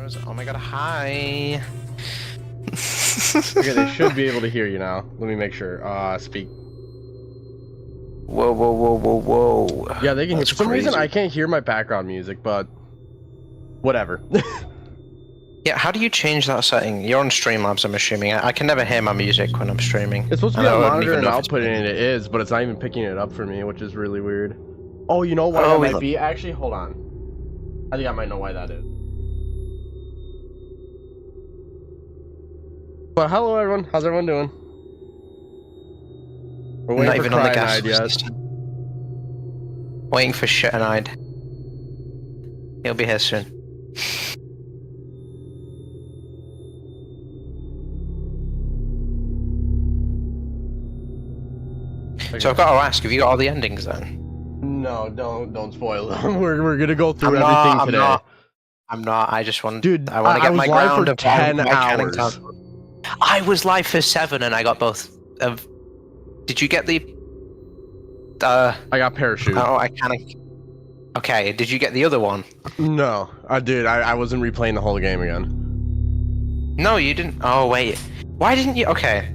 cameras. Oh my god, hi. Okay, they should be able to hear you now. Let me make sure. Speak. Whoa, whoa, whoa, whoa, whoa. Yeah, they can hear. That's For some reason, crazy. I can't hear my background music, but whatever. Yeah, how do you change that setting? You're on Streamlabs, I'm assuming. I can never hear my music when I'm streaming. It's supposed to be And on I don't monitor even and know if output, and it is, but it's not even picking it up for me, which is really weird. Oh, you know why that might be? Actually, hold on. I think I might know why that is. But hello, everyone. How's everyone doing? We're waiting Not for even on the Crying gas. Eyed yet. Waiting for shit and I'd. He'll be here soon. Okay. So I've got to ask, have you got all the endings then? No, don't spoil them. We're gonna go through everything today. I'm not. I just want. Dude, I want to get my ground for 10 hours. I was live for 7 and I got both of. Did you get the? I got parachute. Oh, I kind of. Okay, did you get the other one? No, I did. I wasn't replaying the whole game again. No, you didn't. Oh wait, why didn't you? Okay,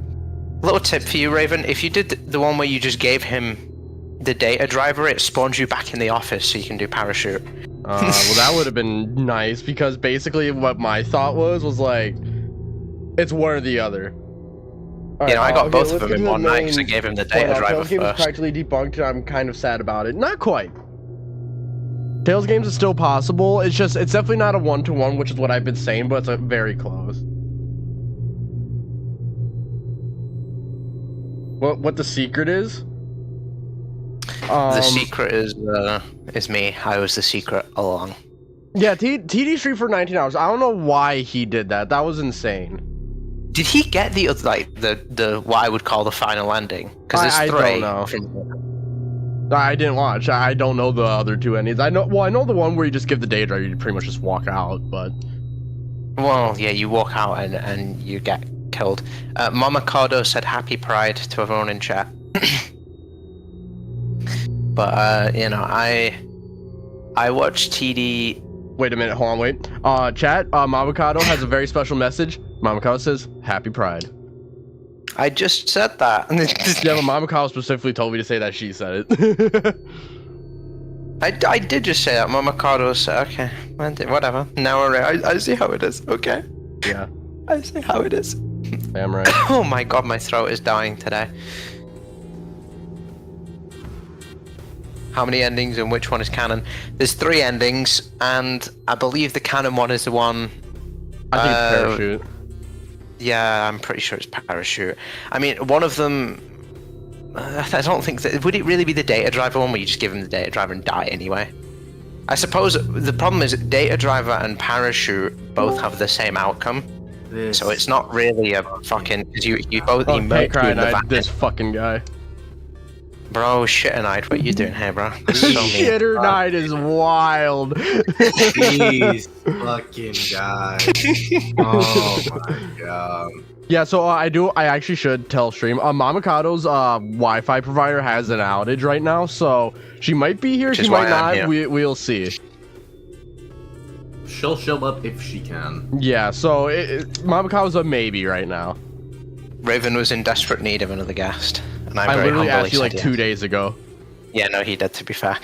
little tip for you, Raven. If you did the one where you just gave him the data driver, it spawns you back in the office so you can do parachute. Well, that would have been nice, because basically what my thought was like, it's one or the other. Right, I got both of them in one night because I gave him the data driver Tails game is practically debunked, and I'm kind of sad about it. Not quite. Tails games is still possible. It's definitely not a one-to-one, which is what I've been saying, but it's very close. What the secret is? The secret is me. I was the secret all along. Yeah, TD streamed for 19 hours. I don't know why he did that. That was insane. Did he get the the what I would call the final ending? Because there's I three. don't know. I didn't watch. I don't know the other two endings. I know the one where you just give the day drive, you pretty much just walk out, but... Well, yeah, you walk out and you get killed. Mama Cardo said happy Pride to everyone in chat. But, you know, I watched TD... Wait a minute, hold on, wait. Chat, Mamacado has a very special message. Mamacado says, happy Pride. I just said that. Yeah, but Mamacado specifically told me to say that she said it. I did just say that. Mamacado said, okay, whatever. Now I see how it is, okay? Yeah. I see how it is. Damn right. Oh my god, my throat is dying today. How many endings and which one is canon? There's 3 endings, and I believe the canon one is the one... I think it's parachute. Yeah, I'm pretty sure it's parachute. I mean, one of them... I don't think that... Would it really be the data driver one where you just give him the data driver and die anyway? I suppose the problem is data driver and parachute both have the same outcome. So it's not really a fucking... Because you both... Oh, hey, Crying Eyed, this fucking guy. Bro, shit and I'd what you doing here, bro? Shitter Night is wild. Jeez, fucking guy. Oh my god. Yeah, so I actually should tell stream. Mamacado's Wi-Fi provider has an outage right now, so she might be here, she might not. We'll see. She'll show up if she can. Yeah, so Mamacado's a maybe right now. Raven was in desperate need of another guest. And I literally asked you like 2 days ago. Yeah, no, he did, to be fair.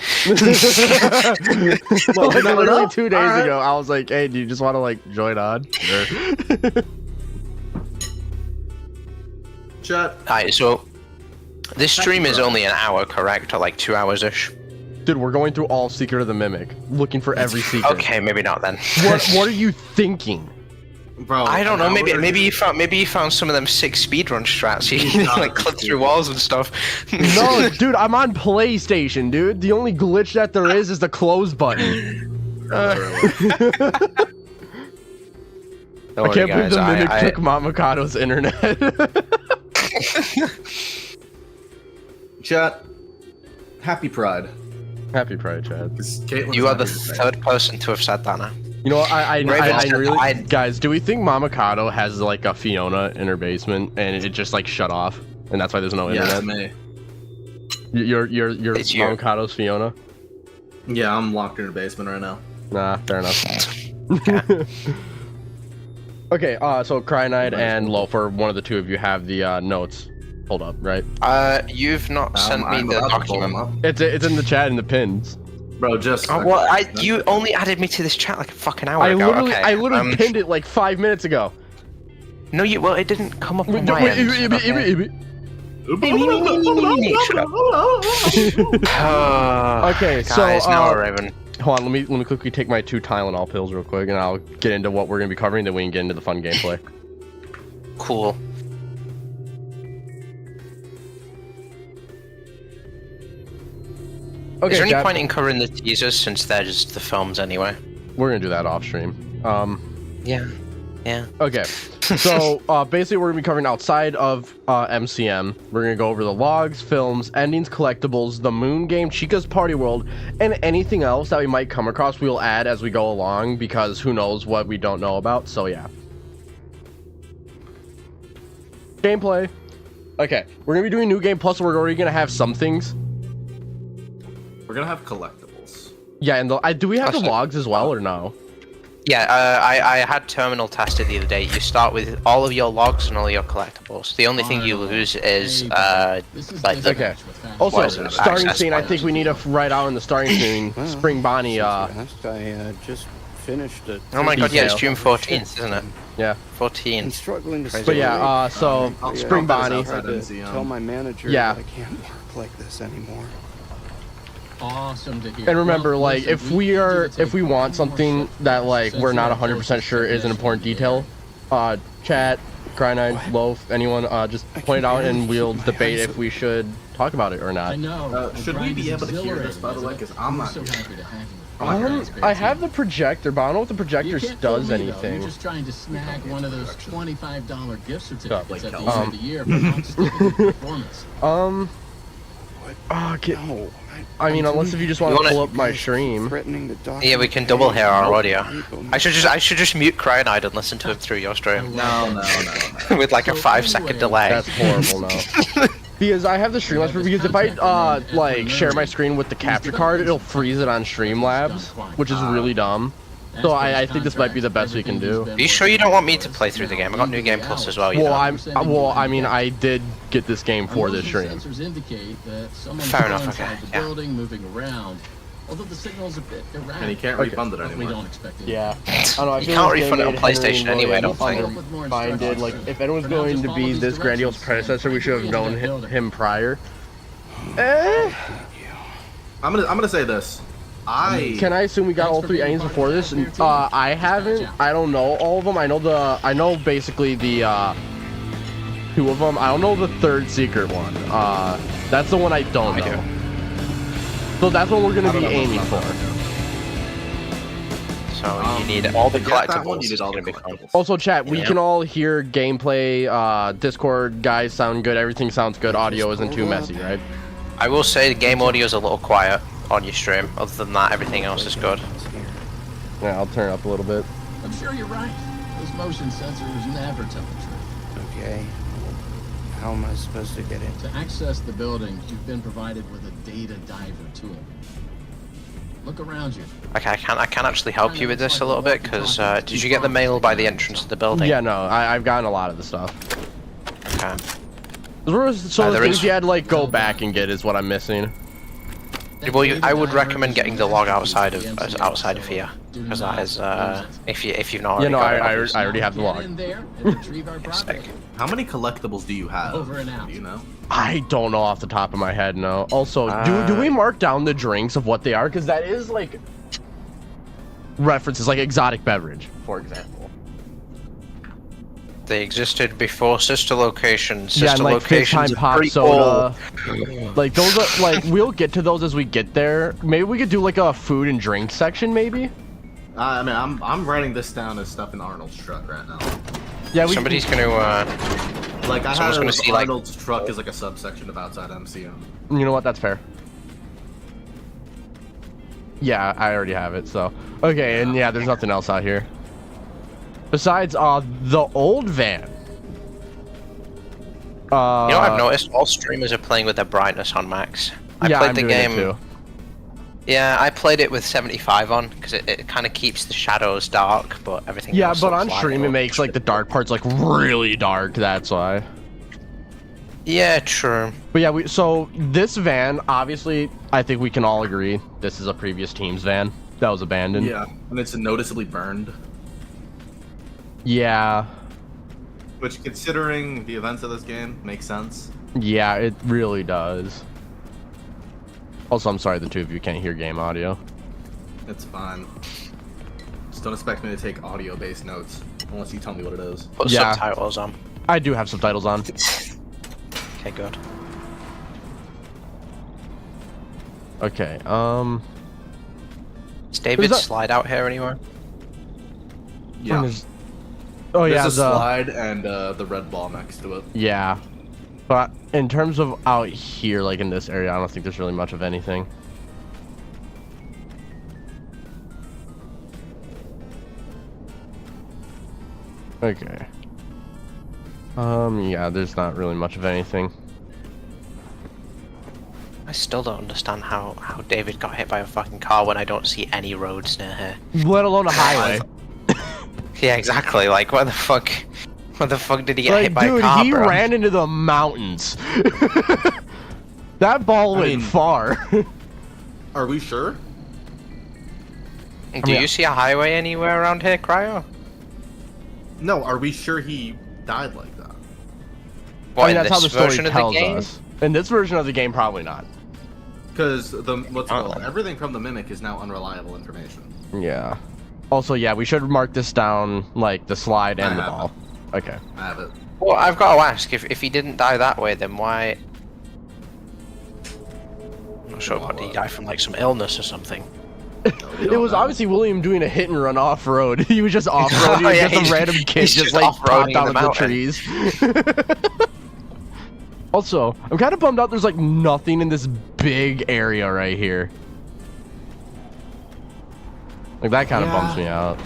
Well, literally 2 days ago, I was like, hey, do you just want to like join on? Sure. Chat. Alright, so this stream is only an hour, correct? Or like 2 hours-ish? Dude, we're going through all Secret of the Mimic, looking for every secret. Okay, maybe not then. What are you thinking? Bro, I don't know. Maybe you found some of them sick speedrun strats. You can like clip through walls and stuff. No, dude, I'm on PlayStation, dude. The only glitch that there is the close button. I can't believe the Mimic took Mamacado's internet. Chat. Happy Pride. Happy Pride, Chad. You are the 3rd person to have said that now. You know, I really, guys, do we think Mamacado has like a Fiona in her basement and it just like shut off, and that's why there's no internet? Me. You're Mamacado's Fiona? Yeah, I'm locked in her basement right now. Nah, fair enough. Okay, so Cyanide and Loafer, one of the two of you have the notes pulled up, right? You've not sent me I'm the about to pull them document. up. It's in the chat in the pins. Bro, just... Oh, well, you only added me to this chat like a fucking hour ago. I literally pinned it like 5 minutes ago. No, well, it didn't come up on my end. Okay, so guys, now we're Raven. hold on, let me quickly take my 2 Tylenol pills real quick, and I'll get into what we're gonna be covering. Then we can get into the fun gameplay. Cool. Okay, Is there any Jack, point in covering the teasers since they're just the films anyway? we're gonna do that off stream. Yeah. Okay, so basically we're gonna be covering outside of MCM. We're gonna go over the logs, films, endings, collectibles, the moon game, Chica's Party World, and anything else that we might come across. We'll add as we go along because who knows what we don't know about. So yeah. Gameplay. Okay, we're gonna be doing new game plus. We're already gonna have some things. We're gonna have collectibles. Yeah, and do we have the Awesome. logs as well or no? Yeah, I had terminal tested the other day. You start with all of your logs and all your collectibles. The only thing you lose is like the Okay. Also, What is it? starting Access scene. I points. think we need to write out in the starting scene. Spring Bonnie. I just finished it. Oh my god, yeah, it's Detail. June 14th, isn't it? Yeah. 14. I'm struggling to But But yeah. So I'll Spring put this Bonnie. outside. tried to MCM. tell my manager Yeah. that I can't work like this anymore. Awesome to hear. And remember, Well, like, listen, if we want something that like we're not 100% sure is an important detail, chat, Cyanide, Loaf, anyone, just point it out and we'll debate if we should talk about it or I not. know. the Should we grind be is able to hear exhilarating, this, by the way? isn't it? 'Cause I'm We're not so here. happy to have you. I have the projector, but I don't know if the projector You can't does fool me, though. anything. You're just trying to snag one of those $25 gift certificates like at the Kelsey. end of the year for outstanding performance. No. I mean, unless if you just want You to wanna- pull up my stream. Threatening to dock Yeah, we me can double pay. hear our audio. People I should just mute Cyanide and listen to him through your stream No. with like a So 5-second anyway- delay. That's horrible now. Because I have the Streamlabs, because if I like share my screen with the capture card, it'll freeze it on Streamlabs, which is really dumb. So I think this might be the best we can do. Are you sure you don't want me to play through the game? I got New Game Plus as well, you Well, know. I mean, I did get this game for this stream. Sensors indicate that someone's Fair enough, inside okay, the yeah. building, moving around. Although the signal's a bit erratic. And he can't Okay. refund it but we anymore. don't expect it. Yeah. I don't know, I You feel can't this game refund it on made PlayStation Henry anyway, I don't Williams think. Minded, like, if anyone's going to be this grandiose predecessor, we should have known him prior. I'm gonna say this. Can I assume we got all 3 endings before this? I haven't. I don't know all of them. I know basically the 2 of them. I don't know the 3rd secret one. That's the one I don't know. So that's what we're gonna be aiming for. So you need all the to get that collectibles. one, you need It's all the gonna be fun. collectibles. Also, chat, we Yeah. can all hear gameplay. Discord guys sound good. Everything sounds good. Audio isn't too messy, right? I will say the game audio is a little quiet on your stream. Other than that, everything else is good. Yeah, I'll turn it up a little bit. I'm sure you're right. Those motion sensors never tell the truth. Okay. How am I supposed to get in? To access the building, you've been provided with a data diver tool. Look around you. Okay, I can actually help you with this a little bit because did you get the mail by the entrance to the building? Yeah, no, I've gotten a lot of the stuff. Okay. So the there things is- you had to like go back and get is what I'm missing. Well, I would recommend getting the log outside of here because that is if you've not Yeah, already no, got it, I obviously. already have the Get log. in there and retrieve our property. Sick. How many collectibles do you have? Over and out. Do you know? I don't know off the top of my head. No. Also, do Uh, we mark down the drinks of what they are? Because that is like references, like exotic beverage, for example. They existed before Sister Locations. Yeah, Sister and like fish time Locations pop pretty soda. cool. Like those are like we'll get to those as we get there. Maybe we could do like a food and drink section, maybe. I mean, I'm writing this down as stuff in Arnold's truck right now. Yeah, we. Somebody's gonna Like I Someone's had gonna see, like- Arnold's truck is like a subsection of outside MCM. You know what? That's fair. Yeah, I already have it. So okay, and yeah, there's nothing else out here. Besides, the old van. You know what I've noticed? All streamers are playing with their brightness on max. I yeah, played I'm the doing it game. too. Yeah, I played it with 75 on because it kind of keeps the shadows dark, but everything. Yeah, else but looks on light stream it up. makes like the dark parts like really dark. That's why. Yeah, true. But yeah, so this van, obviously, I think we can all agree this is a previous team's van that was abandoned. Yeah, and it's noticeably burned. Yeah. Which, considering the events of this game, makes sense. Yeah, it really does. Also, I'm sorry the two of you can't hear game audio. It's fine. Just don't expect me to take audio-based notes unless you tell me what it is. Put Yeah. subtitles on. I do have subtitles on. Okay, good. Okay, Is David's that- slide out here anywhere? Yeah. Oh There's yeah, a slide and the red ball next to it. Yeah. But in terms of out here, like in this area, I don't think there's really much of anything. Okay. Yeah, there's not really much of anything. I still don't understand how David got hit by a fucking car when I don't see any roads near here. Let alone a highway. Yeah, exactly. Like, where the fuck did he get Like, hit by dude, a car, he bro? ran into the mountains. That ball went far. Are we sure? Do you see a highway anywhere around here, Cryo? No, are we sure he died like that? What, I mean, in that's how the this story version of the tells game? us. In this version of the game, probably not. Because everything from the Mimic is now unreliable information. Yeah. Also, yeah, we should mark this down, like, the slide and the have ball. Okay. I have it. Well, I've got to ask, if he didn't die that way, then why... I'm not sure, but did he die from, like, some illness or something? It was obviously William doing a hit and run off-road. He was just off-roading, Oh, yeah, just a he's- random kid he's just just like, off-roading popped out in of the the trees. Also, I'm kind of bummed out there's, like, nothing in this big area right here. Like, that kind of bums me out.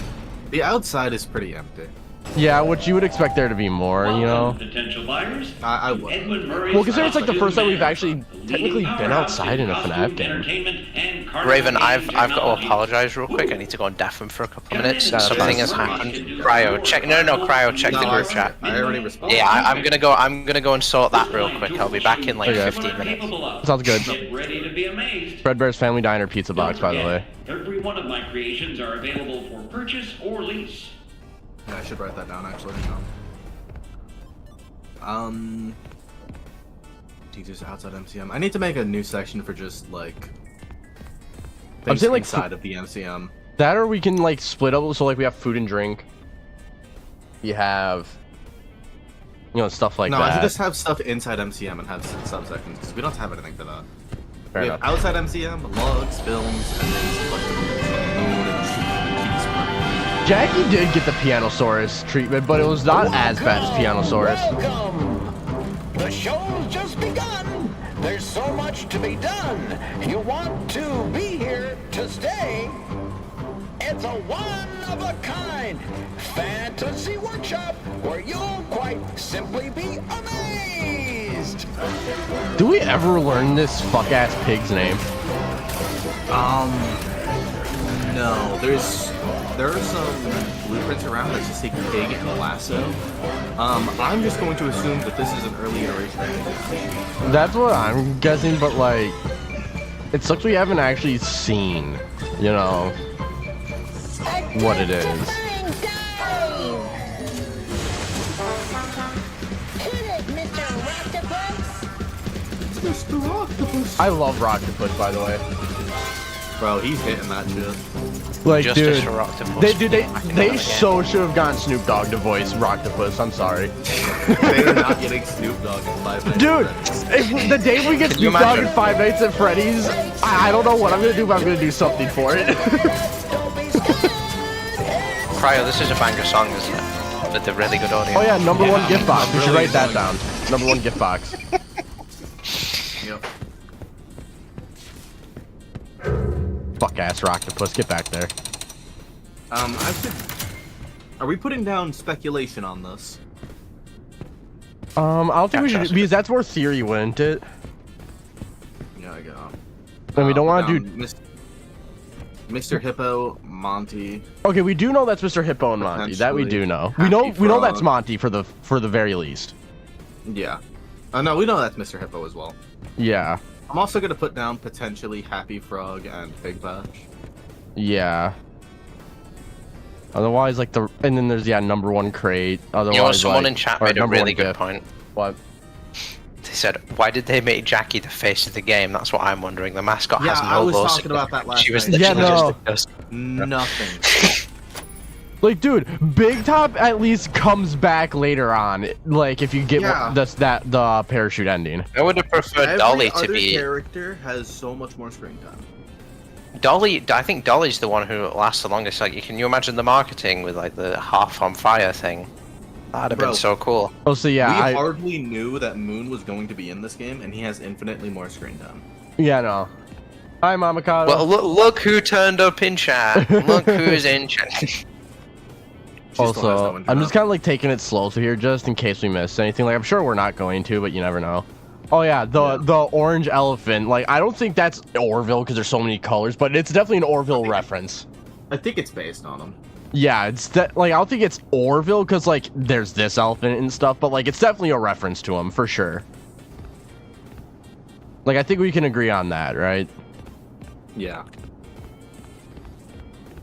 The outside is pretty empty. Yeah, which you would expect there to be more, you know? Potential buyers. I would. Well, considering it's like the first time we've actually technically been outside in a FNAF game. Raven, I've got to apologize real quick. I need to go on deafen for a couple of minutes. that's Something fine. has happened. Cryo, check. No, Cryo, check the group chat. I already responded. Yeah, I'm gonna go and sort that real quick. I'll be back in like Okay. 15 minutes. Sounds good. Get ready to be amazed. Fredbear's Family Diner pizza box, by the way. Every one of my creations are available for purchase or lease. Yeah, I should write that down actually. Teachers outside MCM. I need to make a new section for just like I'm things saying, like, inside of the MCM. That or we can like split up, so like we have food and drink. You have, you know, stuff like No, that. I should just have stuff inside MCM and have subsections because we don't have anything for that. Fair We enough. have outside MCM, logs, films, and things like food and Jackie did get the Pianosaurus treatment, but it was not as bad as Pianosaurus. Welcome. The show's just begun. There's so much to be done. You want to be here to stay. It's a one-of-a-kind fantasy workshop where you'll quite simply be amazed. Do we ever learn this fuck-ass pig's name? No, there are some blueprints around that just say pig and lasso. I'm just going to assume that this is an early iteration. That's what I'm guessing, but like, it sucks we haven't actually seen, you know, what it is. I love Rocktopus, by the way. Bro, he's hitting that shit. Like, Justice dude, for Octopus. they so should have gotten Snoop Dogg to voice Rocktopus. I'm sorry. They are not getting Snoop Dogg in 5 Nights Dude, at Freddy's. if the day we get Can you Snoop Dogg in imagine? 5 Nights at Freddy's, I don't know what I'm gonna do, but I'm gonna do something for it. Cryo, this is a banger song, isn't it? With the really good audio. Oh yeah, number one gift box. We should really write that enjoying down. Number one gift box. Yep. Fuck ass Rocktopus, get back there. Are we putting down speculation on this? I don't think we Yeah, should, because that's more theory, wouldn't it? Yeah, I go. And we don't want to do. Mr. Hippo, Monty. Okay, we do know that's Mr. Hippo and Monty. That we do know. We know that's Monty for the very least. Yeah. Oh no, we know that's Mr. Hippo as well. Yeah. I'm also gonna put down potentially Happy Frog and Pig Patch. Yeah. Otherwise, like and then there's number one crate. Otherwise, You know, someone like, in chat or made a number really one good gift. point. What? They said, "Why did they make Jackie the face of the game?" That's what I'm wondering. The mascot Yeah, has no I was law talking about that last She was night. Yeah, literally no. just Nothing. Like, dude, Big Top at least comes back later on. Like, if you get Yeah. the parachute ending. I would have preferred Dolly to be. character has so much more screen time. Dolly, I think Dolly's the one who lasts the longest. Like, can you imagine the marketing with like the half on fire thing? That'd have Bro. been so cool. Oh, so yeah, We hardly knew that Moon was going to be in this game, and he has infinitely more screen time. yeah, no. Hi, Mamakato. Well, look who turned up in chat. Look who's in chat. She still has that Also, one I'm job. just kind of like taking it slow through here, just in case we miss anything. Like, I'm sure we're not going to, but you never know. Oh yeah, the orange elephant. Like, I don't think that's Orville because there's so many colors, but it's definitely an Orville reference. I think it's based on him. Yeah, it's like I don't think it's Orville because like there's this elephant and stuff, but like it's definitely a reference to him for sure. Like, I think we can agree on that, right? Yeah.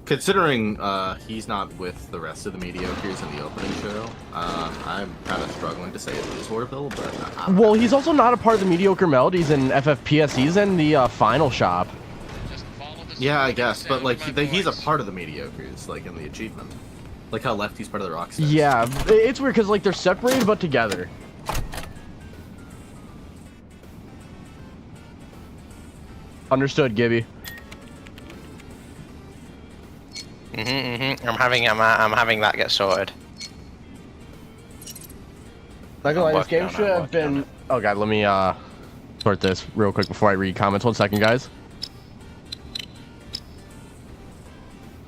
Considering he's not with the rest of the mediocres in the opening show, I'm kind of struggling to say it is Orville, but... Well, he's also not a part of the mediocre melodies in FFPS. He's in the final shop. Yeah, I guess, but like he's a part of the mediocres, like in the achievement. Like how Lefty's part of the Rockstars. Yeah, it's weird because like they're separated but together. Understood, Gibby. I'm having that get sorted. Not gonna lie, this working game on it, should have working on been. Oh god, let me sort this real quick before I read comments. 1 second, guys.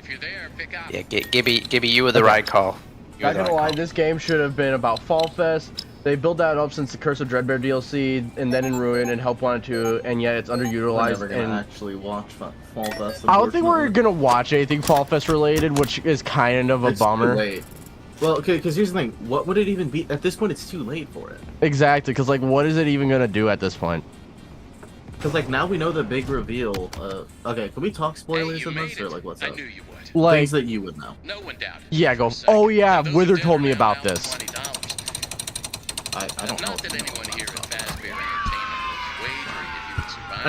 If you're there, pick up. Yeah, Gibby, you were the right call. You were Not the gonna right lie, call. this game should have been about Fall Fest. They built that up since the Curse of Dreadbear DLC, and then in Ruin, and Help Wanted to, and yet it's We're underutilized. never gonna And actually watch Fall Fest. I don't think we're unfortunately. gonna watch anything Fall Fest related, which is kind of a It's too bummer. late. Well, okay, because here's the thing. What would it even be? At this point, it's too late for it. Exactly, because like, what is it even gonna do at this point? Because like now we know the big reveal. Okay, can we talk Hey, spoilers you in made this, or it. like what's I up? knew you would. Like, Things that you would know. No one doubted. yeah, go. For a second. Oh yeah, Those Wither who told me did about around this. $20. I don't know. Not that anyone here at Fazbear Entertainment was wagering if you would survive.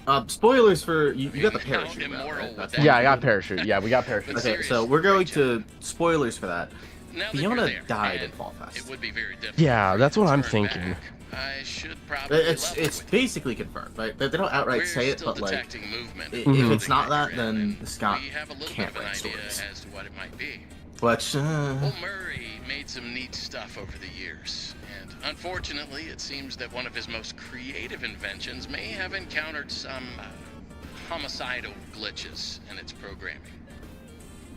Anyway, spoilers for you got the parachute. Route, right? That's Yeah, I got parachute. Yeah, we got parachute. Okay, so we're going to spoilers for that. Now that Fiona you're there, died and in Fall Fest. It would be very difficult Yeah, for that's you what to I'm turn thinking. back. I should probably It's level with you. basically confirmed, right? They don't outright We're say it, still but like detecting movement. if Mhm. it's not that, then Scott we have a little can't bit of an write idea stories. as to what it might be. But Well, Murray made some neat stuff over the years, and unfortunately, it seems that one of his most creative inventions may have encountered some homicidal glitches in its programming.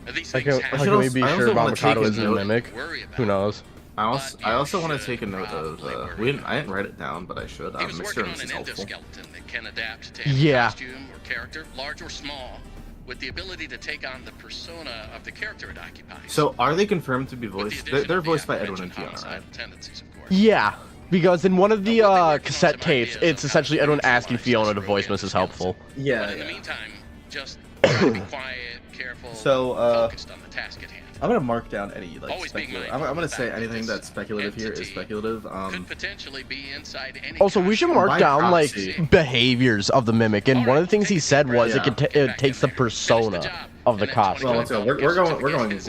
Now, these Like, things can happen. we be I sure also wanna take Mamakato a isn't a note- mimic? Worry about Who knows? I also want to should take a note of probably worry I didn't write it down, but I should. He was Mr. working and on an Mrs. Helpful. endoskeleton that can adapt to any Yeah. costume or character, large or small, with the ability to take on the persona of the character it occupies. So are they confirmed to be With the voiced? addition They're of the voiced by Edwin and aforementioned Fiona, right? homicidal tendencies, of course. Yeah, because in one of the But what they worked on cassette some tapes, ideas it's on essentially how to Edwin asking visualize Fiona to this voice brilliant Mrs. skill Helpful. set. Yeah. But in the meantime, just try to be quiet, careful, So, focused on the task at hand. I'm gonna mark down any like Always being speculative. mindful I'm gonna of the say fact that anything this that's speculative here is entity speculative. Could potentially be inside any Also, we should costume. mark By down proxy. like behaviors of the mimic, and one of the things he said was Yeah. it takes the persona of the costume. Well, let's go. We're going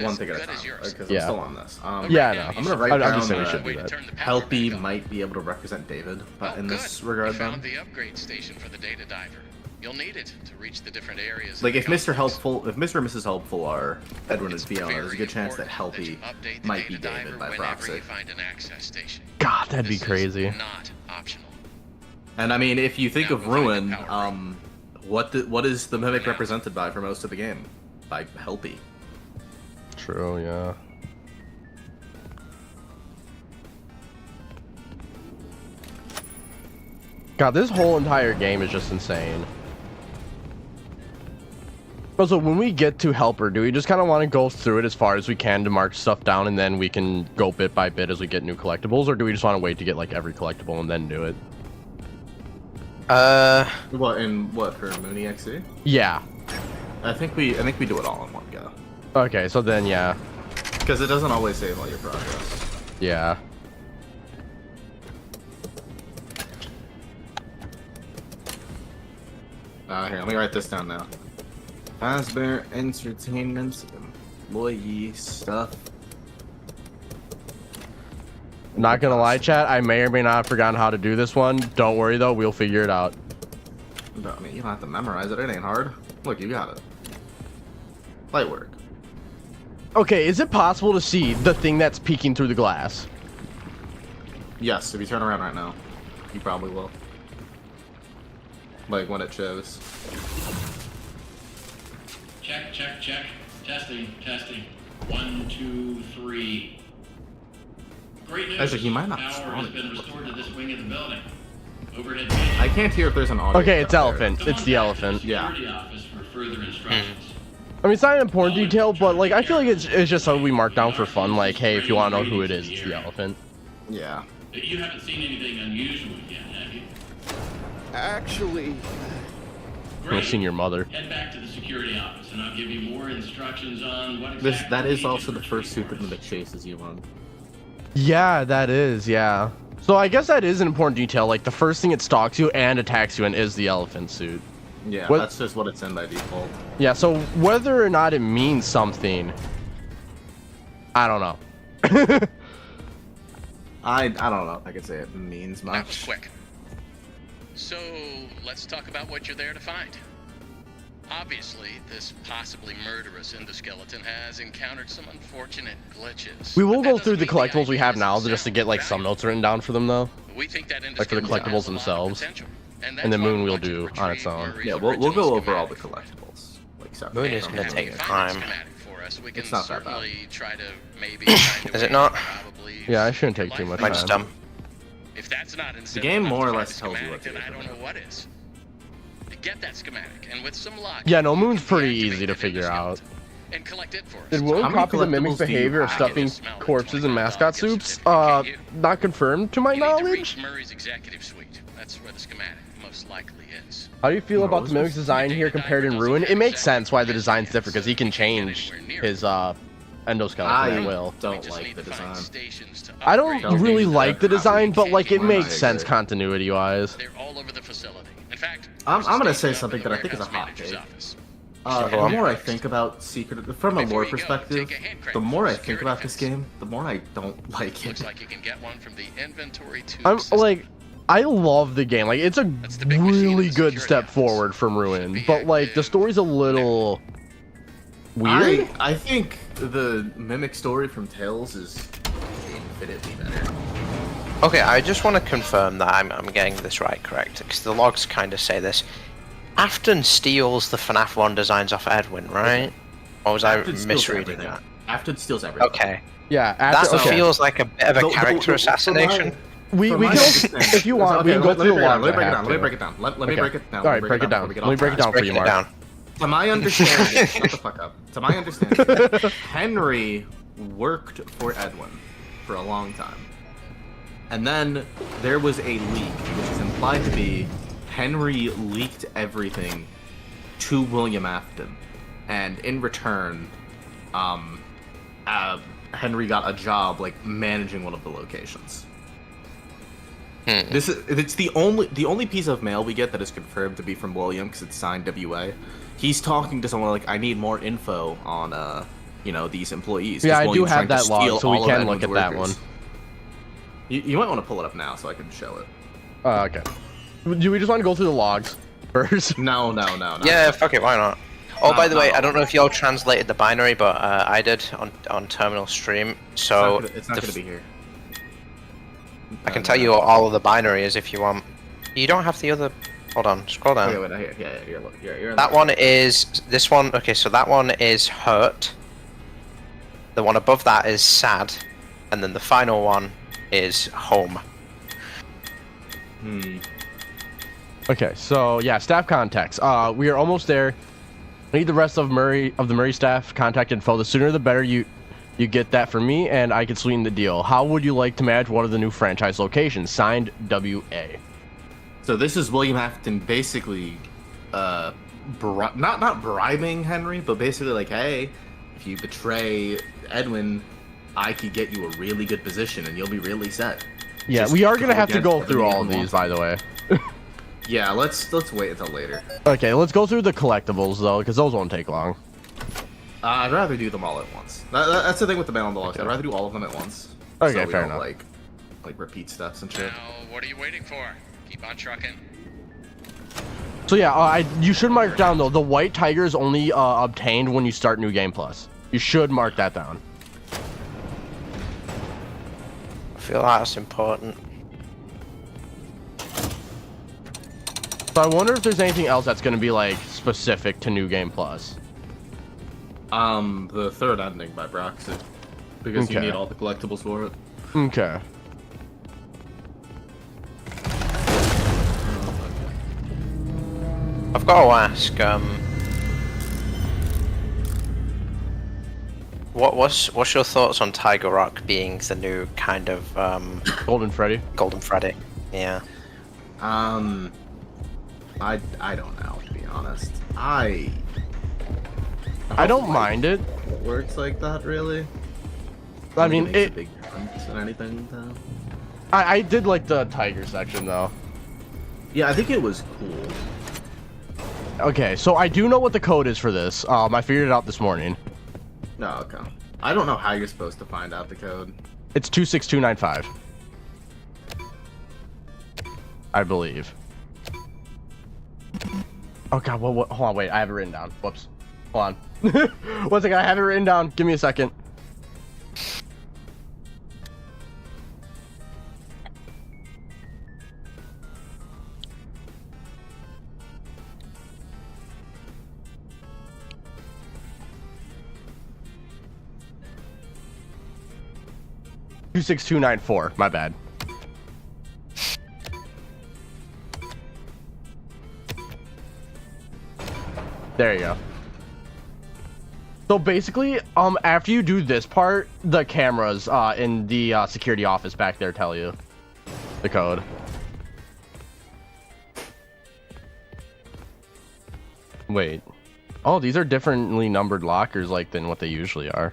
one thing at a time because Yeah. I'm still on this. Yeah, I know. I'm gonna write I'm down just saying we that should do that. Helpy might be able to represent David, but in this regard, We then. found the upgrade station for the data diver. You'll need it to reach the different areas. Like of if the Mr. complex. Helpful, if Mr. and Mrs. Helpful are Edwin and It's Fiona, there's a very good chance that important Helpy you update the might be data David diver by whenever proxy. you find an access station. God, that'd be This is crazy. Not optional. And I mean, if you think Now of go find the Ruin, power room. what is the mimic Now. represented by for most of the game? By Helpy. True, yeah. God, this whole entire game is just insane. Also, when we get to Helper, do we just kind of want to go through it as far as we can to mark stuff down, and then we can go bit by bit as we get new collectibles, or do we just want to wait to get like every collectible and then do it? What for Mooney XE? Yeah. I think we do it all in one go. Okay, so then yeah. Because it doesn't always save all your progress. Yeah. Here, let me write this down now. Fazbear Entertainment employee stuff. Not gonna lie, chat, I may or may not have forgotten how to do this one. Don't worry though, we'll figure it out. I mean, you don't have to memorize it. It ain't hard. Look, you got it. Light work. Okay, is it possible to see the thing that's peeking through the glass? Yes, if you turn around right now, you probably will. Like when it shows. Check, check, check. Testing, testing. 1, 2, 3. Great news. Actually, he might not Power spawn has it. been restored to this wing of the building. Overhead I can't hear if there's an audio. Okay, it's there. elephant. Come It's on the back to elephant. the security office for further instructions. I mean, it's not an important detail, but like I feel like it's just something we mark down for fun. Like, hey, if you want to know who it is, it's the elephant. Yeah. You haven't seen anything unusual yet, have you? Actually, I've seen your mother. Head back to the security office, and I'll give you more instructions on what That exactly is you also need the to first retrieve super that chases you on. Yeah, that is. Yeah. So I guess that is an important detail. Like the first thing it stalks you and attacks you in is the elephant suit. Yeah, What- that's just what it's in by default. Yeah. So whether or not it means something, I don't know. I don't know if I could say it means That was much. quick. So, let's talk about what you're there to find. Obviously, this possibly murderous endoskeleton has encountered some unfortunate glitches. We will But that go doesn't through the mean collectibles we idea have now isn't just to get like some valuable. notes written down for them though. We think that Like for the endoskeleton collectibles has a lot of themselves. potential, And that's then why Moon we will want to do on its retrieve own. Murray's Yeah, we'll go original over all the schematic. collectibles. Like Moon separately is from gonna the take game. Find time. that schematic for us. We can It's not that bad. certainly try to maybe find a Is way it not? to probably Yeah, it shouldn't save take too your much life. Am I just time. dumb? If that's not incentive game enough more to or find less the tells you schematic, what to then do I for don't now. know what is. Get that schematic, and with some luck, Yeah, no, you Moon's can pretty deactivate easy to the figure out. endoskeleton And collect it for us. Did Will How many copy the mimic's collectibles do you behavior of have? stuffing corpses in mascot soups? Not confirmed to my You need to knowledge. reach Murray's executive suite. That's where the schematic most likely is. How do you feel No, about the it's mimic's just- design here compared in Ruin? It makes sense why the design's different because he can change his endoskeleton at will. We Don't just like need the to find design. stations to I don't upgrade. really Change like the that. design, but like it I makes agree. sense continuity wise. They're all over the facility. In fact, I'm there's a gonna station say up something in the that I think is a warehouse hot manager's take. office. The more I think about Secret, from a Before lore you go, perspective, take a hand crank the more from I the think security about this fence. game, the more I don't like Looks it. like you can get one from the inventory tube I'm system. like, I love the game. Like, it's a That's the big machine in really the good security step office. forward from Should Ruin, be but like the active. story's a little weird. I think the mimic story from Tales is infinitely better. Okay, I just want to confirm that I'm getting this correct, because the logs kind of say this. Afton steals the FNAF 1 designs off Edwin, right? Or was I Afton steals misreading everything. that? Afton steals everything. Okay. Yeah, That after, okay. feels like a bit of a The- character the- assassination. we From can my also, understanding- if you want, we can go let me through the break it down, log. Let me break it I down. have Let me to. break it down. Let me Okay. break it down. All right, break it down. Let me break it down for Break you, it Mark. down. To my understanding, shut the fuck up. To my understanding, Henry worked for Edwin for a long time. And then there was a leak, which is implied to be Henry leaked everything to William Afton. And in return, Henry got a job like managing one of the locations. It's the only piece of mail we get that is confirmed to be from William because it's signed WA. He's talking to someone like, I need more info on these employees. 'cause Yeah, I do William's have trying to that log, steal so we all of can look Edwin's at that workers. You might want to pull it up now so I can show it. Okay. Do we just want to go through the logs first? No. Yeah, fuck it, why not? Oh, by the way, no. I don't know if y'all translated the binary, but I did on Terminal Stream, so It's not the gonna be here. I can tell you what all of the binary is if you want. You don't have the other... Hold on, scroll down. Okay, wait, you're in That the- one is... This one... Okay, so that one is hurt. The one above that is sad. And then the final one is home. Okay, so yeah, staff contacts. We are almost there. I need the rest of the Murray staff contact info. The sooner the better you get that for me, and I can sweeten the deal. How would you like to manage one of the new franchise locations? Signed, W.A. So this is William Afton basically, not bribing Henry, but basically like, hey, if you betray Edwin, I could get you a really good position, and you'll be really set. Yeah, Just we are gonna have to go against through all of everything these, by the way. Yeah, let's wait until later. Okay, let's go through the collectibles though, because those won't take long. I'd rather do them all at once. That's the thing with the Man on the Logs. I'd rather do all of them at once. Okay, so we fair don't, enough. Like repeat steps and shit. Now, what are you waiting for? Keep on trucking. So yeah, you should mark down though. The white tiger is only obtained when you start New Game Plus. You should mark that down. I feel that's important. So I wonder if there's anything else that's gonna be like specific to New Game Plus. The third ending by Broxy, because you Okay. need all the collectibles for it. Okay. I've got to ask, what's your thoughts on Tiger Rock being the new kind of Golden Freddy. Golden Freddy? Yeah. I don't know, to be honest. I don't mind it. It works like that, really. I mean, makes a it. big difference in anything, though. I did like the tiger section though. Yeah, I think it was cool. Okay, so I do know what the code is for this. I figured it out this morning. No, okay. I don't know how you're supposed to find out the code. It's 26295. I believe. Oh god, what? Hold on, wait. I have it written down. Whoops. Hold on. 1 second, I have it written down. Give me a second. Two 26294. My bad. There you go. So basically, after you do this part, the cameras in the security office back there tell you the code. Wait. Oh, these are differently numbered lockers than what they usually are.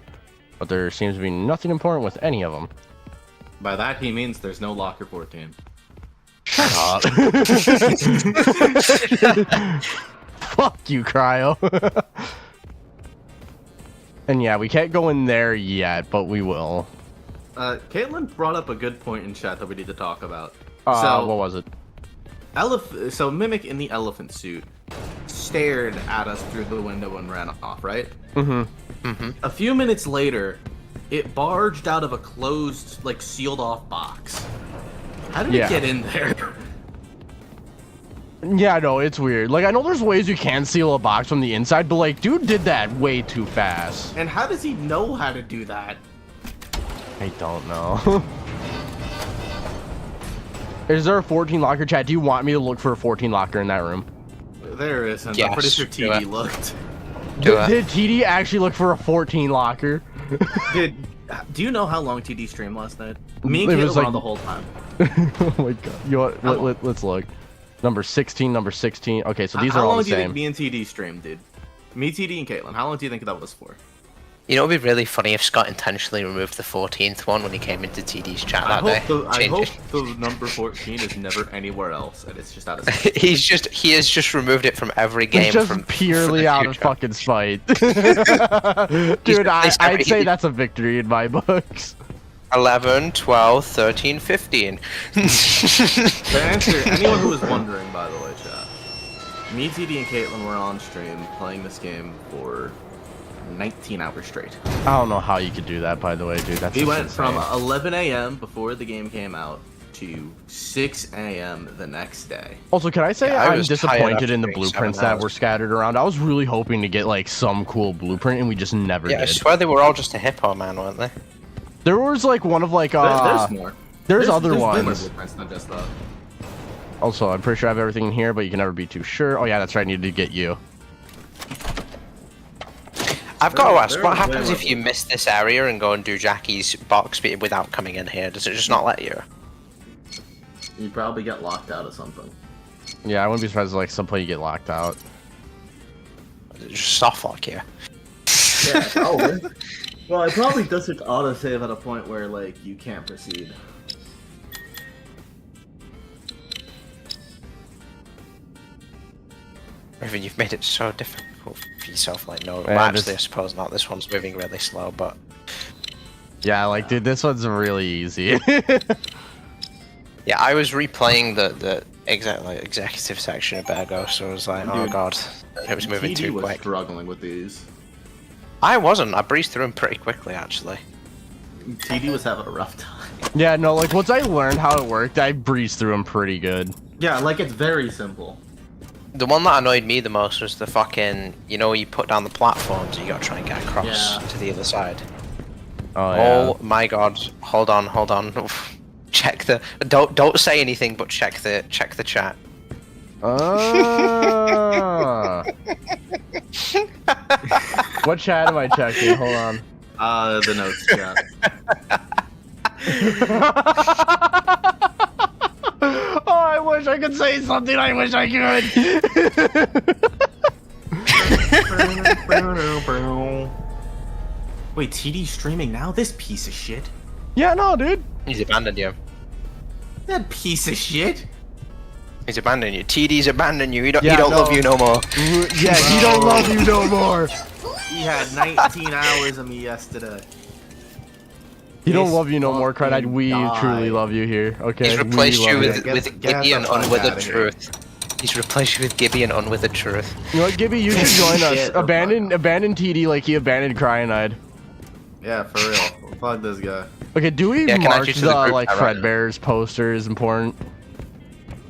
But there seems to be nothing important with any of them. By that, he means there's no locker 14. Shut up. Fuck you, Cryo. And yeah, we can't go in there yet, but we will. Caitlin brought up a good point in chat that we need to talk about. What was it? So Mimic in the elephant suit stared at us through the window and ran off, right? Mm-hmm. Mm-hmm. A few minutes later, it barged out of a closed, sealed off box. How did it get in there? Yeah, no, it's weird. I know there's ways you can seal a box from the inside, but dude did that way too fast. And how does he know how to do that? I don't know. Is there a 14 locker, chat? Do you want me to look for a 14 locker in that room? There isn't. Yes, I'm pretty sure do TD it. looked. Did TD actually look for a 14 locker? Do you know how long TD streamed last night? Me and It Caitlin was were on the whole time. Oh my god. You know what? Let's look. Number 16, number 16. Okay, so these are all the How long do you think same. me and TD streamed, dude? Me, TD, and Caitlin. How long do you think that was for? You know, it'd be really funny if Scott intentionally removed the 14th one when he came into TD's chat that day. I hope Change the number 14 is never anywhere else, and it's just out of it. He has just removed it from every game. It's just from purely the out of future. fucking spite. Dude, I'd say that's a victory in my books. 11, 12, 13, 15. To answer anyone who was wondering, by the way, chat, me, TD, and Caitlin were on stream playing this game for 19 hours straight. I don't know how you could do that, by the way, dude. That's We just went insane. from 11 a.m. before the game came out to 6 a.m. the next day. Also, can I say Yeah, I I'm was tired disappointed after in the 7 blueprints that hours. were scattered around. I was really hoping to get some cool blueprint, and we just never Yeah, I did. swear they were all just a hippo man, weren't they? There was one of There's more. There's other way more ones. blueprints than just that. Also, I'm pretty sure I have everything in here, but you can never be too sure. Oh yeah, that's right. I needed to get you. I've got to ask, They're what way happens more if you miss this area and go and do Jackie's box without coming in here? Does it just not let you? You probably get locked out of something. Yeah, I wouldn't be surprised if, like, some point you get locked out. Does it just soft lock you? Yeah, probably. Well, it probably doesn't autosave at a point where, like, you can't proceed. Raven, you've made it so difficult for yourself, like, no, Yeah, well, actually, this- I suppose not, this one's moving really slow, but... Yeah, like, dude, this one's really easy. Yeah, I was replaying the executive section a bit ago, so I was like, oh Dude, god, it was moving TD too was quick. struggling with these. I wasn't, I breezed through them pretty quickly, actually. TD was having a rough time. Yeah, no, like, once I learned how it worked, I breezed through them pretty good. Yeah, like, it's very simple. The one that annoyed me the most was the fucking, you know, you put down the platforms, you gotta try and get across Yeah. to the other side. Oh, yeah. Oh my god, hold on. Check the, don't say anything, but check the chat. What chat am I checking? Hold on. The notes chat. Oh, I wish I could say something. I wish I could. Wait, TD streaming now? This piece of shit. Yeah, no, dude. He's abandoned you. That piece of shit. He's abandoned you. TD's abandoned you. He don't, Yeah, he don't no. love you no more. Yeah, he don't love you no more. He had 19 hours of me yesterday. He don't This love you no more, Crud. fucking We guy. truly love you here. Okay. He's replaced we you love with Get Gibby the and fuck Unwithered outta here. Truth. He's replaced you with Gibby and Unwithered Truth. You know what, Gibby? You should join us. Shit, Abandon TD like he abandoned Cyanide. Yeah, for real. Fuck this guy. Okay, do we Yeah, can I add mark you the, to the group like chat right now? Fredbear's poster is important?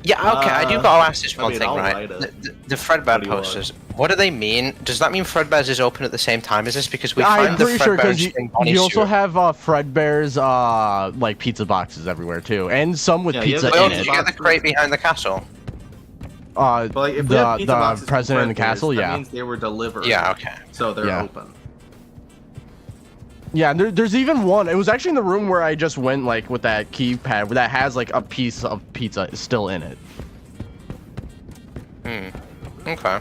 Yeah, okay, I do gotta ask this I one mean, thing, I'll right? write it. The Fredbear What do you want? posters, what do they mean? Does that mean Fredbear's is open at the same time as this? Because we I'm find the pretty sure Fredbear's because in Bonnie you also Stewart. have Fredbear's like pizza boxes everywhere too, and some with Yeah, you pizza have Oh, in did it. you get the crate behind the castle? But like, if we have pizza the boxes president in the Fredbear's, castle, that yeah. means they were delivered. Yeah, okay. So they're Yeah. open. Yeah, there's even one. It was actually in the room where I just went, like, with that keypad that has like a piece of pizza still in it. Okay.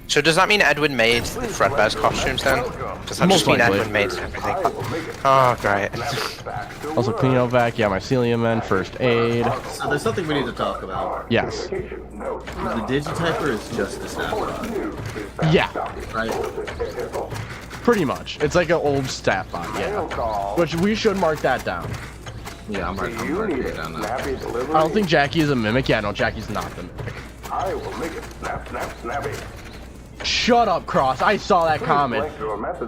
So does that mean Edwin made the Fredbear's costumes then? Does that Most just mean likely. Edwin made everything? Oh, great. Also, clean vac, yeah, mycelium men, first aid. So there's something we need to talk about. Yes. The Digityper is just a snapshot, Yeah, right? pretty much. It's like an old staff bot, yeah. Which we should mark that down. Yeah, I'm marking it down now. I don't think Jackie is a mimic. Yeah, no, Jackie's not the mimic. I will make it snap, snap, snappy. Shut up, Cross. I saw that comment.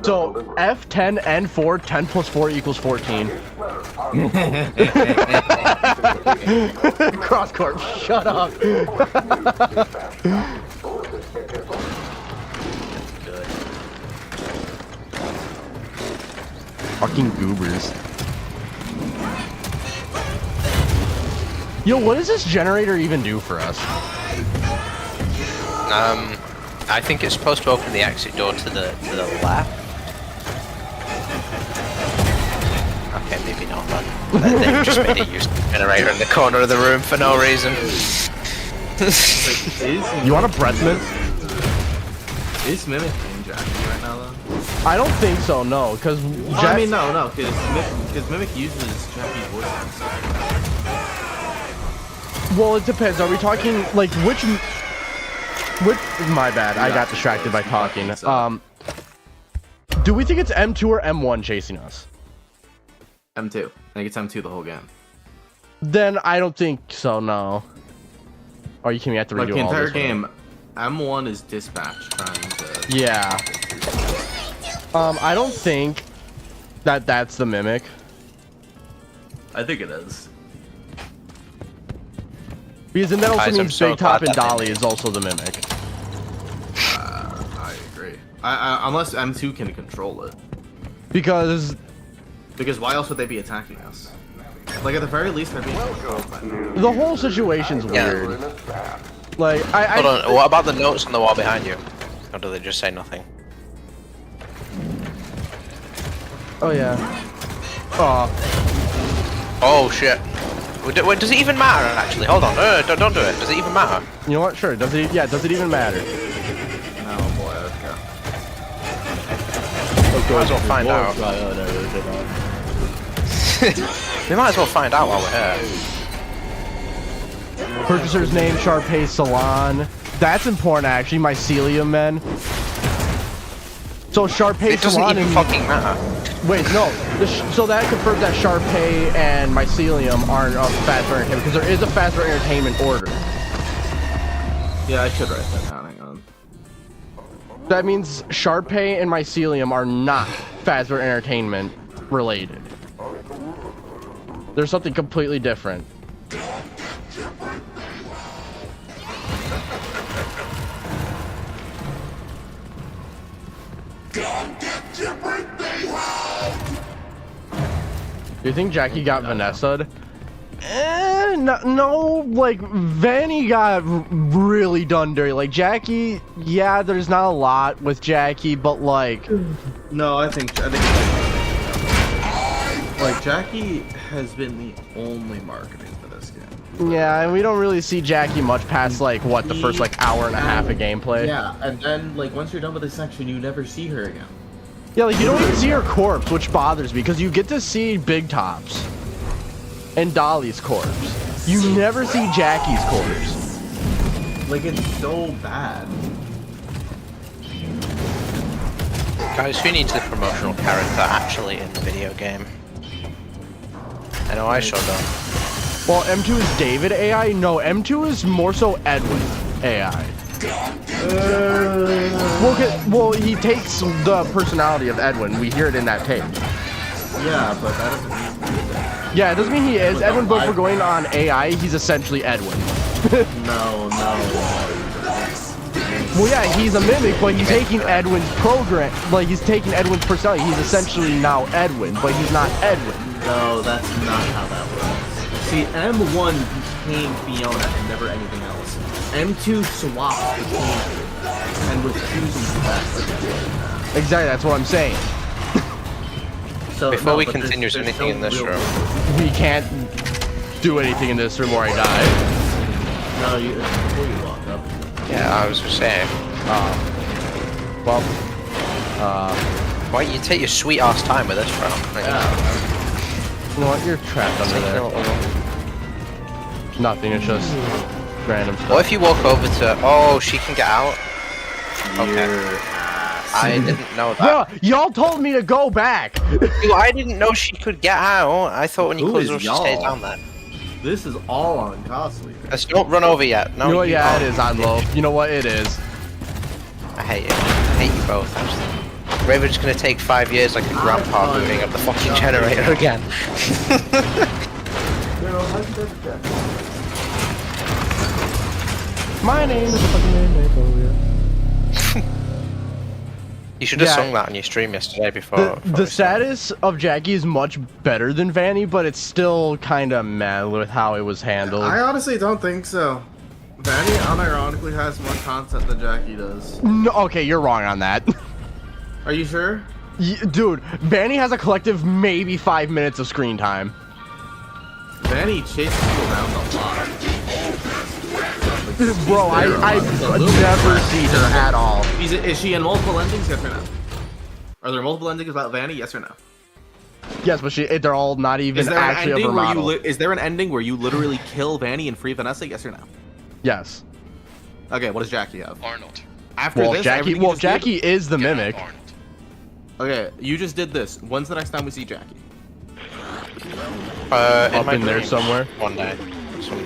So, F10 N4, 10 plus 4 equals 14. Cross Corp, shut up. Fucking goobers. Yo, what does this generator even do for us? I think it's supposed to open the exit door to the left. Okay, maybe not then. They just made it use the generator in the corner of the room for no reason. You want a breath mint? Is Mimic in Jackie right now, though? I don't think so, no, because I mean, no, because Mimic uses Jackie's voice. Well, it depends. Are we talking like which? My bad. I got distracted by talking. Do we think it's M2 or M1 chasing us? M2. I think it's M2 the whole game. Then I don't think so. No. Are you kidding me? I have to redo Like the all entire this game, M1 is dispatch trying to. Yeah. I don't think that's the mimic. I think it is. Because then that also Guys, I'm means so Big Top glad and that Dolly is also the mimic. I agree. Unless M2 can control it. Because why else would they be attacking us? Like at the very least, they're being controlled by me. the whole situation's weird. Like Hold on, what about the notes on the wall behind you? Or do they just say nothing? Oh yeah. Oh. Oh shit. Wait, does it even matter actually? Hold on. Don't do it. Does it even matter? You know what? Sure. Does it? Yeah. Does it even matter? No, boy. Might as well find out. We might as well find out while we're here. Purchaser's name: Sharpay Salon. That's important, actually. Mycelium men. So Sharpay It doesn't Salon even and fucking matter. wait, no. So that confirms that Sharpay and Mycelium aren't of Fast Food Entertainment because there is a Fast Food Entertainment order. Yeah, I should write that down. Hang on. That means Sharpay and Mycelium are not Fast Food Entertainment related. There's something completely different. Do you think Jackie got Vanessa'd? No, like, Vanny got really done dirty. Like, Jackie, yeah, there's not a lot with Jackie, but, like... No, I think like, Jackie has been the only marketing for this game. Yeah, and we don't really see Jackie much past, like, what, the first, like, hour and a half of gameplay? Yeah, and then, like, once you're done with this section, you never see her again. Yeah, like, you don't even see her corpse, which bothers me, because you get to see Big Top's and Dolly's corpse. You never see Jackie's corpse. Like, it's so bad. Guys, who needs the promotional character actually in the video game? I know I sure don't. Well, M2 is David AI? No, M2 is more so Edwin AI. Well, he takes the personality of Edwin. We hear it in that tape. Yeah, but that doesn't mean Yeah, it doesn't mean he is Edwin, but if we're going on AI, he's essentially Edwin. No. Well, yeah, he's a mimic, but he's taking Edwin's program. Like, he's taking Edwin's personality. He's essentially now Edwin, but he's not Edwin. No, that's not how that works. See, M1 became Fiona and never anything else. M2 swapped between and was choosing the best. Exactly, that's what I'm saying. So, Before we continue anything in this room, We can't do anything in this room or I die. No, before you walk up. yeah, I was just saying. Why don't you take your sweet ass time with this room? Like, You know what? You're trapped under there. Nothing. It's just random stuff. What if you walk over to? Oh, she can get out. Okay. I didn't know that. Bruh, y'all told me to go back. Dude, I didn't know she could get out. I thought when you Who close is the door, she y'all? stays down there. This is all on Costly. Let's don't run over yet. No, You know what? Yeah, can't. it is on low. You know what? It is. I hate it. I hate you both. Actually. Raven's gonna take 5 years like a grandpa moving up the fucking generator again. My name is fucking You should have Yeah. sung that on your stream yesterday before. The status of Jackie is much better than Vanny, but it's still kind of mad with how it was handled. I honestly don't think so. Vanny unironically has more content than Jackie does. No, okay, you're wrong on that. Are you sure? Dude, Vanny has a collective maybe 5 minutes of screen time. Vanny chases you around a lot. Bro, I've never seen her at all. Is she in multiple endings? Yes or no? Are there multiple endings about Vanny? Yes or no? Yes, but they're all not even actually of her model. Is there an ending where you literally kill Vanny and free Vanessa? Yes or no? Yes. Okay, what does Jackie have? Arnold. After Well, this, Jackie. everything Well, you just did- Jackie is the Get out, mimic. Arnold. Okay, you just did this. When's the next time we see Jackie? Up my in there dreams. somewhere. One day.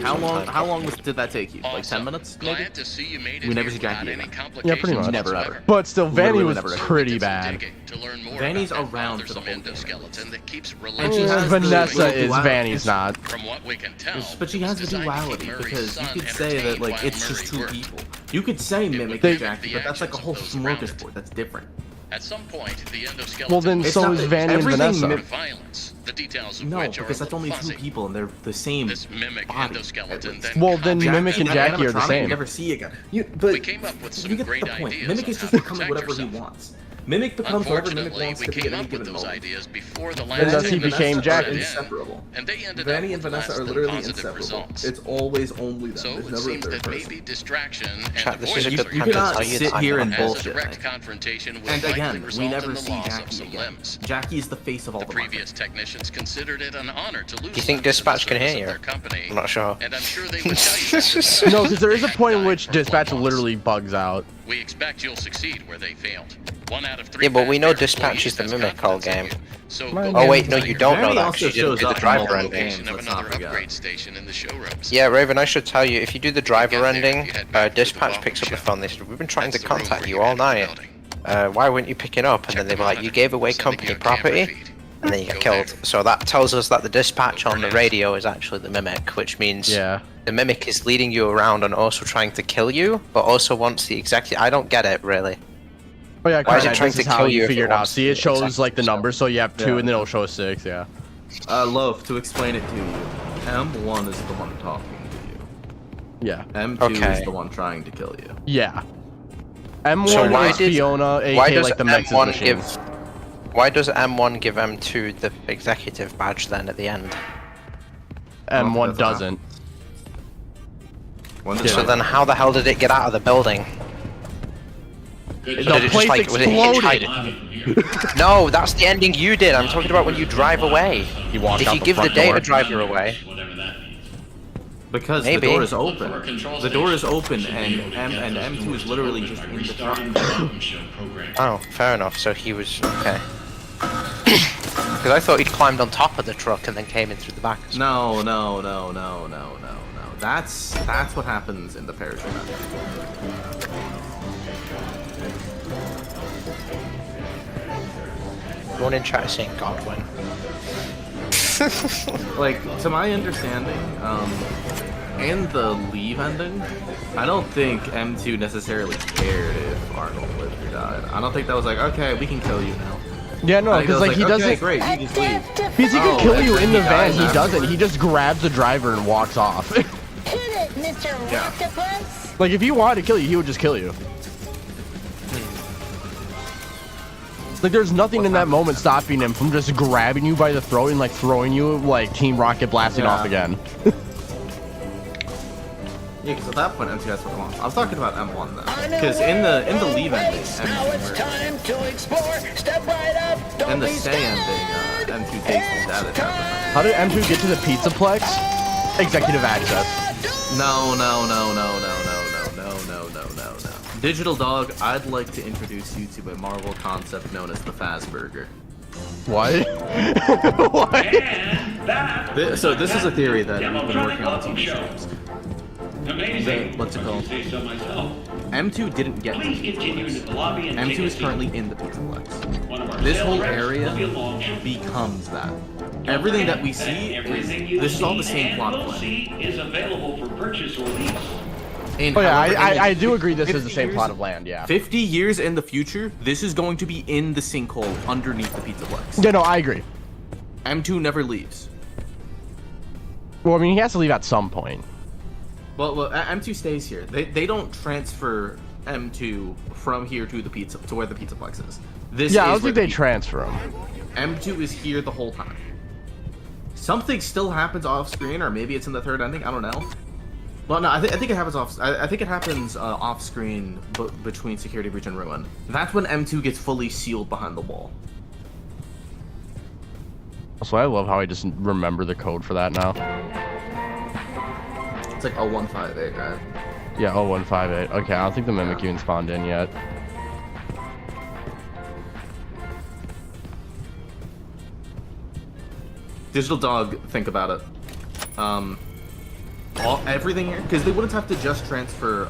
How long? Sometime. How long did that take you? Like 10 Awesome. minutes? Maybe? Glad to see you made it We never here see Jackie without any again. complications Yeah, pretty much. Never, whatsoever. ever. But still, Vanny Literally was never. pretty Did some bad. digging to learn more Vanny's about that around for the bothersome whole game. endoskeleton that keeps And she relentlessly has the Vanessa little is, duality. Vanny's not. From what we can tell, But she has it was the designed to duality keep Murray's because you son could say that entertained like while it's just Murray two worked. people. You could say mimic would Jackie, the but that's like a actions whole of those around it. smorgasbord. That's different. At some point, the endoskeleton Well, then was so not is that Vanny and everything Vanessa. mimic- violence, the details of No, which are because a that's only little two fuzzy. people and they're the same. This mimic body, endoskeleton at least. then Well, then copied Mimic and that Jackie are the Animatronic same. You never see again. But We came up with some you get great the point. ideas Mimic on is how just to becoming protect whatever he yourself. wants. Mimic becomes whatever Mimic Unfortunately, wants we to be at came any up with given those moment. ideas before the Vanny last thus he and became Vanessa Jack. are inseparable. and they ended Vanny up and with Vanessa less are than literally positive inseparable. results. It's always only them. So There's it never a seems third that person. maybe distraction Chat, and this is a avoidance good are You time to cannot tell you sit that here I'm and not- as a bullshit direct me. confrontation will And likely again, we result never in the see loss of Jackie some again. limbs. Jackie is the face of all The the previous technicians considered it an honor to lose. Do you think limbs in the Dispatch can service hear of you? their company, I'm not sure. and I'm sure they would tell you that No, because there is a point in died which for dispatch blood loss. literally bugs out. We expect you'll succeed where they failed. 1 out of 3. Yeah, but we know Fazbear Dispatch is the employees Mimic has all confidence in game. you. So Mine go Oh is. wait, no, you don't know Vanny that also because you didn't shows do the up in driver multiple ending. games. location of let's another not forget. upgrade station in the showrooms. Yeah, Raven, I should tell you, if you do the driver Get there, ending, you head back through the Dispatch welcome picks up the shop. phone. They said, we've been trying That's to the room contact where you you all enter the night. building. Why weren't you picking up? And Check then they the were like, you monitor. gave away Sending company you a camera property, feed. and then you get Go killed. there. So that tells us that the dispatch Over on the now. radio is actually the Mimic, which means Yeah. the Mimic is leading you around and also trying to kill you, but also wants the executive. I don't get it, really. Oh yeah, Why is it Carnival, trying this to is how kill you you if it figure it out. wants See, to it shows exactly like the so? numbers, so you have 2 Yeah. and then it'll show 6, yeah. Loaf, to explain it to you, M1 is the one talking to you. Yeah. M2 Okay. is the one trying to kill you. Yeah. M1 So why is did- Fiona, Why aka does like the Mexican M1 machine. give? Why does M1 give M2 the executive badge then at the end? M1 That's not- doesn't. When Yeah. does So it- then, how the hell did it get out of the building? Good The job. Did it just, place like, was it exploded. hitchhiking? No, that's the ending you did. I'm talking about when you drive away. He walked If out you the give the front data door. driver away, Whatever that means. Because Maybe. the door is Look for a open. control The door is station. open, Should be and able to M and access M2 doors is literally open just by in the restarting truck. the welcome show program. oh, fair enough. So he was okay. Because I thought he'd climbed on top of the truck and then came in through the back. No. That's what happens in the parachute. One in chat is saying Godwin. Like, to my understanding, in the leave ending, I don't think M2 necessarily cared if Arnold lived or died. I don't think that was like, okay, we can kill you now. Yeah, no, I think that because was like he okay, doesn't. great, you just leave. Because he can Oh, kill and you then in the he van. dies He doesn't. afterwards. He just grabs the driver and walks off. Hit it, Mr. Yeah. Octopus! Like if he wanted to kill you, he would just kill you. Like there's nothing in that moment stopping him from just grabbing you by the throat and like throwing you like Team Rocket blasting Yeah. off again. Yeah, because at that point, M2 has to come on. I was talking about M1 though, Our new because in the world leave ending, awaits. Now it's M2 time to explore. Step right up. Don't in the be stay scared. ending, M2 takes his data down. How did M2 get to the Pizzaplex? Executive access. No. Digital Dog, I'd like to introduce you to a Marvel concept known as the Fazburger. What? What? And that So this is a theory that we've been Animatronic working on welcome TV show. shows. Amazing. What's it called? If I say so myself. M2 didn't get to Please the continue Pizzaplex. into the lobby and M2 take a is seat. currently in the Pizzaplex. One of our This sales whole reps area will be along shortly. becomes that. Don't Everything forget that we see everything is you this is all the see same and plot will plan. see is available for purchase or lease. And Oh yeah, however, in I do agree this is the 50 same years- plot of land, yeah. 50 years in the future, this is going to be in the sinkhole underneath the Pizzaplex. Yeah, no, I agree. M2 never leaves. Well, I mean, he has to leave at some point. Well, M2 stays here. They don't transfer M2 from here to the pizza to where the Pizzaplex is. This Yeah, I is don't where think the they transfer him. M2 is here the whole time. Something still happens off screen, or maybe it's in the third ending. I don't know. Well, no, I think it happens off. I think it happens off screen between Security Breach and Ruin. That's when M2 gets fully sealed behind the wall. So I love how I just remember the code for that now. It's like 0158, right? Yeah, 0158. Okay, I don't think the Mimic even spawned in yet. Digital Dog, think about it. Everything here, because they wouldn't have to just transfer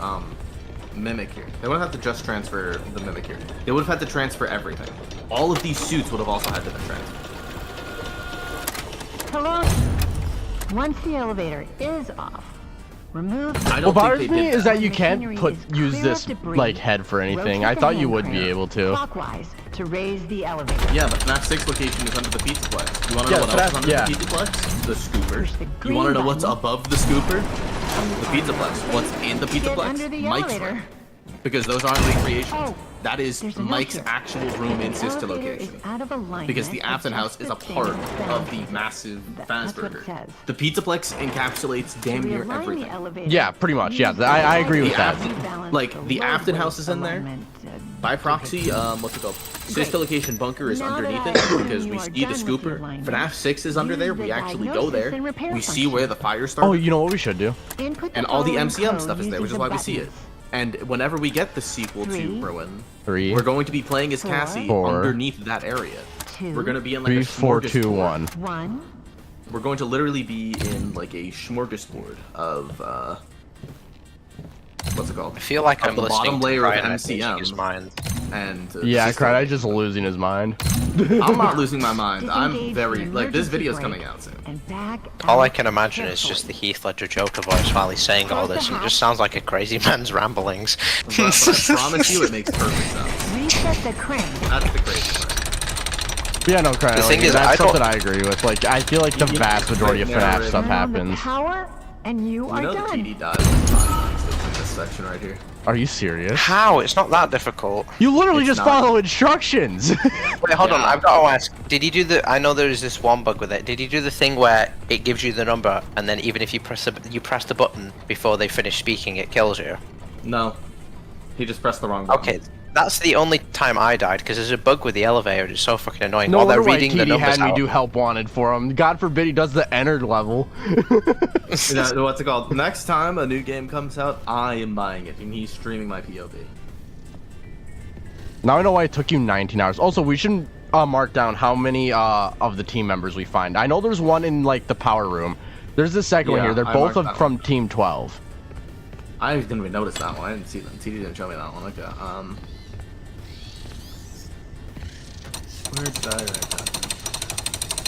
Mimic here. They wouldn't have to just transfer the Mimic here. They would have had to transfer everything. All of these suits would have also had to be transferred. Hello? Once the elevator is off, remove... I What don't bothers think they me did is that. that you can't use Clear this of debris. like head for anything. Rotate I the thought you would handcrank be able to. clockwise to raise the elevator. Yeah, but FNAF 6 location is under the Pizzaplex. You want to Yeah, know what else is FNAF under yeah. the Pizzaplex? The scooper. Push the You green want to know what's button. above the scooper? The Pizzaplex. What's in the Get Pizzaplex? under the Mike's elevator. room. Because those aren't recreations. Oh, That is there's a note Mike's here. actual room in The sister elevator is location. out of alignment. Because the Afton House is a Adjust the part thing of the down. massive That's what it Fansburger. says. The Pizzaplex encapsulates damn We near align the everything. elevator. Yeah, pretty much. Yeah, I agree with The that. Afton, like the Afton House is in there. By proxy, what's it called? Sister location bunker is Now that underneath I it assume because you we are see the done with the scooper. alignment, FNAF 6 is under there. We use the actually go diagnosis there. and repair We see function. where the fire started. Oh, you know what we should do? Input And all the following MCM code stuff is there, which is using why the we see it. buttons. And whenever we get the sequel to 3, Ruin, 3, we're going to be playing as Cassie 4, underneath that area. 2, We're going to be in like 3, a 4, 2, smorgasbord. 1. 1. We're going to literally be in like a smorgasbord of what's it called? I feel like Of I'm the listening bottom to layer of Brian and losing MCM. his mind. And Yeah, sister- Cried just losing his mind. I'm not losing my mind. I'm Disengage very the like this emergency video's brake coming out soon. And back All I out can imagine is just the carefully. Heath Ledger Joker voice while he's saying all Close the this, and it hatch. just sounds like a crazy man's ramblings. But I promise you, it makes perfect sense. Reset the crank. That's the crazy part. Yeah, no, Cried. The thing is, that's I don't- something I agree with. Like, I feel like the vast majority of FNAF stuff Turn on the happens. power, and you You are know the done. TD dies when Bonnie exists in this section right here. Are you serious? How? It's not that difficult. You literally It's just not. follow instructions. Wait, hold on. Yeah. I've got to ask. Did he do the? I know there is this one bug with it. Did he do the thing where it gives you the number, and then even if you press the button before they finish speaking, it kills you? No, he just pressed the wrong button. Okay, that's the only time I died because there's a bug with the elevator. It's so fucking annoying. No While they're wonder why reading the TD numbers had me out. do help wanted for him. God forbid he does the entered level. You know, what's it called? Next time a new game comes out, I am buying it, and he's streaming my POV. Now I know why it took you 19 hours. Also, we should mark down how many of the team members we find. I know there's one in like the power room. There's the second one Yeah, here. They're I both marked that from Team 12. I didn't even notice that one. I didn't see them. TD didn't show me that one. Okay. Where did I write that?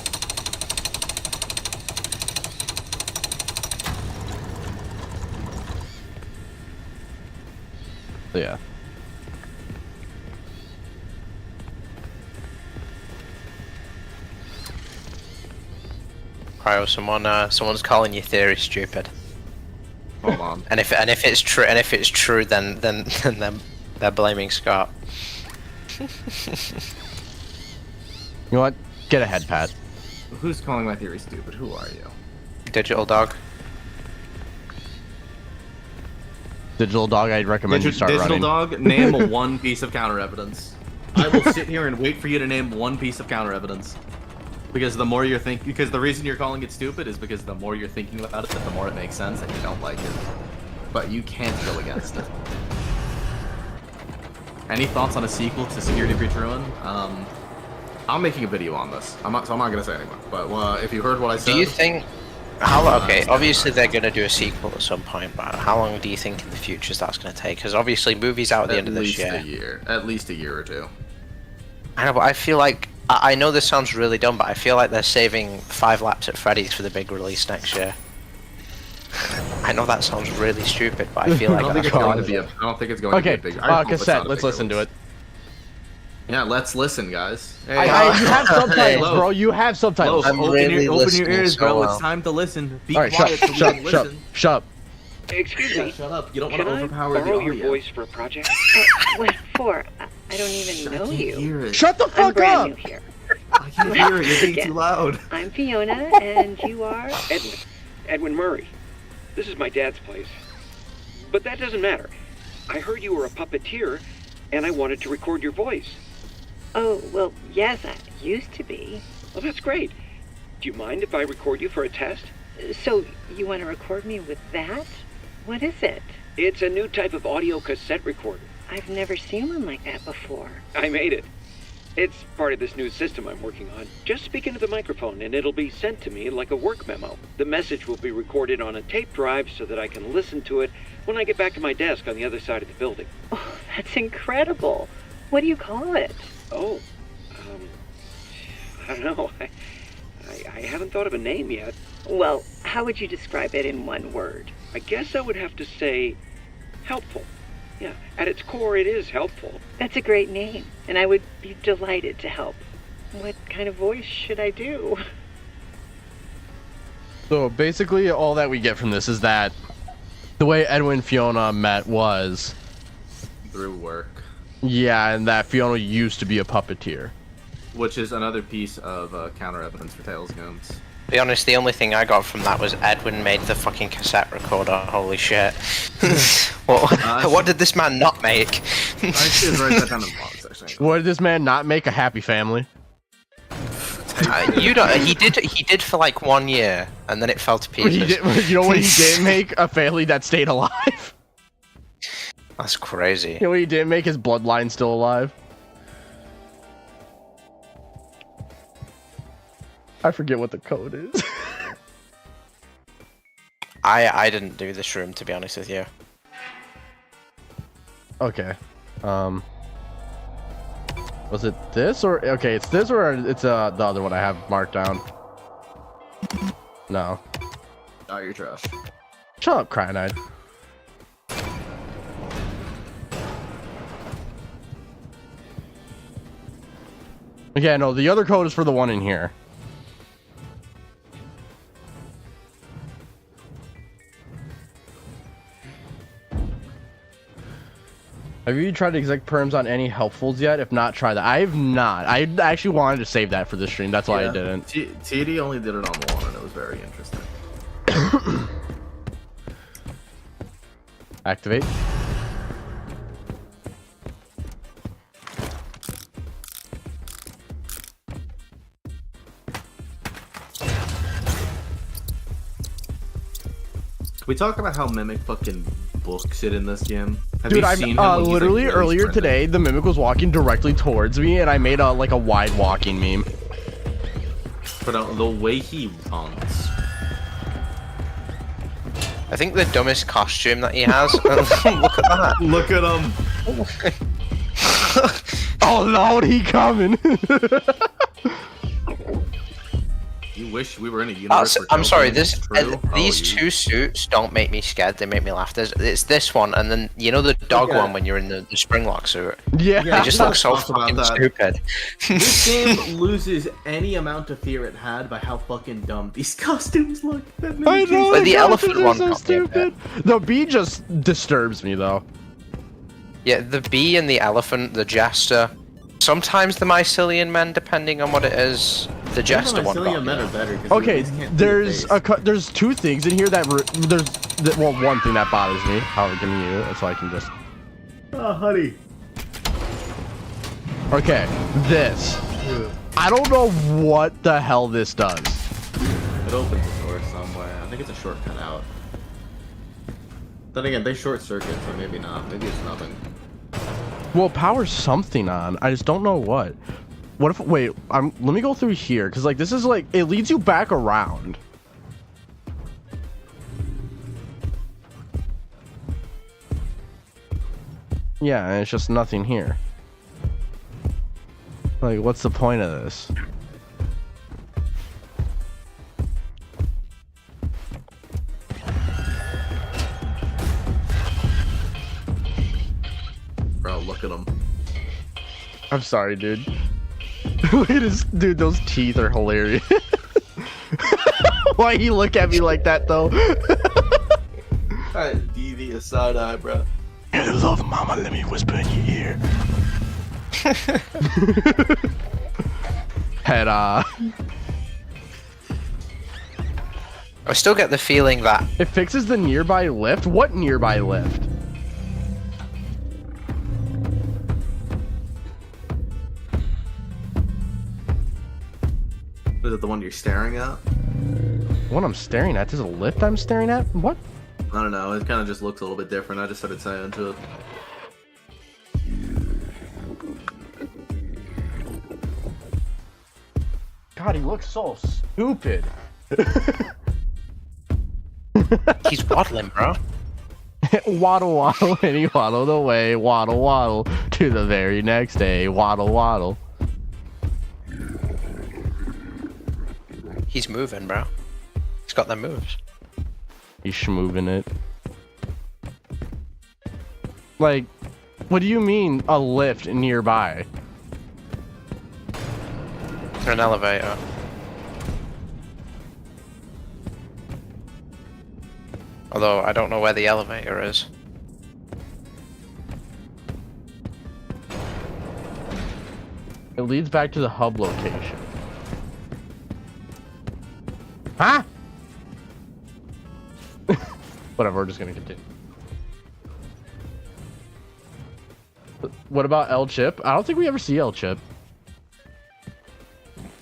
Yeah. Cryo, someone's calling your theory stupid. Hold on. And if it's true, then they're blaming Scott. You know what? Get ahead, Pat. Who's calling my theory stupid? Who are you? Digital Dog. Digital Dog, I'd recommend you start Digital running. Dog, name one piece of counter evidence. I will sit here and wait for you to name one piece of counter evidence. Because the more you're because the reason you're calling it stupid is because the more you're thinking about it, the more it makes sense and you don't like it. But you can't go against it. Any thoughts on a sequel to Security Breach Ruin? I'm making a video on this. So I'm not gonna say anymore. But if you heard what I said, Do you think? Okay, obviously they're gonna do a sequel at some point, but how long do you think in the future that's gonna take? Because obviously movies out at the end of this year. At least a year or two. I know, but I feel like I know this sounds really dumb, but I feel like they're saving 5 Laps at Freddy's for the big release next year. I know that sounds really stupid, but I feel I like don't think that's it's going what to be. I don't think it's going Okay, to be a big. I hope it's Cassette, not a let's big listen to release. it. Yeah, let's listen, guys. Hey, You have subtitles, Loaf. bro. You have subtitles. Loaf, I'm open really your listening ears, so bro. well. It's time to listen. Be Alright, quiet so we can shut listen. up. Excuse me. Shut up. You don't want Can to I overpower the borrow audio. your voice for a project? What for? I don't even I know can't you. hear it. Shut the I'm fuck brand up! new here. I can't hear it. You're being Yeah. too loud. I'm Fiona, and you are? Edwin Murray. This is my dad's place. But that doesn't matter. I heard you were a puppeteer, and I wanted to record your voice. Oh, well, yes, I used to be. Well, that's great. Do you mind if I record you for a test? So, you want to record me with that? What is it? It's a new type of audio cassette recorder. I've never seen one like that before. I made it. It's part of this new system I'm working on. Just speak into the microphone and it'll be sent to me like a work memo. The message will be recorded on a tape drive so that I can listen to it when I get back to my desk on the other side of the building. Oh, that's incredible. What do you call it? Oh, I don't know. I haven't thought of a name yet. Well, how would you describe it in one word? I guess I would have to say helpful. Yeah, at its core, it is helpful. That's a great name, and I would be delighted to help. What kind of voice should I do? So basically, all that we get from this is that the way Edwin and Fiona met was through work. Yeah, and that Fiona used to be a puppeteer. Which is another piece of counter evidence for Tails Goons. Be honest, the only thing I got from that was Edwin made the fucking cassette recorder. Holy shit. What did this man not make? I should write that down in the box, actually. What did this man not make? A Happy Family? You don't. He did for like 1 year, and then it fell to pieces. You know what he didn't make? A family that stayed alive. That's crazy. You know what he didn't make? His bloodline still alive. I forget what the code is. I didn't do this room, to be honest with you. Okay. Was it this or okay? It's this or it's the other one I have marked down. No. Oh, you're trash. Shut up, Cryonide. Okay, no, the other code is for the one in here. Have you tried to exec perms on any helpfuls yet? If not, try that. I have not. I actually wanted to save that for this stream. That's why I didn't. TD only did it on one, and it was very interesting. Activate. Can we talk about how Mimic fucking books it in this game? Have Dude, you I seen him when he's, literally like, earlier sprinting? today, the Mimic was walking directly towards me, and I made a like a wide walking meme. But the way he runs. I think the dumbest costume that he has. Look at that. Look at him. Oh Lord, he coming. You wish we were in a universe. I'm sorry. These Oh, two suits don't make me scared. They make me laugh. It's this one, and then you know the dog one when you're in the Springlock suit. Yeah, they just look so talk about fucking that. stupid. This game loses any amount of fear it had by how fucking dumb these costumes look. I know. But the elephant are one so got me a bit. stupid. The bee just disturbs me though. Yeah, the bee and the elephant, the jester. Sometimes the mycelium men, depending on what it is. The jester one. Mycelium men are better. Okay, there's two things in here that well, one thing that bothers me. I'll give you so I can just. Oh, honey. Okay, this. I don't know what the hell this does. It opens the door somewhere. I think it's a shortcut out. Then again, they short circuit, so maybe not. Maybe it's nothing. Well, power's something on. I just don't know what. What if? Wait, let me go through here because like this is like it leads you back around. Yeah, and it's just nothing here. Like, what's the point of this? Bro, look at him. I'm sorry, dude. Look at his dude. Those teeth are hilarious. Why he look at me like that though? That devious side eye, bro. Hello, mama. Let me whisper in your ear. Head I still get the feeling that it fixes the nearby lift. What nearby lift? Is it the one you're staring at? What I'm staring at? There's a lift I'm staring at? What? I don't know. It kind of just looks a little bit different. I just started saying to it. God, he looks so stupid. he's waddling, bro. Waddle, waddle, and he waddled away. Waddle, waddle, to the very next day. Waddle, waddle. He's moving, bro. He's got them moves. He's schmoving it. Like, what do you mean a lift nearby? An elevator. Although I don't know where the elevator is. It leads back to the hub location. Huh? Whatever, we're just gonna continue. What about El Chip? I don't think we ever see El Chip.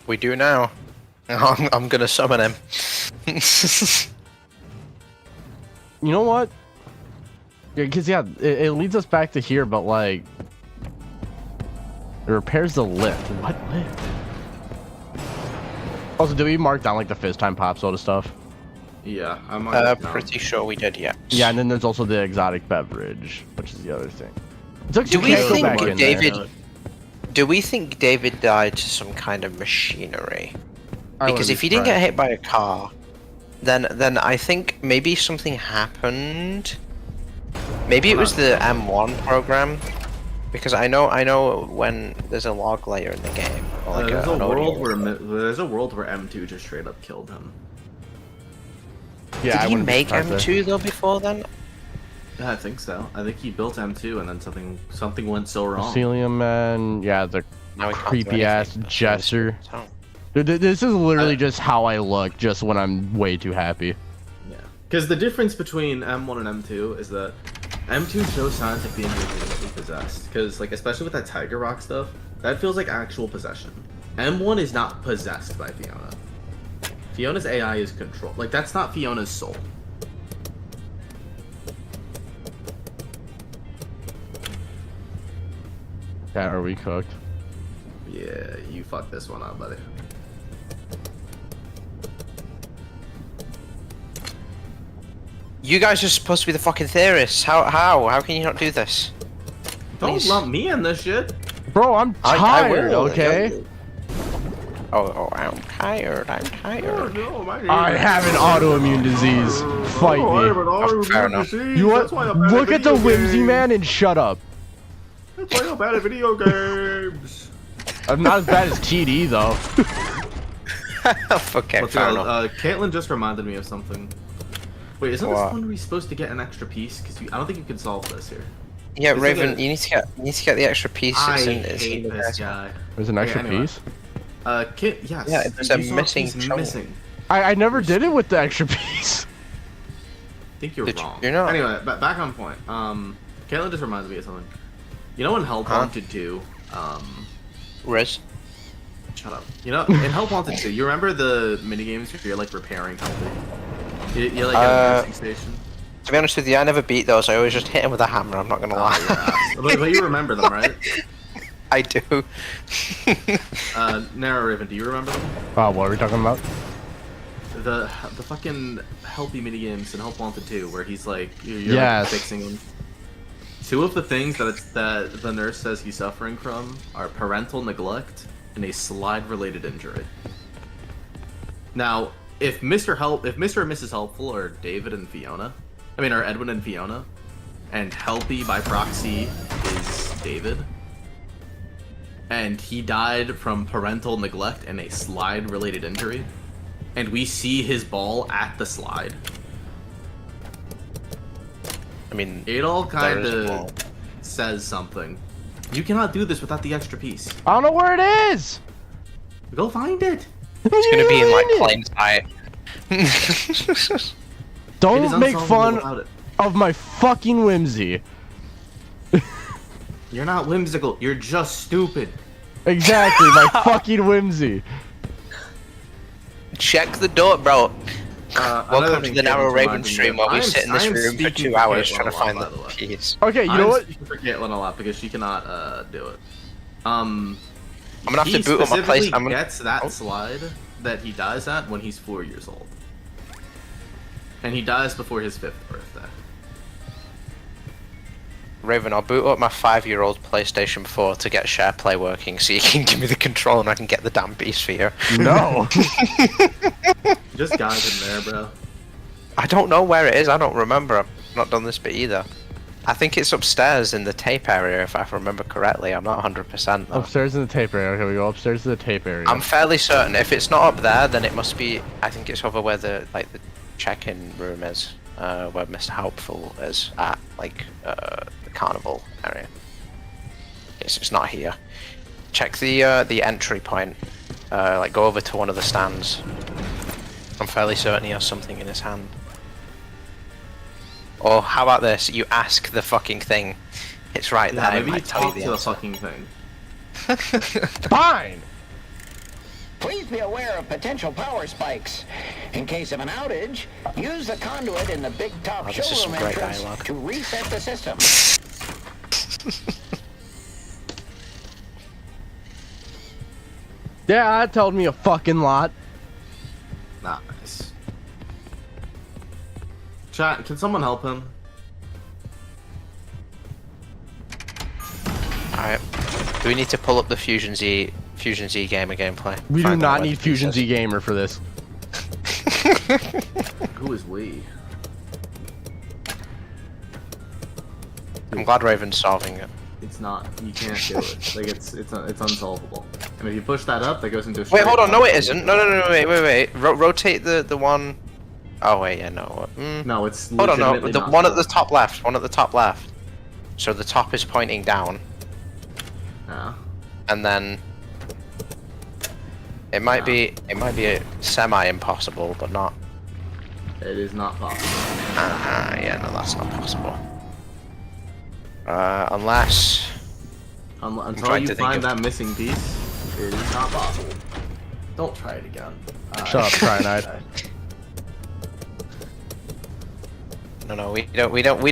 We do now. I'm gonna summon him. You know what? Yeah, because it leads us back to here, but like, it repairs the lift. What lift? Also, did we mark down like the fizz time pop soda stuff? Yeah, I'm pretty sure we did, yeah. Yeah, and then there's also the exotic beverage, which is the other thing. Do we think David? Do we think David died to some kind of machinery? Because if he didn't get hit by a car, then I think maybe something happened. Maybe it was the M1 program, because I know when there's a log layer in the game. Or like there's a world where M2 just straight up killed him. Yeah, did he make M2 though before then? Yeah, I think so. I think he built M2 and then something went so wrong. Mycelium Man, yeah, the creepy ass Jester. Dude, this is literally just how I look, just when I'm way too happy. Yeah, because the difference between M1 and M2 is that M2 shows signs of being legitimately possessed. Because, like, especially with that Tiger Rock stuff, that feels like actual possession. M1 is not possessed by Fiona. Fiona's AI is controlled. Like, that's not Fiona's soul. Yeah, are we cooked? Yeah, you fucked this one up, buddy. You guys are supposed to be the fucking theorists. How can you not do this? Don't lump me in this shit. Bro, I'm tired, okay? Oh, I'm tired. I'm tired. Oh, no, I have an autoimmune disease. Fight me. Fair enough. You what? Look at the Whimsy Man and shut up. That's why I'm bad at video games. I'm not as bad as TD though. Okay, fair enough. Caitlin just reminded me of something. Wait, isn't this one where he's supposed to get an extra piece? Because I don't think you can solve this here. Yeah, Raven, you need to get the extra pieces. I hate this guy. There's an extra piece? Yes. Yeah, there's a missing. I never did it with the extra piece. I think you're wrong. You're not. Anyway, back on point. Caitlin just reminds me of something. You know in Help Wanted 2, Riz? Shut up. You know, in Help Wanted 2, you remember the minigames where you're like repairing something? You're like at a nursing station? To be honest with you, I never beat those. I always just hit him with a hammer, I'm not gonna lie. But you remember them, right? I do. Narrow Raven, do you remember them? Oh, what are we talking about? The fucking helpy minigames in Help Wanted 2, where he's like, you're like fixing them. Two of the things that the nurse says he's suffering from are parental neglect and a slide-related injury. Now, if Mr. and Mrs. Helpful are David and Fiona, or Edwin and Fiona, and Helpy by proxy is David, and he died from parental neglect and a slide-related injury, and we see his ball at the slide. I mean, it all kind of says something. You cannot do this without the extra piece. I don't know where it is. Go find it. It's gonna be in like plain sight. Don't make fun of my fucking whimsy. You're not whimsical. You're just stupid. Exactly, my fucking whimsy. Check the door, bro. Welcome to the Narrow Raven stream where we sit in this room for 2 hours trying to find the keys. Okay, you know what? I'm speaking for Caitlin a lot because she cannot do it. I'm gonna have to boot on my place. He gets that slide that he dies at when he's 4 years old. And he dies before his 5th birthday. Raven, I'll boot up my 5-year-old PlayStation 4 to get share play working so you can give me the control and I can get the damn beast for you. No! Just guide in there, bro. I don't know where it is, I don't remember. I've not done this bit either. I think it's upstairs in the tape area if I remember correctly, I'm not 100% though. Upstairs in the tape area, okay, we go upstairs to the tape area. I'm fairly certain, if it's not up there then it must be, I think it's over where the check-in room is. Where Mr. Helpful is at, the Carnival area. Yes, it's not here. Check the entry point. Like go over to one of the stands. I'm fairly certain he has something in his hand. Or how about this? You ask the fucking thing. It's right there. Maybe you might tell you talk the to the answer. fucking thing. Fine! Please be aware of potential power spikes. In case of an outage, use the conduit in the big top Oh, this is some showroom great entrance dialogue. to reset the system. Yeah, that told me a fucking lot. Nice. Chat, can someone help him? Alright. Do we need to pull up the Fusion Z gamer gameplay? We do Find not out need what Fusion it Z Gamer for this. Who is we? I'm glad Raven's solving it. It's not. You can't do it. Like it's unsolvable. And if you push that up, that goes into a. Wait, hold on. No, it straight isn't. No, wait. Rotate the one. Oh wait, yeah, no. No, it's. Hold on, no. legitimately The not one at the solvable. top left. One at the top left. So the top is pointing down, Yeah. and then it might be a semi-impossible, but not. It is not possible. Yeah, no, that's not possible. Unless. Until trying you to think find of- that missing piece, it is not possible. Don't try it again. Shut up, Cyanide. No, we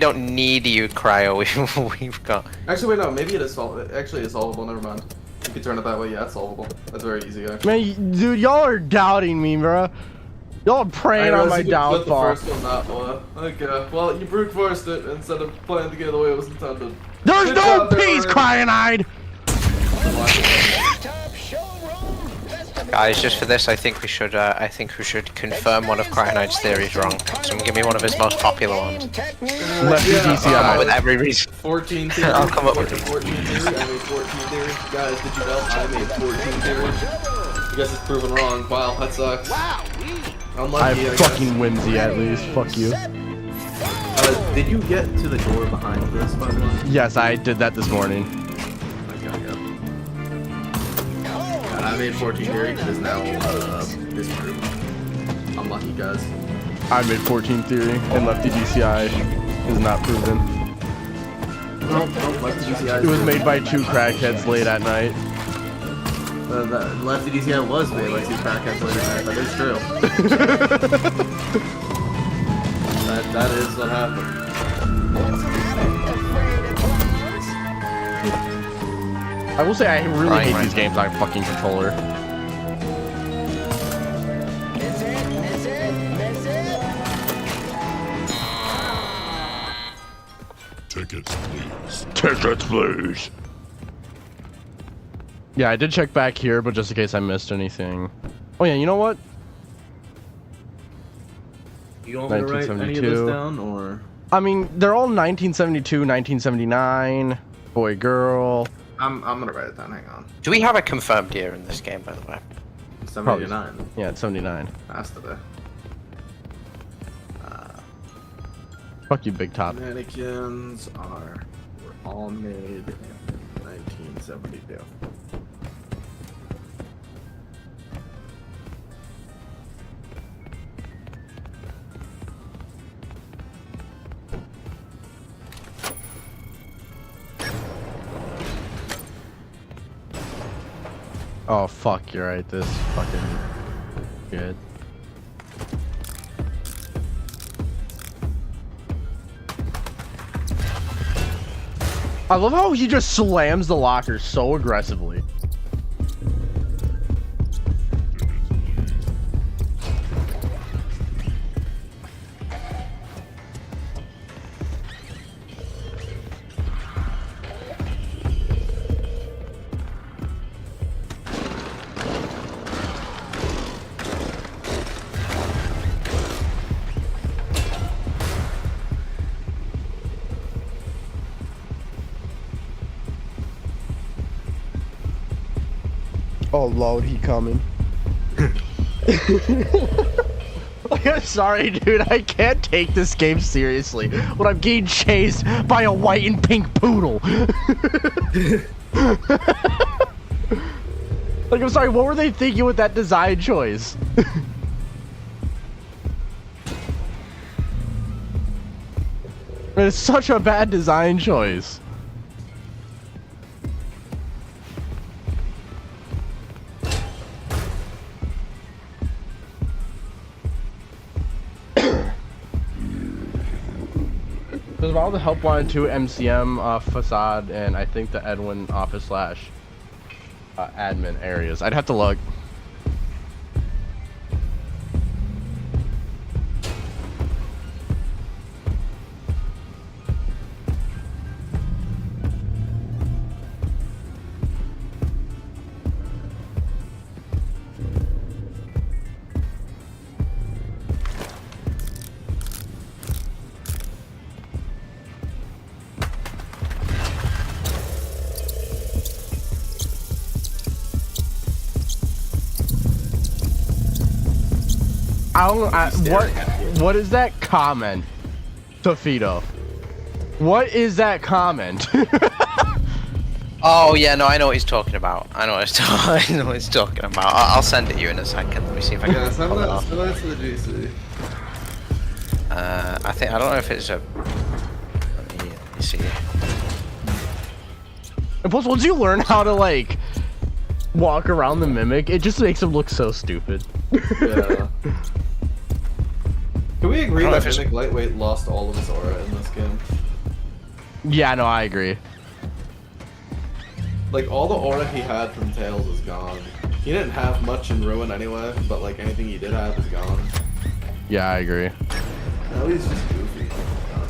don't need you, Cryo. We've got. Actually, wait, no. Maybe it is solvable. Actually, it's solvable. Never mind. You can turn it that way. Yeah, it's solvable. That's very easy, actually. Man, dude, y'all are doubting me, bro. Y'all are preying on my downfall. The first one that way. Okay. Well, you brute forced it instead of playing to get the way it was intended. There's Good no job there, peace, Raven. Cyanide! Top showroom festival. Guys, just for this, I think we should confirm one of Cryonide's theories wrong. Someone give me one of his most popular ones. Lefty Yeah, I'll come up DCI. with every reason. 14 theory. I'll come up with it. 14 theory. I made 14 theory. Guys, did you know I made 14 theory? You guys is proven wrong. Wow, that sucks. I Unlucky, have I guess. fucking whimsy at least. Fuck you. Did you get to the door behind this, by the way? Yes, I did that this morning. Okay, good. I made 14 theory. It is now disproved. Unlucky, guys. I made 14 theory, and Lefty DCI is not proven. Nope, Lefty DCI. It was made by two crackheads late at night. The Lefty DCI was made by two crackheads later tonight. That is true. that is what happened. I will say I really Right, hate right. these games on a fucking controller. Tickets, please. Tickets, please. Yeah, I did check back here, but just in case I missed anything. Oh yeah, you know what? You want me to write any of this 1972. down, or? I mean, they're all 1972, 1979, boy, girl. I'm gonna write it down. Hang on. Do we have a confirmed year in this game, by the way? 79. Yeah, it's 79. Has to be. Fuck you, Big Top. Mannequins were all made in 1972. Oh fuck, you're right. This fucking good. I love how he just slams the locker so aggressively. Oh Lord, he coming. I'm sorry, dude. I can't take this game seriously when I'm getting chased by a white and pink poodle. Like, I'm sorry, what were they thinking with that design choice? It's such a bad design choice. Because all the help wanted to MCM, facade, and I think the Edwin office slash admin areas. I'd have to look. What is that comment, Tofito? What is that comment? Oh yeah, no, I know what he's talking about. I know what he's talking about. I'll send it you in a second. Let me see if I can. Yeah, send that to the GC. I don't know if it's a. Let me see. And plus, once you learn how to like walk around the mimic, it just makes him look so stupid. Yeah. Can we agree that Mimic Lightweight lost all of his aura in this game? Yeah, no, I agree. Like, all the aura he had from Tails is gone. He didn't have much in Ruin anyway, but like anything he did have is gone. Yeah, I agree. Now he's just goofy.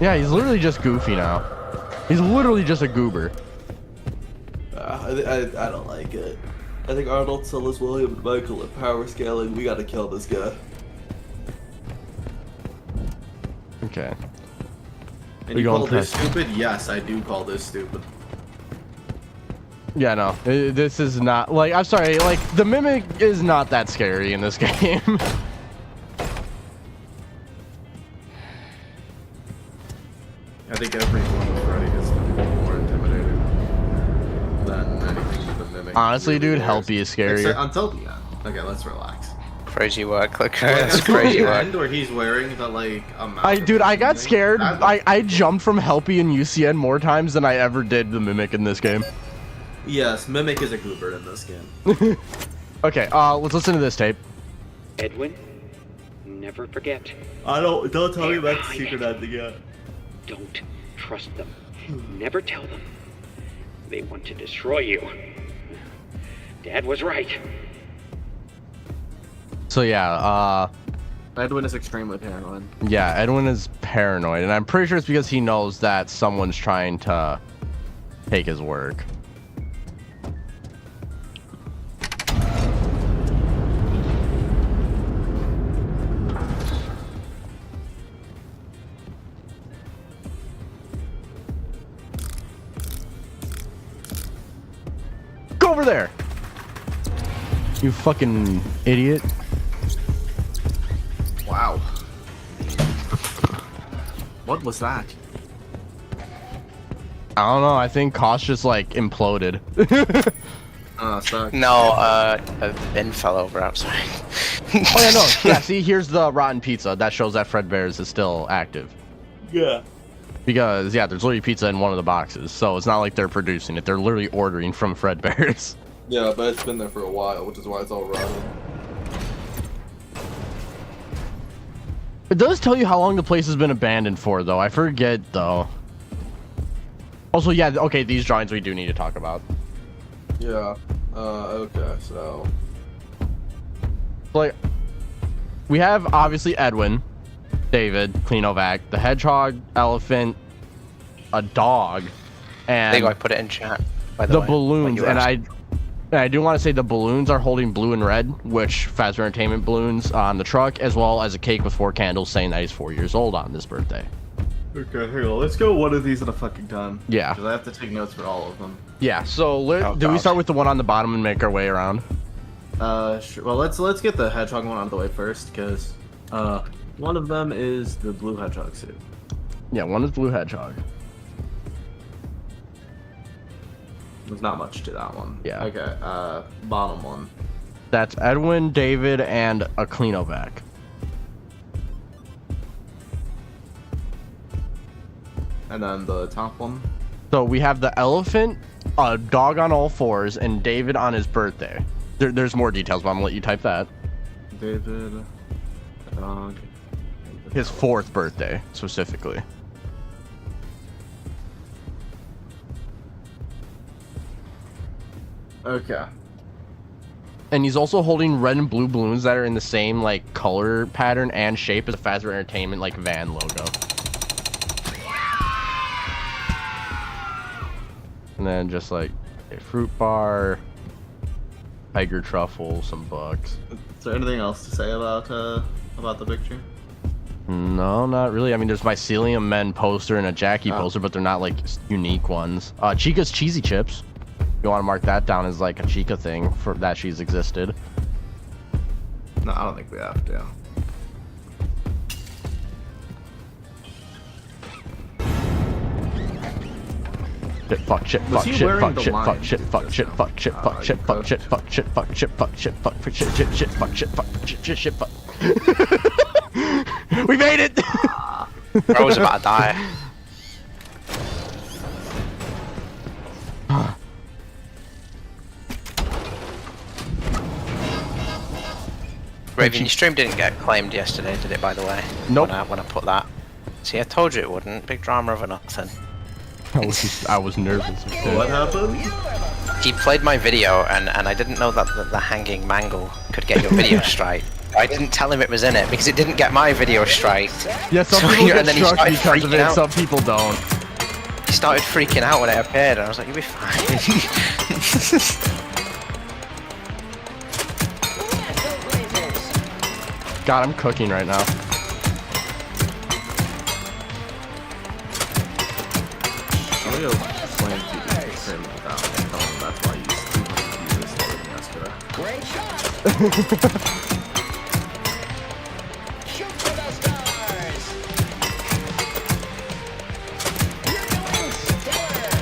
Yeah, he's literally just goofy now. He's literally just a goober. I don't like it. I think Arnold, Silas, William, and Michael at power scaling. We gotta kill this guy. Okay. And you call this stupid? Yes, I do call this stupid. Yeah, no. This is not... Like, I'm sorry. Like, the Mimic is not that scary in this game. I think every form of Freddy is more intimidating than anything with the Mimic. Honestly, really dude, Helpy is scary. Until the end. Okay, let's relax. Crazy work, look. That's crazy work. End where he's wearing the like Dude, I got scared. I jumped from Helpy in UCN more times than I ever did the Mimic in this game. Yes, Mimic is a goober in this game. Okay, let's listen to this tape. Edwin, never forget. Don't tell me about the secret ending yet. Don't trust them. Never tell them. They want to destroy you. Dad was right. So yeah, Edwin is extremely paranoid. Yeah, Edwin is paranoid, and I'm pretty sure it's because he knows that someone's trying to take his work. Go over there! You fucking idiot. Wow. What was that? I don't know, I think Koss just like imploded. Sucks. No, a bin fell over outside. Oh yeah, no. Yeah, see, here's the rotten pizza. That shows that Fredbear's is still active. Yeah. Because, yeah, there's literally pizza in one of the boxes. So it's not like they're producing it. They're literally ordering from Fredbear's. Yeah, but it's been there for a while, which is why it's all rotten. It does tell you how long the place has been abandoned for, though. I forget, though. Also, yeah, okay, these drawings we do need to talk about. Yeah. Okay, so... Like, we have, obviously, Edwin, David, Cleanovac, the hedgehog, elephant, a dog, and... I think I put it in chat, by the way. Balloons, and I do want to say the balloons are holding blue and red, which Fazbear Entertainment balloons on the truck, as well as a cake with 4 candles saying that he's 4 years old on this birthday. Okay, here, let's go one of these at a fucking time. Yeah. Because I have to take notes for all of them. Yeah, so do we start with the one on the bottom and make our way around? Sure. Well, let's get the hedgehog one out of the way first, because one of them is the blue hedgehog suit. Yeah, one is blue hedgehog. There's not much to that one. Yeah. Okay, bottom one. That's Edwin, David, and a Cleanovac. And then the top one. So we have the elephant, a dog on all fours, and David on his birthday. There's more details, but I'm gonna let you type that. David, dog. His 4th birthday, specifically. Okay. And he's also holding red and blue balloons that are in the same like color pattern and shape as the Fazbear Entertainment like van logo. And then just like a fruit bar, tiger truffle, some bugs. Is there anything else to say about the picture? No, not really. I mean, there's Mycelium Men poster and a Jackie poster, but they're not like unique ones. Chica's Cheesy Chips. You want to mark that down as like a Chica thing for that she's existed. No, I don't think we have to. Shit, fuck, shit, fuck, shit, fuck, shit, fuck, shit, fuck, shit, fuck, shit, fuck, shit, fuck, shit, fuck, shit, fuck, shit, fuck, shit, fuck, shit, shit, shit, fuck, shit, fuck, shit, shit, fuck. We made it! I was about to die. Raven, your stream didn't get claimed yesterday, did it, by the way? Nope. When I put that. See, I told you it wouldn't. Big drama over nothing. I was nervous. What happened? He played my video, and I didn't know that the hanging mangle could get your video strike. I didn't tell him it was in it, because it didn't get my video strike. Yeah, some people get struck because of it, some people don't. He started freaking out when it appeared, and I was like, you'll be fine. God, I'm cooking right now. I'm gonna go explain to you the stream without telling him that's why you used yesterday. Great shot! Shoot for the stars! You're doing stellar!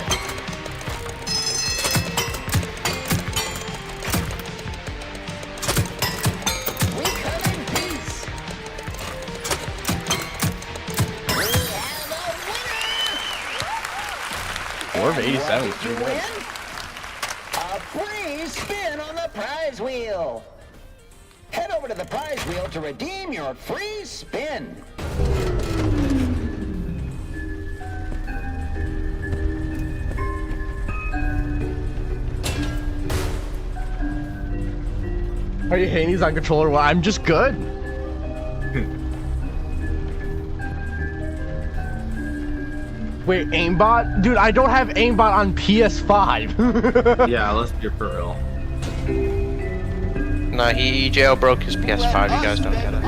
We come in peace! We have a winner! 4 of 87 is pretty good. A free spin on the prize wheel! Head over to the prize wheel to redeem your free spin! Are you hating these on controller? Well, I'm just good. Wait, aimbot? Dude, I don't have aimbot on PS5. Yeah, let's be for real. No, he jailbroke his PS5, you guys don't get it.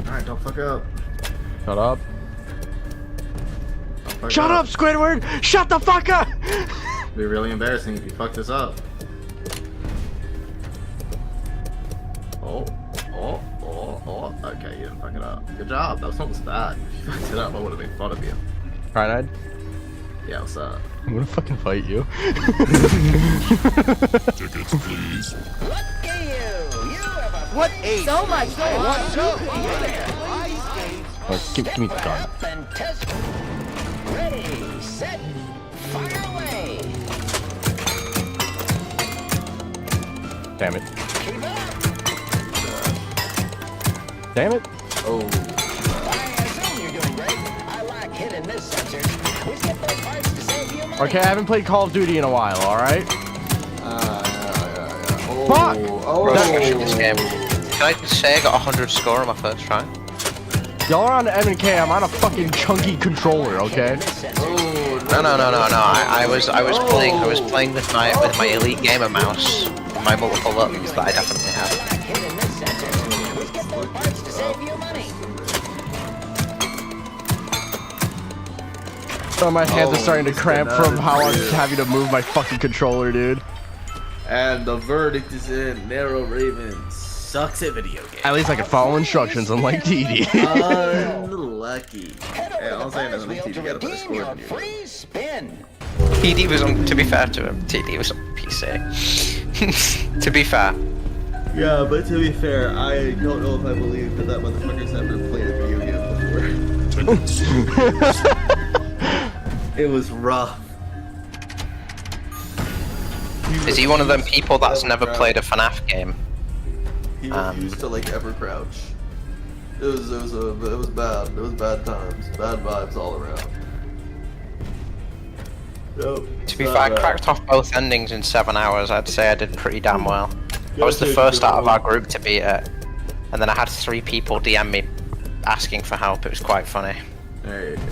Alright, don't fuck up. Shut up. Don't fuck Shut up, Squidward! Shut the fuck up! It'd be really embarrassing if you fuck this up. Oh. Okay, you didn't fuck it up. Good job. That was almost bad. If you fucked it up, I would have made fun of you. Cyanide? Yeah, what's up? I'm gonna fucking fight you. Tickets, please. Look at you! You have a What age? so much Give me the gun. up and test. Ready, set, fire away! Damn it. Keep it up! Damn it. Oh. I assume you're doing great. I like hitting this sensors. We skip those parts to save you money. Okay, I haven't played Call of Duty in a while, alright? Oh. Fuck! Oh. This game. Can I just say I got 100 score on my first try? Y'all are on the M&K, I'm on a fucking chunky controller, okay? No. I was playing with my Elite Gamer mouse, my multiple buttons that I definitely have. Oh, my hands are starting to Mr. cramp from how I'm Nutter. having to move my fucking controller, dude. And the verdict is in. Narrow Raven sucks at video games. At least I can follow instructions, unlike TD. Unlucky. Hey, all I'm saying is TD got a better score than you. Free spin. TD was on, to be fair to him, TD was on PC. To be fair. Yeah, but to be fair, I don't know if I believe that that motherfucker's ever played a video game before. It was rough. Is he one of them people that's never played a FNAF game? He refused to like ever crouch. It was bad. It was bad times, bad vibes all around. Yep. To be fair, I cracked off both endings in 7 hours. I'd say I did pretty damn well. I was the first out of our group to beat it, and then I had 3 people DM me asking for help. It was quite funny. There you go.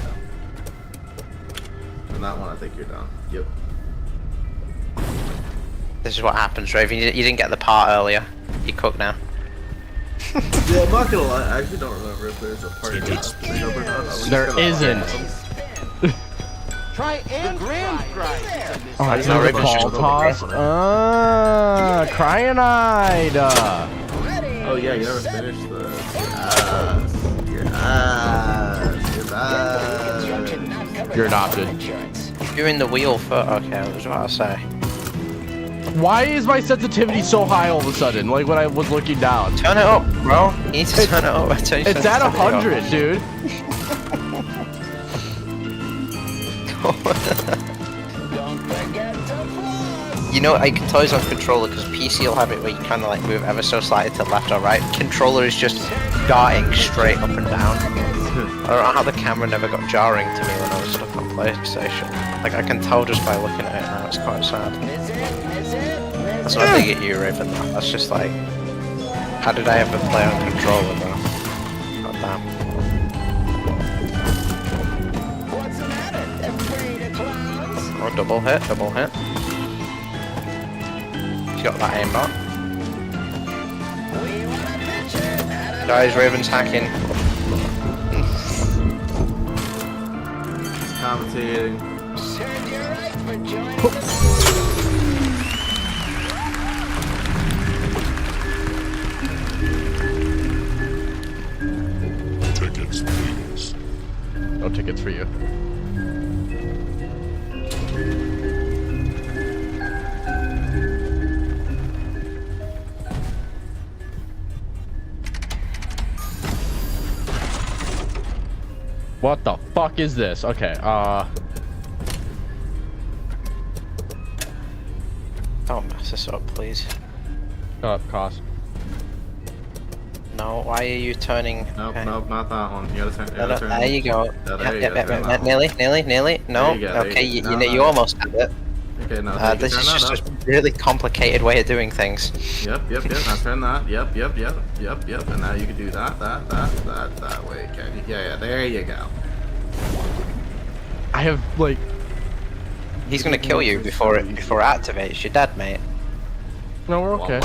And that one, I think you're done. Yep. This is what happens, Raven. You didn't get the part earlier. You cook now. Yeah, I'm not gonna lie. I actually don't remember if there's a part or not. There isn't. Try and grand fry. Oh, it's No, not a Raven's just ball over toss. Cyanide. Oh yeah, you never finished the. Your ass. You're adopted. You're in the wheel for. Okay, I was about to say. Why is my sensitivity so high all of a sudden? Like when I was looking down. Turn it up, bro. You need to turn it up. It's at 100, dude. You know, I can tell he's on controller because PC will have it where you kind of like move ever so slightly to left or right. Controller is just darting straight up and down. I don't know how the camera never got jarring to me when I was stuck on PlayStation. Like I can tell just by looking at it now. It's quite sad. That's not a dig at you, Raven. That's just like, how did I ever play on controller though? God damn. Oh, double hit, double hit. He's got that aimbot. Guys, Raven's hacking. Commentating. Tickets, please. No tickets for you. What the fuck is this? Okay, Don't mess this up, please. shut up, cost. No, why are you turning? Nope, okay. nope, not that one. You gotta turn. You gotta turn. There you go. Yeah, there you go. Turn that one. Nearly. No. There you go, there Okay, you go. No, you no. almost had it. Okay, now This turn is that just up. a really complicated way of doing things. Yep. Now turn that. Yep. And now you can do that way. Can you? Yeah. There you go. I have like. He's gonna kill you before it activates. You're dead, mate. No, we're okay.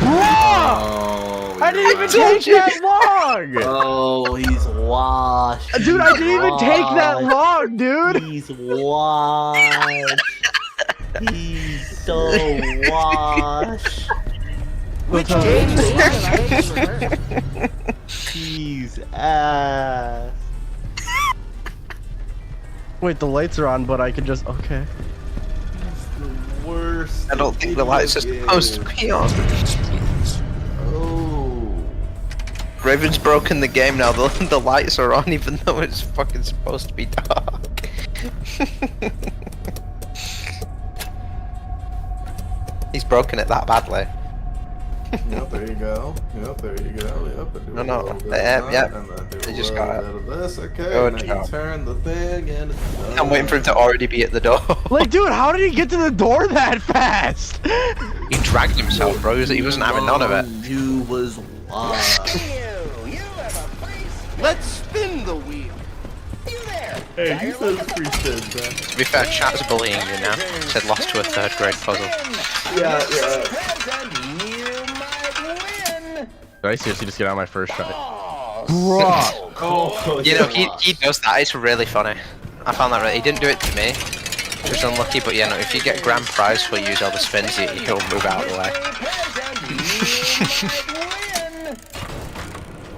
Oh, I didn't even take that long! Oh, he's washed. Dude, I didn't even take that long, dude! He's washed. He's so washed. Which game is He's ass. Wait, the lights are on, but I can just. Okay. Worst. I don't think the lights are supposed to be on. Oh. Raven's broken the game now. The lights are on even though it's fucking supposed to be dark. He's broken it that badly. Yep, there you go. Yep, there you go. Yep. No. Yep. They just got it. Okay, Good now job. you turn the thing and it's done. I'm waiting for him to already be at the door. Like, dude, how did he get to the door that fast? He dragged himself, bro. He wasn't having none of it. You was washed. Let's spin the wheel. You there? Hey, he says free spins, man. To be fair, chat's bullying you now. Said lost to a 3rd grade puzzle. Yeah. Did I seriously just get out of my first try? Oh, You know, he does that. It's really funny. I found that right. He didn't do it to me. He was unlucky, but yeah, no, if you get grand prize for use all the spins, he'll move out of the way.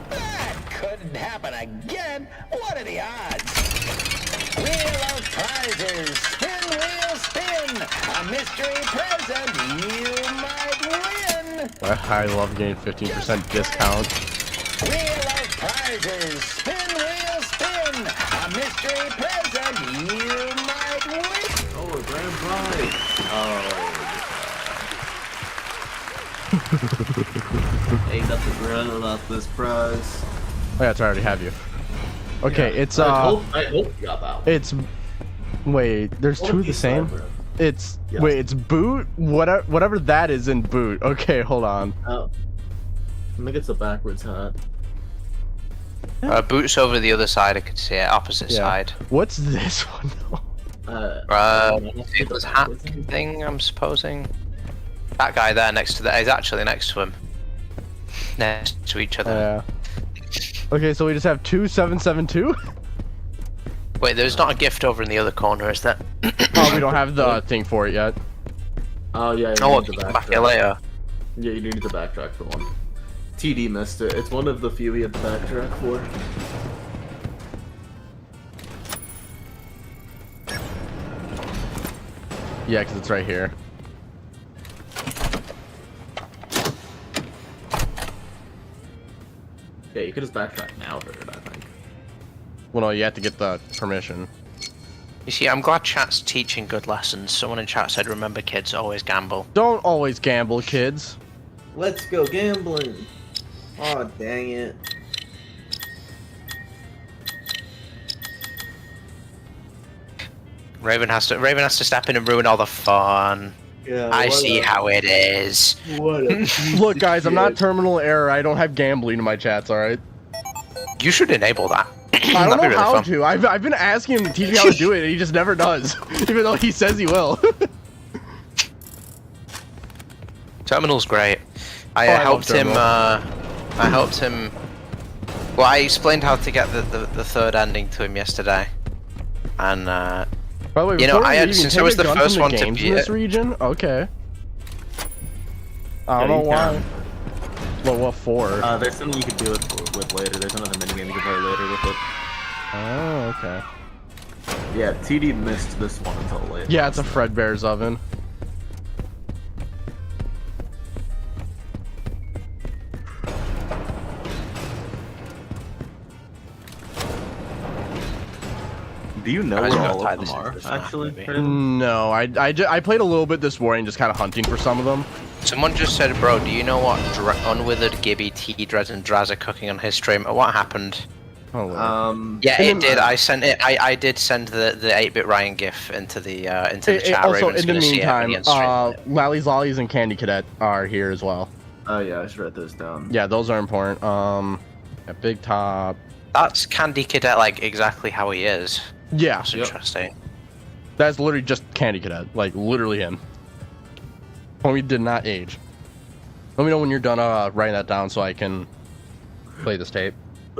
That couldn't happen again. What are the odds? Wheel of prizes. Spin, wheel, spin. A mystery present you might win. I love getting 15% discount. Wheel of prizes. Spin, wheel, spin. A mystery present you might win. Oh, a grand prize. Ain't nothing grand about this prize. Oh, yeah, it's already have you. Okay, Yeah, it's I hope you got that one. It's wait, there's two of the same. It's wait, it's boot. Whatever that is in boot. Okay, hold on. Oh, I think it's a backwards hat. Boot's over the other side. I could see it, opposite side. What's this one though? It was hat thing, I'm supposing. That guy there next to that is actually next to him. Next to each other. Yeah. Okay, so we just have 2772. Wait, there's not a gift over in the other corner, is there? Oh, we don't have the thing for it yet. Oh yeah. Oh, I'll come back here later. Yeah, you need to backtrack for one. TD missed it. It's one of the few we had to backtrack for. Yeah, because it's right here. Yeah, you could just backtrack now for it, I think. Well, no, you have to get the permission. You see, I'm glad chat's teaching good lessons. Someone in chat said, remember kids, always gamble. Don't always gamble, kids. Let's go gambling. Oh, dang it. Raven has to step in and ruin all the fun. Yeah, I see how it is. Look, guys, I'm not terminal error. I don't have gambling in my chats, alright? You should enable that. I don't know really how fun. to. I've been asking him to teach me how to do it, and he just never does. Even though he says he will. Terminal's great. I helped him. I helped him. Well, I explained how to get the third ending to him yesterday, and by the way, you know, since I was the first one to beat in this it. region. Okay. I don't know why. Well, what for? There's something you could do it with later. There's another minigame you can play later with it. Oh, okay. Yeah, TD missed this one until later. Yeah, it's a Fredbear's oven. Do you know where all of them are, actually? No, I played a little bit this morning, just kind of hunting for some of them. Someone just said, bro, do you know what Unwithered, Gibby, T-Dreads, and Draz are cooking on his stream? What happened? Oh, well. Yeah, it did. I sent it. I did send the 8-bit Ryan GIF into the chat. Also, Raven's in the gonna see it when he meantime, ends stream. Lally's Lollies and Candy Cadet are here as well. Oh yeah, I should write those down. Yeah, those are important. A Big Top. That's Candy Cadet, like exactly how he is. Yeah. That's interesting. That's literally just Candy Cadet, like literally him. Homie did not age. Let me know when you're done writing that down so I can play this tape.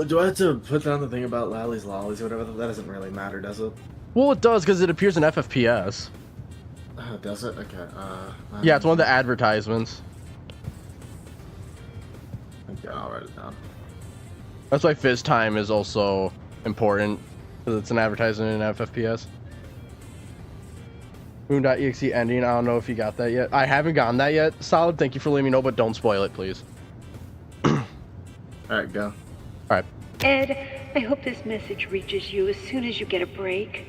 Do I have to put down the thing about Lally's Lollies or whatever? That doesn't really matter, does it? Well, it does because it appears in FFPS. Does it? Okay. Yeah, it's one of the advertisements. Okay, I'll write it down. That's why Fizz Time is also important, because it's an advertisement in FFPS. Moon.exe ending, I don't know if you got that yet. I haven't gotten that yet. Solid, thank you for letting me know, but don't spoil it, please. Alright, go. Alright. Ed, I hope this message reaches you as soon as you get a break.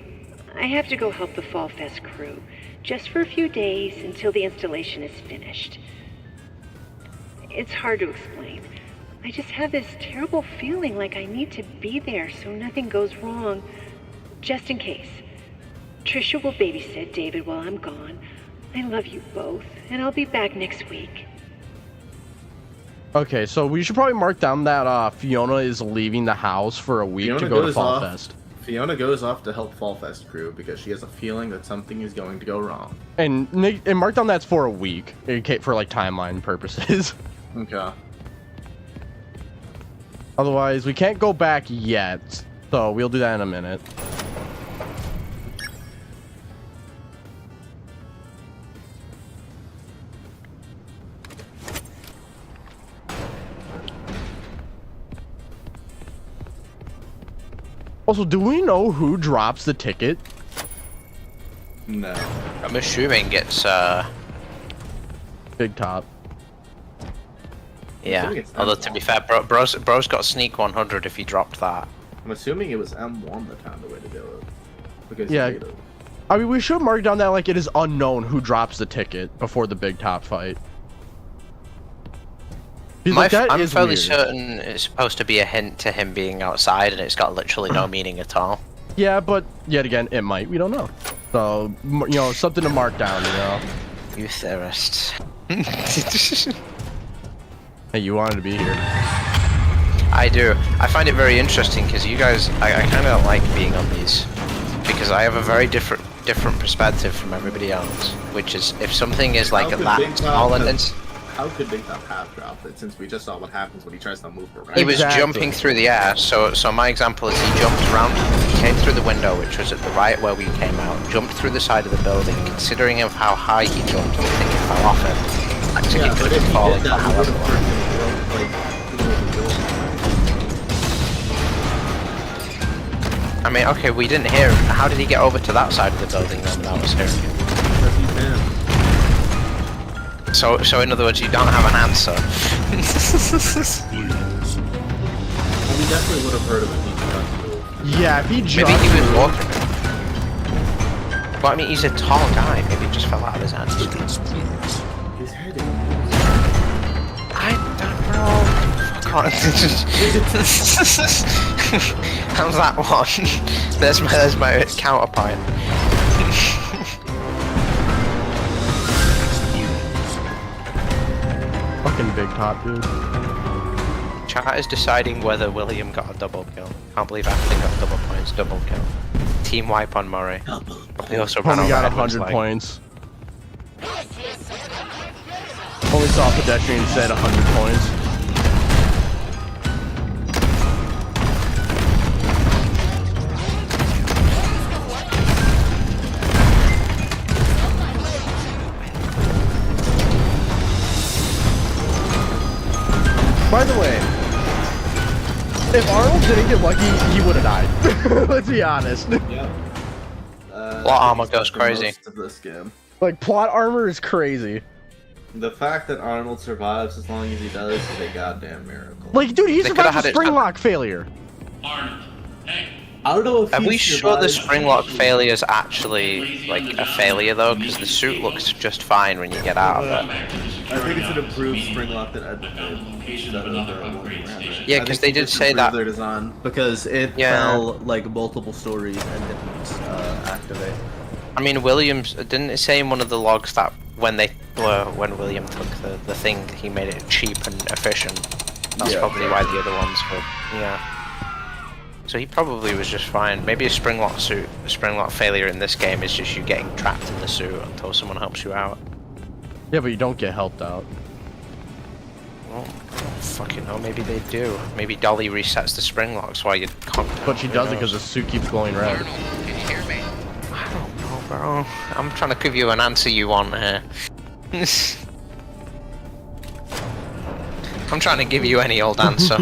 I have to go help the Fall Fest crew, just for a few days until the installation is finished. It's hard to explain. I just have this terrible feeling like I need to be there so nothing goes wrong, just in case. Trisha will babysit David while I'm gone. I love you both, and I'll be back next week. Okay, so we should probably mark down that Fiona is leaving the house for a week to go to Fall Fest. Fiona goes off to help Fall Fest crew because she has a feeling that something is going to go wrong. And mark down that's for a week, for like timeline purposes. Okay. Otherwise, we can't go back yet, so we'll do that in a minute. Also, do we know who drops the ticket? No. I'm assuming it's Big Top. yeah. it's Although M1. to be fair, bro's got sneak 100 if he dropped that. I'm assuming it was M1 that found a way to do it. Because Yeah. he made it. I mean, we should mark down that like it is unknown who drops the ticket before the Big Top fight. Because, like, that I'm is fairly weird. certain it's supposed to be a hint to him being outside, and it's got literally no meaning at all. Yeah, but yet again, it might. We don't know. So, you know, something to mark down, you know. You theorists. Hey, you wanted to be here. I do. I find it very interesting because you guys, I kind of like being on these because I have a very different perspective from everybody else. Which is, if something is like How could that Big Top small and have- it's How could Big Top have dropped it since we just saw what happens when he tries to move around? he was Exactly. jumping through the air. So my example is he jumped around, he came through the window, which was at the right where we came out, jumped through the side of the building. Considering of how high he jumped, I think he fell off it. Actually, Yeah, he could but have if been he falling did for that, he however would long. have I mean, okay, we didn't hear him. How did he get over to that side of the building then without us hearing him? So in other words, you don't have an answer. We definitely would have heard of it if he tried to move. Yeah, if he just Maybe he was moved- walking. Well, I mean, he's a tall guy. Maybe he just fell out of his hands. His head is... I don't know. Fuck on. How's that one? There's my counterpoint. Fucking Big Top, dude. Chat is deciding whether William got a double kill. Can't believe Ashley got double points, double kill. Team wipe on Murray. Probably also ran Only over got Edward's 100 leg. points. Only saw a pedestrian said 100 points. By the way, if Arnold didn't get lucky, he would have died. Let's be honest. Yep. Plot armor goes crazy. Most of this game. Like, plot armor is crazy. The fact that Arnold survives as long as he does is a goddamn miracle. Like, dude, he They survived coulda a had it- spring lock failure. I don't know if Are he we sure the survives- spring lock failure is actually like a failure though? Because the suit looks just fine when you get out of it. I think it's an improved spring lock that Edmund did. Instead of the one we ran. Yeah, I 'cause think they he did just say improved that- their design because it Yeah. fell like multiple stories and didn't activate. I mean, Williams didn't it say in one of the logs that when William took the thing, he made it cheap and efficient. That's Yeah. probably why the other ones were. Yeah. So he probably was just fine. Maybe a spring lock failure in this game is just you getting trapped in the suit until someone helps you out. Yeah, but you don't get helped out. Well, I don't fucking know. Maybe they do. Maybe Dolly resets the spring locks while you can't. But she doesn't because the suit keeps glowing red. Arnold, can you hear me? I don't know, bro. I'm trying to give you an answer you want here. I'm trying to give you any old answer.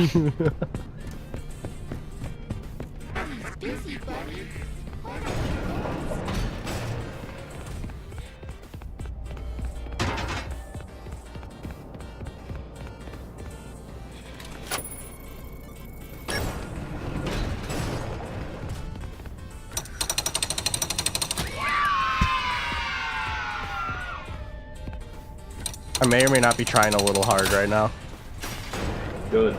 I may or may not be trying a little hard right now. Good.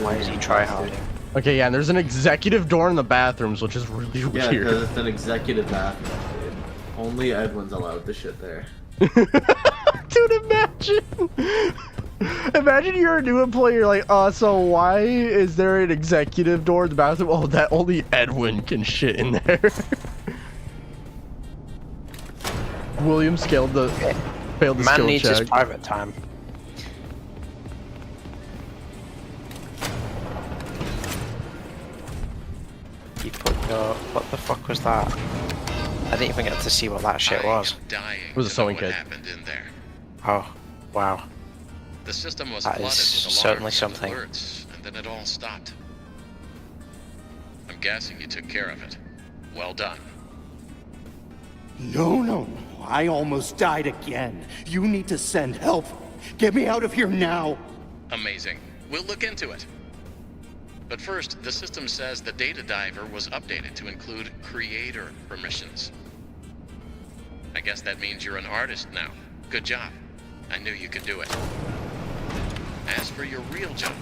Why is he try hard? Okay, yeah, and there's an executive door in the bathrooms, which is really Yeah, weird. because it's an executive bathroom. Dude. Only Edwin's allowed to shit there. Dude, imagine! Imagine you're a new employee, you're like, so why is there an executive door in the bathroom? Oh, that only Edwin can shit in there. William failed the Man skill needs check. his private time. You put your... What the fuck was that? I didn't even get to see what that shit was. It was a sewing kit. Happened in there. Oh, wow. The system was That flooded is with certainly alarms and something. alerts, and then it all stopped. I'm I'm guessing you took care of it. Well done. No. I almost died again. You need to send help. Get me out of here now. Amazing. We'll look into it. But first, the system says the data diver was updated to include creator permissions. I guess that means you're an artist now. Good job. I knew you could do it. As for your real job,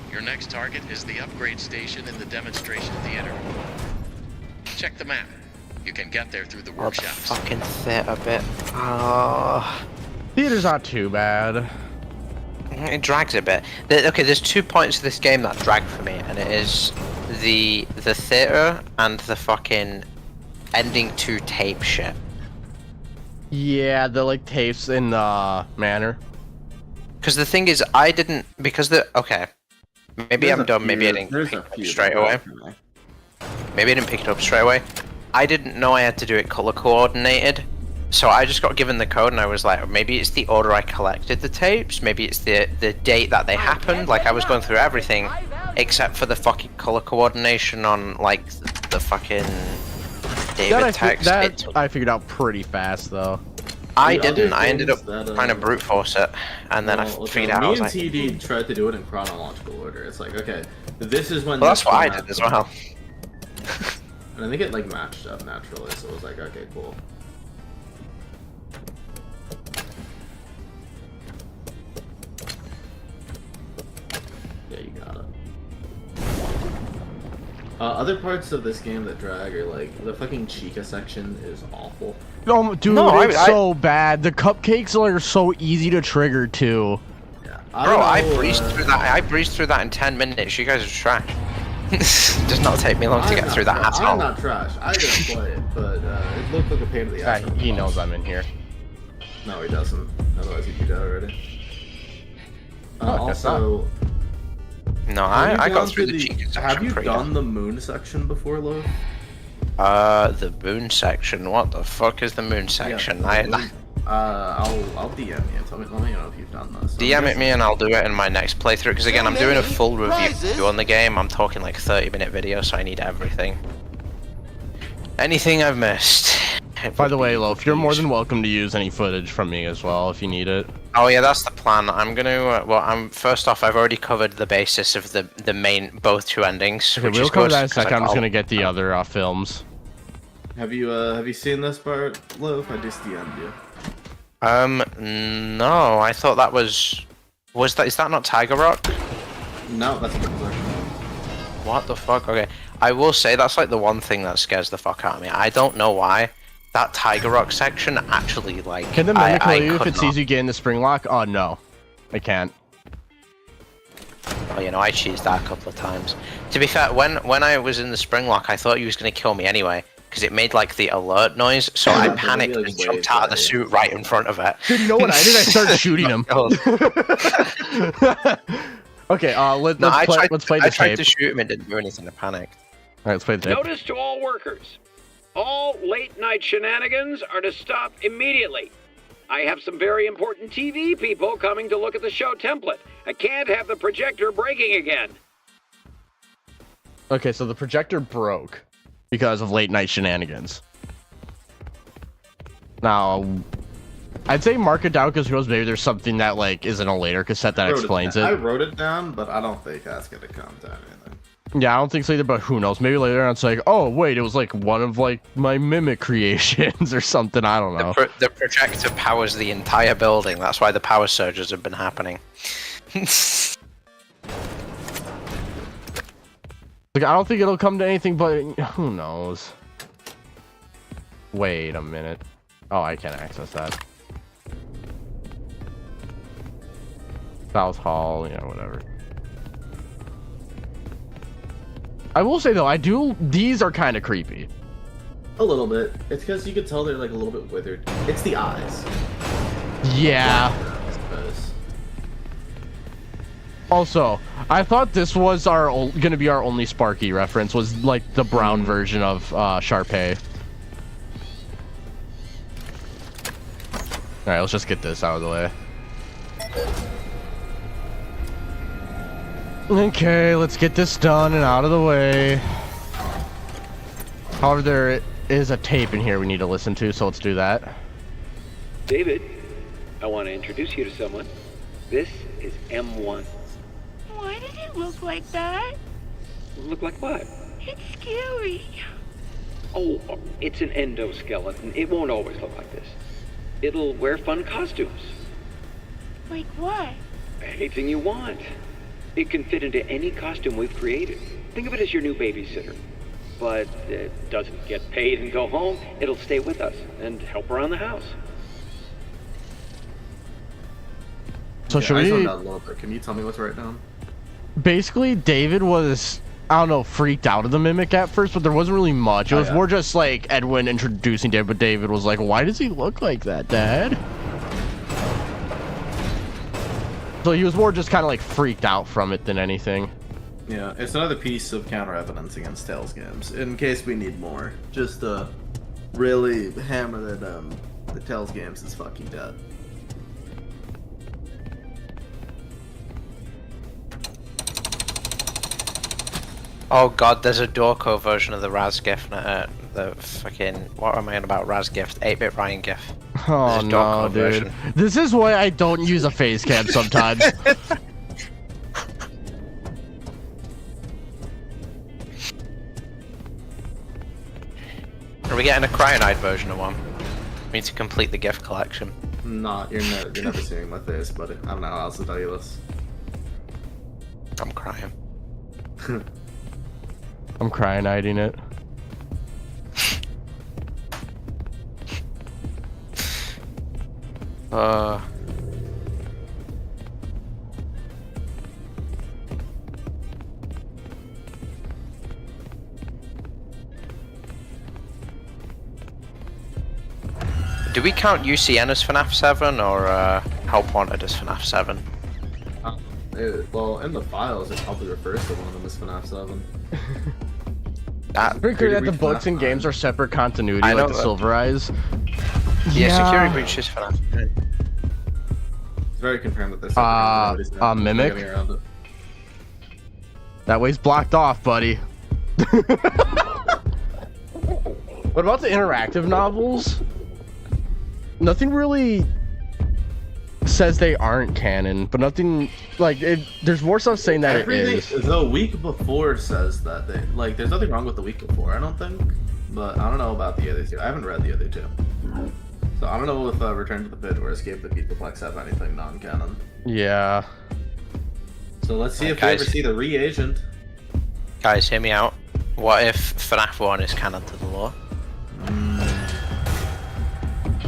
your next target is the upgrade station in the demonstration theater. Check the map. You can get there through the workshops. Fucking theater bit. Oh. Theater's not too bad. It drags a bit. Okay, there's 2 points of this game that drag for me, and it is the theater and the fucking ending to tape shit. Yeah, the like tapes in the manor. Because the thing is, I didn't okay. Maybe I'm dumb. Maybe I didn't pick it up straight away. Maybe I didn't pick it up straight away. I didn't know I had to do it color coordinated. So I just got given the code and I was like, maybe it's the order I collected the tapes, maybe it's the date that they happened. Like I was going through everything except for the fucking color coordination on like the fucking David text. I figured out pretty fast though. I didn't. I ended up trying to brute force it, and then I figured out. Me and TD tried to do it in chronological order. It's like, okay, this is when. Well, that's what I did as well. And I think it like matched up naturally, so it was like, okay, cool. Yeah, you got it. Other parts of this game that drag are like the fucking Chica section is awful. Oh, dude, no, it's so bad. The cupcakes are so easy to trigger too. Yeah, I breezed through that. I breezed through that in 10 minutes. You guys are trash. It does not take me long to get through that at all. I'm not trash. I didn't play it, but it looked like a pain in the ass. He knows I'm in here. No, he doesn't. Otherwise, he'd be dead already. Also, no, I got through the Chica section. Have you done the moon section before, Lo? The moon section. What the fuck is the moon section? Yeah, I'll DM you. Let me know if you've done this. DM it me and I'll do it in my next playthrough. Because again, I'm doing a full review on the game. I'm talking like 30-minute video, so I need everything. Anything I've missed. By the way, Loaf, you're more than welcome to use any footage from me as well if you need it. Oh yeah, that's the plan. I'm gonna. First off, I've already covered the basis of the main both two endings. Okay, we'll cover that in a second. I'm just gonna get the other films. Have you seen this part, Loaf? I just DM'd you. No, I thought that was that, is that not Tiger Rock? No, that's not. What the fuck? Okay, I will say that's like the one thing that scares the fuck out of me. I don't know why. That Tiger Rock section actually like. Can the mimic tell you if it sees you get in the spring lock? Oh no, I can't. Oh, you know, I cheesed that a couple of times. To be fair, when I was in the spring lock, I thought he was gonna kill me anyway. Because it made like the alert noise, so I panicked and jumped out of the suit right in front of it. Dude, you know what I did? I started shooting him. Okay, let's play the tape. I tried to shoot him and didn't do anything. I panicked. Alright, let's play the tape. Notice to all workers. All late-night shenanigans are to stop immediately. I have some very important TV people coming to look at the show template. I can't have the projector breaking again. Okay, so the projector broke because of late-night shenanigans. Now, I'd say mark it down because who knows, maybe there's something that like is in a later cassette that explains it. I wrote it down, but I don't think that's gonna come to anything. Yeah, I don't think so either, but who knows? Maybe later on it's like, oh wait, it was like one of like my mimic creations or something. I don't know. The projector powers the entire building. That's why the power surges have been happening. Like, I don't think it'll come to anything, but who knows? Wait a minute. Oh, I can't access that. South Hall, yeah, whatever. I will say though, these are kind of creepy. A little bit. It's because you could tell they're like a little bit withered. It's the eyes. Yeah. I suppose. Also, I thought this was gonna be our only Sparky reference, was like the brown version of Sharpay. Alright, let's just get this out of the way. Okay, let's get this done and out of the way. However, there is a tape in here we need to listen to, so let's do that. David, I want to introduce you to someone. This is M1. Why does it look like that? Look like what? It's scary. Oh, it's an endoskeleton. It won't always look like this. It'll wear fun costumes. Like what? Anything you want. It can fit into any costume we've created. Think of it as your new babysitter. But it doesn't get paid and go home. It'll stay with us and help around the house. So should I we... zoned out a little bit. Can you tell me what's right now? Basically, David was, I don't know, freaked out of the Mimic at first, but there wasn't really much. It was more just like Edwin introducing David, but David was like, why does he look like that, Dad? So he was more just kind of like freaked out from it than anything. Yeah, it's another piece of counter evidence against Tales games, in case we need more. Just to really hammer that the Tales games is fucking dead. Oh god, there's a Dorco version of the Raz GIF, the fucking, what am I on about, Raz GIF, 8-bit Ryan GIF. Oh no, dude. Version. This is why I don't use a face cam sometimes. Are we getting a Cryonide version of one? We need to complete the GIF collection. Nah, you're never seeing my face, buddy. I don't know how else to tell you this. I'm crying. I'm cryoniding it. Do we count UCN as FNAF 7 or Help Wanted as FNAF 7? Well, in the files, it probably refers to one of them as FNAF 7. Pretty clear that the books and games are separate continuity, like the Silver Eyes. Yeah, Security Breach is FNAF. It's very confirmed that this Mimic? That way's blocked off, buddy. What about the interactive novels? Nothing really says they aren't canon, but nothing, like, there's more stuff saying that Everything, it is. The week before says that they, like, there's nothing wrong with the week before, I don't think. But I don't know about the other two. I haven't read the other two. So I don't know if Return to the Pit or Escape the Peopleplex have anything non-canon. Yeah. So let's see if we ever see the reagent. Guys, hear me out. What if FNAF 1 is canon to the lore?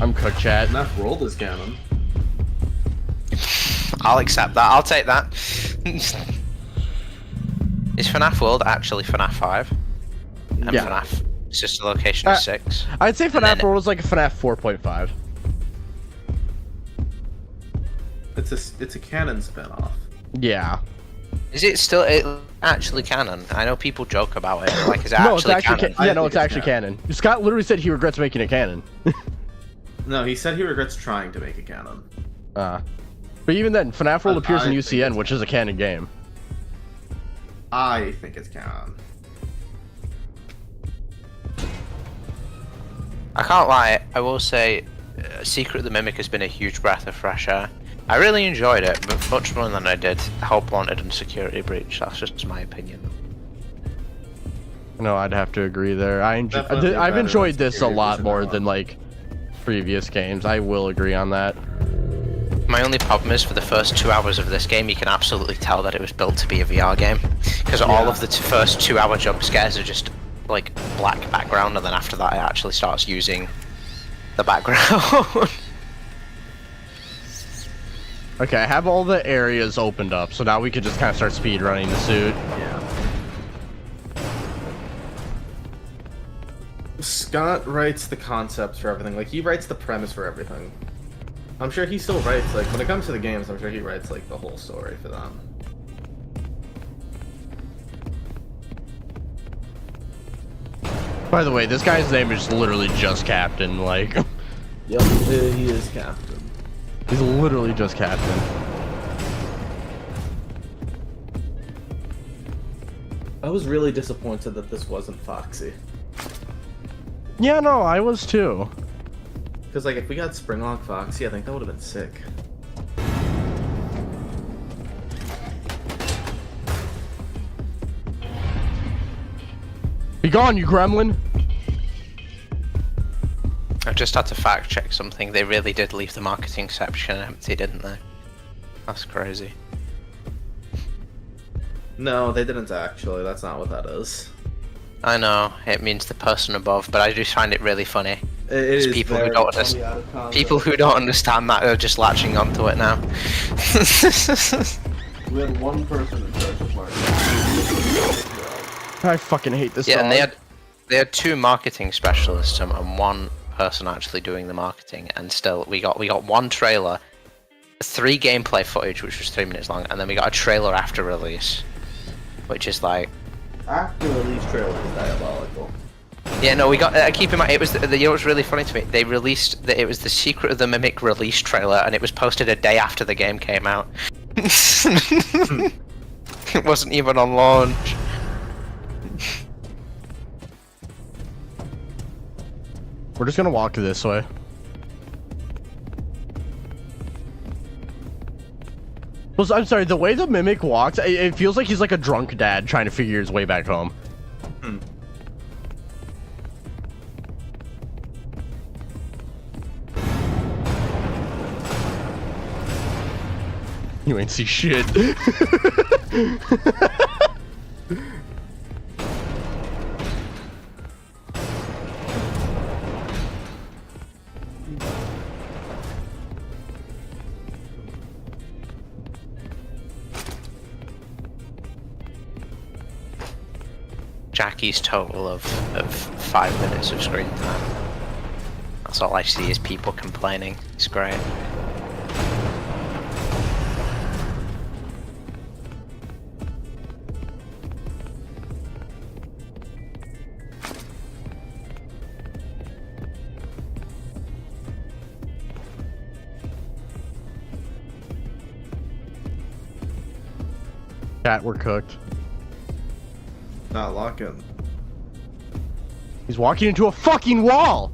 I'm cooked, chat. FNAF World is canon. I'll accept that. I'll take that. Is FNAF World actually FNAF 5? And Yeah. FNAF is just a location of 6? I'd say FNAF World is like a FNAF 4.5. It's a canon spin-off. Yeah. Is it still actually canon? I know people joke about it. Like, is it No, actually it's actually canon? yeah, no, it's actually canon. Scott literally said he regrets making it canon. No, he said he regrets trying to make a canon. But even then, FNAF World appears in UCN, which is a canon game. I think it's canon. I can't lie, I will say Secret of the Mimic has been a huge breath of fresh air. I really enjoyed it, but much more than I did Help Wanted and Security Breach. That's just my opinion. No, I'd have to agree there. I've enjoyed this a lot more than like previous games. I will agree on that. My only problem is for the first 2 hours of this game, you can absolutely tell that it was built to be a VR game. Because all of the first 2 hour jump scares are just like black background, and then after that it actually starts using the background. Okay, I have all the areas opened up, so now we can just kind of start speed running the suit. Yeah. Scott writes the concepts for everything. Like, he writes the premise for everything. I'm sure he still writes, like, when it comes to the games, I'm sure he writes, like, the whole story for them. By the way, this guy's name is literally just Captain, like... Yep, he is Captain. He's literally just Captain. I was really disappointed that this wasn't Foxy. Yeah, no, I was too. Because like if we got Springlock Foxy, I think that would have been sick. Be gone, you gremlin! I just had to fact check something. They really did leave the marketing section empty, didn't they? That's crazy. No, they didn't actually. That's not what that is. I know, it means the person above, but I just find it really funny. It is people who very don't funny out of context. people who don't understand that are just latching onto it now. We had one person in charge of marketing. I fucking hate this Yeah, song. and they had 2 marketing specialists and 1 person actually doing the marketing, and still we got 1 trailer, 3 gameplay footage which was 3 minutes long, and then we got a trailer after release, which is like After release trailer is diabolical. yeah, no, we got. Keep in mind, it was. You know what's really funny to me? They released. It was the Secret of the Mimic release trailer, and it was posted a day after the game came out. It wasn't even on launch. We're just gonna walk this way. Well, I'm sorry, the way the Mimic walks, it feels like he's like a drunk dad trying to figure his way back home. You ain't see shit. Jackie's total of 5 minutes of screen time. That's all I see is people complaining. It's great. Chat, we're cooked. Not locking. He's walking into a fucking wall!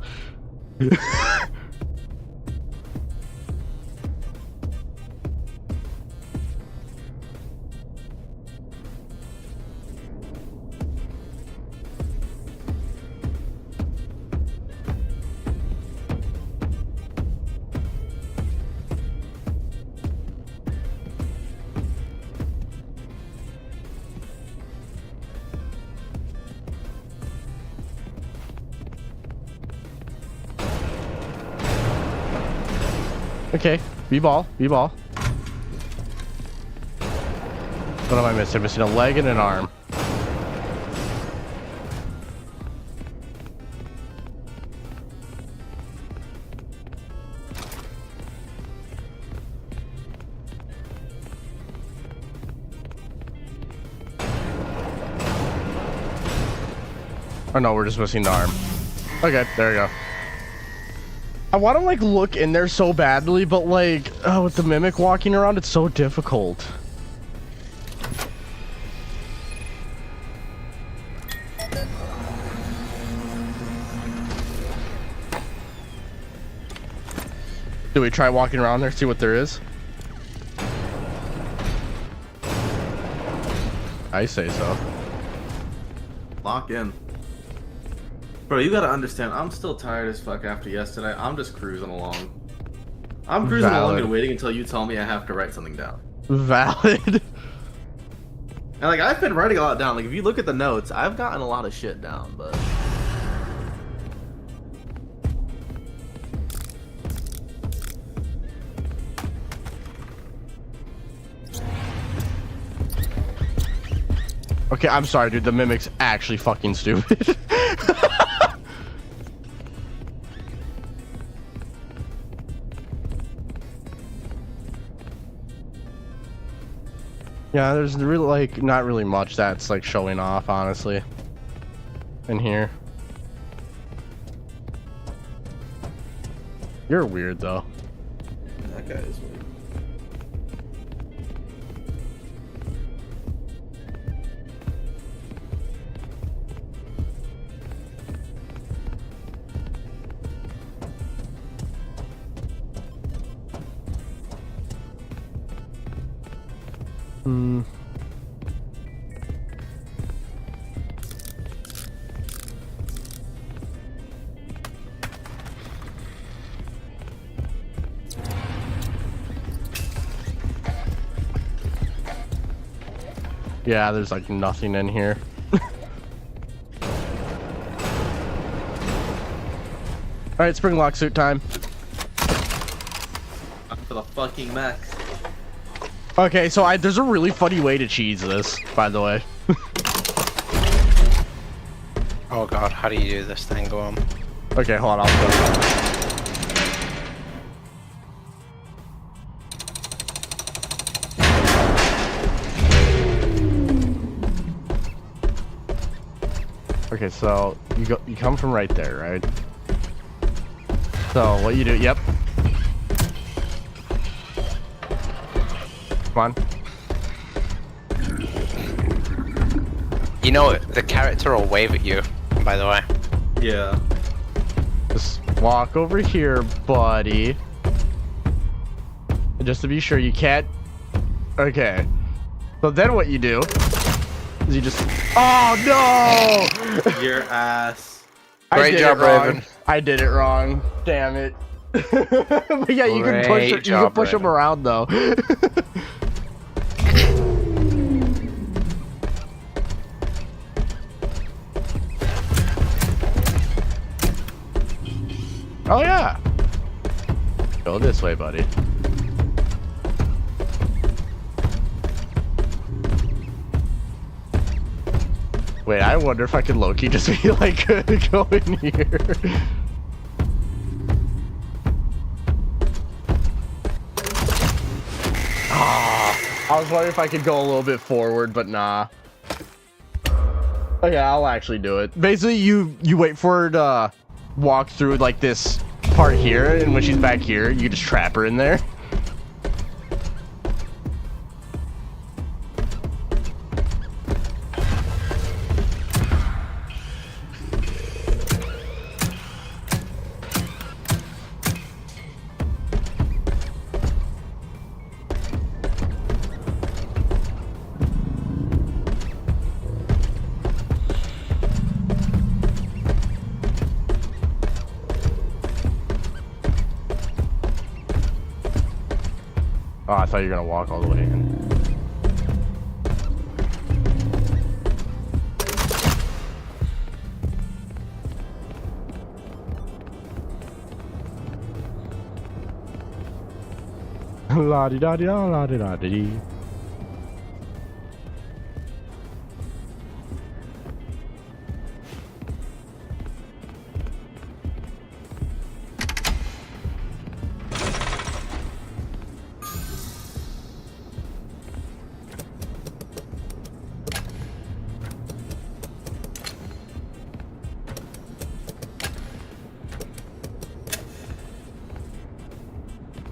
Okay, B-ball. What am I missing? I'm missing a leg and an arm. Oh no, we're just missing the arm. Okay, there we go. I want to like look in there so badly, but like, oh, with the Mimic walking around, it's so difficult. Do we try walking around there, see what there is? I say so. Lock in. Bro, you gotta understand, I'm still tired as fuck after yesterday. I'm just cruising along. I'm cruising along and waiting until you tell me I have to write something down. Valid. And like, I've been writing a lot down. Like, if you look at the notes, I've gotten a lot of shit down, but... Okay, I'm sorry, dude. The Mimic's actually fucking stupid. Yeah, there's really like not really much that's like showing off, honestly, in here. You're weird though. That guy is weird. Hmm. Yeah, there's like nothing in here. Alright, spring lock suit time. For the fucking max. Okay, so there's a really funny way to cheese this, by the way. Oh god, how do you do this thing? Go on. Okay, hold on, I'll go. Okay, so you come from right there, right? So what you do? Yep. Come on. You know, the character will wave at you, by the way. Yeah. Just walk over here, buddy. Just to be sure you can't. Okay. So then what you do is you just. Oh no! Your ass. Great job, Raven. I did it wrong. Damn it. But yeah, you can push it. You can push them around though. Oh yeah. Go this way, buddy. Wait, I wonder if I can low-key just be like, go in here. I was wondering if I could go a little bit forward, but nah. Okay, I'll actually do it. Basically, you wait for her to walk through like this part here, and when she's back here, you just trap her in there. Oh, I thought you were gonna walk all the way in. La di da di da la di da di.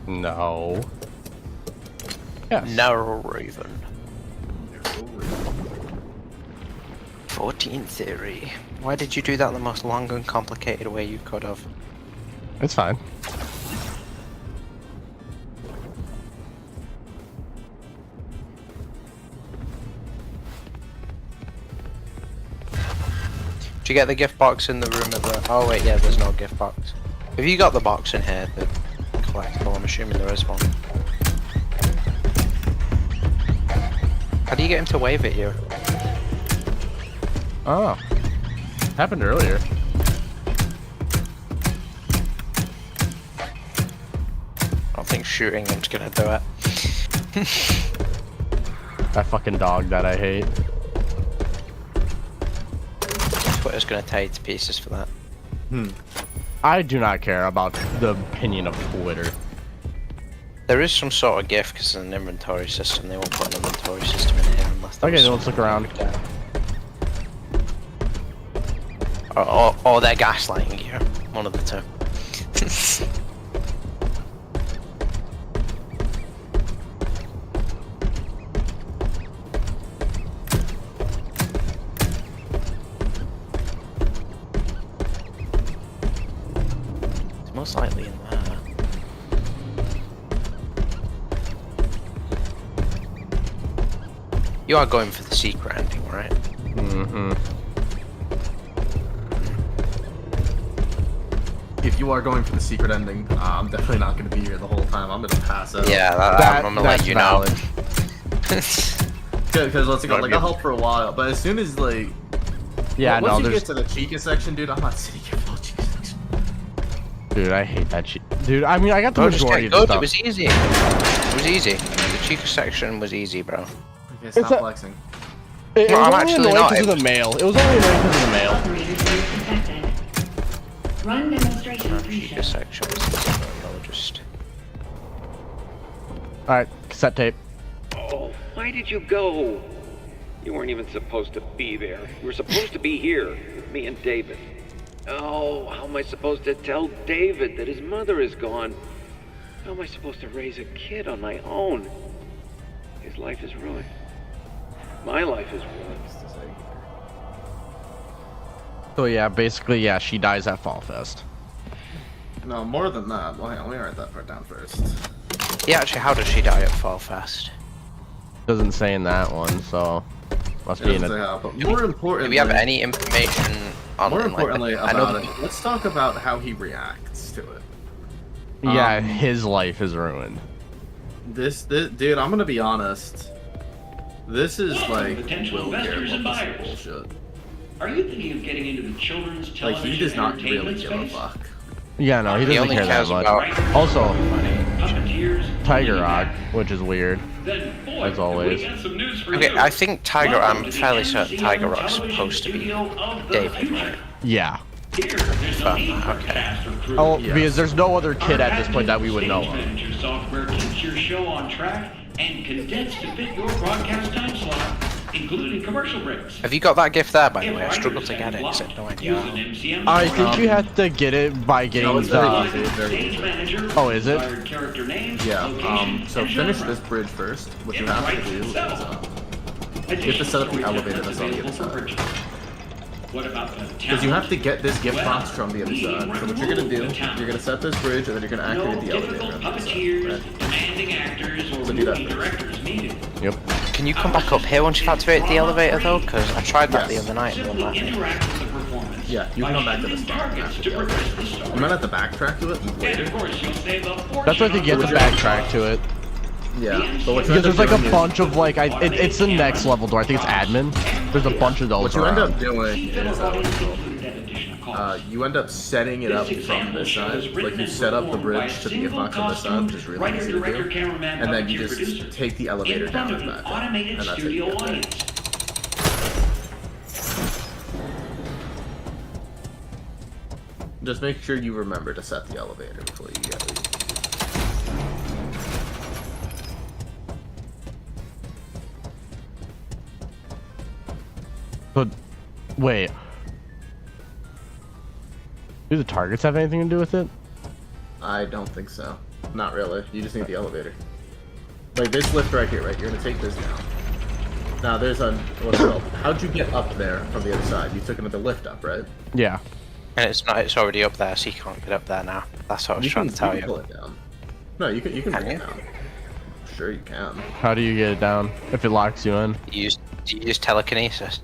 No. Yes. No, Raven. 14 theory. Why did you do that the most long and complicated way you could have? It's fine. Did you get the gift box in the room at the... Oh wait, yeah, there's no gift box. Have you got the box in here, the collectible? I'm assuming there is one. How do you get him to wave at you? Oh. Happened earlier. I don't think shooting him's gonna do it. That fucking dog that I hate. Twitter's gonna tear you to pieces for that. I do not care about the opinion of Twitter. There is some sort of gift because it's an inventory system. They won't put an inventory system in here unless. Okay, then let's look around. Or they're gaslighting you. One of the two. It's most likely in there. You are going for the secret ending, right? Mm-hmm. If you are going for the secret ending, I'm definitely not going to be here the whole time. I'm going to pass out. Yeah, I'm gonna let you know. Because let's go. Like, I'll help for a while, but as soon as like, yeah, once you get to the Chica section, dude, I'm not sitting here for the Chica section. Dude, I hate that shit. Dude, I mean, I got the Just majority get of the good. stuff. It was easy. It was easy. The Chica section was easy, bro. Okay, stop flexing. It No, was I'm only actually annoying not. because of the mail. It was only annoying because of the mail. Run demonstration Chica section was easy, bro. You'll just... Alright, cassette tape. Oh, why did you go? You weren't even supposed to be there. You were supposed to be here with me and David. Oh, how am I supposed to tell David that his mother is gone? How am I supposed to raise a kid on my own? His life is ruined. My life is ruined. So yeah, basically, yeah, she dies at Fall Fest. No, more than that. Well, hang on, let me write that part down first. Yeah, actually, how does she die at Fall Fest? Doesn't say in that one, so must It be in doesn't say a. how, but more importantly, Do we have any information on more like, importantly I know about it, let's talk about how he reacts to it. Yeah, his life is ruined. This dude, I'm gonna be honest. This is like potential Will investors and Garrett buyers. bullshit. Are you thinking of getting into the children's Like, television he does not really entertainment give a space? fuck. Yeah, no, he He doesn't only care that cares much. about Also, Puppeteers, Tiger Lily Rock, Cat. which is weird, Then, boy, as always. we got some news for Okay, you. I think Tiger. Welcome I'm to the fairly certain MCM Tiger Rock's television supposed to be studio of the David, future. right? Yeah. Here, there's no need for a cast or crew. Oh, because there's no other kid Our at this point that we would know stage of. manager software keeps your show on track and condensed to fit your broadcast time slot, including commercial breaks. Have you got that gift there, by the way? I struggled to get it. 'Cause I had no idea. Use an MCM I think you have to get it by getting No, it's very the. easy, it's very easy. Oh, is it? Character names, Yeah, location, so and finish genre. this bridge first. What you have to do is, you have to set up the elevator that's on the other side. What about the Because you have to get this gift box from the other side. So what you're gonna do, you're gonna set this bridge, and then you're gonna activate the elevator on the other side. Right? demanding actors or So do that movie first. directors needed. Yep. Can you come back up here once you've activated the elevator, though? Because I tried that the Yes. other night and it won't let me. Interact with the performance. Yeah, you can come back to this spot after the elevator. You might have to backtrack to it And later. of course, you'll save a fortune. That's why they get on to backtrack to it. Yeah, but what you Because end there's up like a doing is- bunch of like, it's the next level door. I think it's admin. There's a bunch of those What you end around. up doing is, you end up setting it up from this side. Like, you set up the bridge to the gift box on this side, which is really easy to do. And then you just take the elevator down and back up. And that's how you get there. Just make sure you remember to set the elevator before you get it. But wait, do the targets have anything to do with it? I don't think so. Not really. You just need the elevator. Like this lift right here, right? You're gonna take this down. Now there's a what's it called? How'd you get up there from the other side? You took another lift up, right? Yeah. And it's not. It's already up there, so you can't get up there now. That's what I was trying to tell Pull you. it down. No, you can bring Can it you? down. Sure you can. How do you get it down if it locks you in? Do you use telekinesis?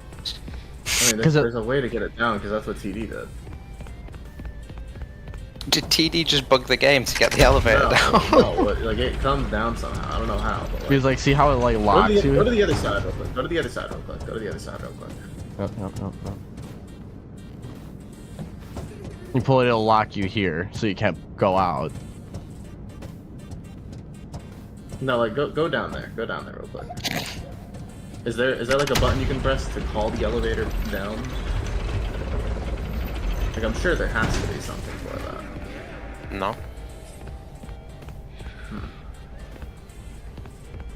I mean, there's a way to get it down because that's what TD did. Did TD just bug the game to get the elevator down? No, like it comes down somehow. I don't know how. But like, Because like, see how it like locks you? go to the other side real quick. Go to the other side real quick. Go to the other side real quick. No. You pull it, it'll lock you here, so you can't go out. No, like go down there. Go down there real quick. Is there like a button you can press to call the elevator down? Like I'm sure there has to be something for that. No.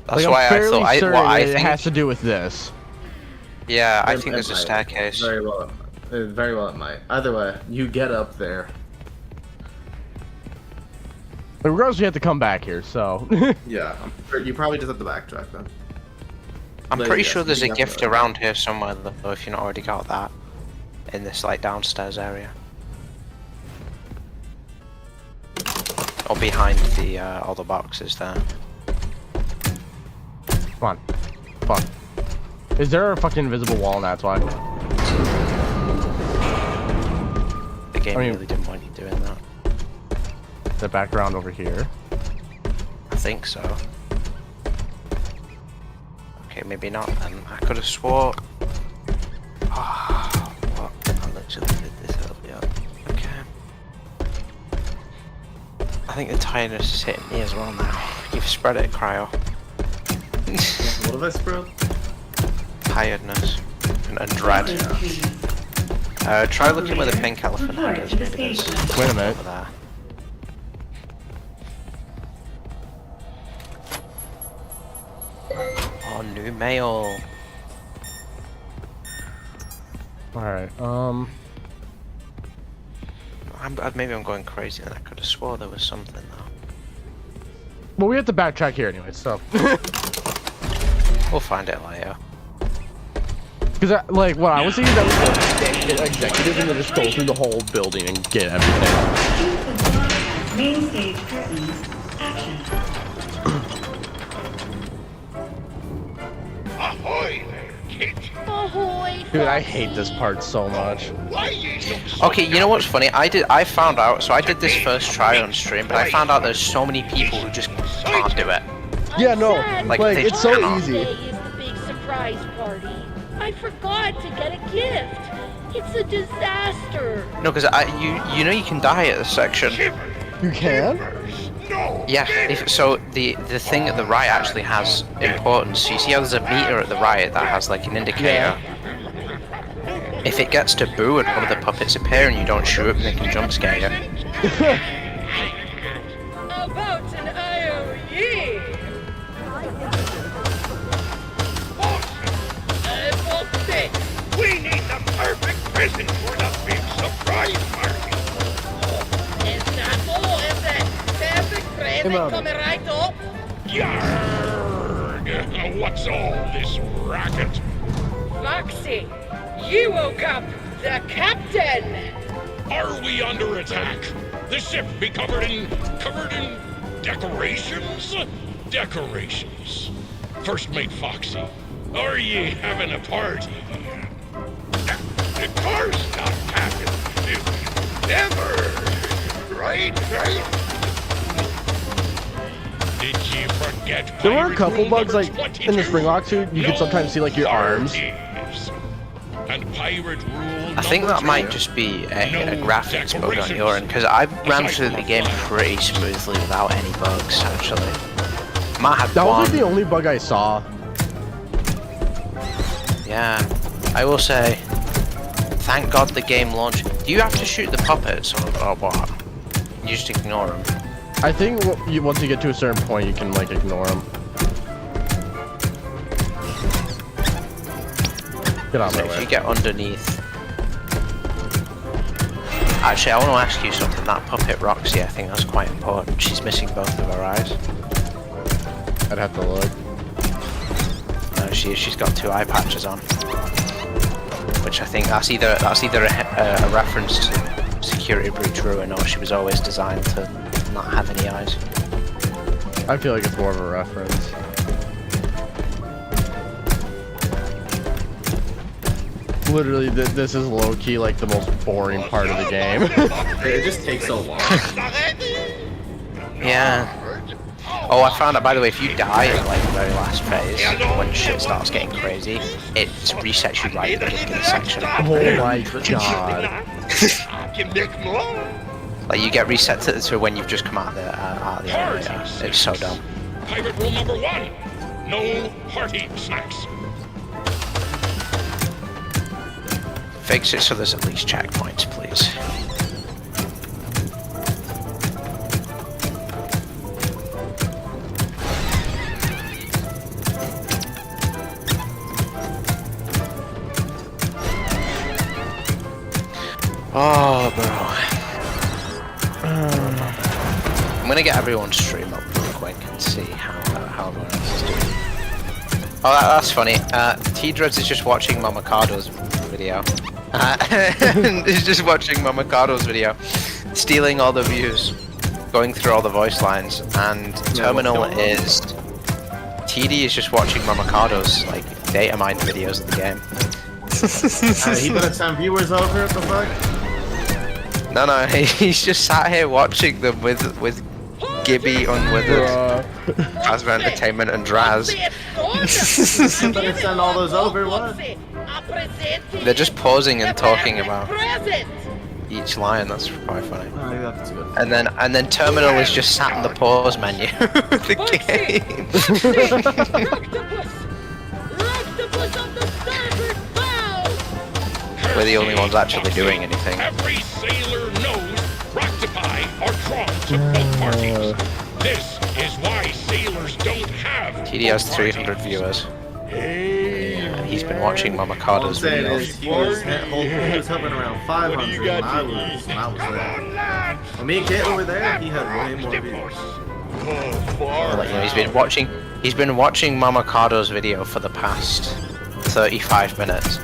Like, That's why I'm I fairly thought. What certain I it think. has to do with this. Yeah, I It- think it there's a might. staircase. Very well, it might. Either way, you get up there. But regardless, we have to come back here, so. Yeah, you probably just have to backtrack then. I'm But pretty yes, sure there's you a have gift to- around here somewhere, though, if you've not already got that. In this, like, downstairs area. Or behind the, all the boxes there. Come on. Fuck. Is there a fucking invisible wall and that's why? The game really didn't want you doing that. The background over here. I think so. Okay, maybe not then. I could have swore. Oh, what? I literally did this earlier. Okay. I think the tiredness is hitting me as well now. You've spread it, Cryo. What have I spread? Tiredness and dread. Try looking where the pink elephant head is. Maybe there's Wait a minute. over there. Oh, new mail. Alright, Maybe I'm going crazy and I could have swore there was something though. well, we have to backtrack here anyway, so. We'll find it later. Because, like, what I was thinking that was get executives and then just go through the whole building and get everything. Main stage curtains. Action. Ahoy there, kid. Ahoy! Dude, I hate this part so much. Okay, you know what's funny? I found out, so I did this first try on stream, but I found out there's so many people who just can't do it. Yeah, no, Like, they it's so cannot. easy. Today is the big surprise party. I forgot to get a gift. It's a disaster. No, because you know you can die at this section. You can? Yeah, so the thing at the right actually has importance. You see how there's a meter at the right that has like an indicator? If it gets to boo and one of the puppets appear and you don't shoot it, they can jump scare you. About an IOE. We need the perfect present for the big surprise party. Is that all? Is that perfect present coming right up? Yarg! What's all this racket? Foxy, you woke up the captain. Are we under attack? The ship be covered in decorations? Decorations. First mate Foxy, are ye having a party? Of course not, Captain. Never. Right? Did you forget? There were a couple bugs, like, in the Springlock suit, you could sometimes see, like, your arms. And pirate rule. I think that might just be a graphics bug on your end, because I ran through the game pretty smoothly without any bugs, actually. Might have That one. was like the only bug I saw. Yeah, I will say, thank God the game launched. Do you have to shoot the puppets or what? You just ignore them. I think once you get to a certain point, you can, like, ignore them. Get out of my If way. you get underneath. Actually, I want to ask you something. That puppet Roxy, I think that's quite important. She's missing both of her eyes. I'd have to look. No, she's got 2 eye patches on. Which I think that's either a reference to Security Breach Ruin, or she was always designed to not have any eyes. I feel like it's more of a reference. Literally, this is low-key like the most boring part of the game. It just takes so long. Yeah. Oh, I found out, by the way, if you die at like the very last phase, when shit starts getting crazy, it resets you right at the beginning of the section. Oh my god. Like, you get reset to when you've just come out of the elevator. It's so dumb. Pirate rule number 1. No party snacks. Fix it so there's at least checkpoints, please. Oh, bro. I'm gonna get everyone's stream up real quick and see how everyone else is doing. Oh, that's funny. T-Dreads is just watching Mamacado's video. He's just watching Mamacado's video, stealing all the views, going through all the voice lines, and Terminal is... TD is just watching Mamacado's, like, data mine videos of the game. He better send viewers over, the fuck? No, he's just sat here watching them with Gibby Unwithered, Plasma Entertainment, and Draz. You better send all those over, what? They're just pausing and talking about each line. That's quite funny. Oh, yeah, that's good. And then Terminal is just sat in the pause menu of the game. We're the only ones actually doing anything. Every sailor knows Rectify are trolls of both parties. This is why sailors don't have. TD has 300 viewers. He's been watching Mama Carter's videos. He was hovering around 500 when I was there. When me and Caitlin were there, he had way more views. I'll let you know, he's been watching Mama Carter's video for the past 35 minutes.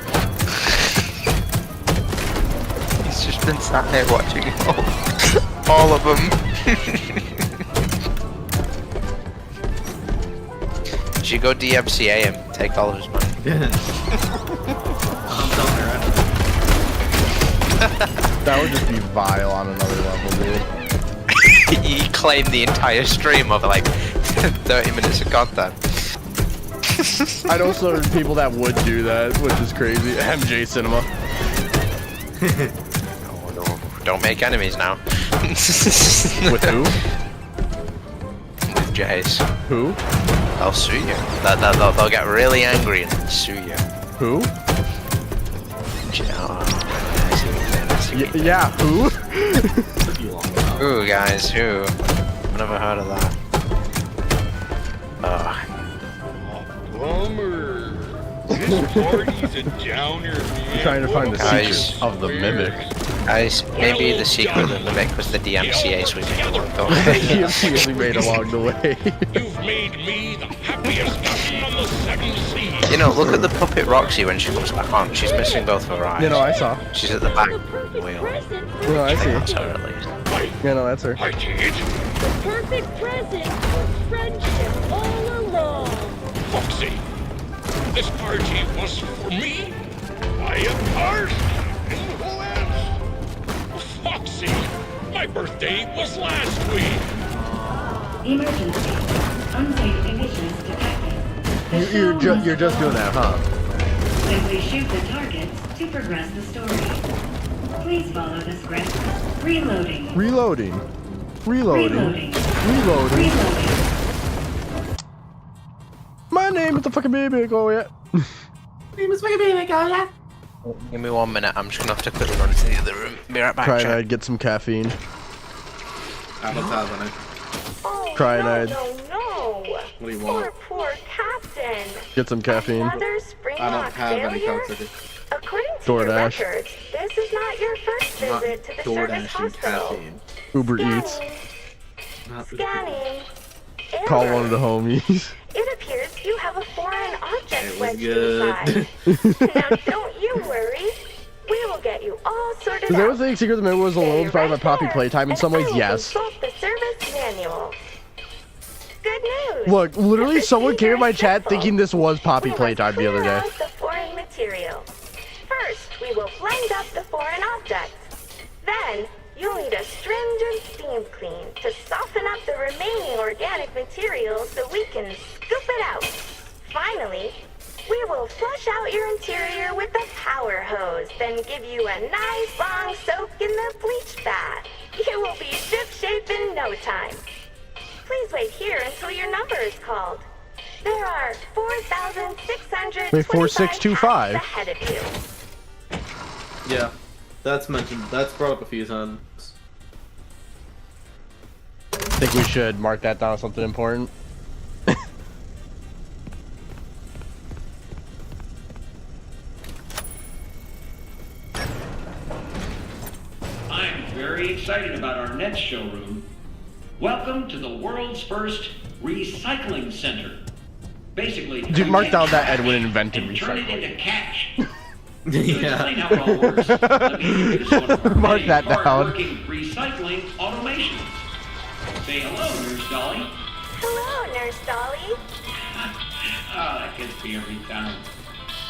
He's just been sat here watching all of them. You should go DMCA him, take all of his money. I'm telling you right. That would just be vile on another level, dude. He claimed the entire stream of like 30 minutes of content. I know certain people that would do that, which is crazy. MJ Cinema. No, don't make enemies now. With who? With Jace. Who? They'll sue you. They'll get really angry and sue you. Who? Yeah, who? Who, guys? Who? I've never heard of that. Bummer. This party's a downer, man. Trying to find the Guys. secret of the mimic. Guys, maybe the secret of the mimic was the DMCAs we made along the way. DMCAs we made along the way. You've made me the happiest person on the 7 seas. You know, look at the puppet Roxy when she comes back on. She's missing both her eyes. You know, I saw. She's at the back wheel. You know, I see. That's her at least. Yeah, no, that's her. I did. The perfect present for friendship all along. Foxy, this party was for me. I am ours. And who else? Foxy, my birthday was last week. Emergency. Unsafe conditions detected. You're just doing that, huh? Simply shoot the targets to progress the story. Please follow the script. Reloading. Reloading. Reloading. My name is the fucking baby. Go yeah. Give me 1 minute. I'm just gonna have to quickly run to the other room. Be right back. Try chat. and get some caffeine. I don't have any. Try and No. What do you want? Poor Captain. get some caffeine. Another spring I don't lock have any failure? Coke. According to your DoorDash. records, this is not your first Not visit to the service DoorDash and hospital. caffeine. Uber Eats. Scanning. Call Error. one of the homies. It appears you have a foreign object It was wedged good. inside. Now don't you worry. We will get you all sorted Is that out. what the Secret of the Mimic was a little inspired by Poppy Playtime in some ways? Yes. Consult the service manual. Good news. Look, literally someone came in my chat thinking this was Poppy Playtime the other day. Clear out the foreign material. First, we will blend up the foreign object. Then, you'll need a stringent steam clean to soften up the remaining organic material so we can scoop it out. Finally, we will flush out your interior with a power hose, then give you a nice long soak in the bleach bath. You will be ship-shape in no time. Please wait here until your number is called. There are 4,600 Wait, 4625. ahead of you. Yeah, that's mentioned. That's brought up a few times. Think we should mark that down as something important. I'm very excited about our next showroom. Welcome to the world's first recycling center. Basically, Dude, mark down that Edwin invented and turn it recycling. into cash. To Yeah. explain how it all works, let me introduce one of our Mark many that down. hard-working recycling automations. Say hello, Nurse Dolly. Hello, Nurse Dolly. that gets me every time.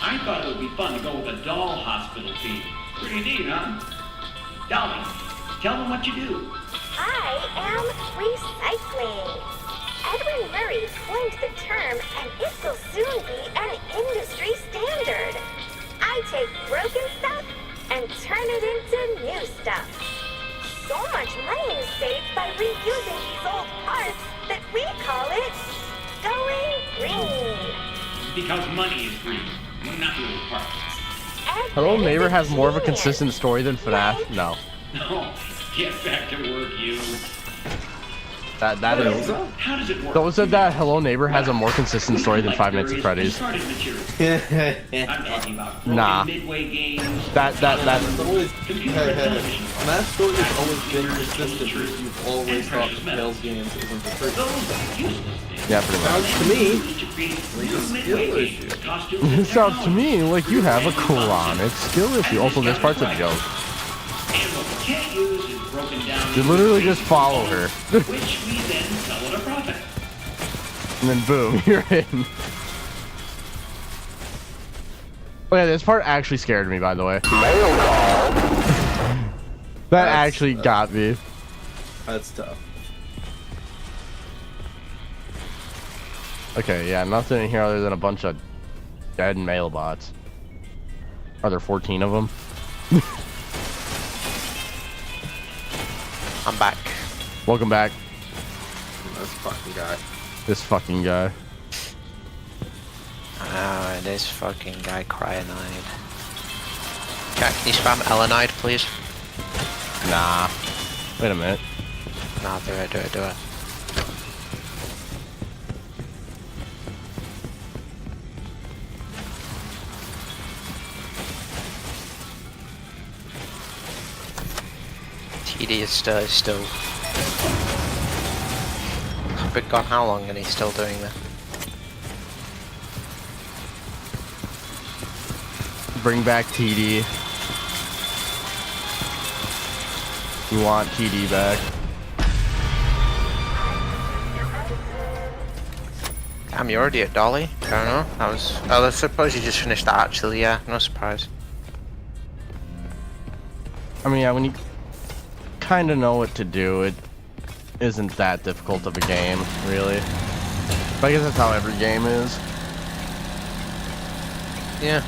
I thought it would be fun to go with a doll hospital theme. Pretty neat, huh? Dolly, tell them what you do. I am recycling. Edwin Murray coined the term, and it will soon be an industry standard. I take broken stuff and turn it into new stuff. So much money is saved by reusing these old parts that we call it going green. Because money is green, not little parts. Hello Neighbor has more of a consistent story than FNAF. No. No, get back to work, you. That is. How does it work? Those said that Hello Neighbor has a more consistent story than 5 Nights at Freddy's. I'm talking about Nah. midway games. That. It's always. That story has always been consistent. You've always thought the Tales games isn't the truth. Yeah, pretty much. Sounds to me like a skill issue. It sounds to me like you have a chronic skill issue. Also, this part's a joke. You literally just follow her. Which we then sell at a profit. And then boom, you're in. Oh yeah, this part actually scared me, by the way. That actually got me. That's tough. Okay, yeah, nothing in here other than a bunch of dead mail bots. Are there 14 of them? I'm back. Welcome back. This fucking guy. This fucking guy. Oh, this fucking guy cyanide. Jack, can you spam Elenide, please? Nah. Wait a minute. Nah, do it. TD is still. But God, how long and he's still doing that? Bring back TD. You want TD back. Damn, you're already at Dolly? I don't know. Oh, I suppose you just finished that actually, yeah. No surprise. I mean, yeah, when you kind of know what to do, it isn't that difficult of a game, really. But I guess that's how every game is. Yeah.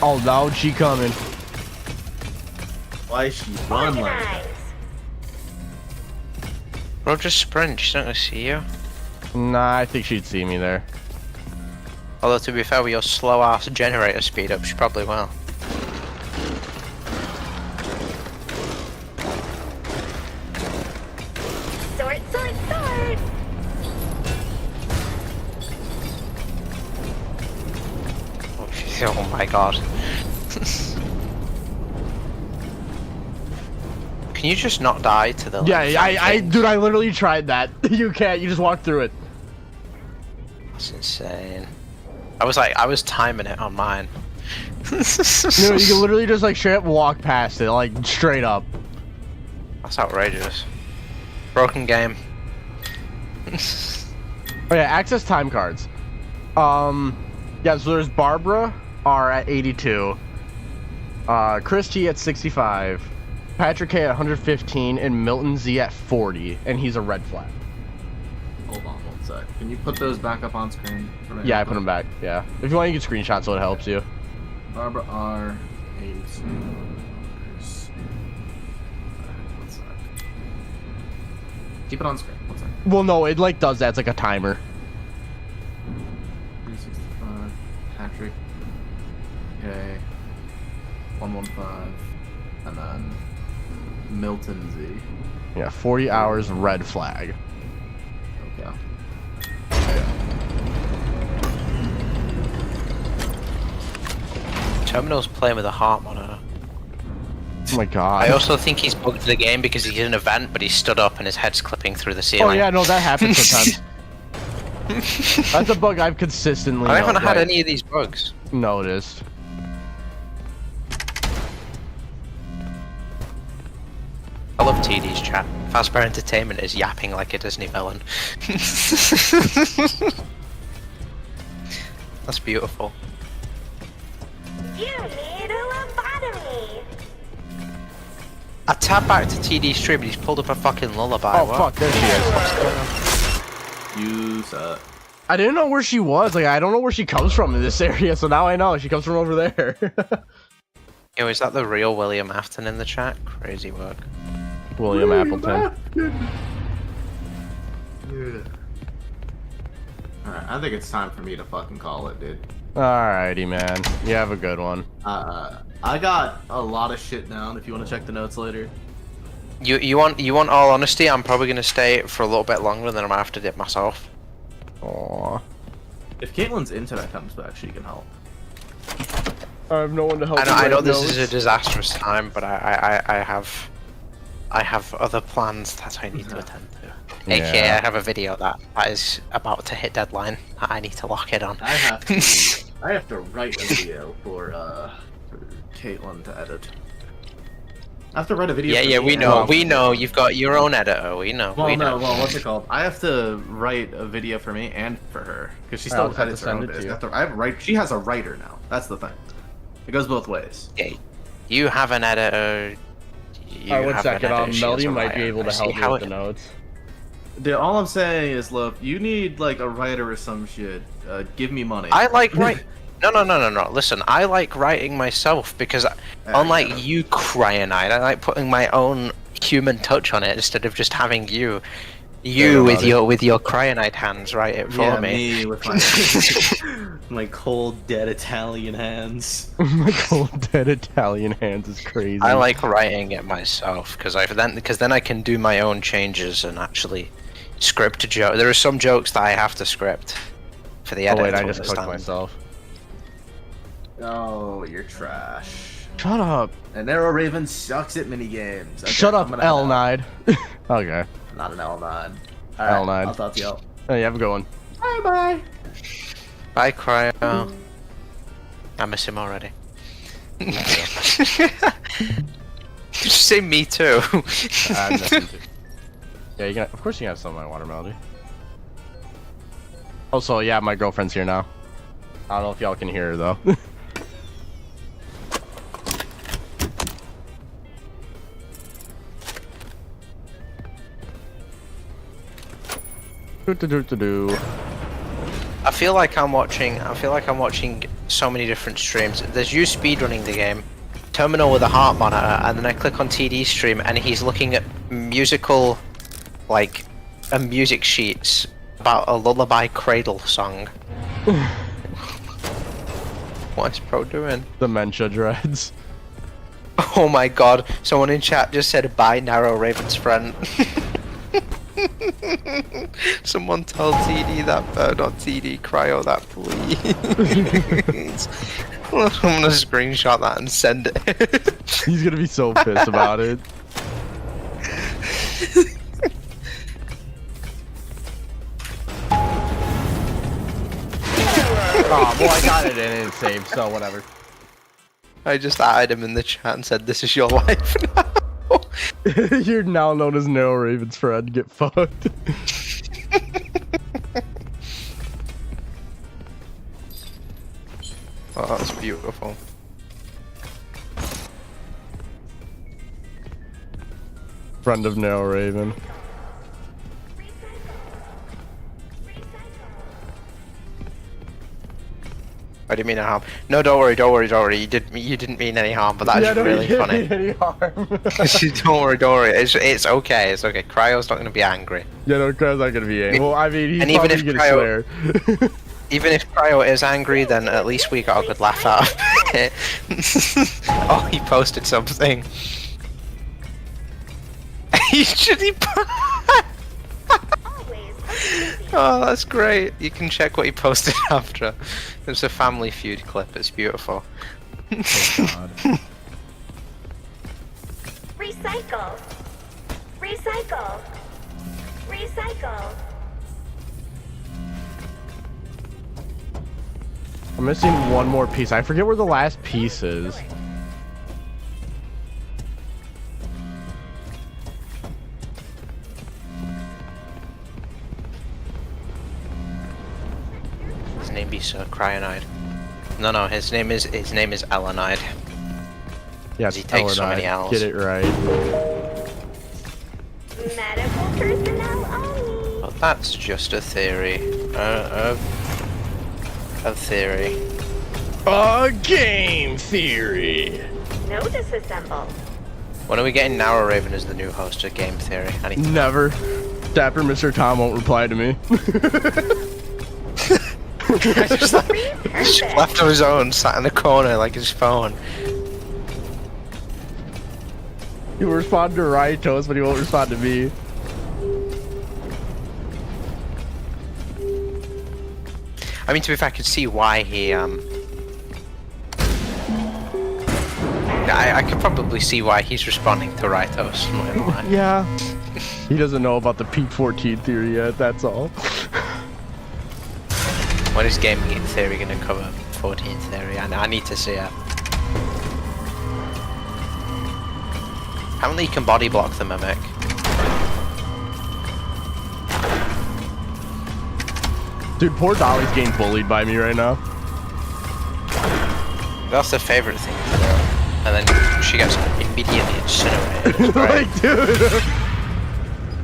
Oh, now she coming. Why is she run like that? Bro, just sprint. She's not gonna see you. Nah, I think she'd see me there. Although, to be fair, with your slow-ass generator speed up, she probably will. Sword. Oh my god. Can you just not die to the... Yeah, dude, I literally tried that. You can't, you just walk through it. That's insane. I was timing it on mine. No, you can literally just like straight up walk past it, like straight up. That's outrageous. Broken game. Oh yeah, access time cards. Yeah, so there's Barbara R at 82, Chris G at 65, Patrick K at 115, and Milton Z at 40, and he's a red flag. Hold on one sec. Can you put those back up on screen for me? Yeah, I put them back, yeah. If you want, you can screenshot so it helps you. Barbara R, 82. One sec. Keep it on screen. One sec. Well, no, it like does that, it's like a timer. 365, Patrick, K, 115, and then Milton Z. Yeah, 40 hours red flag. Okay. Terminal's playing with a heart monitor. Oh my god. I also think he's bugged the game because he's in an event, but he stood up and his head's clipping through the ceiling. Oh yeah, no, that happens sometimes. That's a bug I've consistently I haven't had any of these bugs. I love TD's chat. Fazbear Entertainment is yapping like a Disney villain. That's beautiful. You need a lobotomy. I tapped back to TD's stream and he's pulled up a fucking lullaby. Oh fuck, there she is. You suck. I didn't know where she was. Like, I don't know where she comes from in this area, so now I know. She comes from over there. Yo, is that the real William Afton in the chat? Crazy work. William Appleton. Dude. Alright, I think it's time for me to fucking call it, dude. Alrighty, man. You have a good one. I got a lot of shit down if you want to check the notes later. You want all honesty? I'm probably gonna stay for a little bit longer, and then I'm gonna have to dip myself. Aww. If Caitlin's internet comes back, she can help. I have no one to help. I know this is a disastrous time, but I have other plans that I need to attend to. Yeah. AKA, I have a video that is about to hit deadline that I need to lock it on. I have to write a video for Caitlin to edit. I have to write a video. Yeah, we know. You've got your own editor. We know. Well, we know. well, what's it called? I have to write a video for me and for her because she still edits her own videos. She has a writer now. That's the thing. It goes both ways. Yeah, you have an editor. I would second. Melody might be able to help me with the notes. Dude, all I'm saying is, look, you need like a writer or some shit. Give me money. I like writing. No. Listen, I like writing myself because, unlike you, Cyanide, I like putting my own human touch on it instead of just having you with your Cyanide hands write it for me. With my cold dead Italian hands. My cold dead Italian hands is crazy. I like writing it myself because then I can do my own changes and actually script a joke. There are some jokes that I have to script for the editor. Oh wait, I just cooked myself. Oh, you're trash. Shut up. And Arrow Raven sucks at minigames. Okay, shut up, L9. Okay. Not an L9. Alright, L9. I'll talk to you. Oh, you have a good one. Bye. Bye, Cryo. I miss him already. Just say me too. I miss him too. Yeah, you can. Of course, you can have some of my water melody. Also, yeah, my girlfriend's here now. I don't know if y'all can hear her though. I feel like I'm watching so many different streams. There's you speedrunning the game, Terminal with a heart monitor, and then I click on TD's stream and he's looking at musical, like, music sheets about a lullaby cradle song. What is Pro doing? Dementia dreads. Oh my god, someone in chat just said bye Narrow Raven's friend. Someone tell TD that, not TD, Cryo that, please. I'm gonna screenshot that and send it. He's gonna be so pissed about it. Oh, well, I got it in and it's saved, so whatever. I just added him in the chat and said, this is your life now. You're now known as Narrow Raven's friend. Get fucked. Oh, that's beautiful. Friend of Narrow Raven. I didn't mean any harm. No, don't worry. You didn't mean any harm, but that's really funny. Any harm. Don't worry. It's okay. It's okay. Cryo's not gonna be angry. Yeah, no, Cryo's not gonna be angry. Well, I mean, he's and probably gonna swear. Even if Cryo is angry, then at least we got a good laugh out of it. Oh, he posted something. Oh, that's great. You can check what he posted after. It's a Family Feud clip. It's beautiful. Oh, Recycle. Recycle. Recycle. I'm missing one more piece. I forget where the last piece is. the name be so cyanide? No, his name is Elenide. Yeah, He takes so many L's. Get it right. Medical personnel only. Well, that's just a theory. A theory. A game theory. No disassemble. When are we getting Narrow Raven as the new host of Game Theory? Never. Dapper Mr. Tom won't reply to me. just left on his own, sat in the corner like his phone. He will respond to Raitos, but he won't respond to me. I mean, to be fair, I could see why he, I could probably see why he's responding to Raitos. I'm not gonna lie. Yeah. He doesn't know about the Peak 14 theory yet, that's all. When is Game Theory gonna cover 14 Theory? I need to see it. Apparently you can body block the Mimic. Dude, poor Dolly's getting bullied by me right now. That's the favorite thing to do. And then she gets immediately incinerated. It's great. Like, dude.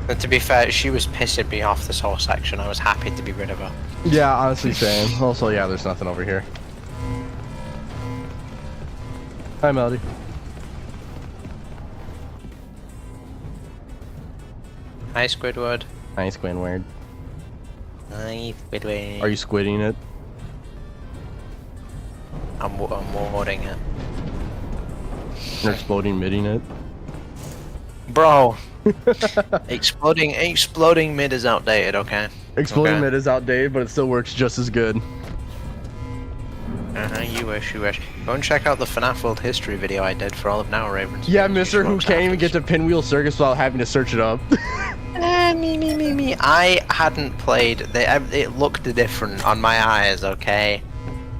And to be fair, she was pissing me off this whole section. I was happy to be rid of her. Yeah, honestly, same. Also, yeah, there's nothing over here. Hi, Melody. Hi, Squidward. Hi, Squidward. Hi, Squidward. Are you squidding it? I'm warding it. You're exploding midding it? Bro! exploding mid is outdated, okay? Exploding mid is outdated, but it still works just as good. You wish. Go and check out the FNAF World History video I did for all of Now Ravens. Yeah, Mr. Who can't even get to Pinwheel Circus without having to search it up. Me. I hadn't played. It looked different on my eyes, okay?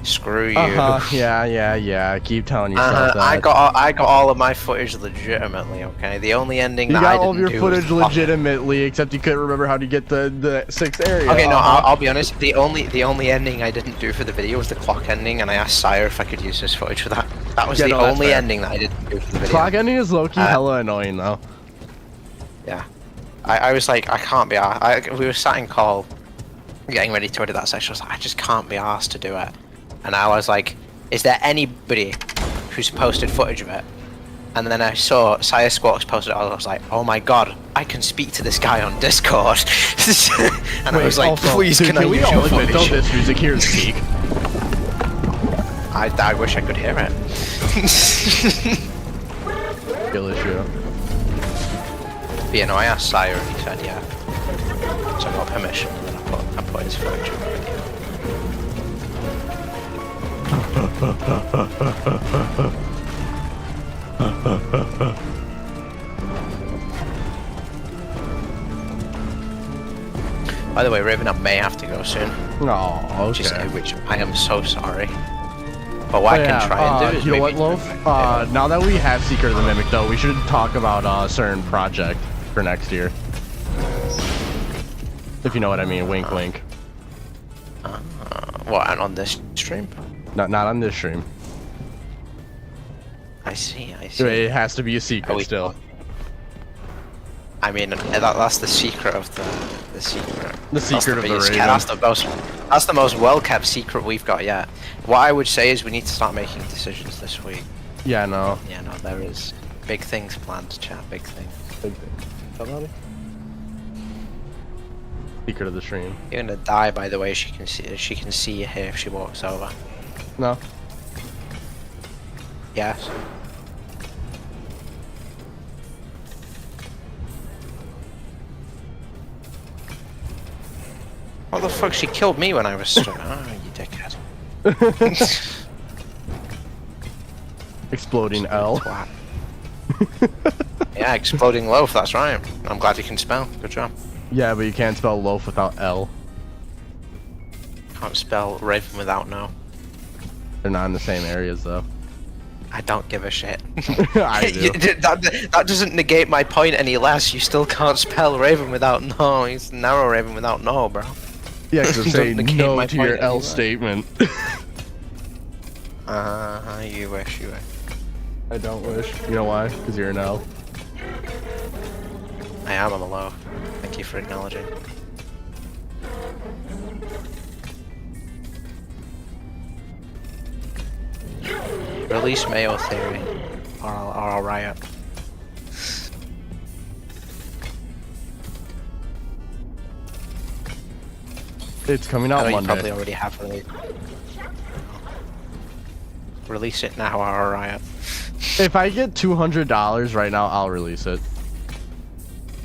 Screw you. Yeah. Keep telling yourself that. I got all of my footage legitimately, okay? The only ending that I didn't do. You got all of your footage legitimately, except you couldn't remember how to get the 6th area. Okay, no, I'll be honest. The only ending I didn't do for the video was the clock ending, and I asked Sire if I could use his footage for that. That was the only ending that I didn't do for the video. Clock ending is low-key hella annoying, though. Yeah. I was like, I can't be arsed. We were sat in call, getting ready to edit that section. I was like, I just can't be arsed to do it. And I was like, is there anybody who's posted footage of it? And then I saw Sire Squawks posted it. I was like, oh my god, I can speak to this guy on Discord. And I was like, also, please, dude, can I use your footage? Don't this music here is peak. I wish I could hear it. Kill issue. But yeah, no, I asked Sire and he said yeah. So I got permission and then I put his footage in the video. By the way, Raven, I may have to go soon. Oh, okay. Which I am so sorry. But what I can try and do is you know what, Loaf? Now that we have Secret of the Mimic, though, we should talk about a certain project for next year. If you know what I mean, wink, wink. What, and on this stream? Not on this stream. I see. It has to be a secret still. I mean, that's the secret of the secret. The secret of the Raven. That's the most well-kept secret we've got yet. What I would say is we need to start making decisions this week. Yeah, no. Yeah, no, there is big things planned, chat. Big things. Big things. Secret of the stream. You're gonna die, by the way. She can see you here if she walks over. No. Yes. What the fuck? She killed me when I was stuck. Oh, you dickhead. Exploding L. Yeah, exploding loaf. That's right. I'm glad you can spell. Good job. Yeah, but you can't spell loaf without L. Can't spell Raven without no. They're not in the same areas, though. I don't give a shit. I do. That doesn't negate my point any less. You still can't spell Raven without no. It's narrow Raven without no, bro. Yeah, because I'm saying Negate no my to your point L anyway. statement. You wish, you wish. I don't wish. You know why? Because you're an L. I am on the low. Thank you for acknowledging. Release Mayo Theory, or I'll riot. It's coming I out know you Monday. probably already have released. Release it now, or I'll riot. If I get $200 right now, I'll release it.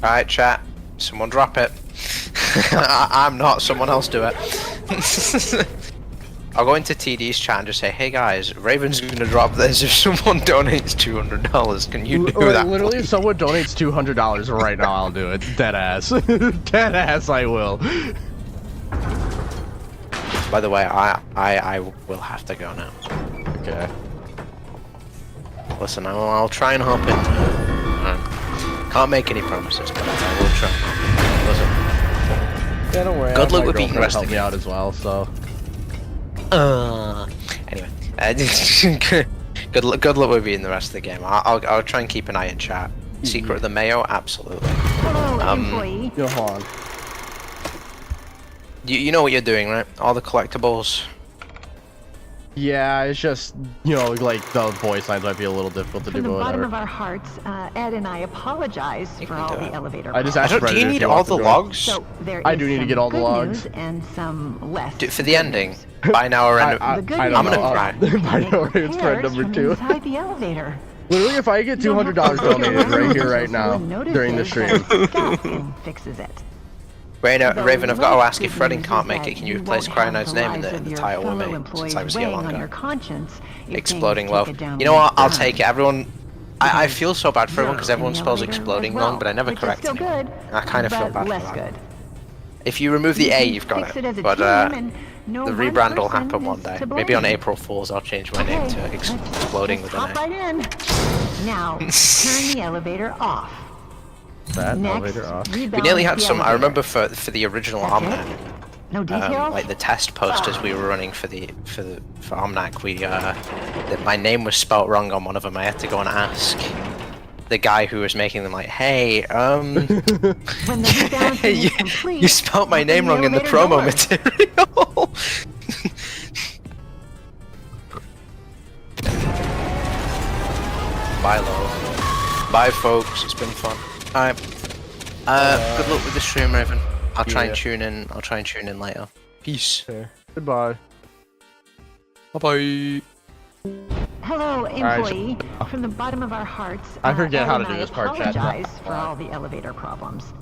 Alright, chat. Someone drop it. I'm not, someone else do it. I'll go into TD's chat and just say, hey guys, Raven's gonna drop this if someone donates $200. Can you do that? Literally, if someone donates $200 right now, I'll do it. Dead ass. Dead ass, I will. By the way, I will have to go now. Okay. Listen, I'll try and hop in. Can't make any promises, but I will try. Listen. Yeah, don't worry. Good luck with being beating the rest of help the me out as well, so. Anyway, good luck with beating the rest of the game. I'll try and keep an eye in chat. Secret of the Mayo, absolutely. Hello, employee. Yo, hold on. You know what you're doing, right? All the collectibles. Yeah, it's just, you know, like the voice lines might be a little difficult to do, From the but bottom whatever. of our hearts, Ed and I apologize for all the elevator I just problems. asked Predator Do you if need he all wants the to join. logs? So there I is do need to some get all the good logs. news and some less. For the ending. By now or end. I The good don't news I'm gonna know. cry. By now, Raven's friend repairs number from 2. inside the elevator. Literally, if I get $200 donated right here, right now, during the stream. Scott fixes it. Raven, I've got to ask if Good Freddy news can't is make that it. Can you you replace won't have Cryonide's the name in lives of the your title with fellow me? employees Since I was here weighing on longer. your conscience if Exploding things love. take a downward You know what? I'll turn. take it. Everyone. I feel so bad for everyone because You're everyone in the spells elevator exploding as well, wrong, but I never which is correct still anyone. good, I kind of feel but bad less for that. good. If you remove the You A, can you've got fix it. as a But team and no the one rebrand will person happen one is day. to Maybe on blame. April Fool's, I'll change my name to Exploding with Hop an A. right in. Now, turn the elevator off. That Next, elevator off. We nearly had rebalance the some. I elevator. remember for the original That's Omnac. it? No details? Like the test posters we were running for Omnac, my name was spelt wrong on one of them. I had to go and ask the guy who was making them, like, hey, When the rebalancing is complete, you spelt my name wrong in the elevator promo door. material. Bye, love. Bye, folks. It's been fun. Alright. Good luck with the stream, Raven. I'll try and tune in. I'll try and tune in later. Peace. Okay. Goodbye. Bye-bye. Hello, right, employee. From the bottom of our hearts, I forget Ed how to and do I this part, chat. apologize for all the elevator problems.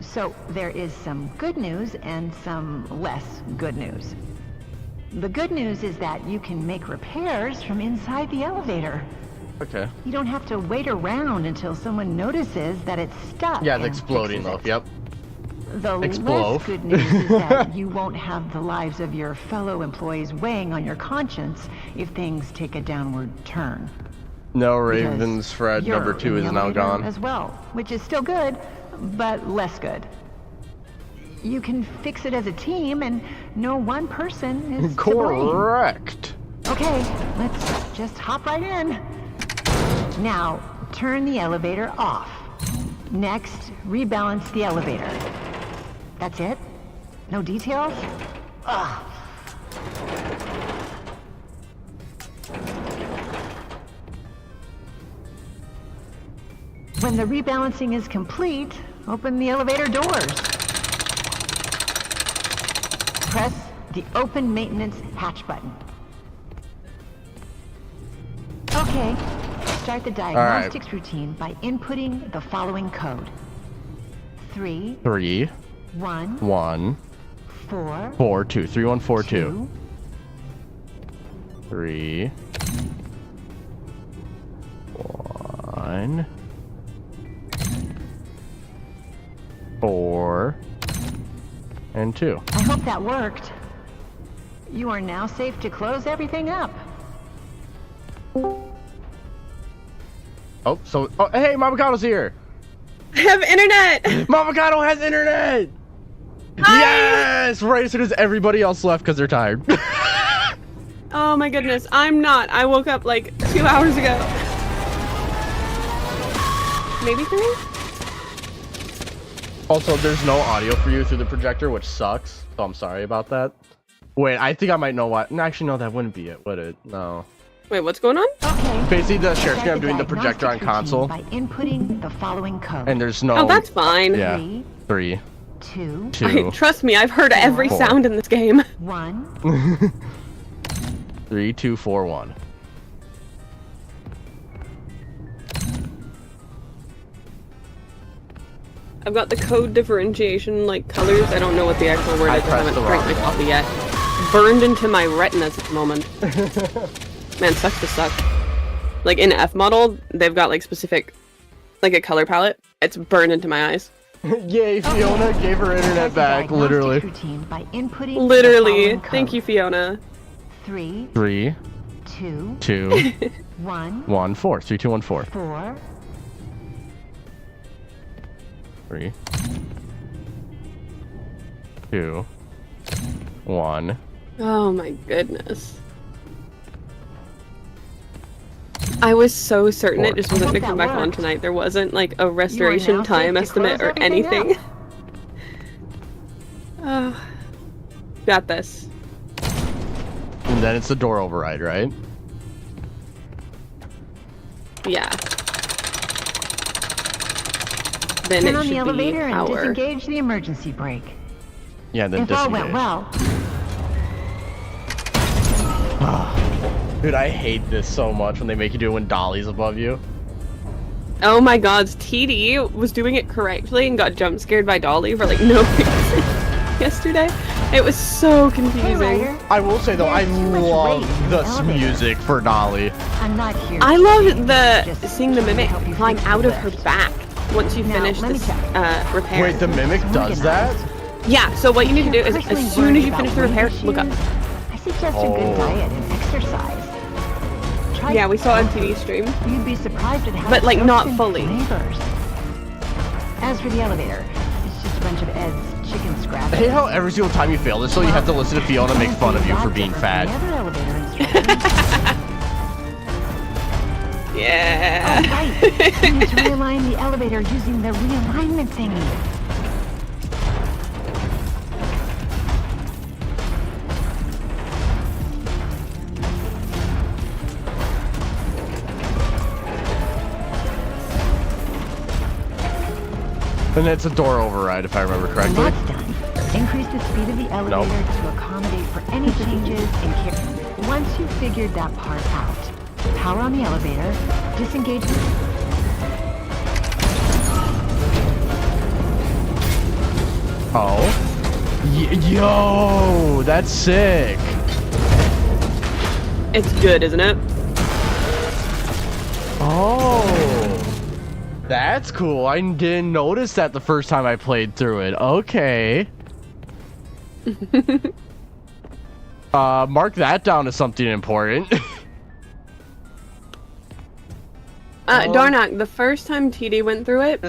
So there is some good news and some less good news. The good news is that you can make repairs from inside the elevator. Okay. You don't have to wait around until someone notices that it's stuck. Yeah, the and exploding fixes loaf. it. Yep. The Explode. less good news is that you won't have the lives of your fellow employees weighing on your conscience if things take a downward turn. No, Because Raven's Fred you're number 2 in is the now elevator gone. as well, which is still good, but less good. You can fix it as a team, and no one person is to blame. Correct. Okay, let's just hop right in. Now, turn the elevator off. Next, rebalance the elevator. That's it? No details? Ugh. When the rebalancing is complete, open the elevator doors. Press the Open Maintenance Hatch button. Okay, start the diagnostics routine by inputting the following code. 3 3 1 1 4 4 2 3142 3 1 4 and 2. I hope that worked. You are now safe to close everything up. Oh, so hey, Mamakado's here. I have internet. Mamakato has internet. Yes! Right as soon as everybody else left because they're tired. Oh my goodness, I'm not. I woke up like 2 hours ago. Maybe 3? Also, there's no audio for you through the projector, which sucks. So I'm sorry about that. Wait, I think I might know why. No, actually, no, that wouldn't be it, would it? No. Wait, what's going on? Okay. Basically, the share screen, I'm doing the projector on console. By inputting the following code. And there's no... Oh, that's fine. Yeah. 3, 2. Trust me, I've heard every 4. sound in this game. 1. 3, 2, 4, 1. I've got the code differentiation, like, colors. I don't know what the actual word is. I haven't drank my coffee yet. Burned into my retinas at the moment. Man, sucks to suck. Like, in F model, they've got, like, specific, like, a color palette. It's burned into my eyes. Yay, Fiona gave her internet back, literally. By inputting Literally. Thank you, Fiona. 3, 3, 2, 2, 1, 1, 4. 3, 2, 1, 4. 4. 3, 2, 1. Oh my goodness. I was so certain it just wasn't going to come back on tonight. There wasn't like a restoration time estimate or anything. Oh, got this. And then it's the door override, right? Turn Yeah. Then it on should the elevator be and power. disengage the emergency brake. Yeah, then If all disengage. went well. Dude, I hate this so much when they make you do it when Dolly's above you. Oh my god, TD was doing it correctly and got jump scared by Dolly for like no reason yesterday. It was so confusing. I will say though, I love the music for Dolly. I'm not here. I love the seeing the mimic climb out of her back once you finish this repair. Wait, the mimic does that? Yeah, so what you need to do is as soon as you finish the repair, look up. I suggest a good diet and exercise. Yeah, we saw on TV stream. You'd be surprised at how But like not fully. flavors. As for the elevator, it's just a bunch of Ed's chicken scraps. I hate how every single time you fail this, so you have to listen to Fiona make fun of you for being fat. Yeah. Oh, right. You need to realign the elevator using the realignment thingy. And it's a door override, if I remember correctly. When that's done, increase the speed of the elevator to accommodate for any changes in care. Once you've figured that part out, power on the elevator, disengage the... Oh. Yo, that's sick. It's good, isn't it? Oh. That's cool. I didn't notice that the first time I played through it. Okay. Mark that down as something important. Darnak, the first time TD went through it,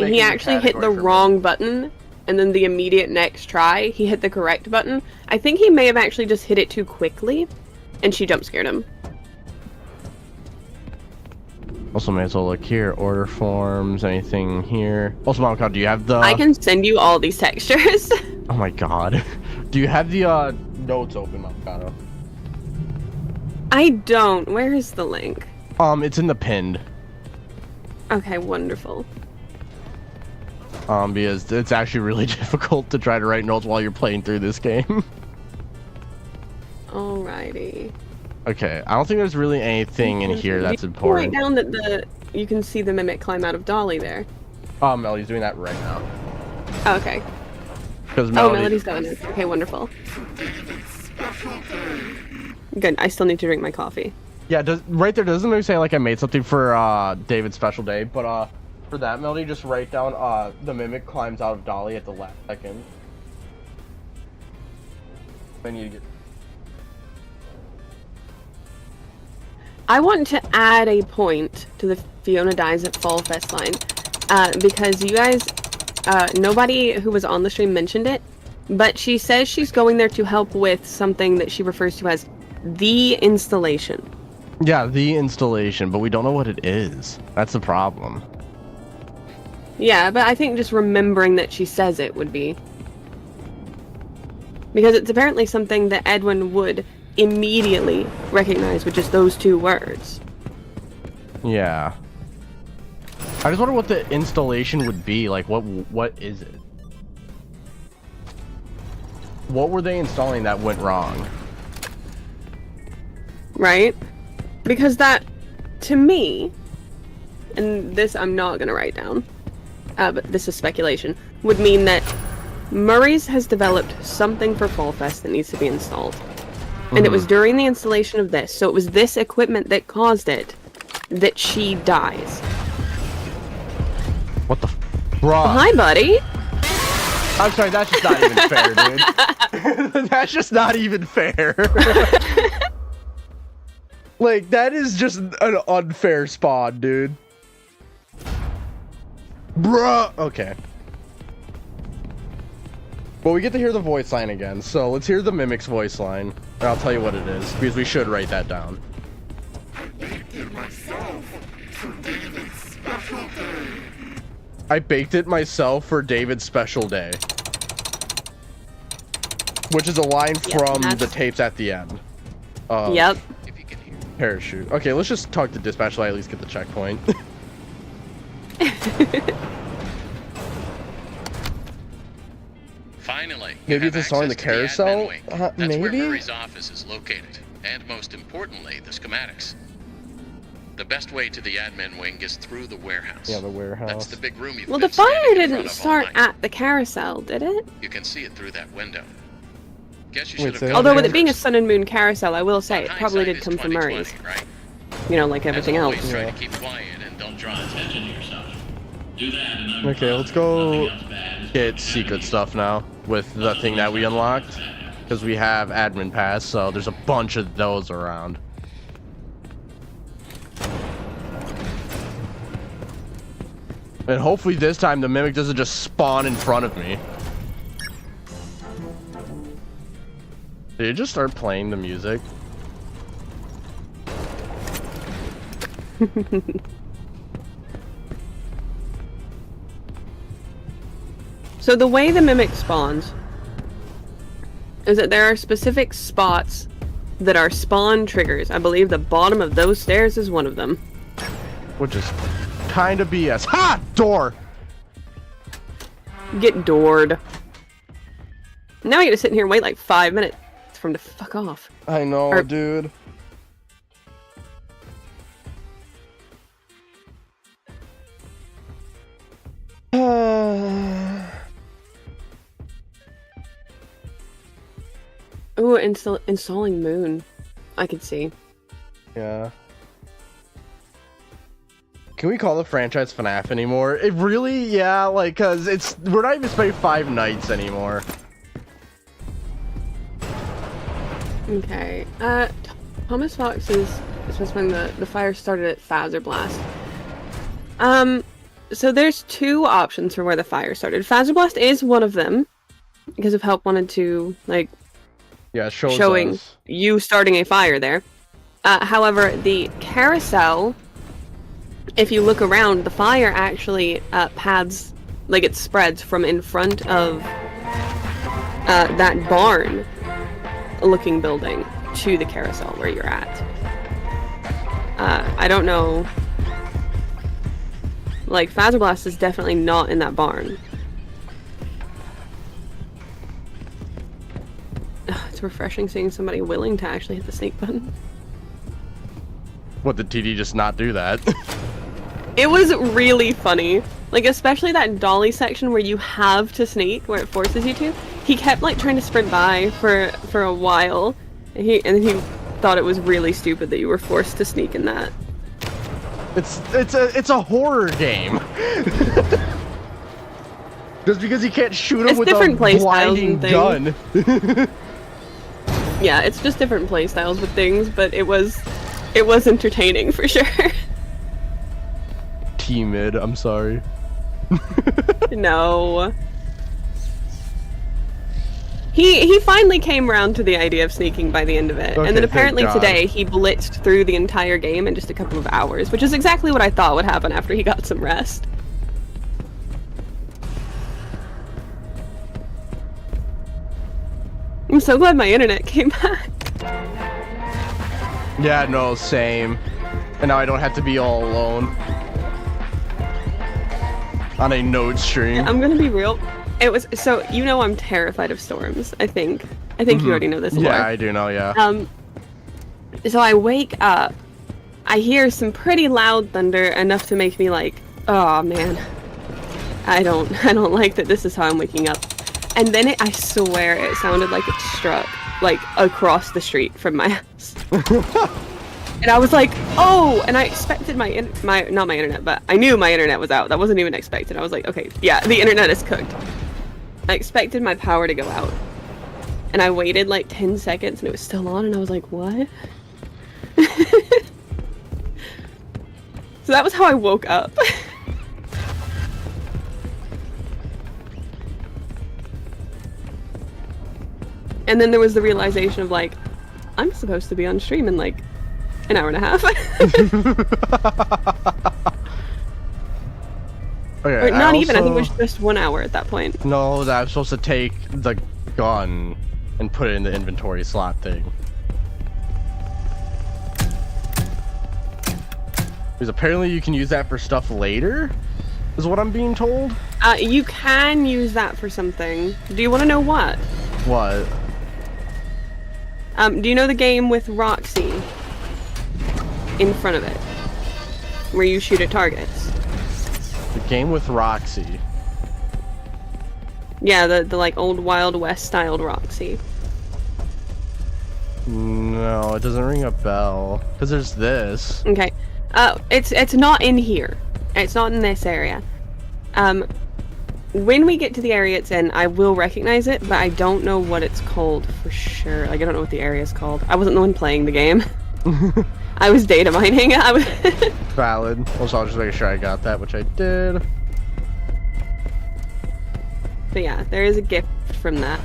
he actually hit the wrong button, and then the immediate next try, he hit the correct button. I think he may have actually just hit it too quickly, and she jump scared him. Also, may as well look here. Order forms, anything here. Also, Mom, do you have the... I can send you all these textures. Oh my god. Do you have the notes open, Mamakato? I don't. Where is the link? It's in the pinned. Okay, wonderful. Because it's actually really difficult to try to write notes while you're playing through this game. Alrighty. Okay, I don't think there's really anything in here that's important. Write down that you can see the mimic climb out of Dolly there. Melody's doing that right now. Oh, okay. Because Melody's done it. Okay, wonderful. Good. I still need to drink my coffee. Yeah, right there doesn't it say like I made something for David's special day, but for that, Melody, just write down the mimic climbs out of Dolly at the last second. I need to get. I want to add a point to the Fiona Dies at Fall Fest line, because you guys nobody who was on the stream mentioned it, but she says she's going there to help with something that she refers to as the installation. Yeah, the installation, but we don't know what it is. That's the problem. Yeah, but I think just remembering that she says it would be... Because it's apparently something that Edwin would immediately recognize with just those 2 words. Yeah. I just wonder what the installation would be. Like, what is it? What were they installing that went wrong? Right? Because that, to me, and this I'm not going to write down, but this is speculation, would mean that Murray's has developed something for Fall Fest that needs to be installed. And it was during the installation of this, so it was this equipment that caused it, that she dies. What the bruh? Hi, buddy! I'm sorry, that's just not even fair, dude. That's just not even fair. Like, that is just an unfair spawn, dude. Bruh! Okay. Well, we get to hear the voice line again, so let's hear the Mimic's voice line. And I'll tell you what it is, because we should write that down. I baked it myself for David's special day. Which is a line from the tapes at the end. Yep. Parachute. Okay, let's just talk to dispatch so I at least get the checkpoint. Finally. Maybe it's installing the carousel? That's maybe? where Murray's office is located. And most importantly, the schematics. The best way to the admin wing is through the warehouse. Yeah, the warehouse. That's the big room you've Well, been the fire standing in didn't front of all start night. at the carousel, did it? You can see it through that window. Guess you Wait, should have say gone that Although with there it being a first. sun and moon carousel, I will say it probably Hindsight did is come from 20/20, Murray's. right? You know, like everything As else. always, try to keep quiet and don't draw attention to yourself. Do that and I'm Okay, let's go get secret stuff now with the thing that we unlocked. Because we have admin pass, so there's a bunch of those around. And hopefully this time the Mimic doesn't just spawn in front of me. Did it just start playing the music? So the way the Mimic spawns is that there are specific spots that are spawn triggers. I believe the bottom of those stairs is one of them. Which is kind of BS. Ha! Door! Get doored. Now I gotta sit in here and wait like 5 minutes for him to fuck off. I know, dude. Ooh, installing Moon. I could see. Yeah. Can we call the franchise FNAF anymore? It really, yeah, like, cause we're not even spending 5 nights anymore. Okay. Thomas Fox is specifying the fire started at Phaser Blast. So there's 2 options for where the fire started. Phaser Blast is one of them because of Help wanted to like showing us. You starting a fire there. However, the carousel, if you look around, the fire actually paths, like it spreads from in front of that barn looking building to the carousel where you're at. I don't know. Like, Phaser Blast is definitely not in that barn. It's refreshing seeing somebody willing to actually hit the snake button. What, did TD just not do that? It was really funny. Like, especially that dolly section where you have to sneak, where it forces you to. He kept, like, trying to sprint by for a while. And he thought it was really stupid that you were forced to sneak in that. It's a horror game. Just because you can't shoot him with a blinding gun. Yeah, it's just different playstyles with things, but it was entertaining for sure. T-mid, I'm sorry. No. He finally came around to the idea of sneaking by the end of it, Okay, and then apparently thank God. today he blitzed through the entire game in just a couple of hours, which is exactly what I thought would happen after he got some rest. I'm so glad my internet came back. Yeah, no, same. And now I don't have to be all alone on a node stream. I'm gonna be real. It was so I'm terrified of storms. I think you already know this. Yeah, lore. I do know. Yeah. So I wake up, I hear some pretty loud thunder, enough to make me like, oh man, I don't like that this is how I'm waking up. And then I swear it sounded like it struck like across the street from my house. And I was like, oh, and I expected not my internet, but I knew my internet was out. That wasn't even expected. I was like, okay, yeah, the internet is cooked. I expected my power to go out. And I waited like 10 seconds and it was still on, and I was like, what? So that was how I woke up. And then there was the realization of like, I'm supposed to be on stream in like an hour and a half. Okay, Or not even, I think it was just 1 hour at that point. No, that I'm supposed to take the gun and put it in the inventory slot thing. Because apparently you can use that for stuff later, is what I'm being told. You can use that for something. Do you want to know what? What? Do you know the game with Roxy in front of it, where you shoot at targets? The game with Roxy. Yeah, the like old Wild West styled Roxy. No, it doesn't ring a bell. Because there's this. Okay. It's not in here. It's not in this area. When we get to the area it's in, I will recognize it, but I don't know what it's called for sure. Like, I don't know what the area is called. I wasn't the one playing the game. I was data mining. Valid. Also, I'll just make sure I got that, which I did. But yeah, there is a gift from that.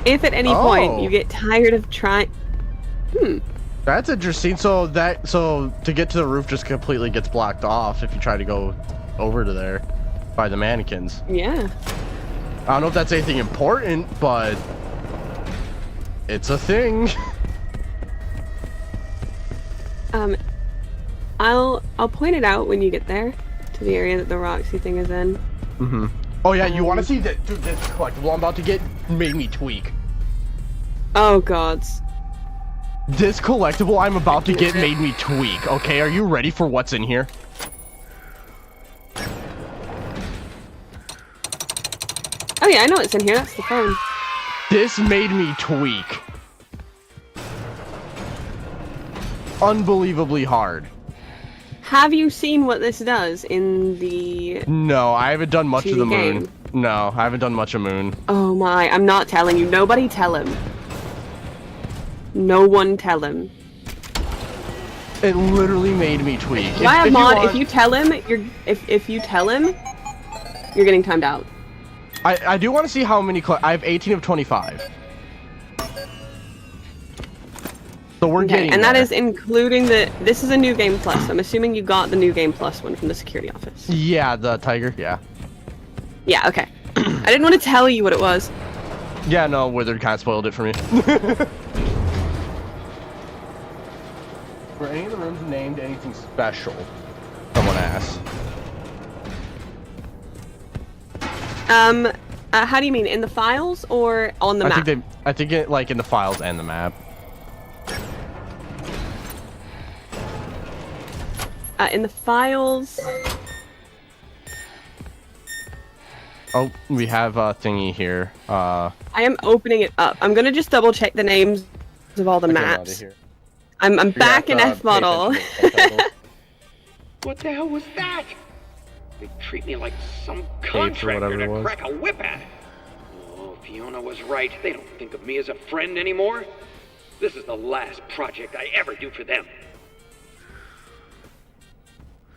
If at any point you get tired of trying... That's interesting. So to get to the roof just completely gets blocked off if you try to go over to there by the mannequins. Yeah. I don't know if that's anything important, but it's a thing. I'll point it out when you get there to the area that the Roxy thing is in. Mm-hmm. Oh yeah, you want to see that? Dude, this collectible I'm about to get made me tweak. Oh gods. This collectible I'm about to get made me tweak. Okay, are you ready for what's in here? Oh yeah, I know it's in here. That's the phone. This made me tweak. Unbelievably hard. Have you seen what this does in the... No, I haven't done much of the game? moon. No, I haven't done much of moon. Oh my, I'm not telling you. Nobody tell him. No one tell him. It literally made me tweak. If you tell him, if you tell him, you're getting timed out. I do want to see how many I have 18 of 25. So we're getting and that there. is including this is a new game plus. I'm assuming you got the new game plus one from the security office. Yeah, the tiger, yeah. Yeah, okay. I didn't want to tell you what it was. Yeah, no, Withered kind of spoiled it for me. Were any of the rooms named anything special? Someone asked. How do you mean? In the files or on the map? I think it like in the files and the map. In the files. Oh, we have a thingy here. I am opening it up. I'm gonna just double check the names of all the maps. I'm back in F model. What the hell was that? They treat me like some contractor to crack a whip at. Oh, Fiona was right. They don't think of me as a friend anymore. This is the last project I ever do for them.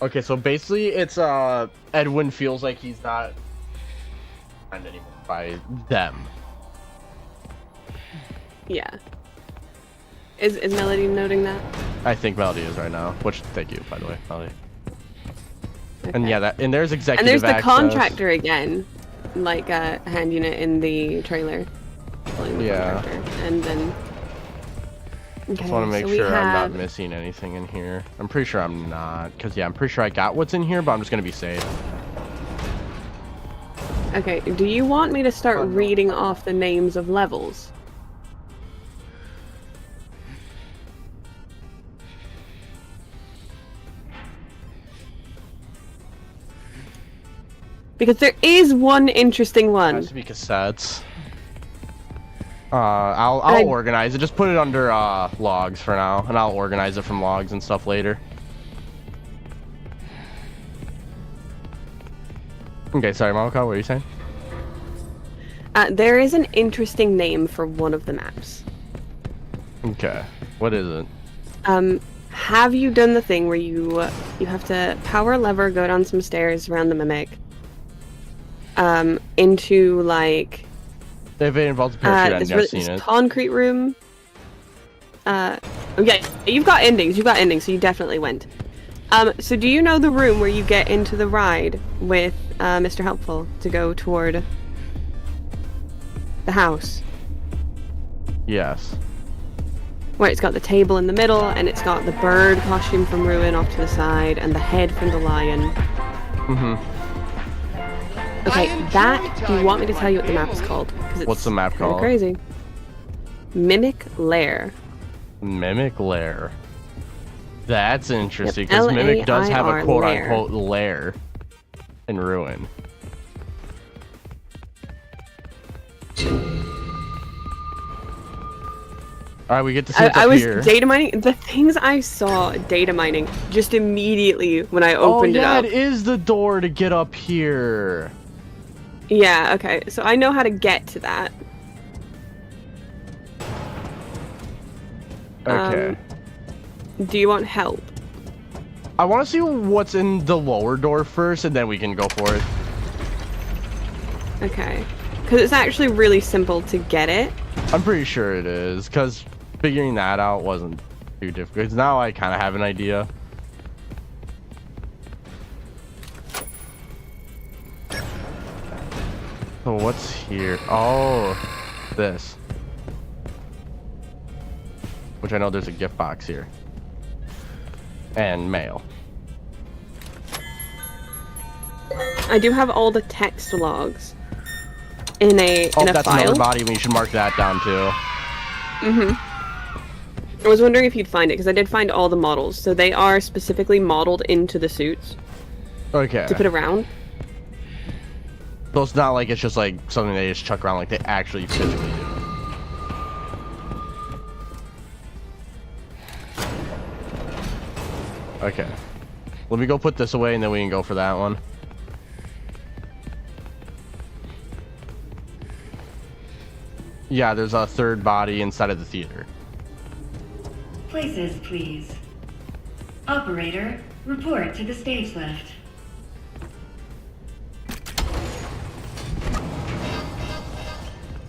Okay, so basically it's Edwin feels like he's not anymore by them. Yeah. Is Melody noting that? I think Melody is right now. Which, thank you, by the way, Melody. Okay. And yeah, and there's executive And there's the access. contractor again, like hand unit in the trailer. Yeah. And then. Okay, Just want to make so sure I'm not missing anything in here. I'm pretty sure I'm not, because yeah, I'm pretty sure I got what's in here, but I'm just gonna be safe. Okay, do you want me to start reading off the names of levels? Because there is one interesting one. It has to be cassettes. I'll organize it. Just put it under logs for now, and I'll organize it from logs and stuff later. Okay, sorry, Malaka, what were you saying? There is an interesting name for one of the maps. Okay, what is it? Have you done the thing where you have to power a lever, go down some stairs around the mimic, into like. If it involves a parachute, I've seen it. Concrete room. Yeah, you've got endings. So you definitely went. So do you know the room where you get into the ride with Mr. Helpful to go toward the house? Yes. Where it's got the table in the middle, and it's got the bird costume from Ruin off to the side, and the head from the lion. Mm-hmm. Okay, do you want me to tell you what the map is called? What's the map called? Crazy. Mimic Lair. Mimic Lair. That's interesting, because Mimic does have a quote-unquote lair in Ruin. Alright, we get to see what's up here. I was data mining. The things I saw data mining just immediately when I opened it up. Oh yeah, it is the door to get up here. Yeah, okay. So I know how to get to that. Okay. Do you want help? I want to see what's in the lower door first, and then we can go for it. Okay. Because it's actually really simple to get it. I'm pretty sure it is, because figuring that out wasn't too difficult. 'Cause now I kind of have an idea. So what's here? Oh, this. Which I know there's a gift box here. And mail. I do have all the text logs in a Oh, in a that's file. another body. We should mark that down too. I was wondering if you'd find it, because I did find all the models. So they are specifically modeled into the suits. Okay. To put around. So it's not like it's just like something they just chuck around, like they actually physically do. Okay. Let me go put this away and then we can go for that one. Yeah, there's a third body inside of the theater. Places, please. Operator, report to the stage left.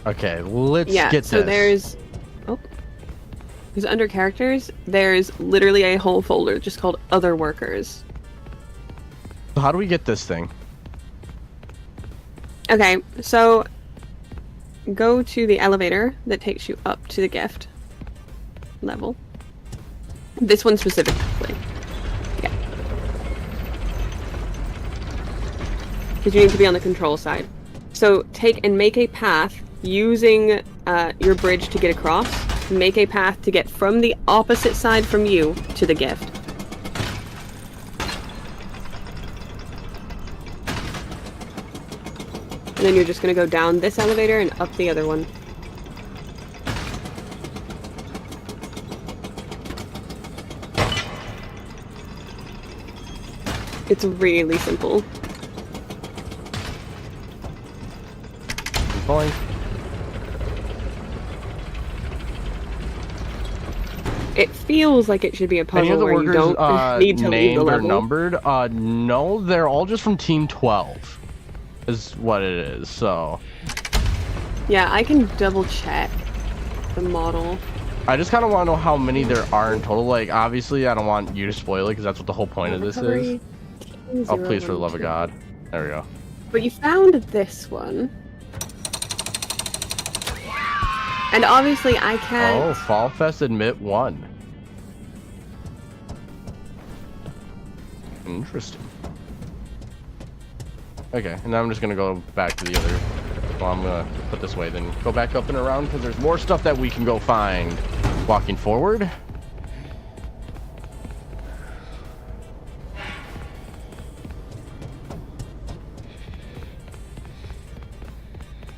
Okay, let's get this. So there's under characters, there's literally a whole folder just called other workers. So how do we get this thing? Okay, so go to the elevator that takes you up to the gift level. This one specifically. Yeah. Because you need to be on the control side. So take and make a path using your bridge to get across. Make a path to get from the opposite side from you to the gift. And then you're just going to go down this elevator and up the other one. It's really simple. Going. It feels like it should be a Any of puzzle the where you workers don't need to leave the named or level. numbered? No, they're all just from Team 12. Is what it is. So. Yeah, I can double check the model. I just kind of want to know how many there are in total. Like, obviously, I don't want you to spoil it because that's what the whole point of this is. Oh, please, for the love of God. There we go. But you found this one. And obviously, I can't... Oh, Fall Fest admit 1. Interesting. Okay, and now I'm just going to go back to the other... Well, I'm going to put this way, then go back up and around because there's more stuff that we can go find walking forward.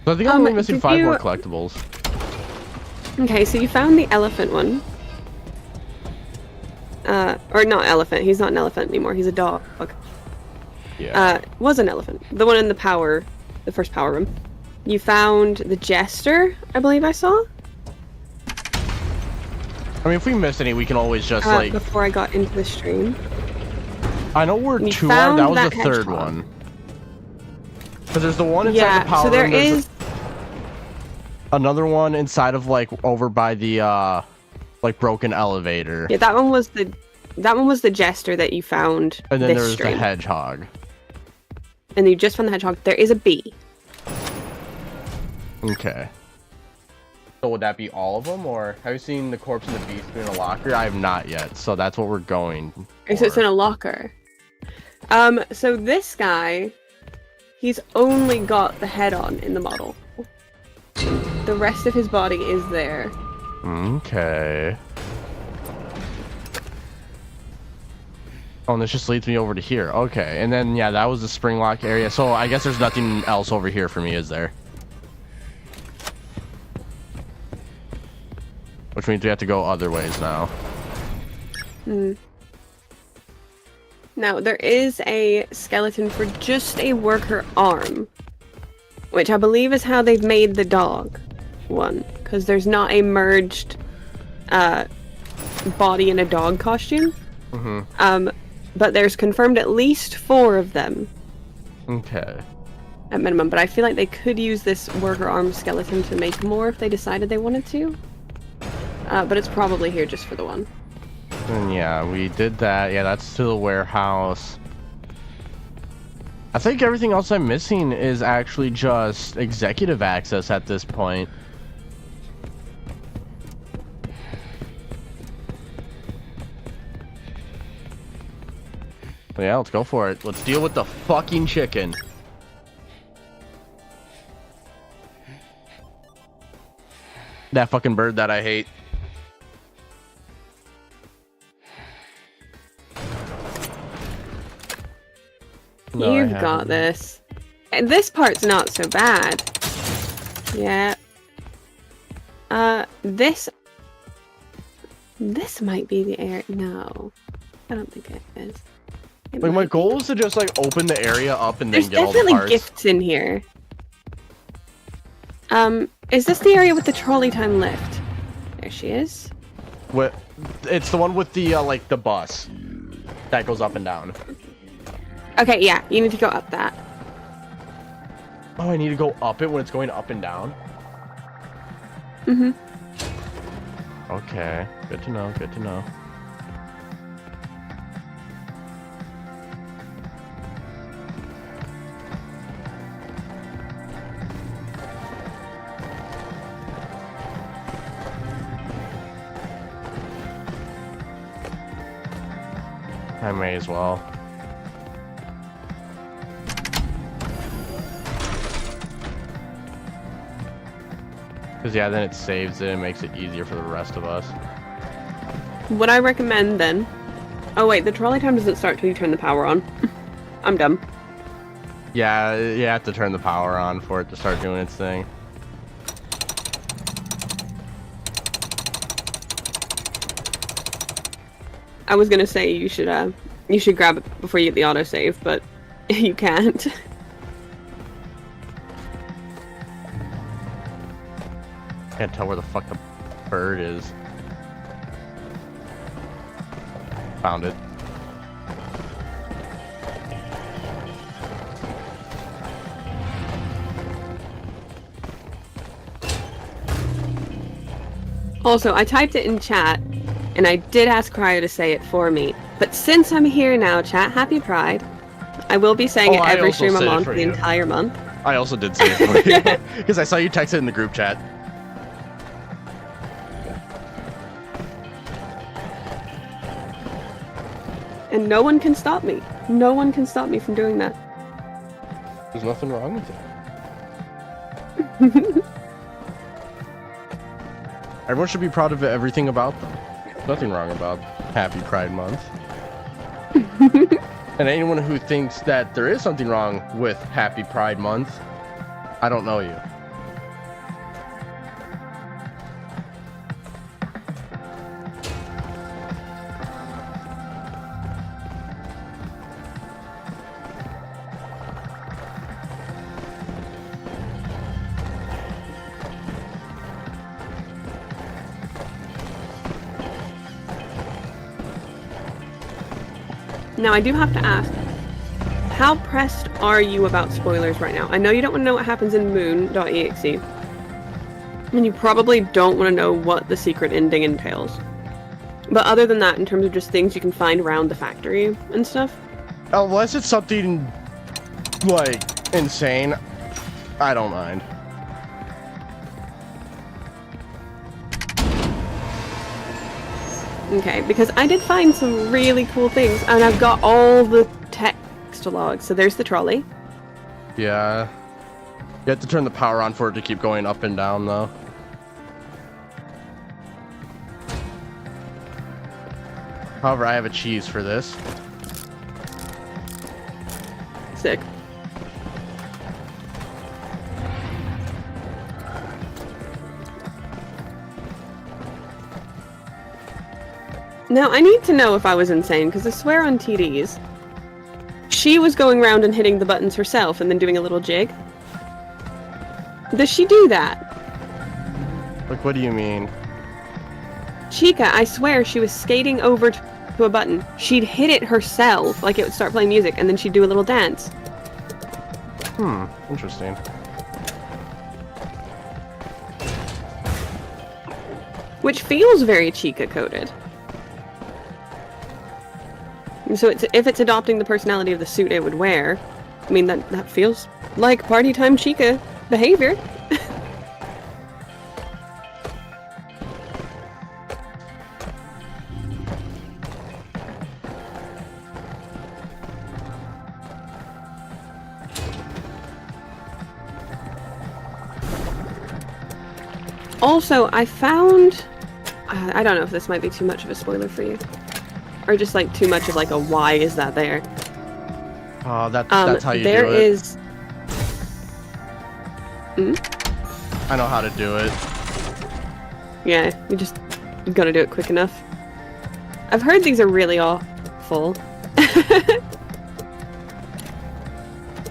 So I think I'm only missing 5 more collectibles. Okay, so you found the elephant one. Or not elephant. He's not an elephant anymore. He's a dog. Yeah. Was an elephant. The one in the first power room. You found the jester, I believe I saw. I mean, if we miss any, we can always just like... Before I got into the stream. I know where 2 are. That was the third one. Because there's the one inside the power room. So there is... Another one inside of like over by the like broken elevator. Yeah, that one was the jester that you found. And then this there's stream. the hedgehog. And you just found the hedgehog. There is a bee. Okay. So would that be all of them, or have you seen the corpse of the beast in a locker? I have not yet, so that's what we're going for. So it's in a locker. So this guy, he's only got the head on in the model. The rest of his body is there. Okay. Oh, and this just leads me over to here. Okay, and then, yeah, that was the spring lock area. So I guess there's nothing else over here for me, is there? Which means we have to go other ways now. Now, there is a skeleton for just a worker arm. Which I believe is how they've made the dog one. Because there's not a merged body in a dog costume. But there's confirmed at least 4 of them. Okay. At minimum. But I feel like they could use this worker arm skeleton to make more if they decided they wanted to. But it's probably here just for the one. And yeah, we did that. Yeah, that's to the warehouse. I think everything else I'm missing is actually just executive access at this point. But yeah, let's go for it. Let's deal with the fucking chicken. That fucking bird that I hate. No, You've got this. And this part's not so bad. Yeah. This might be the area. No. I don't think it is. Like, my goal is to just, like, open the area up and then get all the There's definitely parts. gifts in here. Is this the area with the trolley time lift? There she is. What? It's the one with the, like, the bus that goes up and down. Okay, yeah, you need to go up that. Oh, I need to go up it when it's going up and down? Okay, good to know, good to know. I may as well. Because, yeah, then it saves it and makes it easier for the rest of us. What I recommend then... Oh wait, the trolley time doesn't start till you turn the power on. I'm dumb. Yeah, you have to turn the power on for it to start doing its thing. I was gonna say you should grab it before you get the autosave, but you can't. Can't tell where the fuck the bird is. Found it. Also, I typed it in chat, and I did ask Cryo to say it for me. But since I'm here now, chat, happy Pride. I will be saying it every stream I'm on for the entire month. I also did say it for you. Because I saw you text it in the group chat. And no one can stop me. No one can stop me from doing that. There's nothing wrong with it. Everyone should be proud of everything about them. Nothing wrong about Happy Pride Month. And anyone who thinks that there is something wrong with Happy Pride Month, I don't know you. Now, I do have to ask, how pressed are you about spoilers right now? I know you don't want to know what happens in moon.exe, and you probably don't want to know what the secret ending entails. But other than that, in terms of just things you can find around the factory and stuff? Unless it's something, like, insane, I don't mind. Okay, because I did find some really cool things, and I've got all the text logs. So there's the trolley. Yeah. You have to turn the power on for it to keep going up and down, though. However, I have a cheese for this. Sick. Now, I need to know if I was insane, because I swear on TDs, she was going around and hitting the buttons herself and then doing a little jig. Does she do that? Like, what do you mean? Chica, I swear she was skating over to a button. She'd hit it herself, like it would start playing music, and then she'd do a little dance. Interesting. Which feels very Chica-coded. So if it's adopting the personality of the suit it would wear, I mean, that feels like party time Chica behavior. Also, I found... I don't know if this might be too much of a spoiler for you. Or just like too much of like a why is that there? That's how you do it. There is... I know how to do it. Yeah, you gotta do it quick enough. I've heard these are really awful. There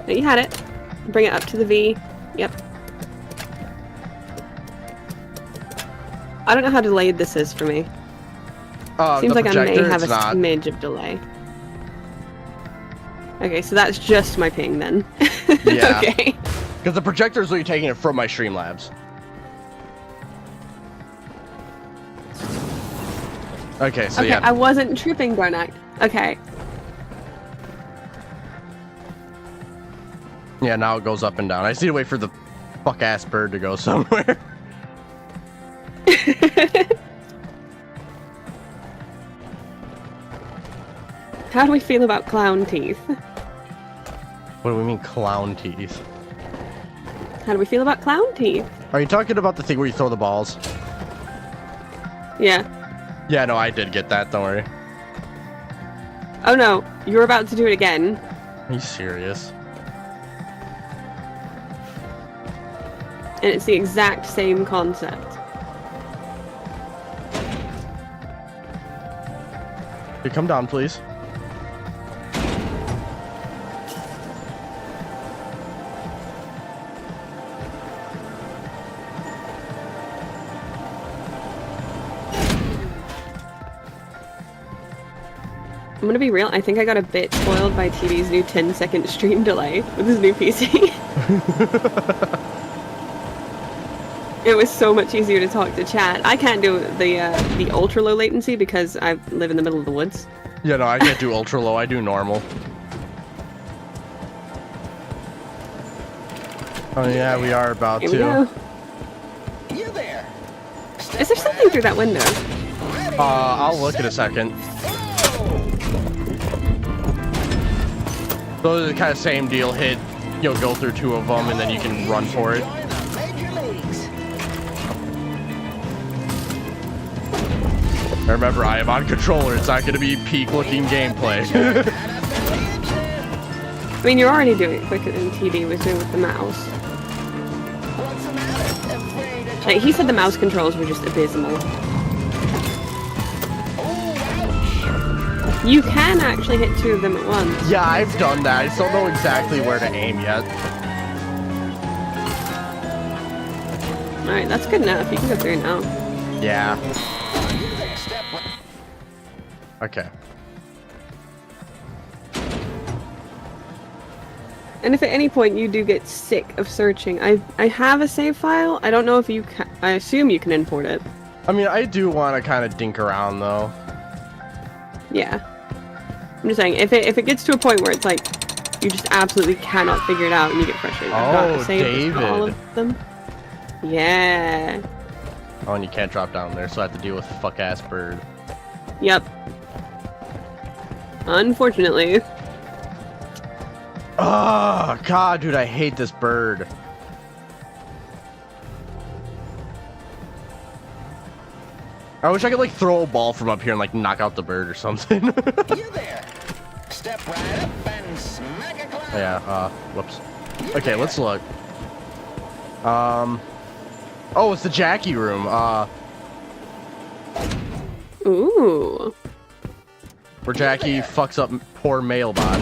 you had it. Bring it up to the V. Yep. I don't know how delayed this is for me. Seems like I may have a smidge of delay. Okay, so that's just my ping then. Yeah. Okay. Because the projector is really taking it from my Streamlabs. Okay, so okay, yeah. I wasn't tripping, Garnack. Okay. Yeah, now it goes up and down. I just need to wait for the fuck-ass bird to go somewhere. How do we feel about clown teeth? What do we mean, clown teeth? How do we feel about clown teeth? Are you talking about the thing where you throw the balls? Yeah. Yeah, no, I did get that, don't worry. Oh no, you're about to do it again. Are you serious? And it's the exact same concept. Hey, come down, please. I'm gonna be real, I think I got a bit spoiled by TD's new 10-second stream delay with his new PC. It was so much easier to talk to chat. I can't do the ultra low latency because I live in the middle of the woods. Yeah, no, I can't do ultra low. I do normal. Oh yeah, we are about Here we to. go. Is there something through that window? I'll look in a second. So the kind of same deal. Hit, you'll go through 2 of them, and then you can run for it. Remember, I am on controller. It's not going to be peak-looking gameplay. I mean, you're already doing it quicker than TD was doing with the mouse. Like, he said the mouse controls were just abysmal. You can actually hit 2 of them at once. Yeah, I've done that. I just don't know exactly where to aim yet. Alright, that's good enough. You can go through now. Yeah. Okay. And if at any point you do get sick of searching, I have a save file. I don't know if you can. I assume you can import it. I mean, I do want to kind of dink around, though. Yeah. I'm just saying, if it gets to a point where it's like, you just absolutely cannot figure it out and you get frustrated. I've got a save David. for all of them. Yeah. Oh, and you can't drop down there, so I have to deal with fuck-ass bird. Yep. Unfortunately. Oh, God, dude, I hate this bird. I wish I could, like, throw a ball from up here and, like, knock out the bird or something. You there. Step right up and smack a clown. Yeah, whoops. Okay, let's look. Oh, it's the Jackie room. Ooh. Where Jackie fucks up poor Mailbot.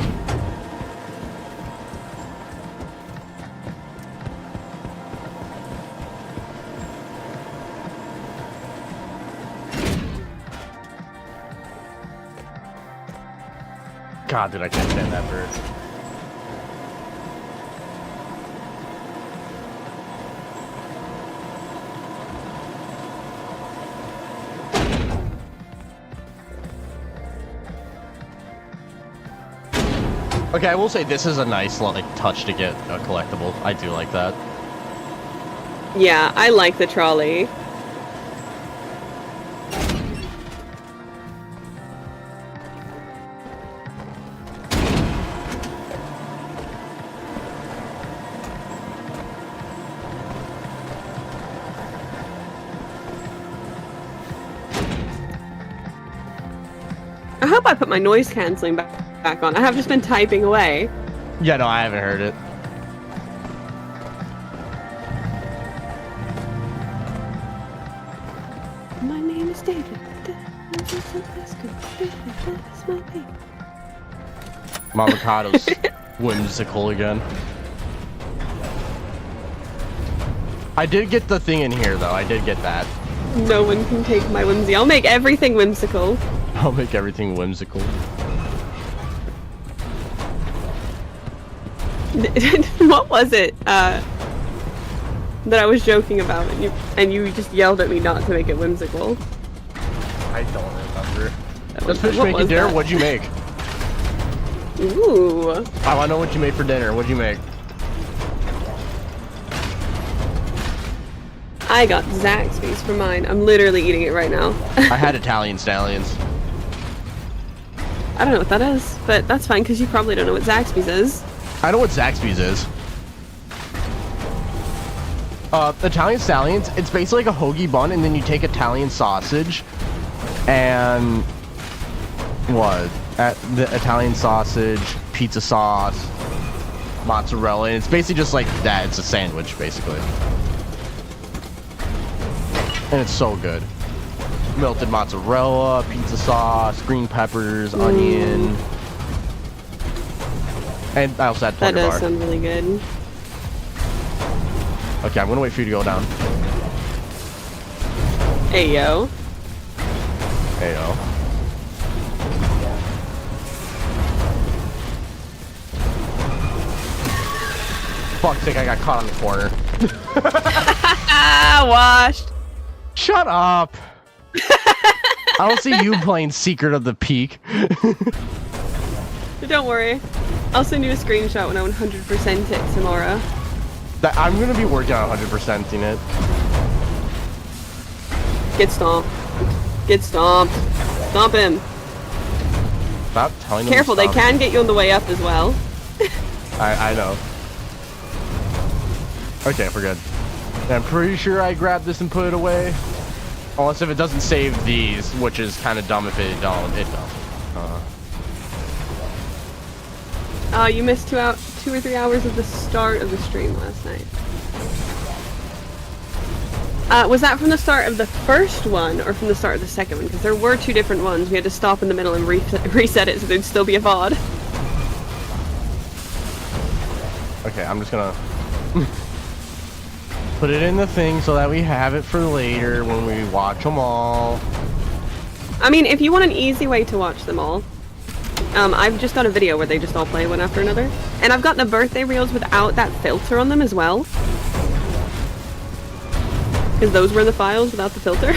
God, dude, I can't stand that bird. Okay, I will say this is a nice like touch to get a collectible. I do like that. Yeah, I like the trolley. I hope I put my noise cancelling back on. I have just been typing away. Yeah, no, I haven't heard it. My name is David. That's my name. Mamacado's whimsical again. I did get the thing in here, though. I did get that. No one can take my whimsy. I'll make everything whimsical. I'll make everything whimsical. What was it that I was joking about and you just yelled at me not to make it whimsical? I don't remember. Let's finish making dinner. What'd you make? Ooh. I want to know what you made for dinner. What'd you make? I got Zaxby's for mine. I'm literally eating it right now. I had Italian stallions. I don't know what that is, but that's fine because you probably don't know what Zaxby's is. I know what Zaxby's is. Italian stallions, it's basically like a hoagie bun, and then you take Italian sausage and what? The Italian sausage, pizza sauce, mozzarella, and it's basically just like that. It's a sandwich, basically. And it's so good. Melted mozzarella, pizza sauce, green peppers, onion. And I also had That Porter does bar. sound really good. Okay, I'm gonna wait for you to go down. Hey yo. Hey yo. fuck's sake, I got caught on the corner. Washed. Shut up. I don't see you playing Secret of the Peak. Don't worry. I'll send you a screenshot when I 100% it tomorrow. I'm going to be working on 100%ing it. Get stomped. Get stomped. Stomp him. Stop telling them. Careful, to they stop. can get you on the way up as well. I know. Okay, we're good. And I'm pretty sure I grabbed this and put it away. Unless if it doesn't save these, which is kind of dumb if it don't. It don't. You missed 2 or 3 hours of the start of the stream last night. Was that from the start of the first one or from the start of the second one? Because there were 2 different ones. We had to stop in the middle and reset it so there'd still be a VOD. Okay, I'm just gonna put it in the thing so that we have it for later when we watch them all. I mean, if you want an easy way to watch them all, I've just got a video where they just all play one after another. And I've got the birthday reels without that filter on them as well. Because those were in the files without the filter.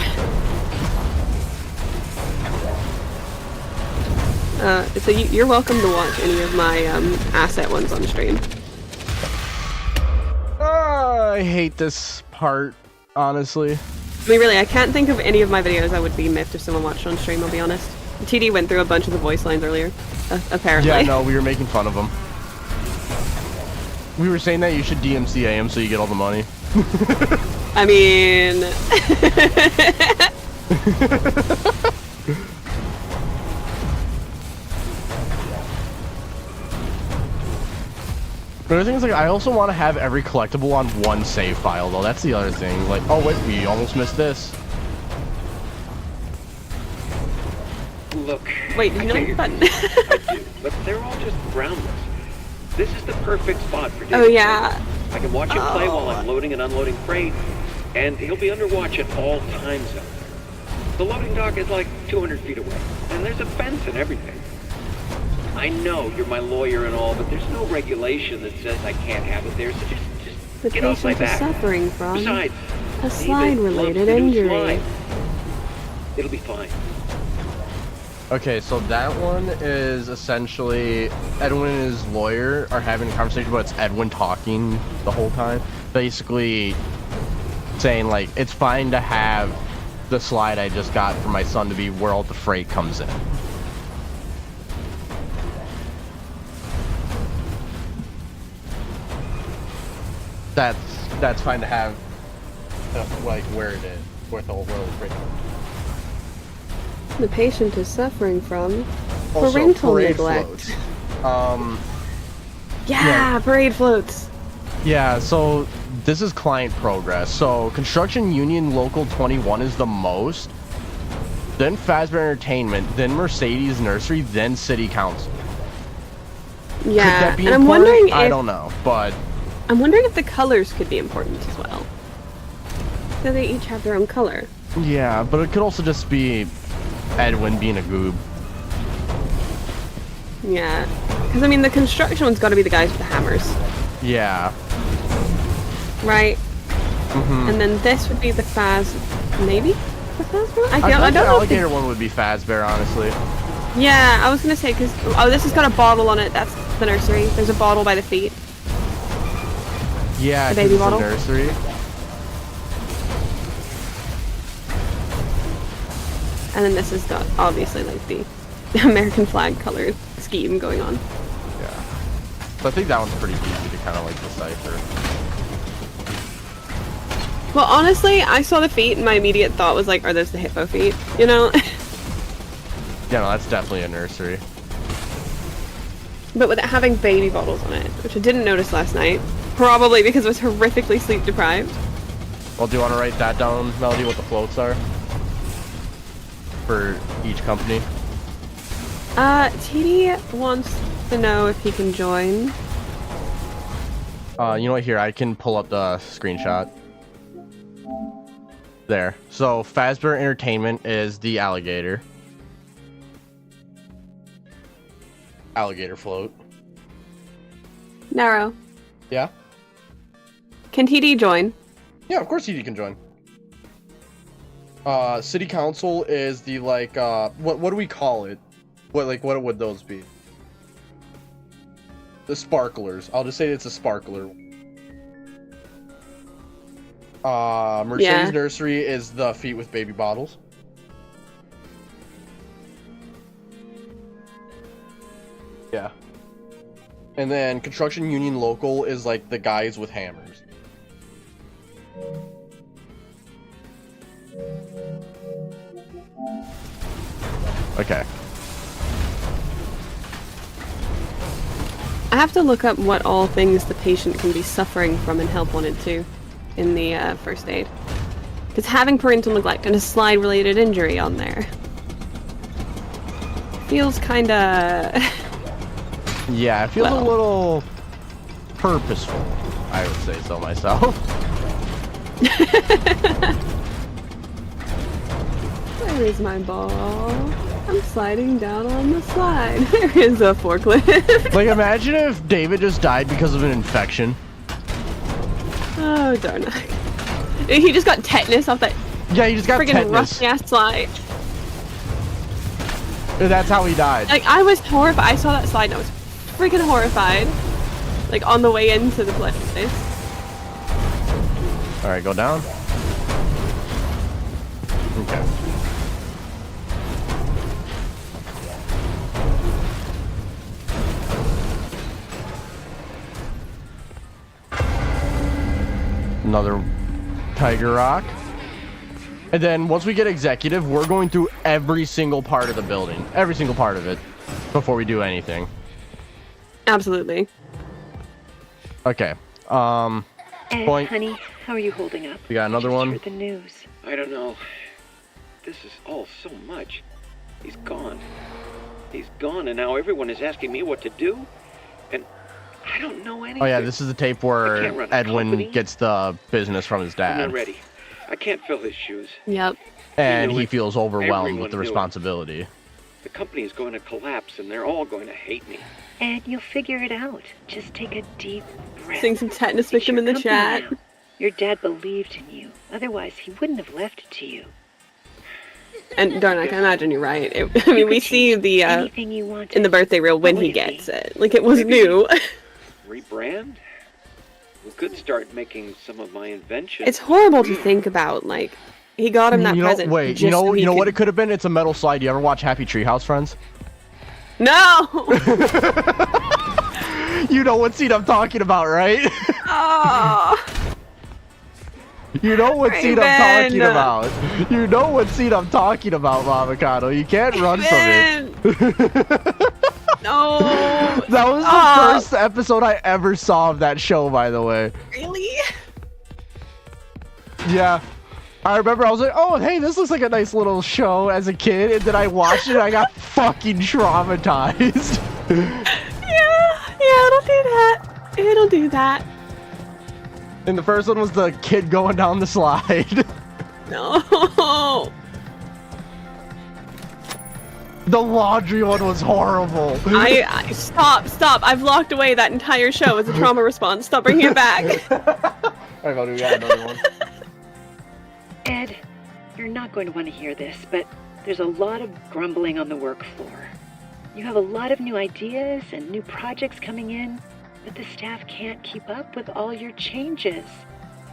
So you're welcome to watch any of my asset ones on stream. I hate this part, honestly. I mean, really, I can't think of any of my videos I would be miffed if someone watched on stream, I'll be honest. TD went through a bunch of the voice lines earlier, apparently. Yeah, no, we were making fun of them. We were saying that you should DMCA him so you get all the money. I mean... But the thing is, like, I also want to have every collectible on one save file, though. That's the other thing. Like, oh wait, we almost missed this. Look. Wait, did you know your button? I do, but they're all just groundless. This is the perfect spot for David. Oh, yeah. I can watch him play while I'm loading and unloading freight, and he'll be under watch at all times out there. The loading dock is like 200 feet away, and there's a fence and everything. I know you're my lawyer and all, but there's no regulation that says I can't have it there, so just The get off my patient is back. suffering from Besides, a slide-related David loves to do injury. slide. It'll be fine. Okay, so that one is essentially Edwin and his lawyer are having a conversation, but it's Edwin talking the whole time. Basically saying, like, it's fine to have the slide I just got for my son to be where all the freight comes in. That's fine to have, like, where it is, where the whole world freight comes in. The patient is suffering from Also, parental parade neglect. floats. Yeah, parade floats. Yeah, so this is client progress. So Construction Union Local 21 is the most, then Fazbear Entertainment, then Mercedes Nursery, then City Council. Yeah, Could that be and I'm important? wondering if I don't know, but I'm wondering if the colors could be important as well. So they each have their own color. yeah, but it could also just be Edwin being a goob. Yeah, because I mean the construction one's got to be the guys with the hammers, Yeah. right? Mm-hmm. And then this would be the Faz, maybe the Fazbear. I I don't think the know. alligator one would be Fazbear, honestly. Yeah, I was gonna say because this has got a bottle on it. That's the nursery. There's a bottle by the feet. Yeah, The 'cause baby it's a bottle? nursery. And then this has got obviously like the American flag color scheme going on. Yeah. So I think that one's pretty easy to kind of like decipher. Well, honestly, I saw the feet and my immediate thought was like, are those the hippo feet? You know? Yeah, no, that's definitely a nursery. But with it having baby bottles on it, which I didn't notice last night, probably because I was horrifically sleep deprived. Well, do you want to write that down, Melody, what the floats are? For each company? TD wants to know if he can join. You know what, here, I can pull up the screenshot. There. So, Fazbear Entertainment is the alligator. Alligator float. Narrow. Yeah? Can TD join? Yeah, of course TD can join. City council is the like what do we call it? What would those be? The sparklers. I'll just say it's a sparkler. Mercedes Nursery is the feet with baby bottles. Yeah. And then Construction Union Local is like the guys with hammers. Okay. I have to look up what all things the patient can be suffering from in Help Wanted 2 in the first aid. Because having parental neglect and a slide-related injury on there feels kinda... Yeah, it feels a little purposeful, I would say so myself. Where is my ball? I'm sliding down on the slide. There is a forklift. Like, imagine if David just died because of an infection. Oh, darn it. He just got tetanus off that Yeah, he just got friggin' tetanus. rusty-ass slide. That's how he died. Like, I was horrified. I saw that slide and I was freaking horrified. Like, on the way into the place. Alright, go down. Okay. Another Tiger Rock. And then once we get executive, we're going through every single part of the building. Every single part of it. Before we do anything. Absolutely. Okay. Ed, Point. honey, how are you holding up? We got another one. Heard the news. I don't know. This is all so much. He's gone. He's gone, and now everyone is asking me what to do. And I don't know anything. Oh yeah, this is the tape where can't run a Edwin company. gets the business from his I'm dad. not ready. I can't fill his shoes. Yep. And You knew he it. feels overwhelmed Everyone with the knew it. responsibility. The company is going to collapse, and they're all going to hate me. Ed, you'll figure it out. Just take a deep breath. Seeing some tetanus It's victim your in the company chat. now. Your dad believed in you. Otherwise, he wouldn't have left it to you. And darn, I can imagine you're right. I mean, we see the Anything you want. in the birthday reel when he gets it. Like, it was new. Rebrand? We could start making some of my inventions. It's horrible to think about. Like, he got him that present. Wait, just you know so he what could- it could have been? It's a metal slide. You ever watch Happy Treehouse, friends? No! You know what scene I'm talking about, right? Oh. You know what scene I'm Raven. talking about. You know what scene I'm talking about, Mamacano. You can't run from it. No! That was the first episode I ever saw of that show, by the way. Really? Yeah. I remember I was like, oh, hey, this looks like a nice little show as a kid. And then I watched it and I got fucking traumatized. Yeah, don't do that. It'll do that. And the first one was the kid going down the slide. No. The laundry one was horrible. I stop. I've locked away that entire show as a trauma response. Stop bringing it back. Alright, well, we got another one. Ed, you're not going to want to hear this, but there's a lot of grumbling on the work floor. You have a lot of new ideas and new projects coming in, but the staff can't keep up with all your changes.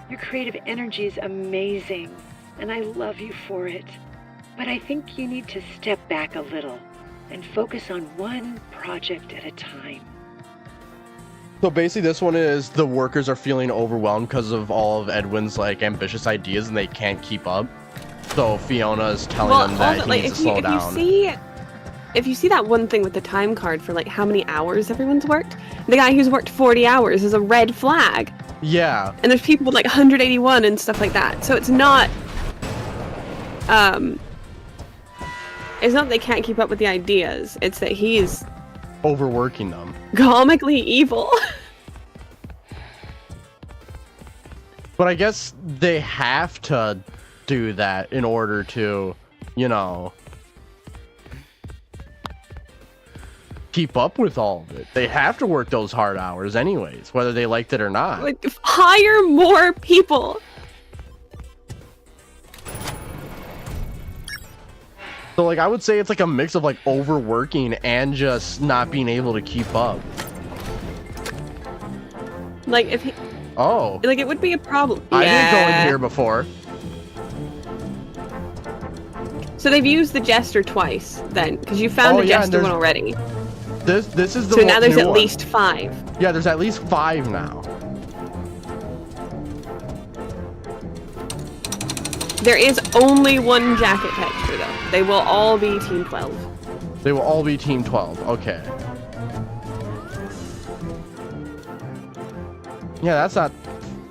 Your creative energy is amazing, and I love you for it. But I think you need to step back a little and focus on one project at a time. So basically this one is the workers are feeling overwhelmed because of all of Edwin's like ambitious ideas and they can't keep up. So Fiona is telling them that he needs to slow down. If you see that one thing with the time card for like how many hours everyone's worked, the guy who's worked 40 hours is a red flag. Yeah. And there's people with like 181 and stuff like that. So it's not they can't keep up with the ideas. It's that he's overworking them. Comically evil. But I guess they have to do that in order to, you know, keep up with all of it. They have to work those hard hours anyways, whether they liked it or not. Like, hire more people. So like I would say it's like a mix of like overworking and just not being able to keep up. Like if he, oh, like it would be a problem. I Yeah. didn't go in here before. So they've used the jester twice then, because you found Oh, the yeah, and jester there's- one already. This is the So now there's new at one. least 5. Yeah, there's at least 5 now. There is only one jacket texture though. They will all be Team 12. They will all be Team 12. Okay. Yeah, that's not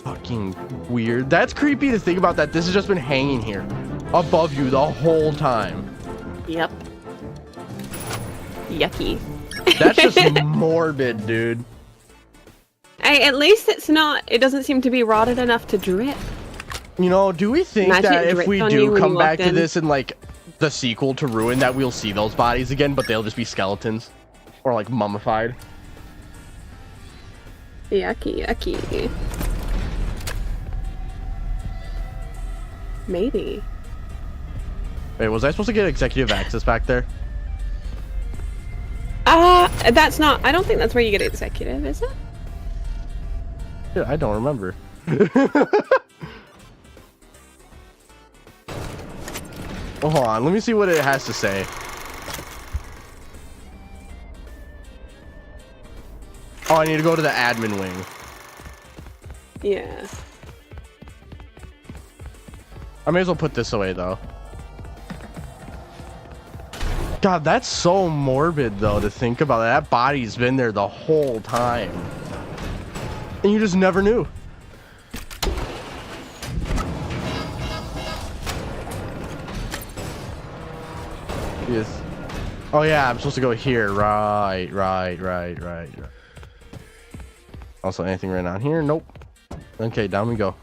fucking weird. That's creepy to think about that this has just been hanging here above you the whole time. Yep. Yucky. That's just morbid, dude. Hey, at least it's not, it doesn't seem to be rotted enough to drip. You know, do we think Imagine that it if dripped we on you do when come you back walked to in? this in like the sequel to Ruin that we'll see those bodies again, but they'll just be skeletons? Or like mummified? Yucky, yucky. Maybe. Wait, was I supposed to get executive access back there? That's not, I don't think that's where you get executive, is it? Yeah, I don't remember. Oh, hold on, let me see what it has to say. Oh, I need to go to the admin wing. Yeah. I may as well put this away, though. God, that's so morbid, though, to think about. That body's been there the whole time. And you just never knew. Yes. Oh, yeah, I'm supposed to go here. Right. Also, anything right on here? Nope. Okay, down we go.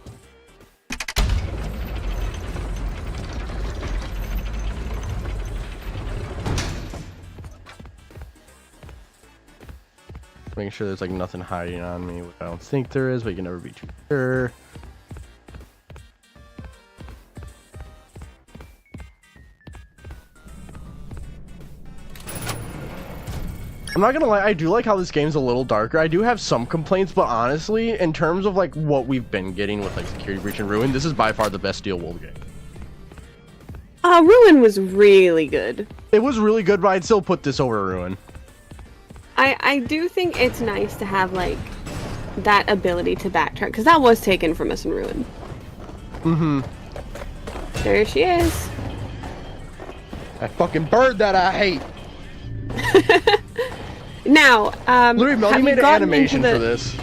Making sure there's like nothing hiding on me, which I don't think there is, but you can never be too sure. I'm not gonna lie, I do like how this game's a little darker. I do have some complaints, but honestly, in terms of like what we've been getting with like Security Breach and Ruin, this is by far the best Steel Wool game. Ruin was really good. It was really good, but I'd still put this over Ruin. I do think it's nice to have like that ability to backtrack, because that was taken from us in Ruin. Mm-hmm. There she is. That fucking bird that I hate. Now, Louis Mel, have you made an gotten animation into for this.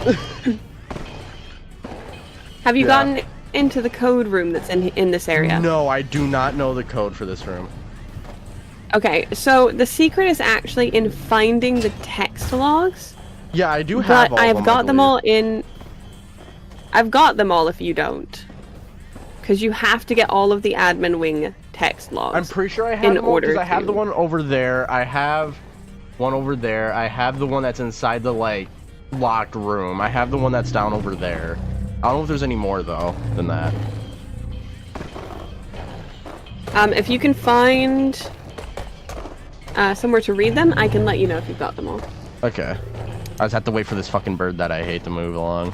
Have you Yeah. gotten into the code room that's in this area? No, I do not know the code for this room. Okay, so the secret is actually in finding the text logs. Yeah, I do have all but of I've them, got I them believe. all in. I've got them all if you don't, because you have to get all of the admin wing text logs. I'm pretty sure I have in them all, order because I have to- the one over there. I have one over there. I have the one that's inside the like locked room. I have the one that's down over there. I don't know if there's any more though than that. If you can find somewhere to read them, I can let you know if you've got them all. Okay. I just have to wait for this fucking bird that I hate to move along.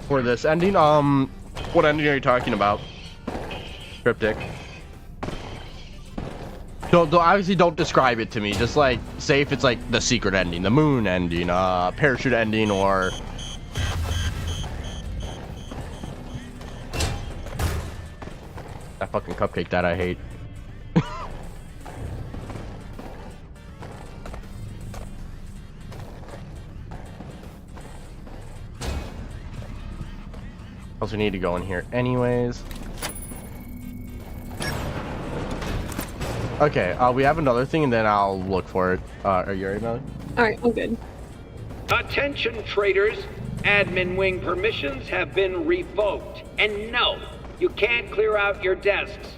For this ending, what ending are you talking about? Cryptic. Don't obviously don't describe it to me. Just like say if it's like the secret ending, the moon ending, parachute ending, or that fucking cupcake that I hate. Else we need to go in here anyways. Okay, we have another thing and then I'll look for it. Are you ready, Melly? Alright, I'm good. Attention traders, admin wing permissions have been revoked. And no, you can't clear out your desks.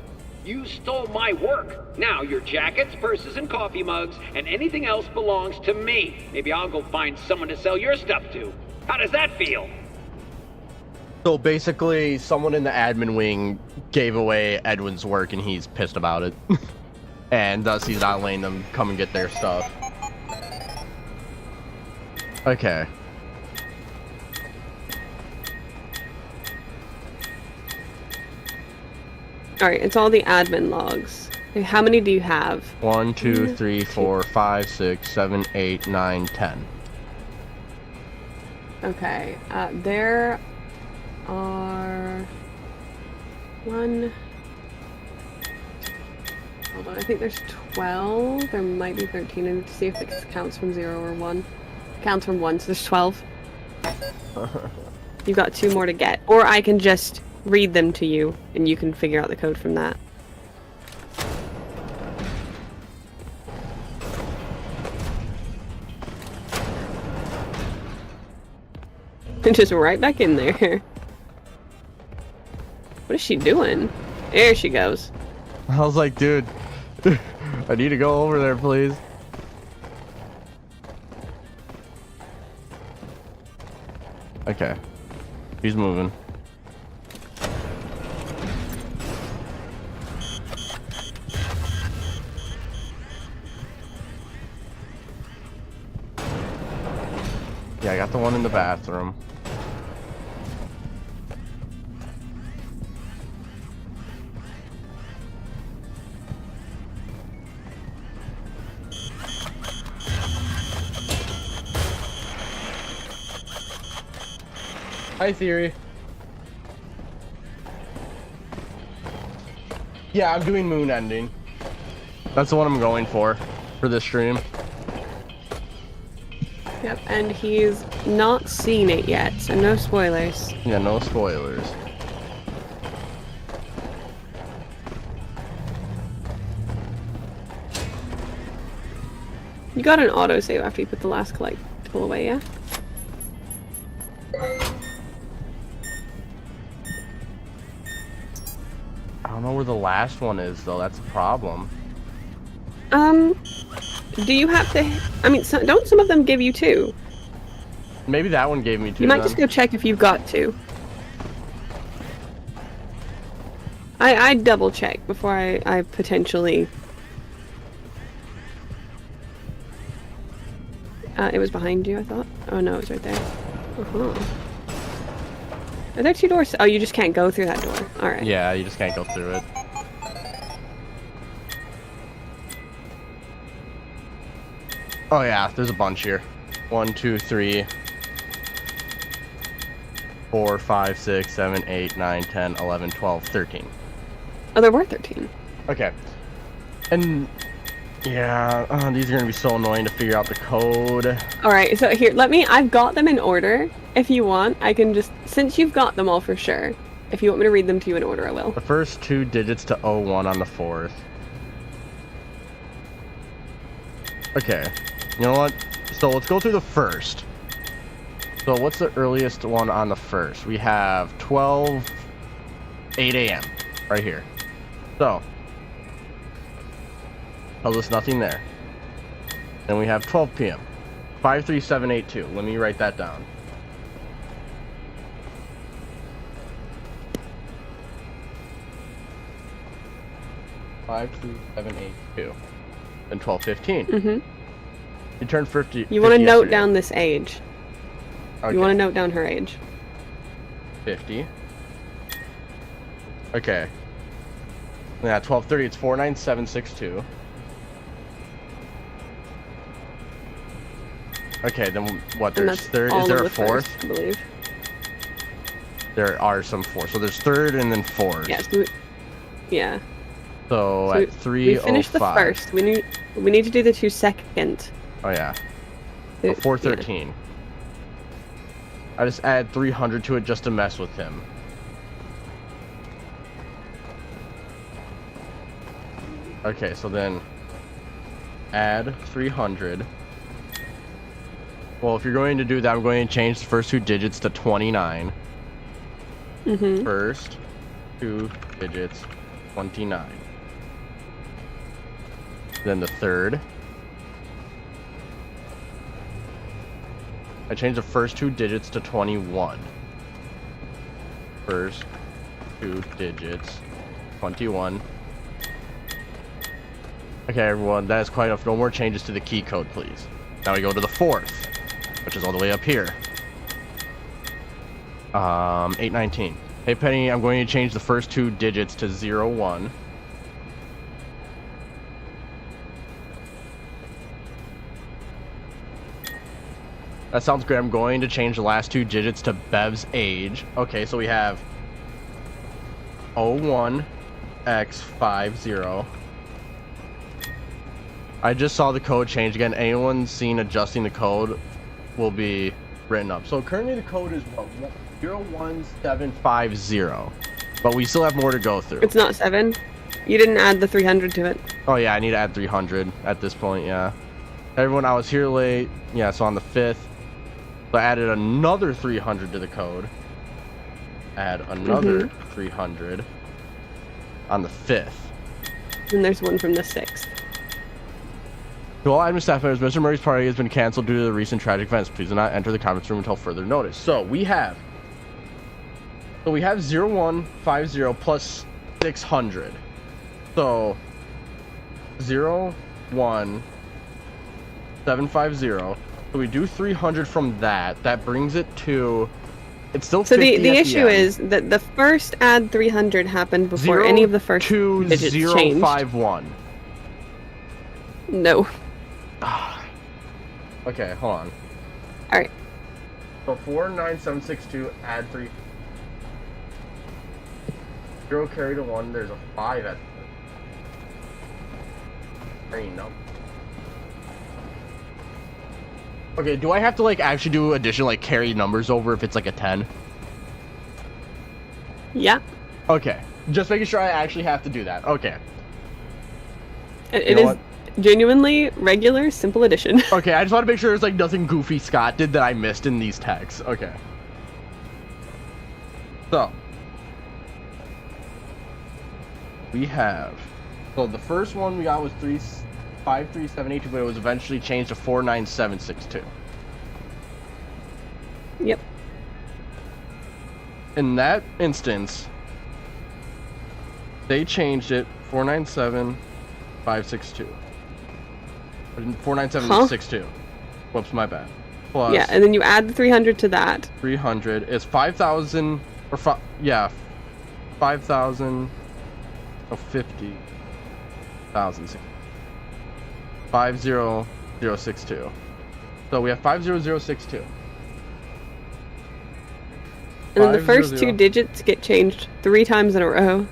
You stole my work. Now your jackets, purses, and coffee mugs, and anything else belongs to me. Maybe I'll go find someone to sell your stuff to. How does that feel? So basically, someone in the admin wing gave away Edwin's work and he's pissed about it. And thus he's not letting them come and get their stuff. Okay. Alright, it's all the admin logs. How many do you have? 1, 2, 3, 4, 5, 6, 7, 8, 9, 10. Okay, there are... Hold on, I think there's 12. There might be 13. I need to see if it counts from 0 or 1. Counts from 1, so there's 12. You've got 2 more to get. Or I can just read them to you, and you can figure out the code from that. Just right back in there. What is she doing? There she goes. I was like, dude, I need to go over there, please. Okay. He's moving. Yeah, I got the one in the bathroom. Hi, Theory. Yeah, I'm doing Moon Ending. That's the one I'm going for this stream. Yep, and he's not seen it yet, so no spoilers. Yeah, no spoilers. You got an autosave after you put the last collectible away, yeah? I don't know where the last one is, though. That's a problem. Do you have to... I mean, don't some of them give you 2? Maybe that one gave me 2. You might just go check if you've got 2. I'd double check before I potentially... it was behind you, I thought. Oh no, it was right there. Uh-huh. Are there 2 doors? Oh, you just can't go through that door. Alright. Yeah, you just can't go through it. Oh yeah, there's a bunch here. 1, 2, 3, 4, 5, 6, 7, 8, 9, 10, 11, 12, 13. Oh, there were 13. Okay. And yeah, these are gonna be so annoying to figure out the code. Alright, so here, I've got them in order. If you want, I can just, since you've got them all for sure, if you want me to read them to you in order, I will. The first 2 digits to 01 on the 4th. Okay. You know what? So let's go through the first. So what's the earliest one on the first? We have 8 a.m. right here. So tells us nothing there. Then we have 12 p.m. 53782. Let me write that down. Then 12:15. Mm-hmm. You turned 50. You want to note down this age. Okay. You want to note down her age. 50. Okay. Yeah, 12:30. It's 49762. Okay, then what? There's third. Is there a 4th? I believe. There are some 4. So there's 3rd and then 4th. Yes. Yeah. So at 3:05. We finished the first. We need to do the 2 second. Oh yeah. So 413. Yeah. I just add 300 to it just to mess with him. Okay, so then add 300. Well, if you're going to do that, I'm going to change the first 2 digits to 29. Mm-hmm. First 2 digits, 29. Then the third. I changed the first 2 digits to 21. First 2 digits, 21. Okay, everyone, that is quite enough. No more changes to the key code, please. Now we go to the fourth, which is all the way up here. 819. Hey, Penny, I'm going to change the first 2 digits to 01. That sounds great. I'm going to change the last 2 digits to Bev's age. Okay, so we have 01x50. I just saw the code change again. Anyone seen adjusting the code will be written up. So currently the code is what? 01750. But we still have more to go through. It's not 7. You didn't add the 300 to it. Oh yeah, I need to add 300 at this point, yeah. Everyone, I was here late. Yeah, so on the 5th. So I added another 300 to the code. Add another 300 on the 5th. And there's one from the 6th. To all admin staff members, Mr. Murray's party has been canceled due to the recent tragic events. Please do not enter the conference room until further notice. So we have 0150 plus 600. So 01750. So we do 300 from that. That brings it to. It's still 50 So the issue end. is that the first add 300 happened before any of the first digits changed. 02051. No. Okay, hold on. All right. So 49762 add 3. 0 carry to 1. There's a 5 at. No. Okay, do I have to like actually do addition like carry numbers over if it's like a 10? Yeah. Okay. Just making sure I actually have to do that. Okay. It is genuinely regular, simple addition. Okay, I just want to make sure there's like nothing goofy Scott did that I missed in these texts. Okay. So. We have. So the first one we got was 53782, but it was eventually changed to 49762. Yep. In that instance, they changed it 497562. 49762. Whoops, my bad. Plus. Yeah, and then you add the 300 to that. 300 is 5,000 or 5,000 or 50,000. 50062. So we have 50062. And then the first 2 digits get changed 3 times in a row.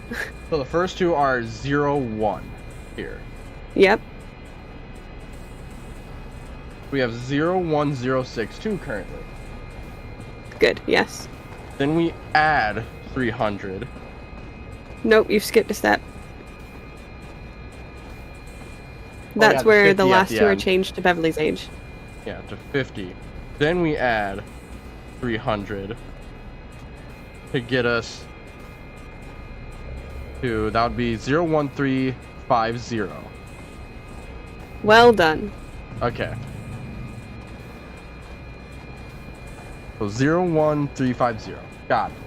So the first 2 are 01 here. Yep. We have 01062 currently. Good, yes. Then we add 300. Nope, you've skipped a step. That's where the last 2 are changed to Beverly's age. Yeah, to 50. Then we add 300 to get us to, that would be 01350. Well done. Okay. So 01350. Got it.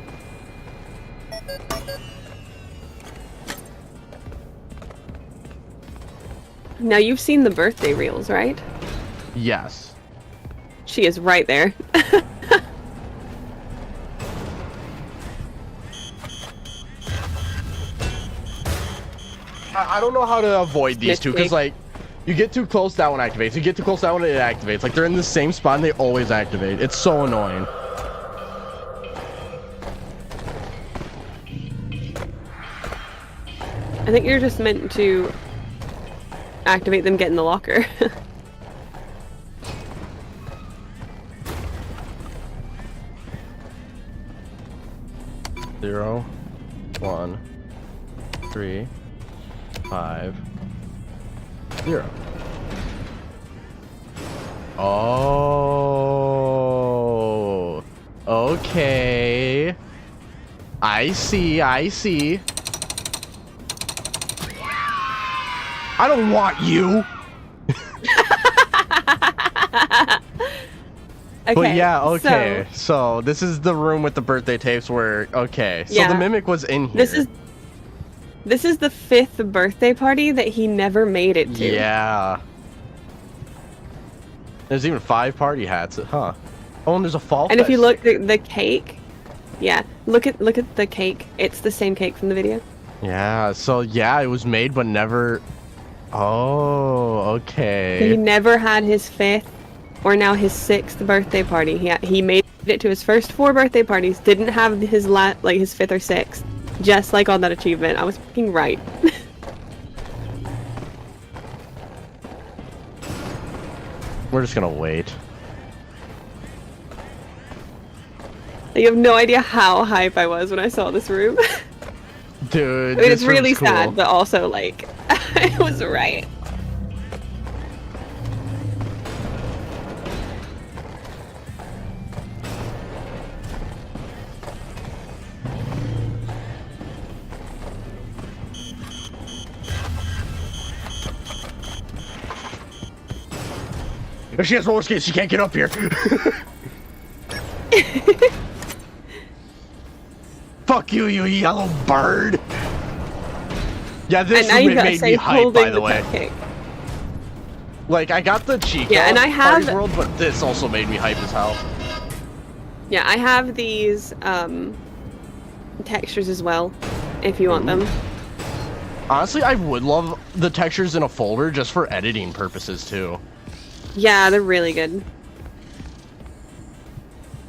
Now you've seen the birthday reels, right? Yes. She is right there. I don't know how to avoid these two, because like, you get too close, that one activates. You get too close, that one it activates. Like, they're in the same spot and they always activate. It's so annoying. I think you're just meant to activate them, get in the locker. Zero, 1, 3, 5, 0. Oh. Okay. I see. I don't want you. Okay, but yeah, okay. So this is the room with the birthday tapes where, okay. So the Mimic was in here. This is the 5th birthday party that he never made it to. Yeah. There's even 5 party hats, huh? Oh, and there's a fall. And if you look at the cake, yeah, look at the cake. It's the same cake from the video. Yeah. So yeah, it was made but never. Oh, okay. He never had his 5th or now his 6th birthday party. He made it to his first 4 birthday parties. Didn't have his his 5th or 6th. Just like on that achievement. I was fucking right. We're just gonna wait. You have no idea how hype I was when I saw this room. Dude, I mean, it's this room's really cool. sad, but also like, I was right. If she has roller skates, she can't get up here. Fuck you, you yellow bird. Yeah, this room made me hype, by the way. Cupcake. Like, I got the Chica and I have Party World, but this also made me hype as hell. Yeah, I have these textures as well, if you want them. Honestly, I would love the textures in a folder just for editing purposes too. Yeah, they're really good.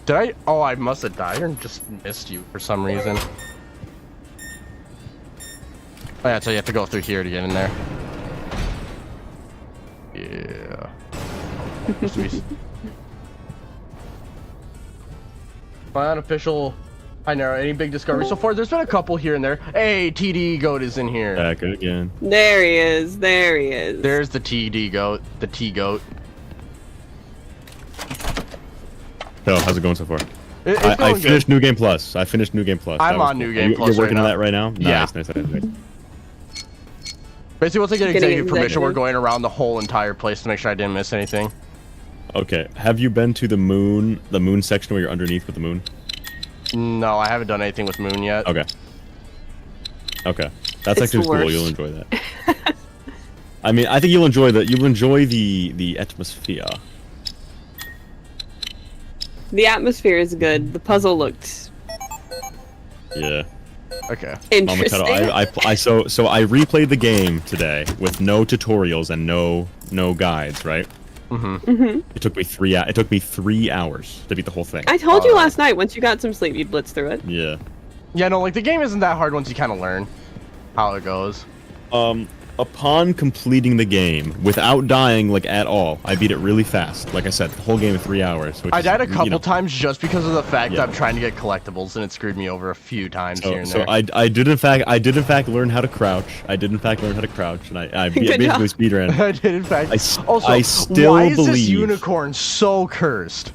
Did I? Oh, I must have died and just missed you for some reason. Oh yeah, so you have to go through here to get in there. Yeah. My unofficial. I know. Any big discoveries so far? There's been a couple here and there. Hey, TD Goat is in here. Back again. There he is. There he is. There's the TD Goat. The T Goat. So, how's it going so far? I finished New Game Plus. I finished New Game Plus. I'm on New Game Plus. You're working right on that right now? Yeah. Nice. Basically, once I get executive permission, we're going around the whole entire place to make sure I didn't miss anything. Okay. Have you been to the moon section where you're underneath with the moon? No, I haven't done anything with moon yet. Okay. That's actually cool. You'll enjoy that. I mean, I think you'll enjoy the atmosphere. The atmosphere is good. The puzzle looked. Yeah. Okay. Interesting. I replayed the game today with no tutorials and no guides, right? It took me 3 hours to beat the whole thing. I told you last night. Once you got some sleep, you'd blitz through it. Yeah. Yeah, no, like the game isn't that hard once you kind of learn how it goes. Upon completing the game without dying like at all, I beat it really fast. Like I said, the whole game in 3 hours. I died a couple times just because of the fact that I'm trying to get collectibles, and it screwed me over a few times here and there. So I did in fact learn how to crouch. And I basically speedran. I did in fact. I still why is believe this unicorn so cursed?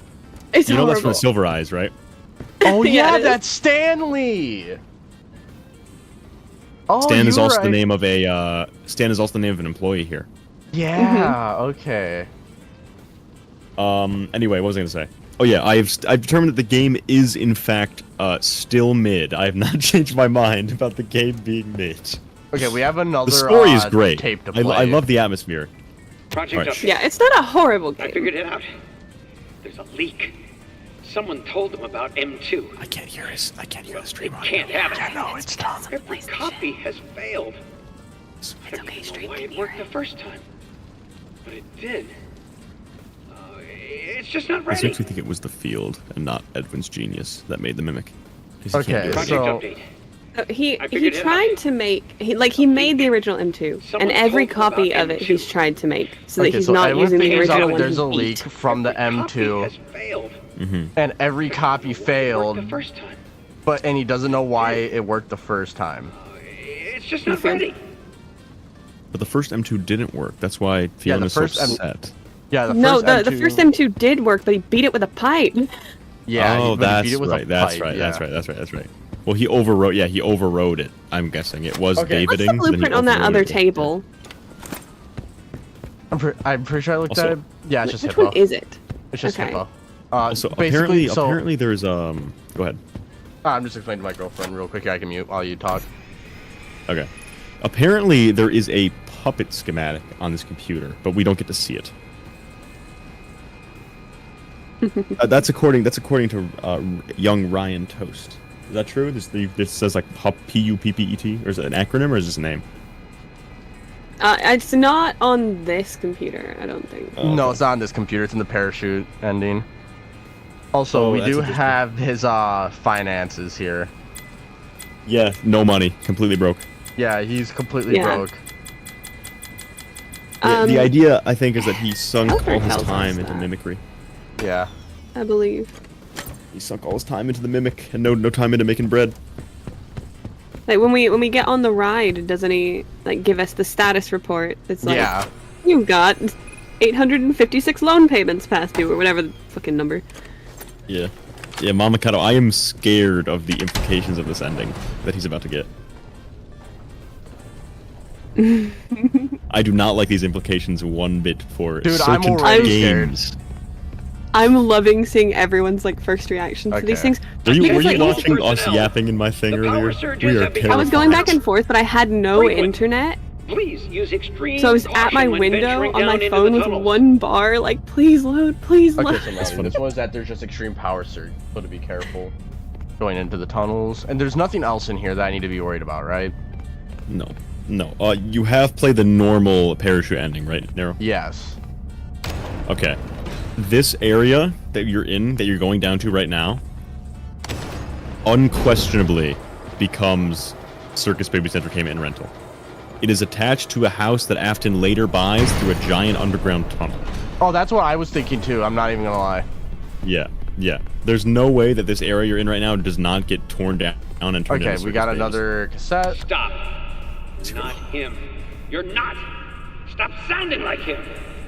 It's you know that's from Silver Eyes, right? Oh yeah, that's Stanley. Oh, Stan is also the name of an employee here. Yeah. Okay. Anyway, what was I gonna say? Oh yeah, I've determined that the game is in fact still mid. I have not changed my mind about the game being mid. Okay, we have another. The story is great. Tape to play. I love the atmosphere. Project Update. Yeah, it's not a horrible game. I figured it out. There's a leak. Someone told them about M2. I can't hear the stream. It can't happen. Yeah, no, it's dumb. Every copy has failed. I don't know why it worked the first time, but it did. It's just not I ready. actually think it was the field and not Edwin's genius that made the mimic. Okay, so he tried to make he made the original M2 and every copy of it he's tried to make so that he's not using the original one. There's a leak from the M2. And every copy failed, and he doesn't know why it worked the first time. It's just not ready. But the first M2 didn't work. That's why Fiona's so upset. Yeah, the first M2 did work, but he beat it with a pipe. Yeah. Oh, but he beat it with right. a That's pipe, right. yeah. That's right. Well, he overrode. Yeah, he overrode it. I'm guessing it was Okay. What's Daviding. the blueprint on that other table? I'm pretty sure I looked at it. Yeah, it's just Which Hippo. one is it? It's just Okay. Hippo. So basically, apparently there's Go ahead. I'm just explaining to my girlfriend real quick. I can mute while you talk. Okay. Apparently there is a puppet schematic on this computer, but we don't get to see it. That's according to young Ryan Toast. Is that true? This says like PUPPET, or is it an acronym, or is this a name? It's not on this computer, I don't think. No, it's not on this computer. It's in the parachute ending. Also, we do have his finances here. Yeah, no money, completely broke. Yeah, he's completely broke. The idea, I think, is that he sunk Alfred all his tells us time into that. mimicry. Yeah. I believe. He sunk all his time into the mimic and no time into making bread. Like when we get on the ride, doesn't he like give us the status report? It's like you've got 856 loan payments past due, or whatever the fucking number. Yeah. Yeah, Mama Kato, I am scared of the implications of this ending that he's about to get. I do not like these implications one bit for certain games. I'm loving seeing everyone's like first reactions to these things. Were you Because, like, watching us yapping in my thing earlier? We are terrified. I was going back and forth, but I had no internet. Please use extreme So I was at my caution when window venturing on my down into phone the with tunnels. one bar, like, please load, please load. Okay, so Melody, this one is that there's just extreme power surge, so to be careful going into the tunnels. And there's nothing else in here that I need to be worried about, right? No. You have played the normal parachute ending, right, Nero? Yes. Okay. This area that you're in, that you're going down to right now, unquestionably becomes Circus Baby's Entertainment and Rental. It is attached to a house that Afton later buys through a giant underground tunnel. Oh, that's what I was thinking too. I'm not even gonna lie. Yeah. There's no way that this area you're in right now does not get torn down and turned into Okay, we got Circus another cassette. Stop. Not him. You're not. Stop sounding like him.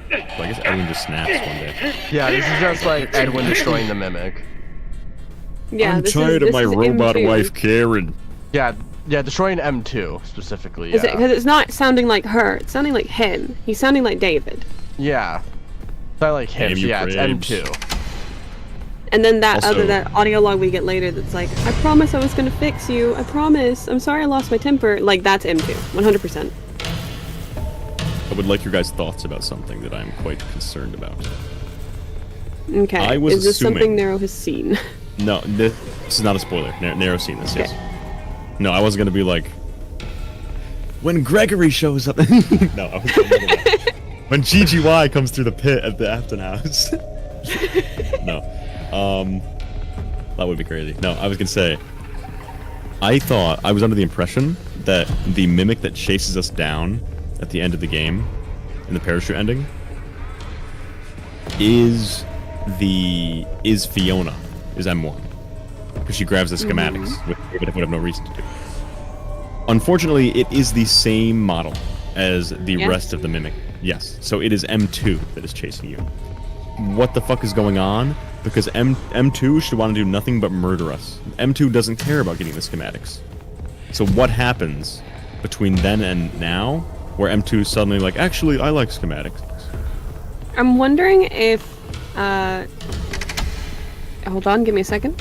Babies. So I guess Edwin just snaps one day. Yeah, this is just like Edwin destroying the mimic. Yeah, I'm this tired is, of my this is robot M2. wife, Karen. Yeah, destroying M2 specifically. Is it because it's not sounding like her? It's sounding like him. He's sounding like David. Yeah. It's not like him. Damn you, Yeah, it's Crabs. M2. And then that Also- that audio log we get later that's like, I promise I was gonna fix you. I promise. I'm sorry I lost my temper. Like, that's M2. 100%. I would like your guys' thoughts about something that I'm quite concerned about. Okay. I was is this assuming- something Nero has seen? No, this is not a spoiler. Nero's seen this, yes. No, I wasn't gonna be like, when Gregory shows up. No, I was gonna when GGY comes through the pit at the Afton house. No, that would be crazy. No, I was gonna say, I thought I was under the impression that the mimic that chases us down at the end of the game, in the parachute ending, is Fiona, is M1, because she grabs the schematics, which David would have no reason to do. Unfortunately, it is the same model as the rest of the mimic. Yes, so it is M2 that is chasing you. What the fuck is going on? Because M2 should want to do nothing but murder us. M2 doesn't care about getting the schematics. So what happens between then and now, where M2 is suddenly like, actually, I like schematics? I'm wondering if, hold on, give me a second.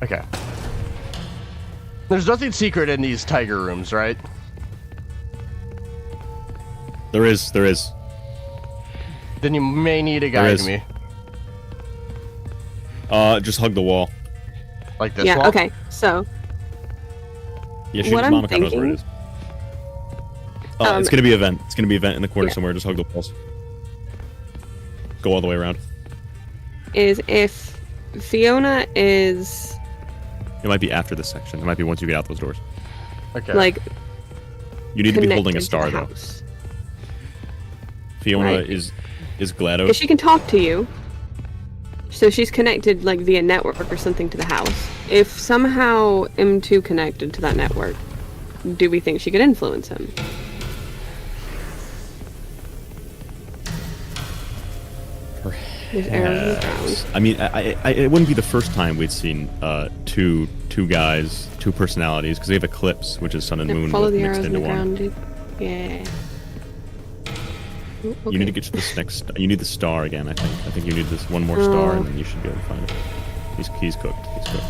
Okay. There's nothing secret in these tiger rooms, right? There is. Then you may need to guide me. Just hug the wall. Like this Yeah, wall? okay, so. Yeah, What I'm Mama knows where it thinking- is. It's gonna be a vent. It's gonna be a vent in the corner somewhere. Just hug the walls. Go all the way around. Is if Fiona is It might be after this section. It might be once you get out those doors. Okay. like You need to be holding a connected to star the though. house. Fiona Right. is GLaDOS. Because she can talk to you. So she's connected like via network or something to the house. If somehow M2 connected to that network, do we think she could influence him? There's arrows in the ground. I mean, it wouldn't be the first time we'd seen two guys, two personalities, because they have Eclipse, which is Sun and Moon Follow the mixed arrows in into the one. ground, dude. Yeah. Ooh, You need to okay. get to this next. You need the star again. I think you need this one more star, and then you should be able to find it. He's cooked. He's cooked.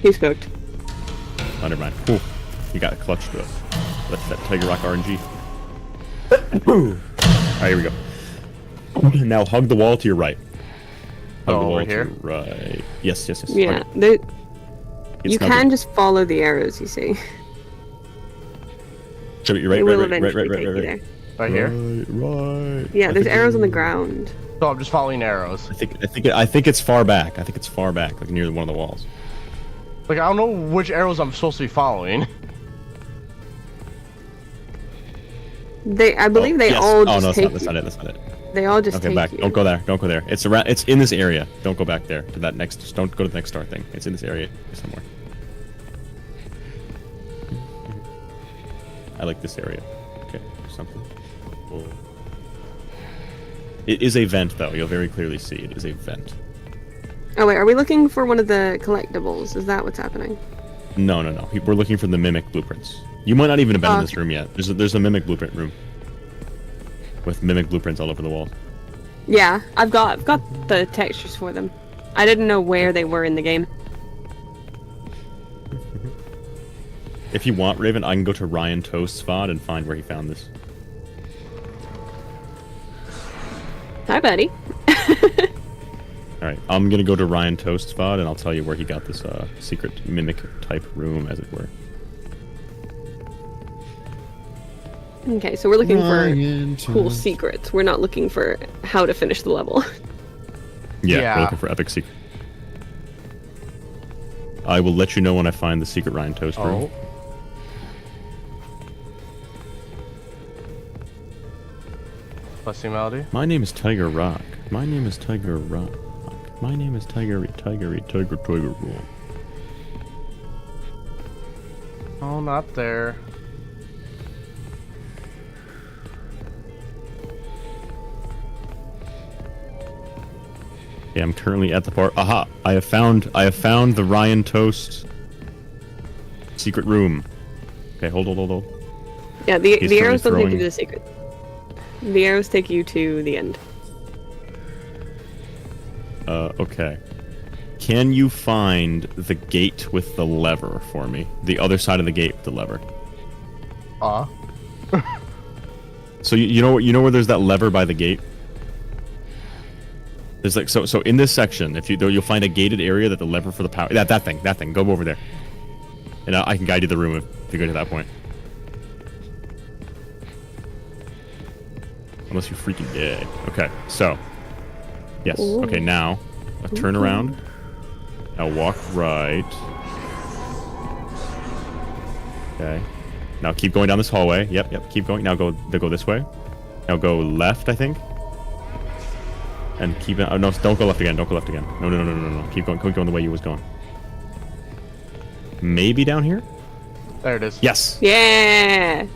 He's cooked. Oh, never mind. Cool. You got a clutch to it. That's that Tiger Rock RNG. Alright, here we go. Now hug the wall to your right. Hug the wall over here? to your right. Yes. Yeah. Hug it. You It's not can good. just follow the arrows, you see. Show it, you're right, They will right. eventually take you there. Right here? Right. Yeah, there's arrows on the ground. So I'm just following arrows. I think it's far back. I think it's far back, like near one of the walls. Like, I don't know which arrows I'm supposed to be following. I believe they yes. all just Oh no, take that's not it. That's not it. They all just Okay, take back. you. Don't go there. Don't go there. It's around. It's in this area. Don't go back there to that next. Just don't go to the next star thing. It's in this area somewhere. I like this area. Okay, something. Cool. It is a vent, though. You'll very clearly see it is a vent. Oh wait, are we looking for one of the collectibles? Is that what's happening? No. We're looking for the mimic blueprints. You might not even have been in Oh, this room yet. There's a mimic blueprint room with mimic blueprints all over the walls. Yeah, I've got the textures for them. I didn't know where they were in the game. If you want, Raven, I can go to Ryan Toast's VOD and find where he found this. Hi, buddy. Alright, I'm gonna go to Ryan Toast's VOD and I'll tell you where he got this secret mimic type room, as it were. Okay, so we're looking Ryan for cool Toast. secrets. We're not looking for how to finish the level. Yeah, we're looking for epic secret. I will let you know when I find the secret Ryan Toast room. Let's see, Melody. My name is Tiger Rock. My name is Tiger Rock. My name is Tiger Roll. Oh, not there. Yeah, I'm currently at the part. Aha! I have found the Ryan Toast secret room. Okay, hold. Yeah, He's the arrows don't currently take you to the secret. The arrows take you to the end. Okay. Can you find the gate with the lever for me? The other side of the gate with the lever. So you know where there's that lever by the gate? There's like so in this section, if you'll find a gated area that the lever for the power that thing. Go over there, and I can guide you to the room if you go to that point. Unless you're freaking dead. Okay, so yes. Ooh. Okay, now turn around. Now walk right. Okay. Now keep going down this hallway. Yep. Keep going. Now go this way. Now go left, I think. And keep it. Oh, no, don't go left again. Don't go left again. No. Keep going the way you was going. Maybe down here? There it is. Yes. Yeah.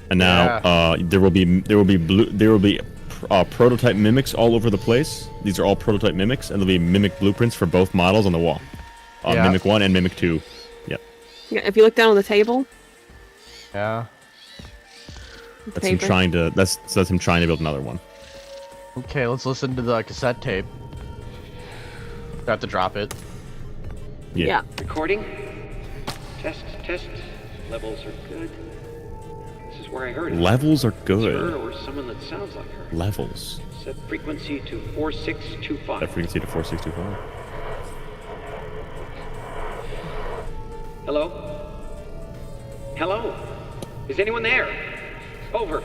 And now there will be prototype mimics all over the place. These are all prototype mimics, and there'll be mimic blueprints for both models on the wall. Mimic 1 and Mimic 2. Yep. Yeah, if you look down on the table. Yeah. That's him trying to. That's him trying to build another one. Okay, let's listen to the cassette tape. Got to drop it. Yeah. Recording. Test. Levels are good. This is where I heard it. Levels are It's good. her or someone that sounds like her. Levels. Set frequency to 4625. Set frequency to 4625. Hello? Is anyone there? Over.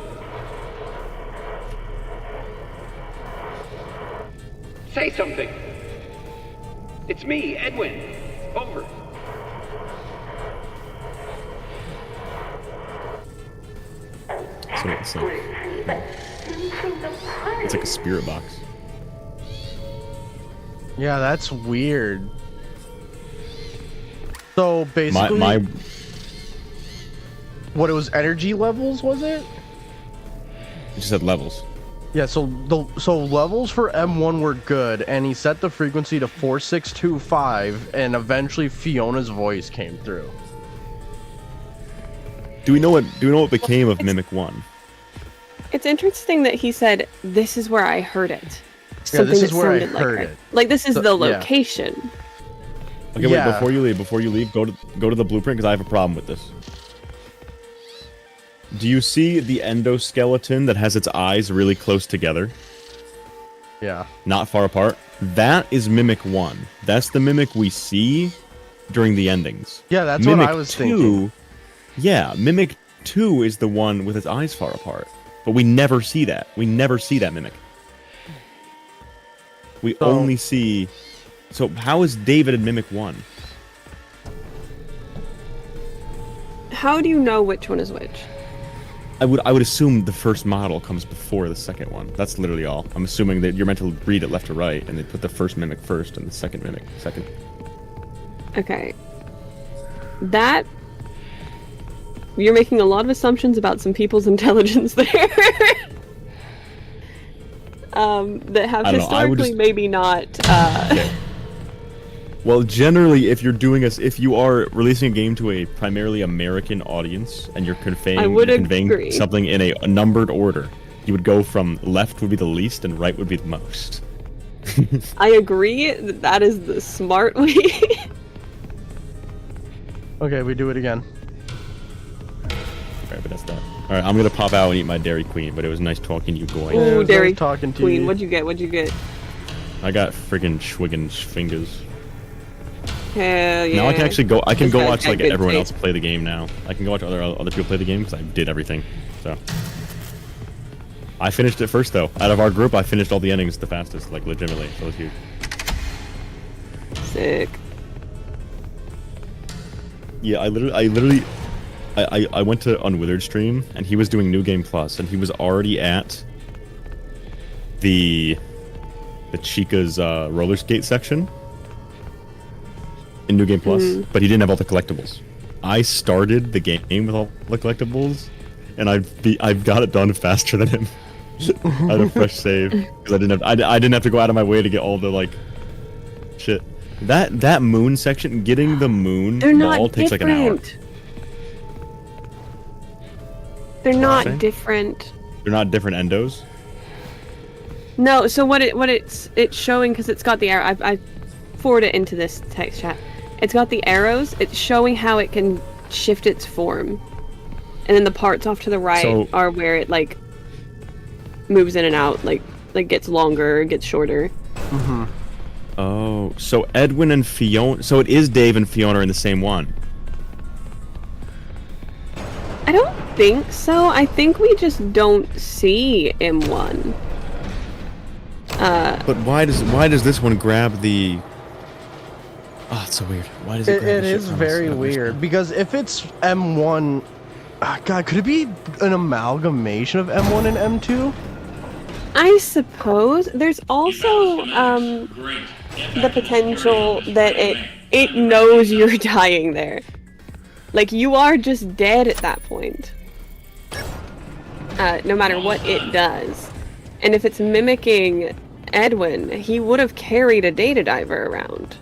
Say something. It's me, Edwin. Over. put it in the sink. It's like a spirit box. Yeah, that's weird. So basically, what it was energy levels, was it? It just said levels. Yeah, so levels for M1 were good, and he set the frequency to 4625, and eventually Fiona's voice came through. Do we know what became of Mimic 1? It's interesting that he said, "This is where I heard it." Yeah, this is where I heard it. Like this is the location. Okay, wait, before you leave, go to the blueprint because I have a problem with this. Do you see the endoskeleton that has its eyes really close together? Yeah. Not far apart? That is Mimic 1. That's the Mimic we see during the endings. Yeah, that's Mimic what I was 2, thinking. Yeah, Mimic 2 is the one with its eyes far apart. But we never see that. We never see that Mimic. We only see... So how is David in Mimic 1? How do you know which one is which? I would assume the first model comes before the second one. That's literally all. I'm assuming that you're meant to read it left to right, and they put the first Mimic first and the second Mimic second. Okay. That... You're making a lot of assumptions about some people's intelligence there. That have historically maybe not... Well, generally, if you are releasing a game to a primarily American audience and you're conveying something in a numbered order, you would go from left would be the least and right would be the most. I agree that is the smart way. Okay, we do it again. Alright, but that's that. Alright, I'm gonna pop out and eat my Dairy Queen, but it was nice talking to you, Goy. Ooh, Dairy talking to Queen. you. What'd you get? I got friggin' Schwiggin's fingers. Hell yeah. Now I can actually go. I can This go guy's watch got like good everyone else taste. play the game now. I can go watch other people play the game because I did everything. So I finished it first though. Out of our group, I finished all the endings the fastest, like legitimately. So it was huge. Sick. Yeah, I went to Unwithered stream and he was doing New Game Plus and he was already at the Chica's roller skate section in New Game Plus, but he didn't have all the collectibles. I started the game with all the collectibles, and I've got it done faster than him. I had a fresh save because I didn't have to go out of my way to get all the like shit. That moon section, getting the moon ball takes like an hour. They're not different. They're not different endos. No, so what it's showing, because it's got the arrow. I forward it into this text chat. It's got the arrows. It's showing how it can shift its form, and then the parts off to the right are where it like moves in and out, like gets longer, gets shorter. Mm-hmm. Oh, so Edwin and Fiona. So it is Dave and Fiona in the same one. I don't think so. I think we just don't see M1. But why does this one grab the? Oh, it's so weird. Why does it grab It is very weird because if it's M1, God, could it be an amalgamation of M1 and M2? I suppose there's also the potential that it knows you're dying there. Like you are just dead at that point. No matter what it does. And if it's mimicking Edwin, he would have carried a data diver around.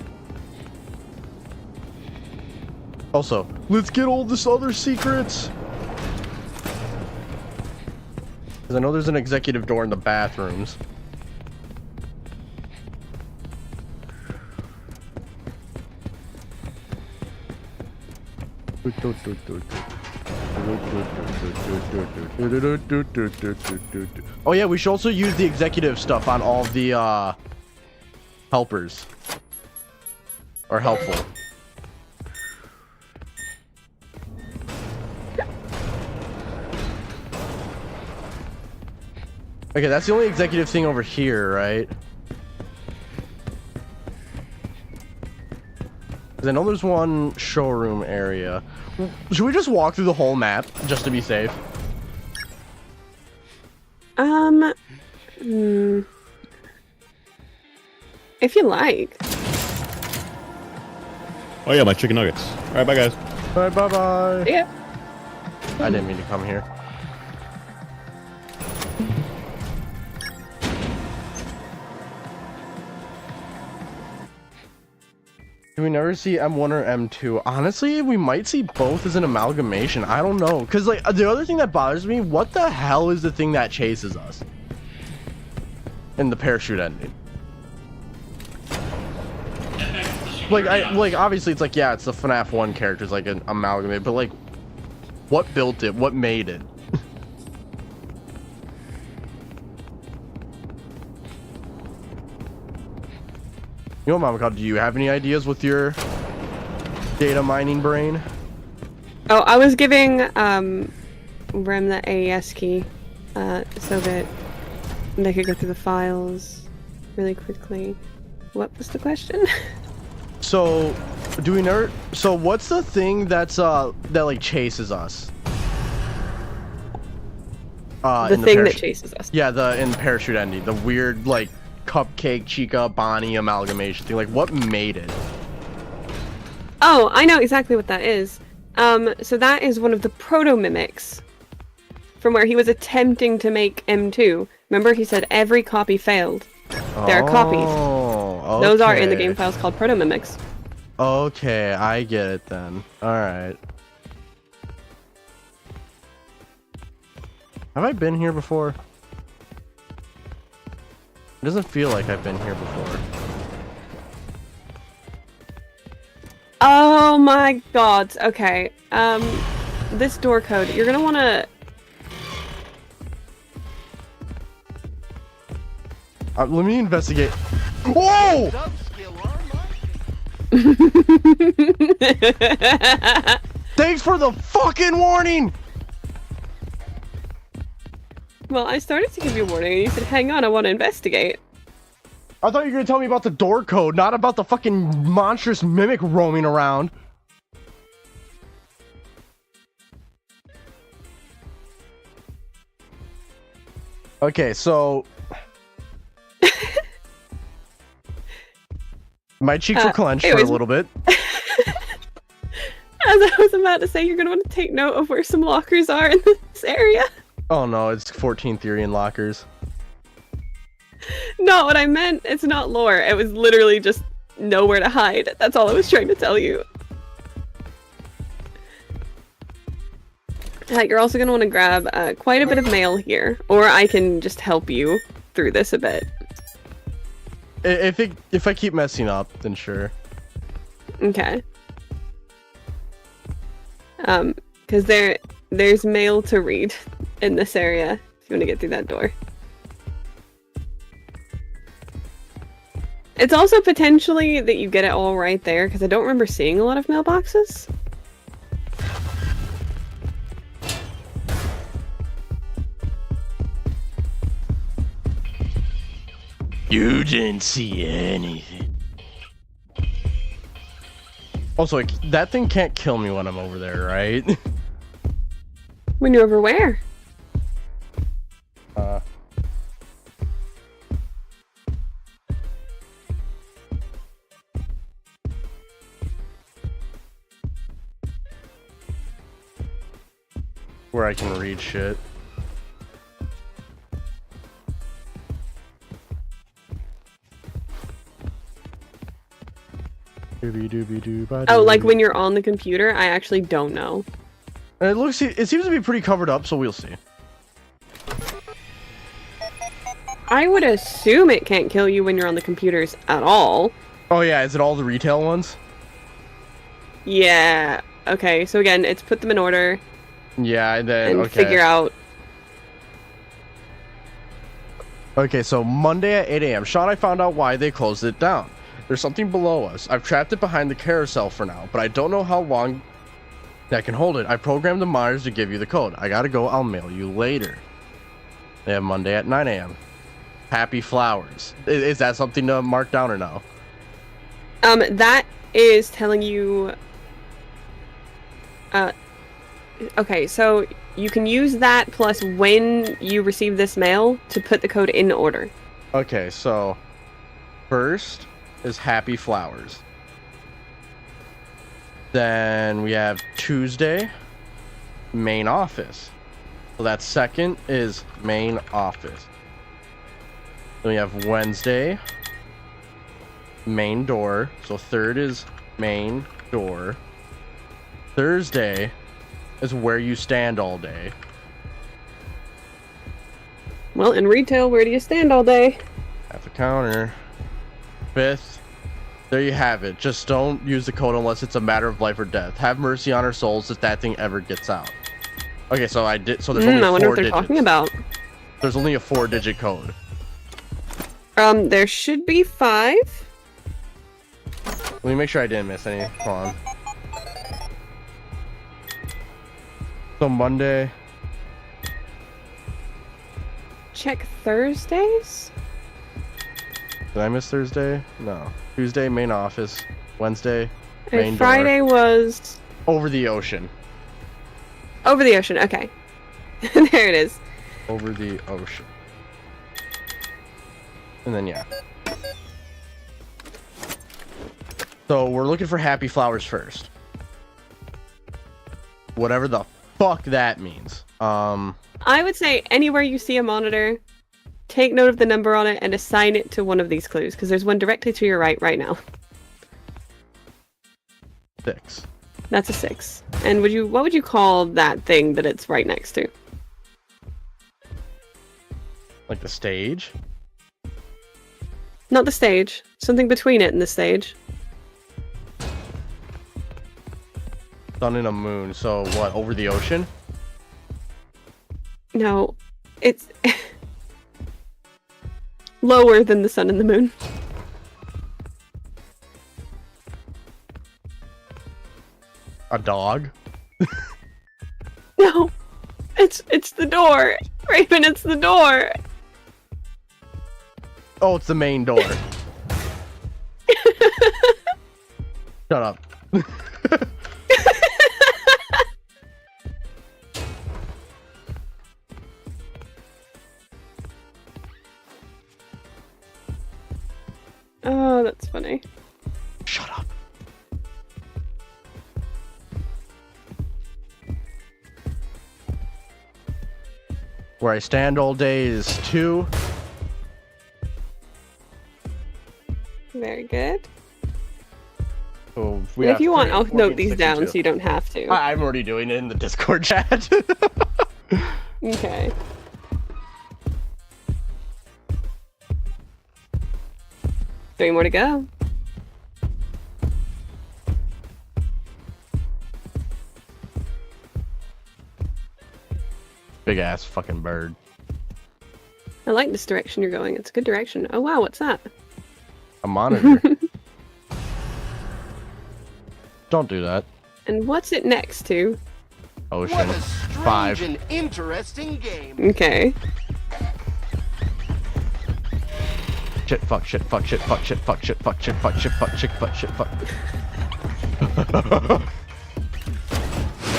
Also, let's get all this other secrets. Because I know there's an executive door in the bathrooms. Oh yeah, we should also use the executive stuff on all the helpers. Or helpful. Okay, that's the only executive thing over here, right? Because I know there's one showroom area. Should we just walk through the whole map, just to be safe? If you like. Oh yeah, my chicken nuggets. All right, bye guys. Bye bye. Yeah. I didn't mean to come here. Do we never see M1 or M2? Honestly, we might see both as an amalgamation. I don't know. Because, like, the other thing that bothers me, what the hell is the thing that chases us? In the parachute ending. Like, obviously, it's like, yeah, it's the FNAF 1 characters, like, an amalgamate. But, like, what built it? What made it? You know, Mamaka, do you have any ideas with your data mining brain? Oh, I was giving Rem the AES key so that they could go through the files really quickly. What was the question? So, do we never? So, what's the thing that's that like chases us? The thing that chases us. Yeah, in parachute ending, the weird like Cupcake Chica Bonnie amalgamation thing. Like, what made it? Oh, I know exactly what that is. So that is one of the proto-mimics from where he was attempting to make M2. Remember, he said every copy failed. There are copies. Okay. Those are in the game files called proto-mimics. Okay, I get it then. Alright. Have I been here before? It doesn't feel like I've been here before. Oh my god. Okay. This door code, you're gonna wanna... let me investigate. Whoa! Thanks for the fucking warning! Well, I started to give you a warning and you said, hang on, I want to investigate. I thought you were gonna tell me about the door code, not about the fucking monstrous mimic roaming around. Okay, so... my cheeks were clenched for a little bit. As I was about to say, you're gonna want to take note of where some lockers are in this area. Oh no, it's 14 theory and lockers. Not what I meant. It's not lore. It was literally just nowhere to hide. That's all I was trying to tell you. You're also going to want to grab quite a bit of mail here, or I can just help you through this a bit. If I keep messing up, then sure. Okay. Because there's mail to read in this area if you want to get through that door. It's also potentially that you get it all right there, because I don't remember seeing a lot of mailboxes. You didn't see anything. Also, like, that thing can't kill me when I'm over there, right? When you're over where? Where I can read shit. Oh, like when you're on the computer? I actually don't know. It seems to be pretty covered up, so we'll see. I would assume it can't kill you when you're on the computers at all. Oh yeah, is it all the retail ones? Yeah. Okay, so again, it's put them in order. Yeah, and then figure out. Okay, so Monday at 8 a.m. Sean, I found out why they closed it down. There's something below us. I've trapped it behind the carousel for now, but I don't know how long that can hold it. I programmed the monitors to give you the code. I gotta go. I'll mail you later. They have Monday at 9 a.m. Happy flowers. Is that something to mark down or no? That is telling you... okay, so you can use that plus when you receive this mail to put the code in order. Okay, so first is Happy Flowers. Then we have Tuesday, main office. So that second is main office. Then we have Wednesday, main door. So third is main door. Thursday is where you stand all day. Well, in retail, where do you stand all day? At the counter. Fifth, there you have it. Just don't use the code unless it's a matter of life or death. Have mercy on our souls if that thing ever gets out. Okay, so I did. So there's only I wonder 4 what they're digits. talking about. There's only a 4-digit code. There should be 5. Let me make sure I didn't miss any. Hold on. So Monday. Check Thursdays? Did I miss Thursday? No. Tuesday, main office. Wednesday, Okay, main Friday door. was Over the ocean. over the ocean. Okay. There it is. Over the ocean. And then, yeah. So we're looking for Happy Flowers first. Whatever the fuck that means. I would say anywhere you see a monitor, take note of the number on it and assign it to one of these clues, because there's one directly to your right now. 6. That's a 6. And what would you call that thing that it's right next to? Like the stage? Not the stage. Something between it and the stage. Sun and a moon. So what? Over the ocean? No, it's lower than the sun and the moon. A dog? No, it's the door. Raven, it's the door. Oh, it's the main door. Shut up. Oh, that's funny. Shut up. Where I stand all day is 2. Very good. So And if you want, I'll note these down so you don't have to. I'm already doing it in the Discord chat. Okay. Three more to go. Big ass fucking bird. I like this direction you're going. It's a good direction. Oh wow, what's that? A monitor. Don't do that. And what's it next to? Ocean. 5. An interesting game. Okay. Shit, fuck, shit, fuck, shit, fuck, shit, fuck, shit, fuck, shit, fuck, shit, fuck, shit, fuck, shit, fuck.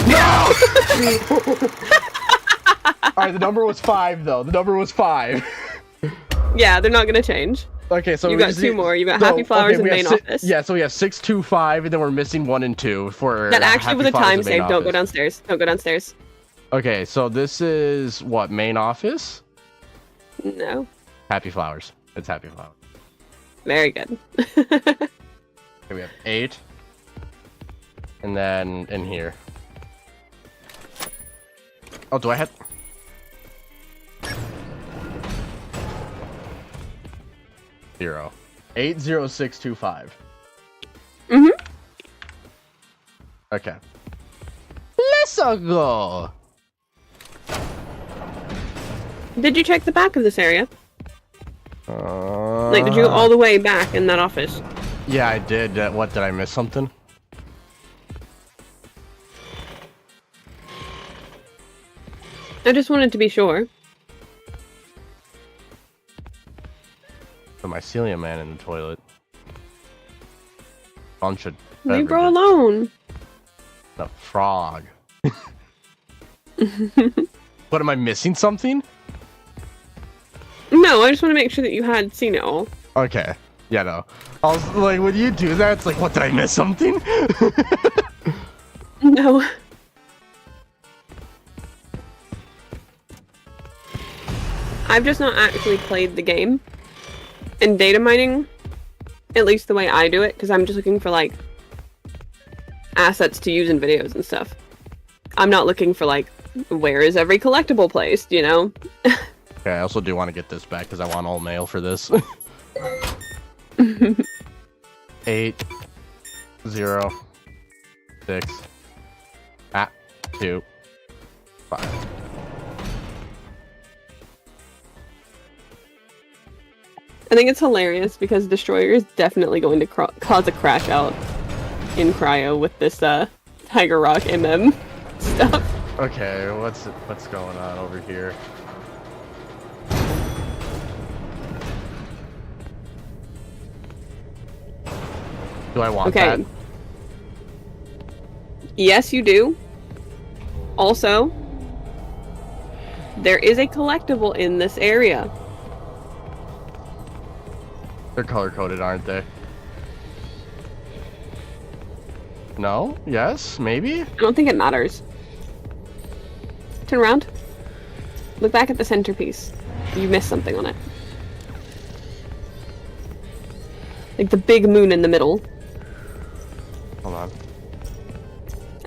No! Alright, the number was 5 though. The number was 5. Yeah, they're not gonna change. Okay, so you we got just 2 need- more. You got so, Happy Flowers okay, and we have main si- office. Yeah, so we have 6, 2, 5, and then we're missing 1 and 2 for That actually Happy was a Flowers time and main save. Don't go office. downstairs. Don't go downstairs. Okay, so this is what, main office? No. Happy Flowers. It's Happy Flowers. Very good. Okay, we have 8. And then in here. Oh, do I have... Zero. 80625. Mm-hmm. Okay. Let's go. Did you check the back of this area? Like, did you go all the way back in that office? Yeah, I did. What, did I miss something? I just wanted to be sure. The mycelium man in the toilet. Bunch of Leave bro beverages. alone. The frog. What, am I missing something? No, I just want to make sure that you had seen it all. Okay. Yeah, no. I was like, when you do that, it's like, what, did I miss something? No. I've just not actually played the game. And data mining, at least the way I do it, because I'm just looking for, like, assets to use in videos and stuff. I'm not looking for, like, where is every collectible placed, you know? Okay, I also do want to get this back because I want all mail for this. 8 0 6 2 5. I think it's hilarious because Destroyer is definitely going to cause a crash out in cryo with this Tiger Rock MM stuff. Okay, what's going on over here? Do I want that? Yes, you do. Also, there is a collectible in this area. They're color-coded, aren't they? No? Yes? Maybe? I don't think it matters. Turn around. Look back at the centerpiece. You missed something on it. Like the big moon in the middle. Hold on.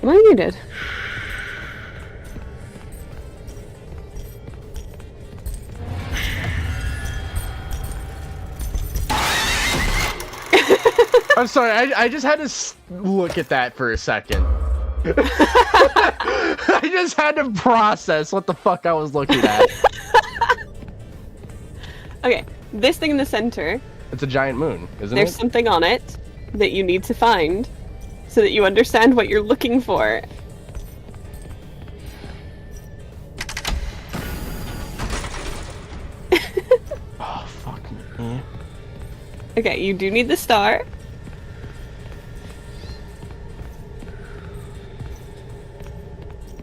Am I muted? I'm sorry, I just had to look at that for a second. I just had to process what the fuck I was looking at. Okay, this thing in the center. It's a giant moon, isn't There's it? something on it that you need to find so that you understand what you're looking for. Oh, fuck me. Okay, you do need the star.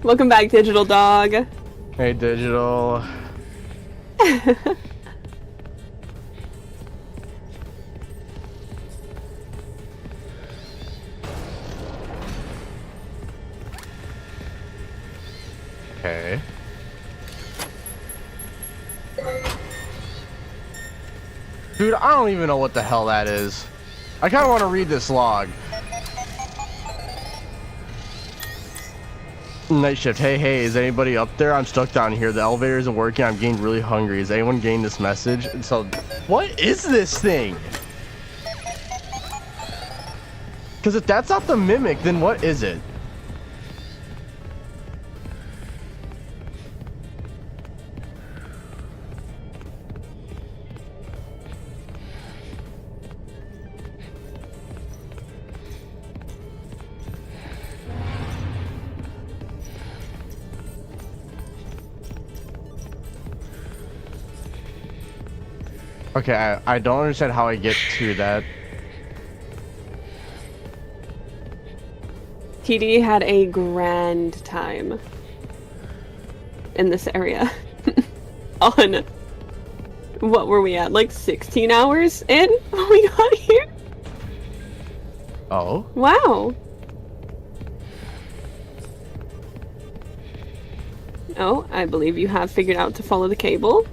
Welcome back, Digital Dog. Hey, Digital. Okay. Dude, I don't even know what the hell that is. I kind of want to read this log. Night shift. Hey, is anybody up there? I'm stuck down here. The elevator isn't working. I'm getting really hungry. Is anyone getting this message? And so, what is this thing? Because if that's not the mimic, then what is it? Okay, I don't understand how I get to that. TD had a grand time in this area. On what were we at? Like 16 hours in when we got here? Oh? Wow. Oh, I believe you have figured out to follow the cable.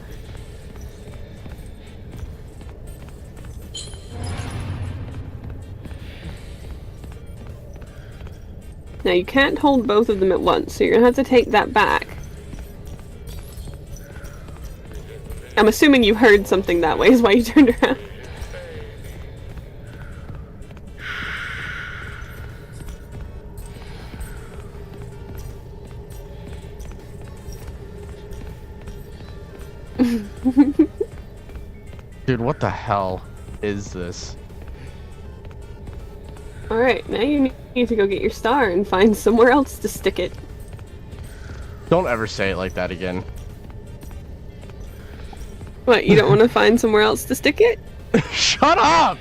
Now you can't hold both of them at once, so you're gonna have to take that back. I'm assuming you heard something that way is why you turned around. Dude, what the hell is this? Alright, now you need to go get your star and find somewhere else to stick it. Don't ever say it like that again. What, you don't want to find somewhere else to stick it? Shut up!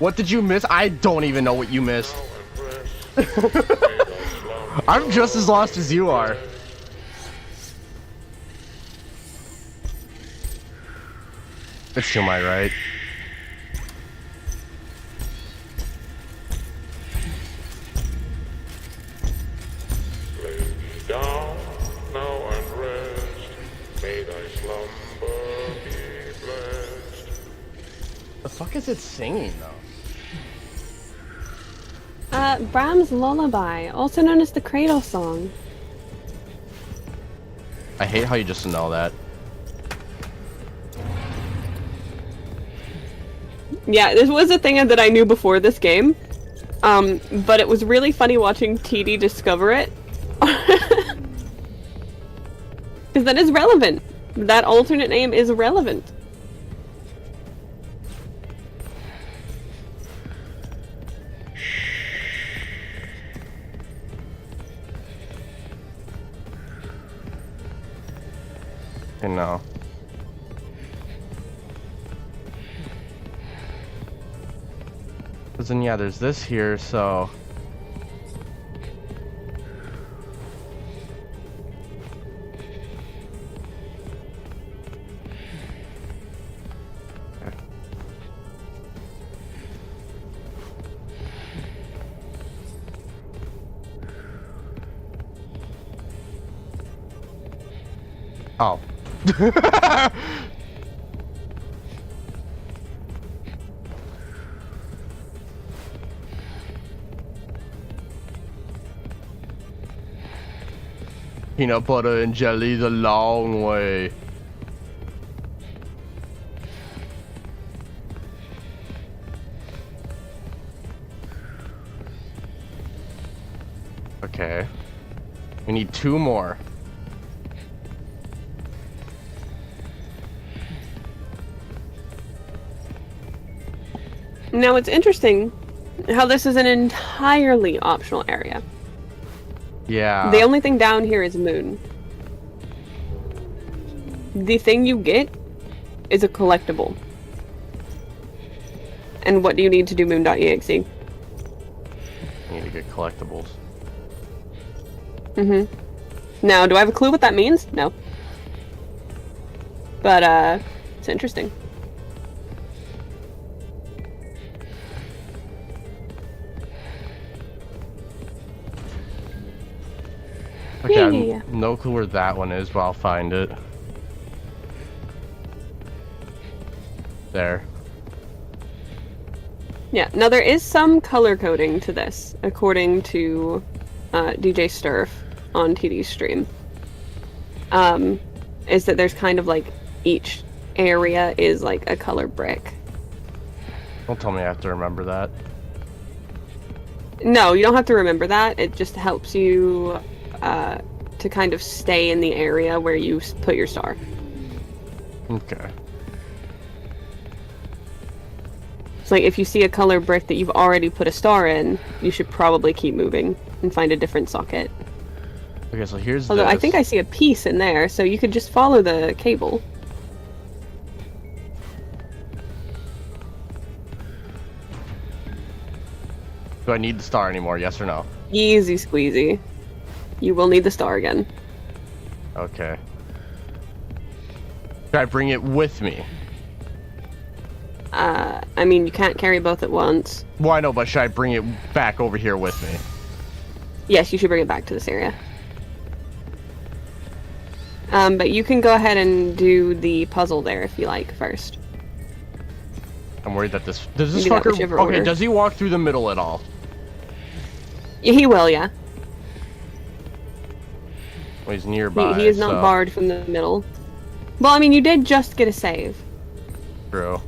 What did you miss? I don't even know what you missed. I'm just as lost as you are. It's to my right. Down now and rest. May thy slumber be blessed. The fuck is it singing though? Bram's Lullaby, also known as the Cradle Song. I hate how you just know that. Yeah, this was a thing that I knew before this game. But it was really funny watching TD discover it. Because that is relevant. That alternate name is relevant. And no. Cause then yeah, there's this here, so oh. Peanut butter and jelly the long way. Okay. We need 2 more. Now it's interesting how this is an entirely optional area. Yeah. The only thing down here is Moon. The thing you get is a collectible. And what do you need to do Moon.exe? I need to get collectibles. Now, do I have a clue what that means? No. But, it's interesting. Okay, Yeah, I yeah, have no clue where that one is, but I'll find it. There. Yeah, now there is some color coding to this, according to DJ Sturf on TD's stream. Is that there's kind of like each area is like a color brick. Don't tell me I have to remember that. No, you don't have to remember that. It just helps you to kind of stay in the area where you put your star. Okay. It's like if you see a color brick that you've already put a star in, you should probably keep moving and find a different socket. Okay, so here's Although this. I think I see a piece in there, so you could just follow the cable. Do I need the star anymore, yes or no? Easy squeezy. You will need the star again. Okay. Should I bring it with me? I mean, you can't carry both at once. Well, I know, but should I bring it back over here with me? Yes, you should bring it back to this area. But you can go ahead and do the puzzle there if you like first. I'm worried that this... Does this Do that fucker... whichever Okay, order. does he walk through the middle at all? He will, yeah. Well, he's nearby, He is not so- barred from the middle. Well, I mean, you did just get a save. True.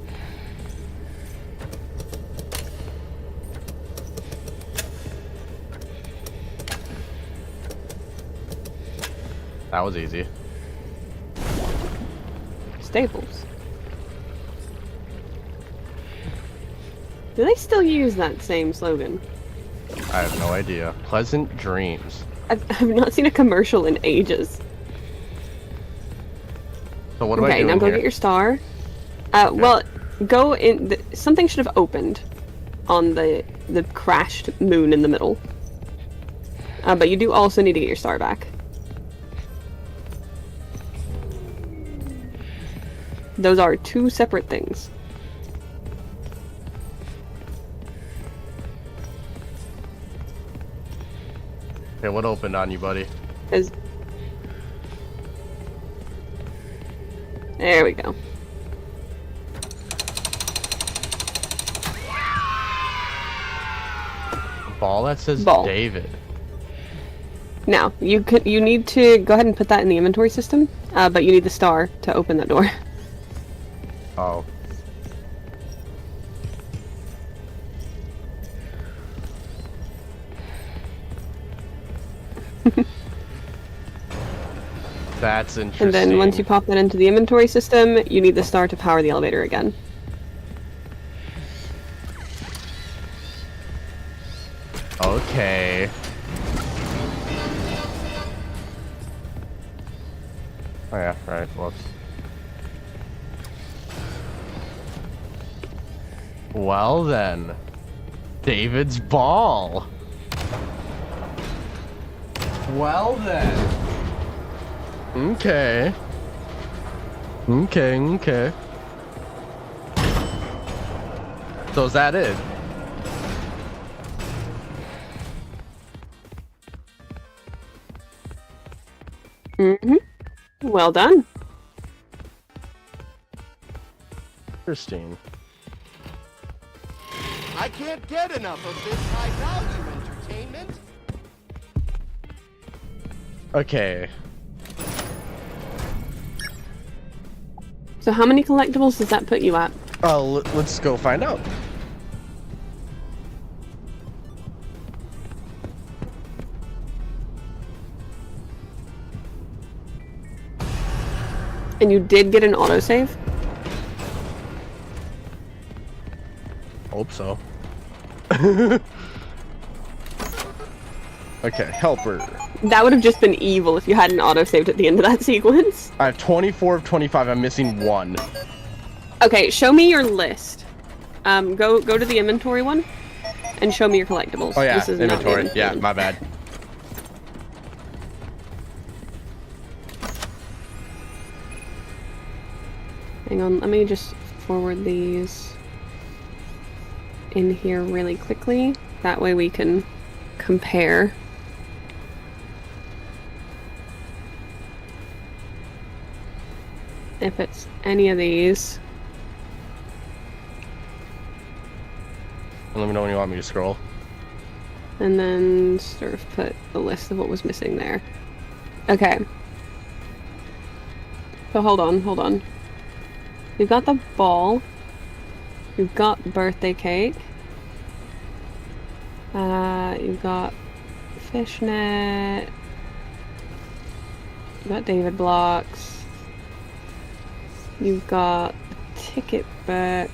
That was easy. Staples. Do they still use that same slogan? I have no idea. Pleasant dreams. I've not seen a commercial in ages. So what am I Okay, doing now go here? get your star. Well, go in. Something should have opened. on the crashed moon in the middle. But you do also need to get your star back. Those are two separate things. Okay, what opened on you, buddy? There we go. Ball that says Ball. David. Now, you need to go ahead and put that in the inventory system, but you need the star to open that door. Oh. That's interesting. And then once you pop that into the inventory system, you need the star to power the elevator again. Okay. Oh yeah, right, whoops. Well then. David's ball. Well then. Okay. Okay. So is that it? Mm-hmm. Well done. Interesting. I can't get enough of this high-value entertainment. Okay. So how many collectibles does that put you at? Let's go find out. And you did get an autosave? Hope so. Okay, helper. That would have just been evil if you hadn't autosaved at the end of that sequence. I have 24 of 25. I'm missing one. Okay, show me your list. Go to the inventory one, and show me your collectibles. Oh yeah, This is not the inventory. Yeah, my bad. Hang on, let me just forward these in here really quickly. That way we can compare. If it's any of these. Let me know when you want me to scroll. And then sort of put the list of what was missing there. Okay. So hold on. You've got the ball. You've got birthday cake. You've got fishnet. You've got David blocks. You've got the ticket book.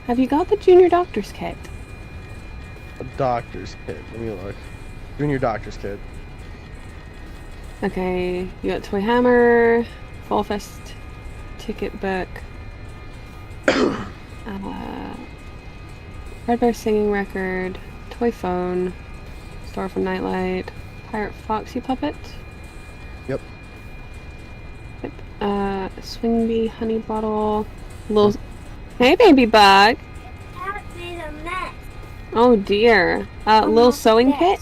Have you got the junior doctor's kit? A doctor's kit. Let me look. Junior doctor's kit. Okay, you got Toy Hammer, Fall Fest ticket book, Red Bear singing record, toy phone, Star from Nightlight, Pirate Foxy puppet. Yep. Swing bee, honey bottle, little. Hey, baby bug. That made a mess. Oh dear. Little sewing kit.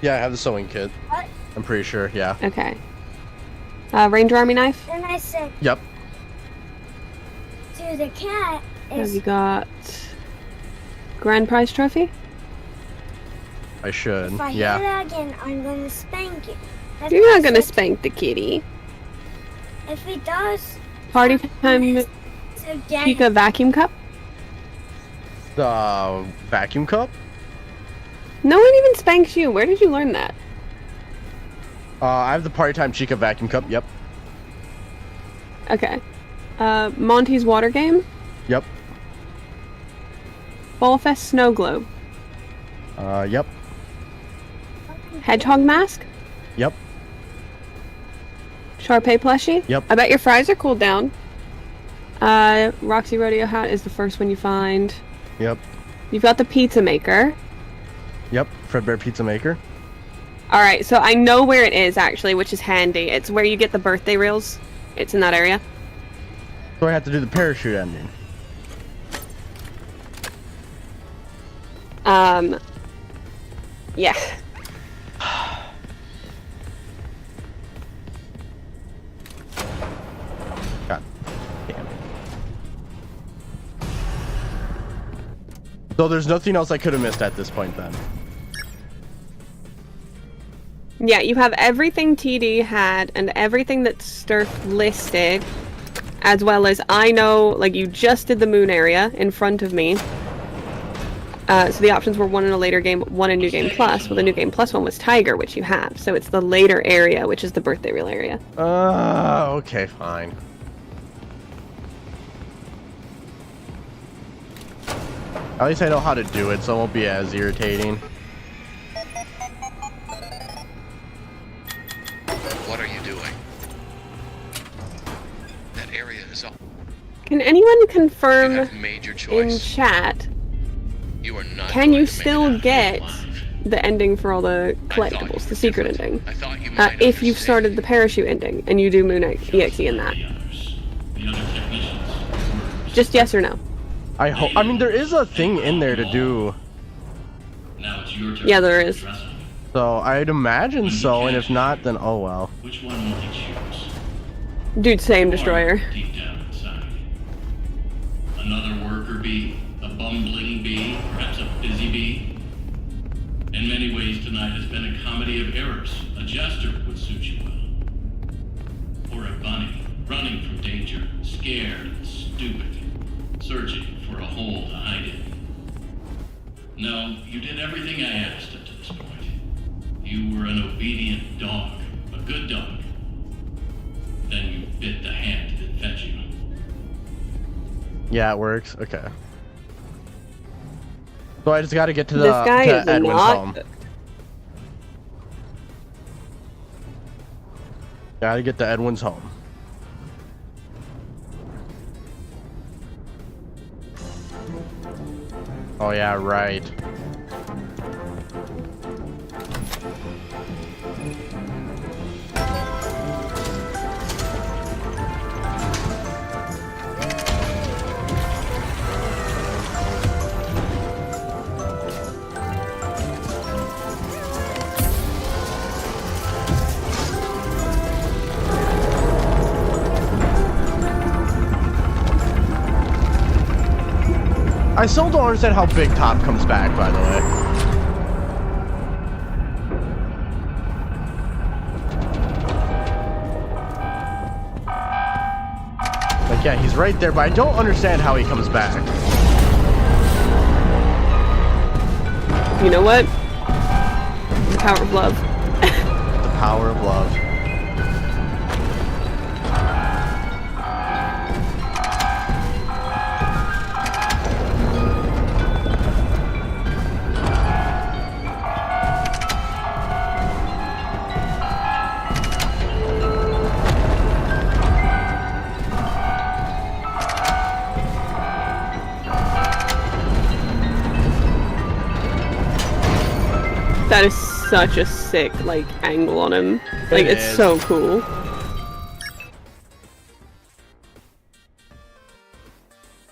Yeah, I have the sewing kit. What? I'm pretty sure. Yeah. Okay. Ranger Army knife. Then I said Yep. to the cat Have is you got grand prize trophy? I should. if I Yeah. hear that again, I'm gonna spank you. That's You're what not I gonna said. spank the kitty. If he does, Party time. again. Chica vacuum cup. The vacuum cup? No one even spanks you. Where did you learn that? I have the Party Time Chica vacuum cup. Yep. Okay. Monty's water game. Yep. Fall Fest snow globe. Yep. Hedgehog mask. Yep. Sharpay plushie. Yep. I bet your fries are cooled down. Roxy Rodeo hat is the first one you find. Yep. You've got the pizza maker. Yep, Fredbear Pizza Maker. Alright, so I know where it is, actually, which is handy. It's where you get the birthday reels. It's in that area. So I have to do the parachute ending. Yeah. God damn it. So there's nothing else I could have missed at this point then. Yeah, you have everything TD had and everything that Sturf listed, as well as I know, like, you just did the moon area in front of me. So the options were one in a later game, one in New Game Plus. Well, the New Game Plus one was Tiger, which you have. So it's the later area, which is the birthday reel area. Okay, fine. At least I know how to do it, so it won't be as irritating. What are you doing? That area is all. Can anyone confirm You have made your in choice. chat? You are not Can you still get the ending for all the collectibles, the secret ending? If you've started the parachute ending and you do Moon EXE in that. Just yes or no? I hope. I mean, there is a thing in there to do. Yeah, there is. So I'd imagine so, and if not, then oh well. Which one will you choose? Dude, same destroyer. Deep down inside. Another worker bee? A bumbling bee? Perhaps a busy bee? In many ways, tonight has been a comedy of errors. A jester would suit you well. Or a bunny, running from danger, scared and stupid, searching for a hole to hide in. No, you did everything I asked up to this point. You were an obedient dog, a good dog. Then you bit the hand that fed you. Yeah, it works. Okay. So I just got to get to the This guy is Edwin's not. home. Gotta get to Edwin's home. Oh yeah, right. I still don't understand how Big Top comes back, by the way. Like, yeah, he's right there, but I don't understand how he comes back. You know what? The power of love. The power of love. That is such a sick, like, angle on him. Like, it's so cool.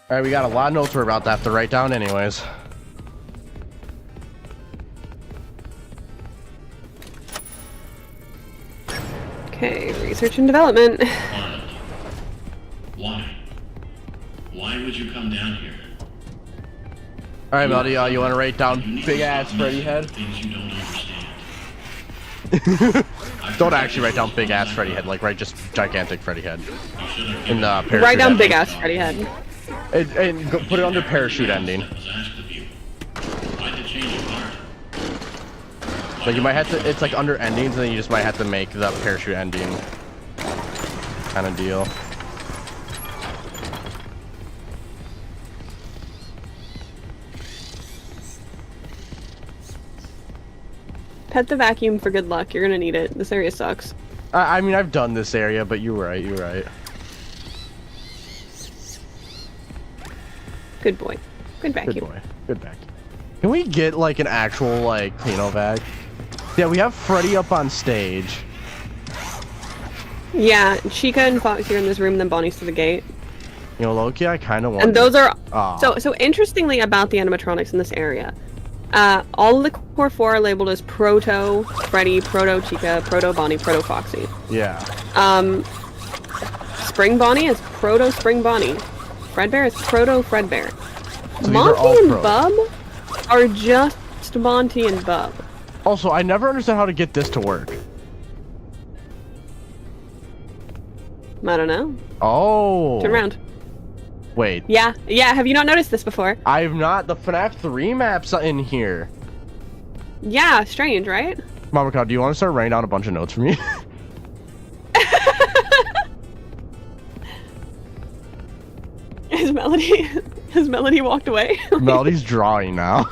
Alright, we got a lot of notes we're about to have to write down anyways. Okay, research and development. Why? Why would you come down here? Alright, buddy, you want to write down big ass Freddy head? Things you don't understand. Don't actually write down big ass Freddy head, like write just gigantic Freddy head. In the parachute Write down ending. big ass Freddy head. And put it under parachute ending. Like you might have to, it's like under endings, and then you just might have to make the parachute ending kind of deal. Pet the vacuum for good luck. You're gonna need it. This area sucks. I mean, I've done this area, but you're right. You're right. Good boy. Good vacuum. Good boy. Good vacuum. Can we get like an actual like cleano bag? Yeah, we have Freddy up on stage. Yeah, Chica and Foxy are in this room, then Bonnie's to the gate. You know, Loki, I kind of want. And those are Aw. so interestingly about the animatronics in this area. All of the core 4 are labeled as Proto Freddy, Proto Chica, Proto Bonnie, Proto Foxy. Yeah. Spring Bonnie is Proto Spring Bonnie. Fredbear is Proto Fredbear. So these are Monty all and Pro. Bub are just Monty and Bub. Also, I never understood how to get this to work. I don't know. Oh. Turn around. Wait. Yeah, have you not noticed this before? I've not. The FNAF 3 map's in here. Yeah, strange, right? Mama Cow, do you want to start writing down a bunch of notes for me? Has Melody walked away? Melody's drawing now.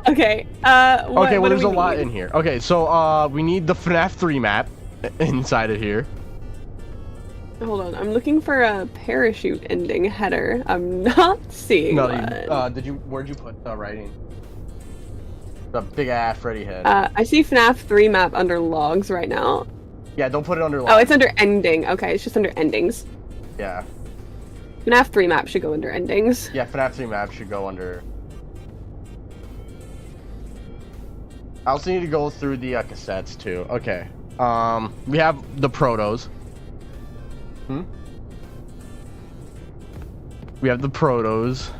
Okay, okay, well, do there's we a lot need? in here. Okay, so, we need the FNAF 3 map inside of here. Hold on, I'm looking for a parachute ending header. I'm not seeing Melody, one. where'd you put the writing? The big ass Freddy head. I see FNAF 3 map under logs right now. Yeah, don't put it under logs. Oh, it's under ending. Okay, it's just under endings. Yeah. FNAF 3 map should go under endings. Yeah, FNAF 3 map should go under... I also need to go through the cassettes too. Okay. We have the protos. We have the protos.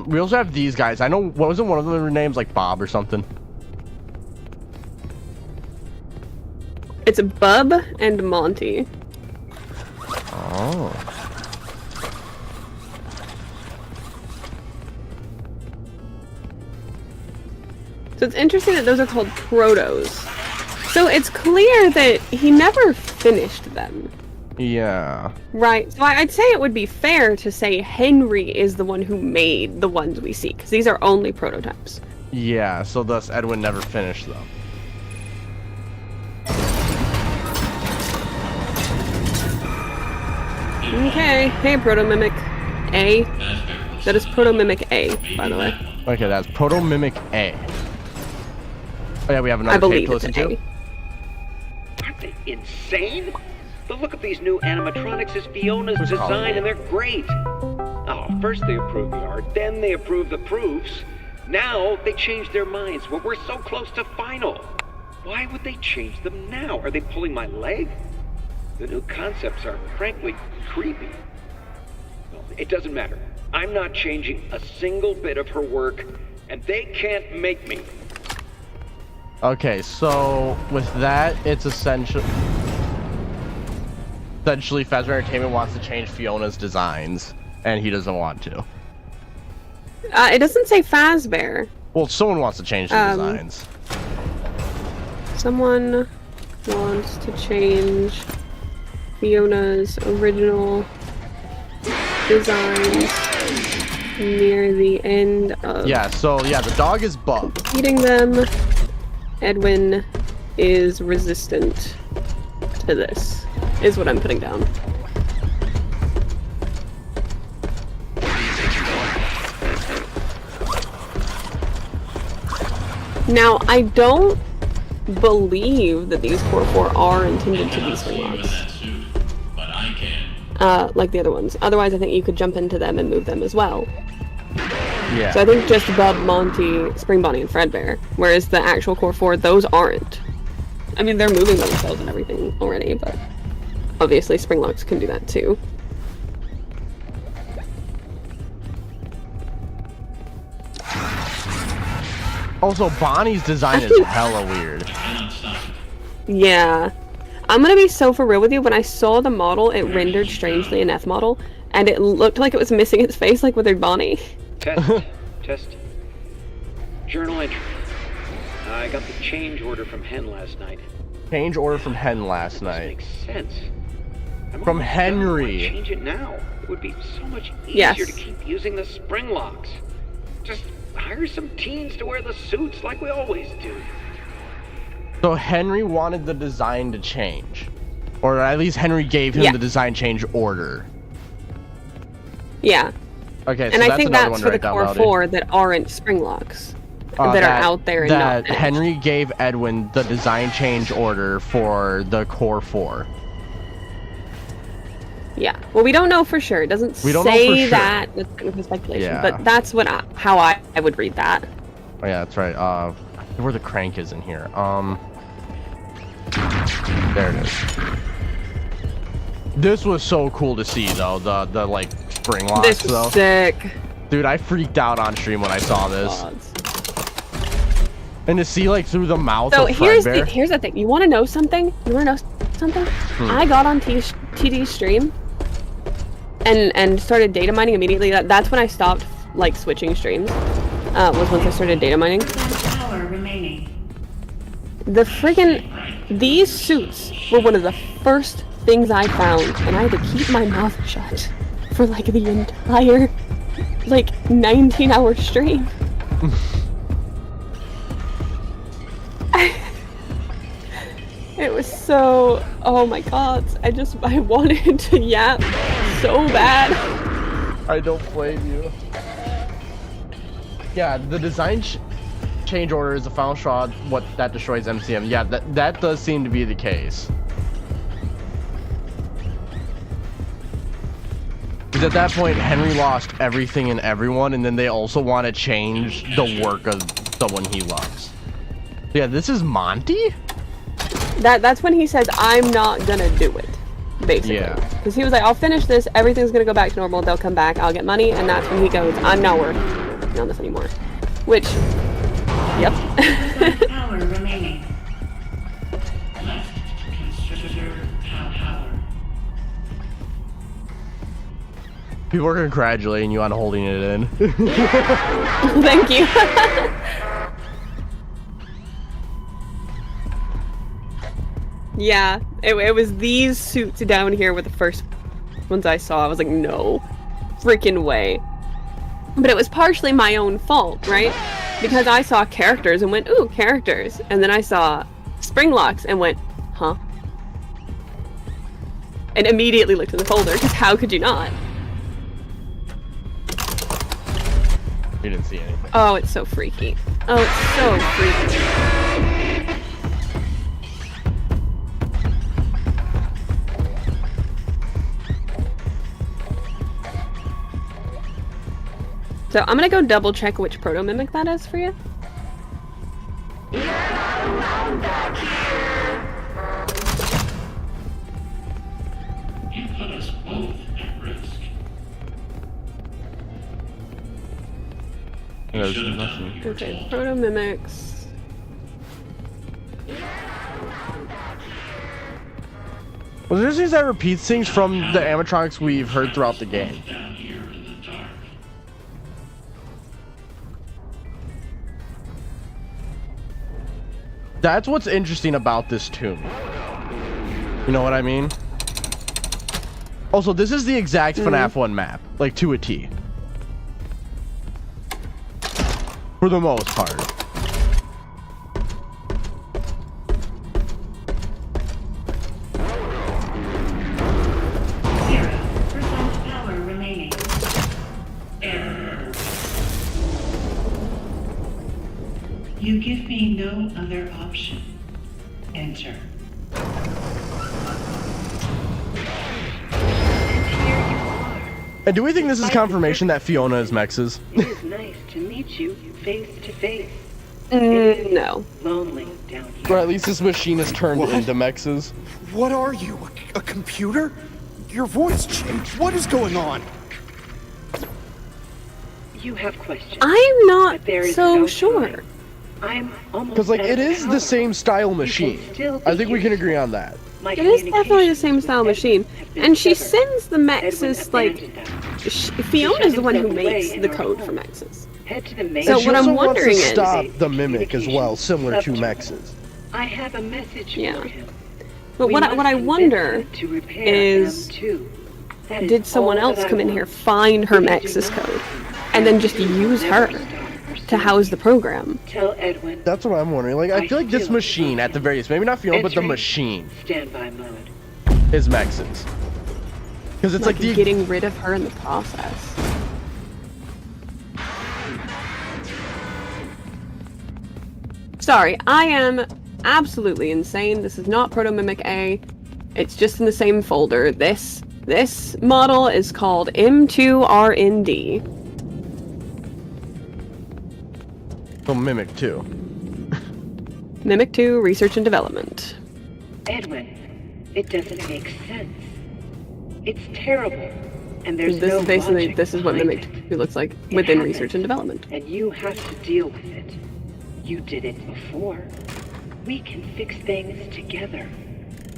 We also have these guys. I know, what was it, one of their names like Bob or something? It's Bub and Monty. Oh. So it's interesting that those are called protos. So it's clear that he never finished them. Yeah. Right, so I'd say it would be fair to say Henry is the one who made the ones we see, because these are only prototypes. Yeah, so thus Edwin never finished them. Okay, hey Proto Mimic A. That is Proto Mimic A, by the way. Okay, that's Proto Mimic A. Oh yeah, we have I another tape believe to it's listen an to. A. Aren't they insane? The look of these new animatronics is Fiona's design, and they're great. Oh, first they approve the art, then they approve the proofs. Now they change their minds. Well, we're so close to final. Why would they change them now? Are they pulling my leg? The new concepts are, frankly, creepy. Well, it doesn't matter. I'm not changing a single bit of her work, and they can't make me. Okay, so with that, it's essentially Fazbear Entertainment wants to change Fiona's designs, and he doesn't want to. It doesn't say Fazbear. Well, someone wants to change the designs. Someone wants to change Fiona's original designs near the end of... Yeah, so yeah, the dog is Bub. Eating them. Edwin is resistant to this, is what I'm putting down. Now, I don't believe that these Core 4 are intended to be swing locks. Like the other ones. Otherwise, I think you could jump into them and move them as well. Yeah. So I think just Bub, Monty, Spring Bonnie, and Fredbear. Whereas the actual Core 4, those aren't. I mean, they're moving themselves and everything already, but obviously Spring Locks can do that too. Also, Bonnie's design is hella weird. Yeah. I'm gonna be so for real with you, when I saw the model, it rendered strangely an F model, and it looked like it was missing its face, like with their Bonnie. Test. Journal entry. I got the change order from Hen last night. Change order from Hen last night. Makes sense. From Henry. Change it now. It would be so much easier Yes. to keep using the spring locks. Just hire some teens to wear the suits like we always do. So Henry wanted the design to change. Or at least Henry gave him Yeah. the design change order. Yeah. Okay, so and I that's think another that's one for the right down, core Rowdy. 4 that aren't spring locks. That are out there and that not finished. Henry gave Edwin the design change order for the core 4. Yeah. Well, we don't know for sure. It doesn't We don't know for say sure. that. That's kind of speculation. Yeah. But that's what how I would read that. Oh yeah, that's right. Where the crank is in here. There it is. This was so cool to see though. The like spring locks This is though. sick. Dude, I freaked out on stream when I saw this. And to see like through the mouth So of here's Fredbear. the thing. You want to know something? You want to know something? I got on TD's stream and started data mining immediately. That's when I stopped like switching streams. Was once I started data mining. Power remaining. The friggin' these suits were one of the first things I found, and I had to keep my mouth shut for like the entire like 19-hour stream. It was so, oh my god, I wanted to yap so bad. I don't blame you. Yeah, the design change order is the final straw, what that destroys MCM. Yeah, that does seem to be the case. Because at that point, Henry lost everything and everyone, and then they also want to change the work of someone he loves. Yeah, this is Monty? That's when he says, I'm not gonna do it, basically. Yeah. Because he was like, I'll finish this, everything's gonna go back to normal, they'll come back, I'll get money, and that's when he goes, I'm not working on this anymore. Which, yep. Power remaining. People are congratulating you on holding it in. Thank you. Yeah, it was these suits down here were the first ones I saw. I was like, no freaking way. But it was partially my own fault, right? Because I saw characters and went, ooh, characters. And then I saw spring locks and went, huh? And immediately looked in the folder, because how could you not? You didn't see anything. Oh, it's so freaky. Oh, it's so freaky. So I'm gonna go double check which proto mimic that is for you. You put us both at risk. There's nothing. Okay, proto mimics. Well, there's things that repeats things from the animatronics we've heard throughout the game. That's what's interesting about this tomb. You know what I mean? Also, this is the exact FNAF 1 map, like to a T. For the most part. Power remaining. Error. You give me no other option. Enter. And do we think this is confirmation that Fiona is Mex's? It is nice to meet you face to face. No. Lonely down here. Or at least this machine is turned into Mex's. What are you? A computer? Your voice changed. What is going on? You have questions. I'm not but there is so no sure. time. I'm almost Because, like, out it of is power. the same style machine. still be I think we can agree on that. My It is definitely the same style machine. And she sends the Mexes, like, Fiona's the one who makes the code for Mexes. Head to the main. So She what also I'm wants wondering to is... stop the mimic as well, similar to Mex's. I have a message Yeah. for him. But We what must I convince wonder him to repair is, M2. That is did someone all else that I come in want. here, find her Mexes code, and then just use her to house the program? Tell Edwin. That's what I'm wondering. Like, I feel like this machine, at the very least, maybe not Fiona, but the Entering machine standby mode. is Mex's. Because it's like the... getting rid of her in the process. Sorry, I am absolutely insane. This is not Proto Mimic A. It's just in the same folder. This model is called M2RND. So Mimic 2. Mimic 2 Research and Development. Edwin, it doesn't make sense. It's terrible, and there's This no is basically logic this is what behind Mimic 2 looks like It within happened, Research and Development. And you have to deal with it. You did it before. We can fix things together.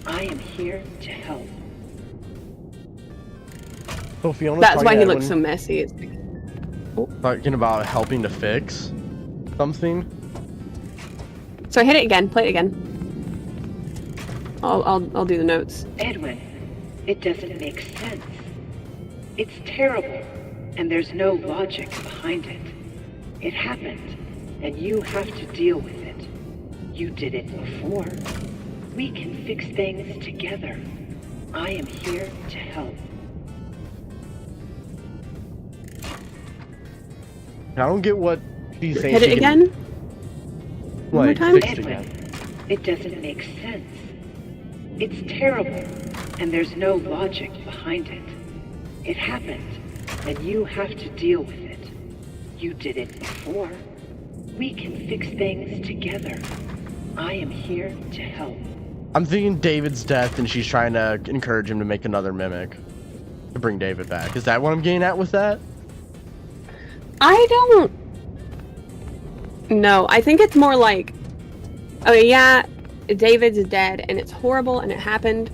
I am here to help. So Fiona's That's why talking he to looks so Edwin, messy. It's talking about helping to fix something. So hit it again. Play it again. I'll do the notes. Edwin, it doesn't make sense. It's terrible, and there's no logic behind it. It happened, and you have to deal with it. You did it before. We can fix things together. I am here to help. I don't get what she's saying. Hit it again. One more time. fixed Edwin, again. it doesn't make sense. It's terrible, and there's no logic behind it. It happened, and you have to deal with it. You did it before. We can fix things together. I am here to help. I'm thinking David's death, and she's trying to encourage him to make another mimic to bring David back. Is that what I'm getting at with that? I don't know. I think it's more like, okay, yeah, David's dead and it's horrible and it happened.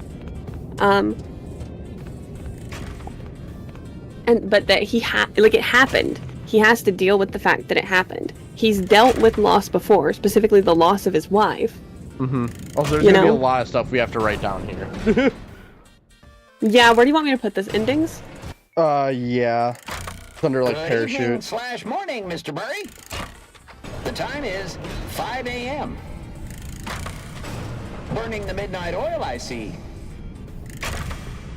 But that it happened. He has to deal with the fact that it happened. He's dealt with loss before, specifically the loss of his wife. Mm-hmm. Also, there's gonna be a lot of stuff we have to write down here. Yeah, where do you want me to put this? Endings? Yeah. It's under like Good evening parachute. / morning, Mr. Burry. The time is 5 a.m. Burning the midnight oil, I see.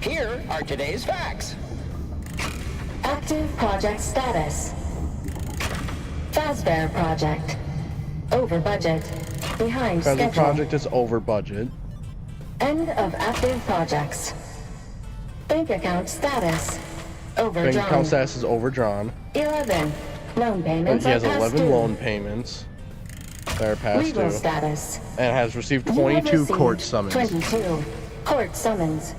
Here are today's facts. Active project status. Fazbear project. Over budget. Behind Present schedule. project is over budget. End of active projects. Bank account status. Overdrawn. Bank account status is overdrawn. 11. Loan He payments has are past 11 due. loan payments that are past Legal due. status. And has received You have 22 received court summons. 22. Court summons.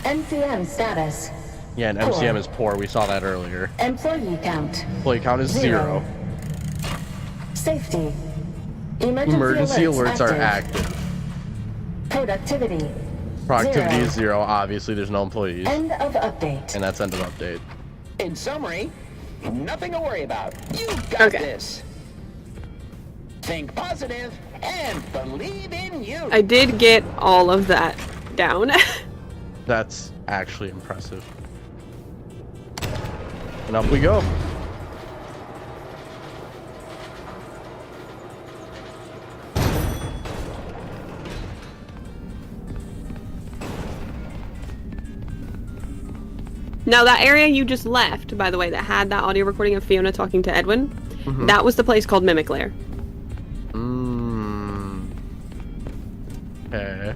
NCM status. Yeah, and MCM is poor. We saw that earlier. Employee count. Employee count is 0. Safety. Emergency alerts are active. Productivity. Productivity 0. is 0. Obviously, there's no employees. End of update. And that's end of update. In summary, nothing to worry about. You got this. Think positive and believe in you. I did get all of that down. That's actually impressive. And up we go. Now that area you just left, by the way, that had that audio recording of Fiona talking to Edwin, that was the place called Mimic Lair. Okay.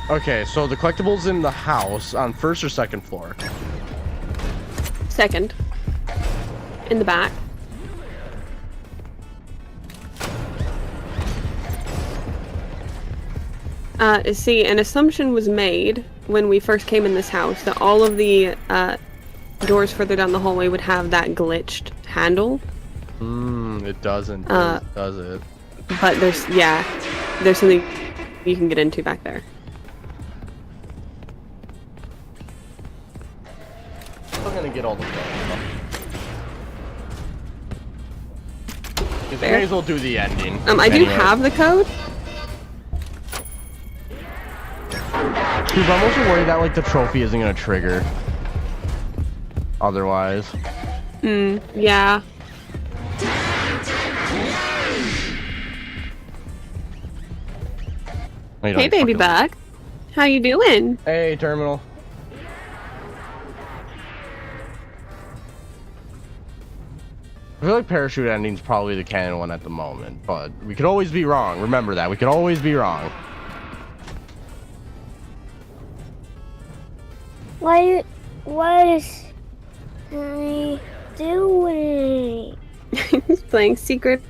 Okay, so the collectibles in the house on first or second floor? Second. In the back. See, an assumption was made when we first came in this house that all of the doors further down the hallway would have that glitched handle. It doesn't, does it? But there's something you can get into back there. I'm gonna get all the stuff. Because I Fair. may as well do the ending. I do have the code. Dude, I'm also worried that like the trophy isn't gonna trigger. Otherwise. Yeah. Hey, baby bug. How you doing? Hey, Terminal. feel like parachute ending's probably the canon one at the moment, but we could always be wrong. Remember that. We could always be wrong. What is I doing? He's playing Secret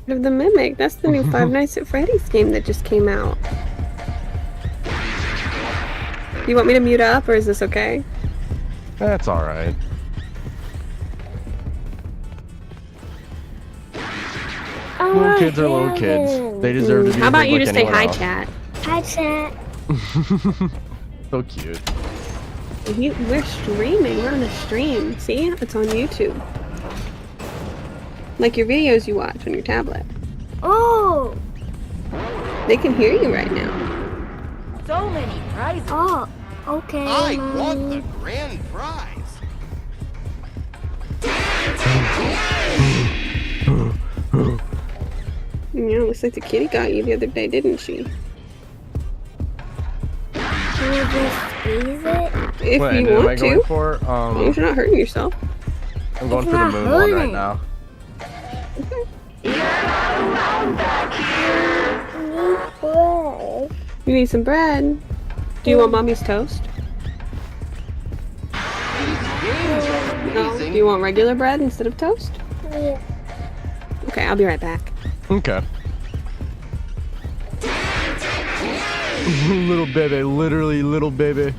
of the Mimic. That's the new Five Nights at Freddy's game that just came out. You want me to mute up, or is this okay? That's alright. Little kids are little kids. They deserve to be. How about you like just say hi, else. chat? Hi, chat. So cute. We're streaming. We're on a stream. See? It's on YouTube. Like your videos you watch on your tablet. Oh! They can hear you right now. So many prizes. Oh, okay. I want the grand prize. Yeah, looks like the kitty got you the other day, didn't she? Can you just squeeze it? If What you ending am I want going to. for? As long as you're not hurting yourself. I'm going It's for the not moon one right hurting. now. Bread. You need some bread. Do you want mommy's toast? No. Do you want regular bread instead of toast? Yeah. Okay, I'll be right back. Okay. Little baby, literally little baby.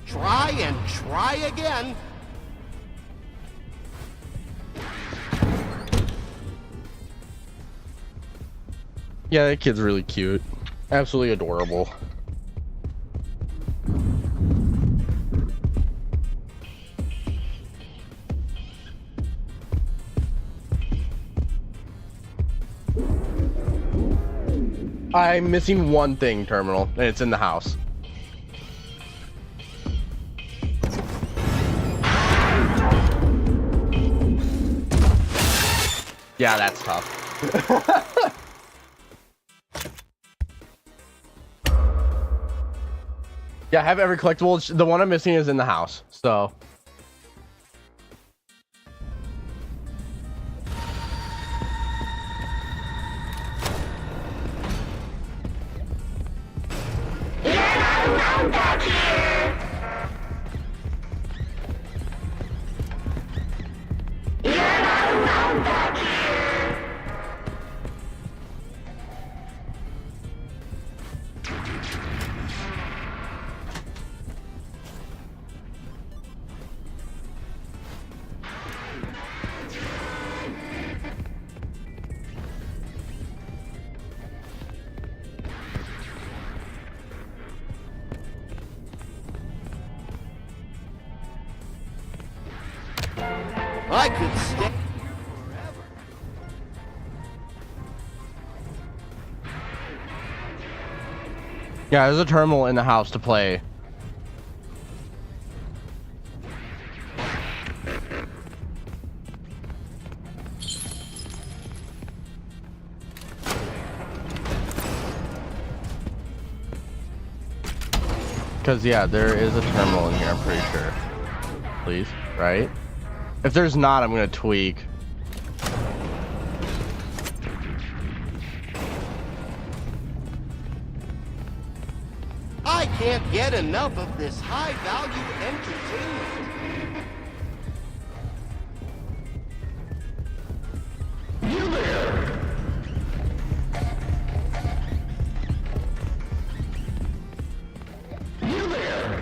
Try and try again. Yeah, that kid's really cute. Absolutely adorable. I'm missing one thing, Terminal, and it's in the house. Yeah, that's tough. Yeah, I have every collectible. The one I'm missing is in the house, so. I could stay here forever. Yeah, there's a terminal in the house to play. Because, yeah, there is a terminal in here, I'm pretty sure. Please, right? If there's not, I'm gonna tweak. I can't get enough of this high-value entertainment. You there? You there?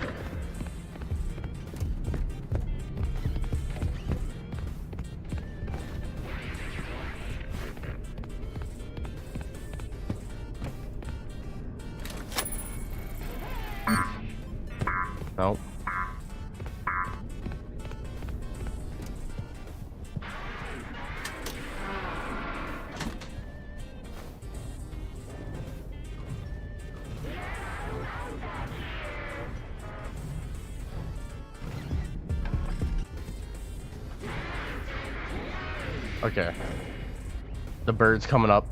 Nope. Okay. The bird's coming up.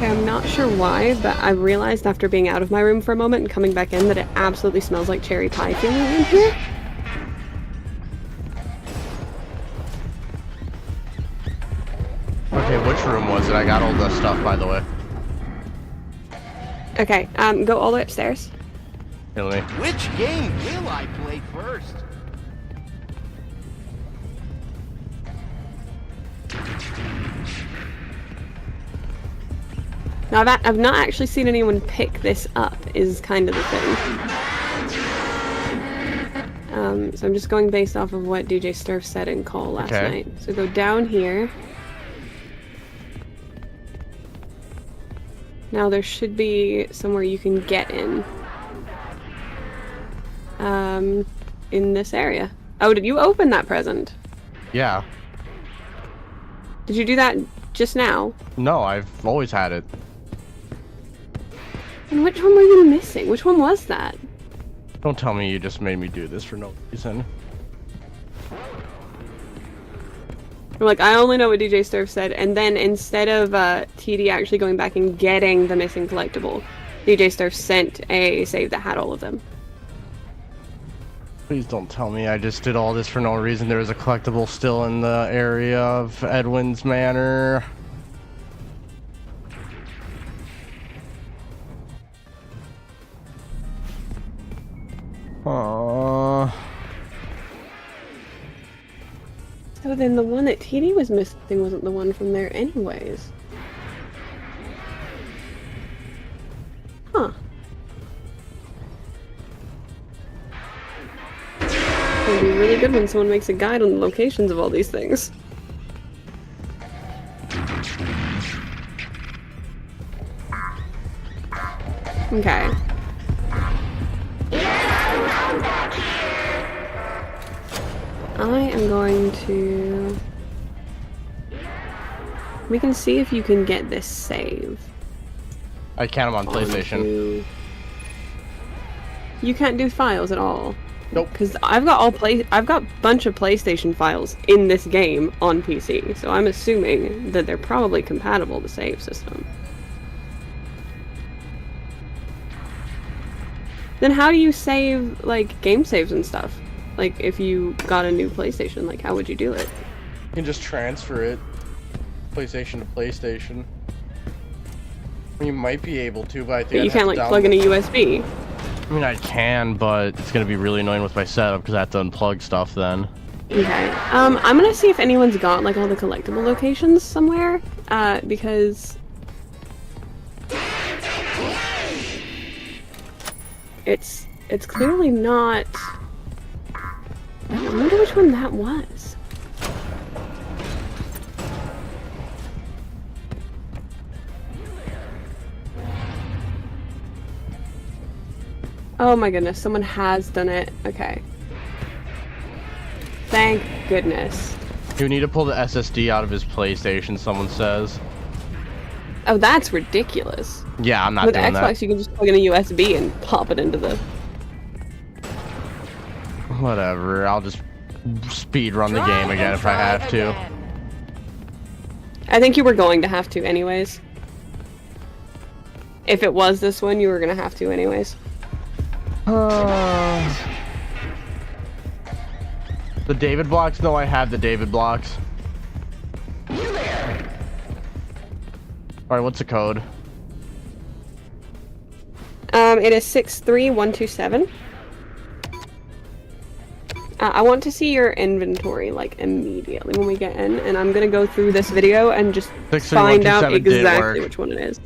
Okay, I'm not sure why, but I realized after being out of my room for a moment and coming back in that it absolutely smells like cherry pie feeling in here. Okay, which room was it? I got all the stuff, by the way. Okay, go all the way upstairs. Really? Which game will I play first? Now, I've not actually seen anyone pick this up, is kind of the thing. So I'm just going based off of what DJ Sturf said in call last night. So go down here. Now there should be somewhere you can get in. In this area. Oh, did you open that present? Yeah. Did you do that just now? No, I've always had it. And which one were you missing? Which one was that? Don't tell me you just made me do this for no reason. Like, I only know what DJ Sturf said, and then instead of TD actually going back and getting the missing collectible, DJ Sturf sent a save that had all of them. Please don't tell me I just did all this for no reason. There is a collectible still in the area of Edwin's Manor. Aww. So then the one that TD was missing wasn't the one from there anyways. Huh. It'd be really good when someone makes a guide on the locations of all these things. Okay. I am going to... We can see if you can get this save. I can't. I'm on PlayStation. You can't do files at all. Nope. Because I've got a bunch of PlayStation files in this game on PC, so I'm assuming that they're probably compatible to save system. Then how do you save, like, game saves and stuff? Like, if you got a new PlayStation, like, how would you do it? You can just transfer it. PlayStation to PlayStation. You might be able to, but I think you can't, like, plug in a USB. I mean, I can, but it's gonna be really annoying with my setup because I have to unplug stuff then. Okay. I'm gonna see if anyone's got, like, all the collectible locations somewhere, because... It's clearly not... I wonder which one that was. Oh my goodness, someone has done it. Okay. Thank goodness. You need to pull the SSD out of his PlayStation, someone says. Oh, that's ridiculous. Yeah, I'm not doing that. With Xbox, you can just plug in a USB and pop it into the... Whatever, I'll just speed run the game again if I have to. I think you were going to have to anyways. If it was this one, you were gonna have to anyways. The David blocks? No, I have the David blocks. Alright, what's the code? It is 63127. I want to see your inventory, like, immediately when we get in, and I'm gonna go through this video and just find out exactly which one it is.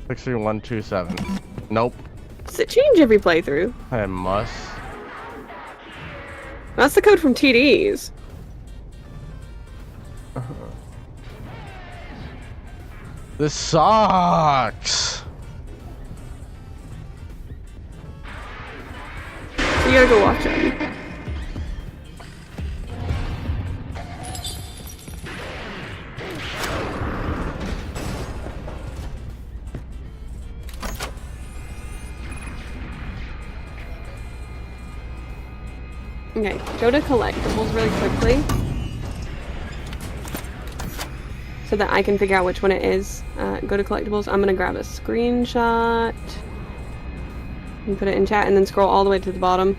Six 3 1 2 7. Nope. Does it change every playthrough? I must. That's the code from TDs. This sucks. You gotta go watch it. Okay, go to collectibles really quickly so that I can figure out which one it is. Go to collectibles. I'm gonna grab a screenshot and put it in chat and then scroll all the way to the bottom.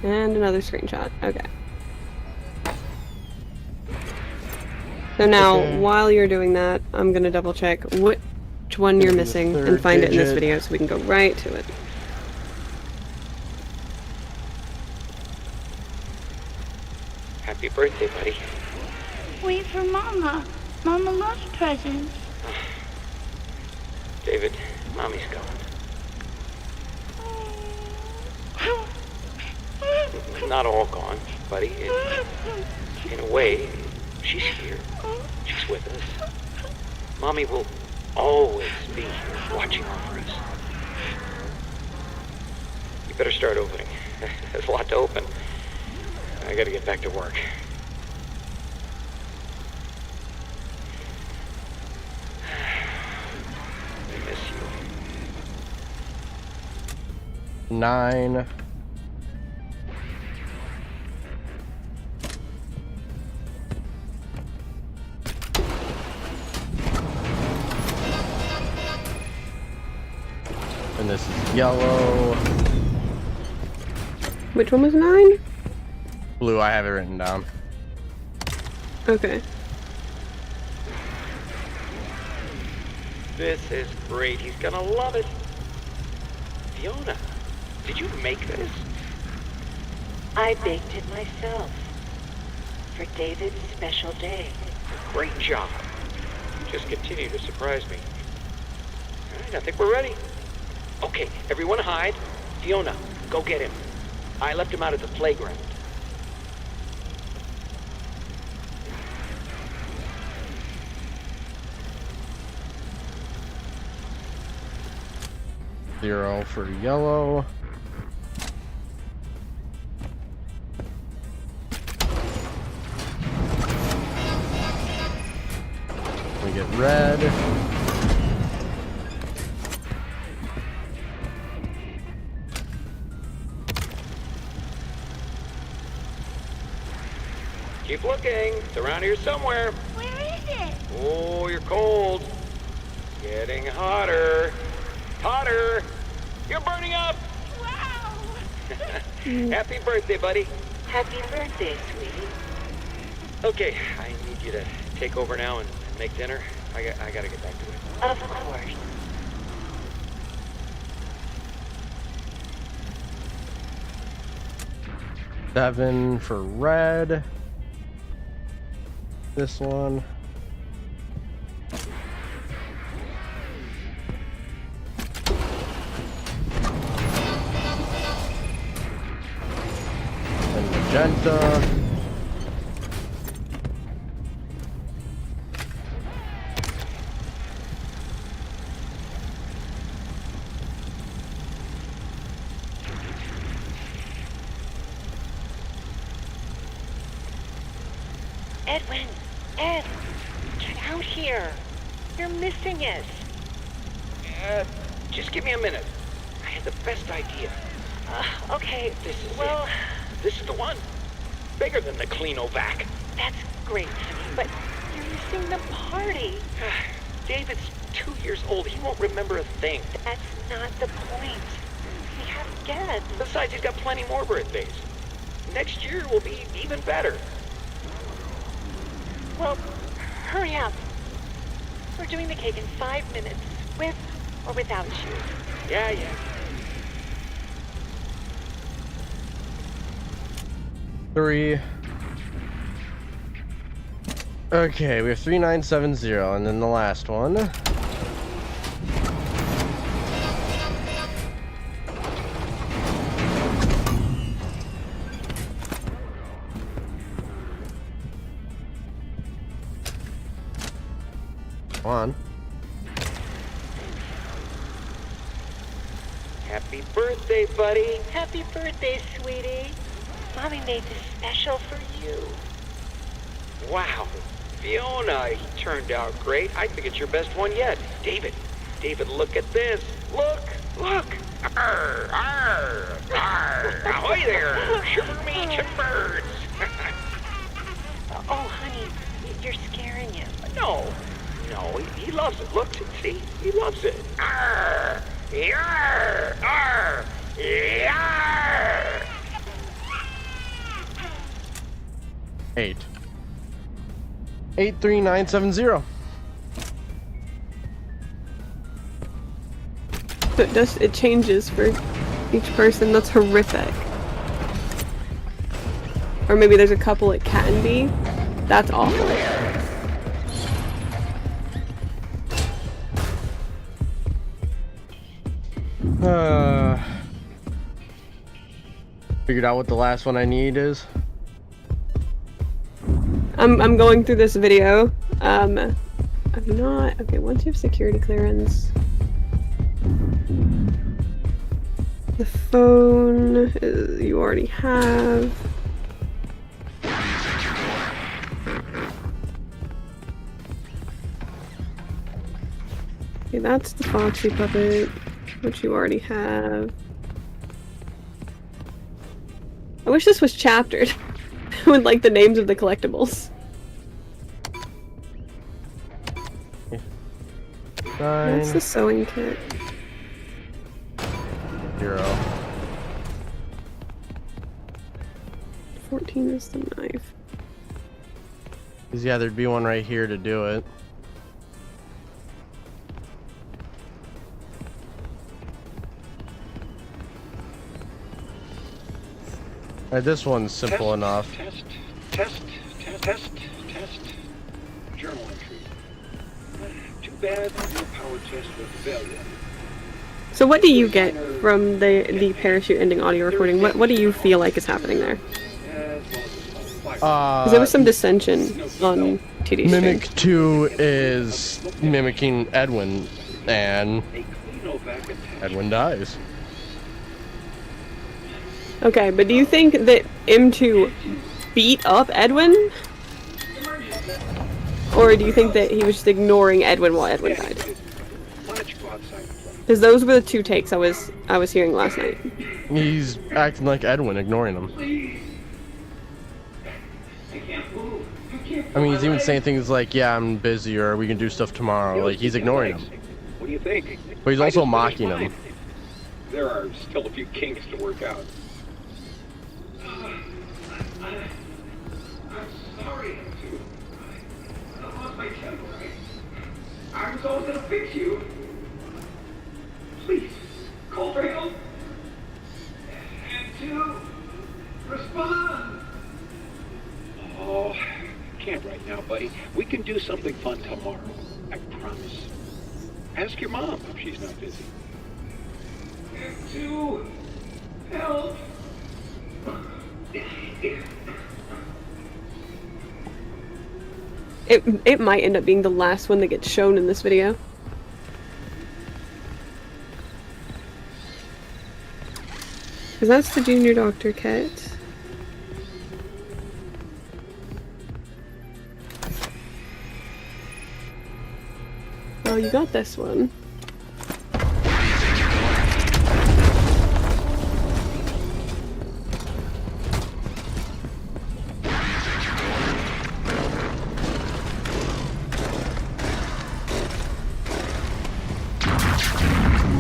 And another screenshot. Okay. So now, while you're doing that, I'm gonna double check which one you're missing and find it in this video so we can go right to it. Happy birthday, buddy. Wait for Mama. Mama loves presents. David, Mommy's gone. Not all gone, buddy. In a way, she's here. She's with us. Mommy will always be here, watching over us. You better start opening. There's a lot to open. I gotta get back to work. I miss you. 9. And this is yellow. Which one was 9? Blue, I have it written down. Okay. This is great. He's gonna love it. Fiona, did you make this? I baked it myself. For David's special day. Great job. Just continue to surprise me. All right, I think we're ready. Okay, everyone hide. Fiona, go get him. I left him out at the playground. Zero for yellow. We get red. Keep looking. It's around here somewhere. Where is it? Oh, you're cold. Getting hotter. Hotter. You're burning up. Wow. Happy birthday, buddy. Happy birthday, sweetie. Okay, I need you to take over now and make dinner. I gotta get back to it. Of course. Seven for red. This one. And magenta. Edwin, Ed, get out here. You're missing it. Just give me a minute. I had the best idea. Okay, This is well, it. This is the one. Bigger than the Cleanovac. that's great, honey, but you're missing the party. David's 2 years old. He won't remember a thing. That's not the point. We have guests. Besides, he's got plenty more birthdays. Next year will be even better. Well, hurry up. We're doing the cake in 5 minutes, with or without you. Yeah. 3. Okay, we have 3970, and then the last one. Come on. Happy birthday, buddy. Happy birthday, sweetie. Mommy made this special for you. Wow. Fiona, he turned out great. I think it's your best one yet. David, look at this. Look. Arr, arr, arr. Ahoy there. Shiver me timbers. Oh, honey, you're scaring him. No, he loves it. Look, see? He loves it. Arr, yarr, arr, yarr. 83970. So it changes for each person. That's horrific. Or maybe there's a couple it can be. That's awful. Figured out what the last one I need is. I'm going through this video. I'm not okay. Once you have security clearance, the phone you already have. Okay, that's the Foxy puppet, which you already have. I wish this was chaptered with like the names of the collectibles. That's the sewing kit. 0. 14 is the knife. Yeah, there'd be one right here to do it. Alright, this one's simple enough. Test. Journal entry. Too bad your power test was a failure. So what do you get from the parachute ending audio recording? What do you feel like is happening there? Because there was some dissension on TD Mimic stream. 2 is mimicking Edwin, and Edwin dies. Okay, but do you think that M2 beat up Edwin? Or do you think that he was just ignoring Edwin while Edwin died? Because those were the two takes I was hearing last night. He's acting like Edwin, ignoring him. I mean, he's even saying things like, yeah, I'm busy, or we can do stuff tomorrow. Like, he's ignoring him. What do you think? But he's also mocking him. There are still a few kinks to work out. I'm sorry, M2. I lost my temper. I was always gonna fix you. Please, call for help. M2, respond. Oh, can't right now, buddy. We can do something fun tomorrow. I promise. Ask your mom if she's not busy. M2, help. It might end up being the last one that gets shown in this video. Because that's the Junior Doctor kit. Oh, you got this one.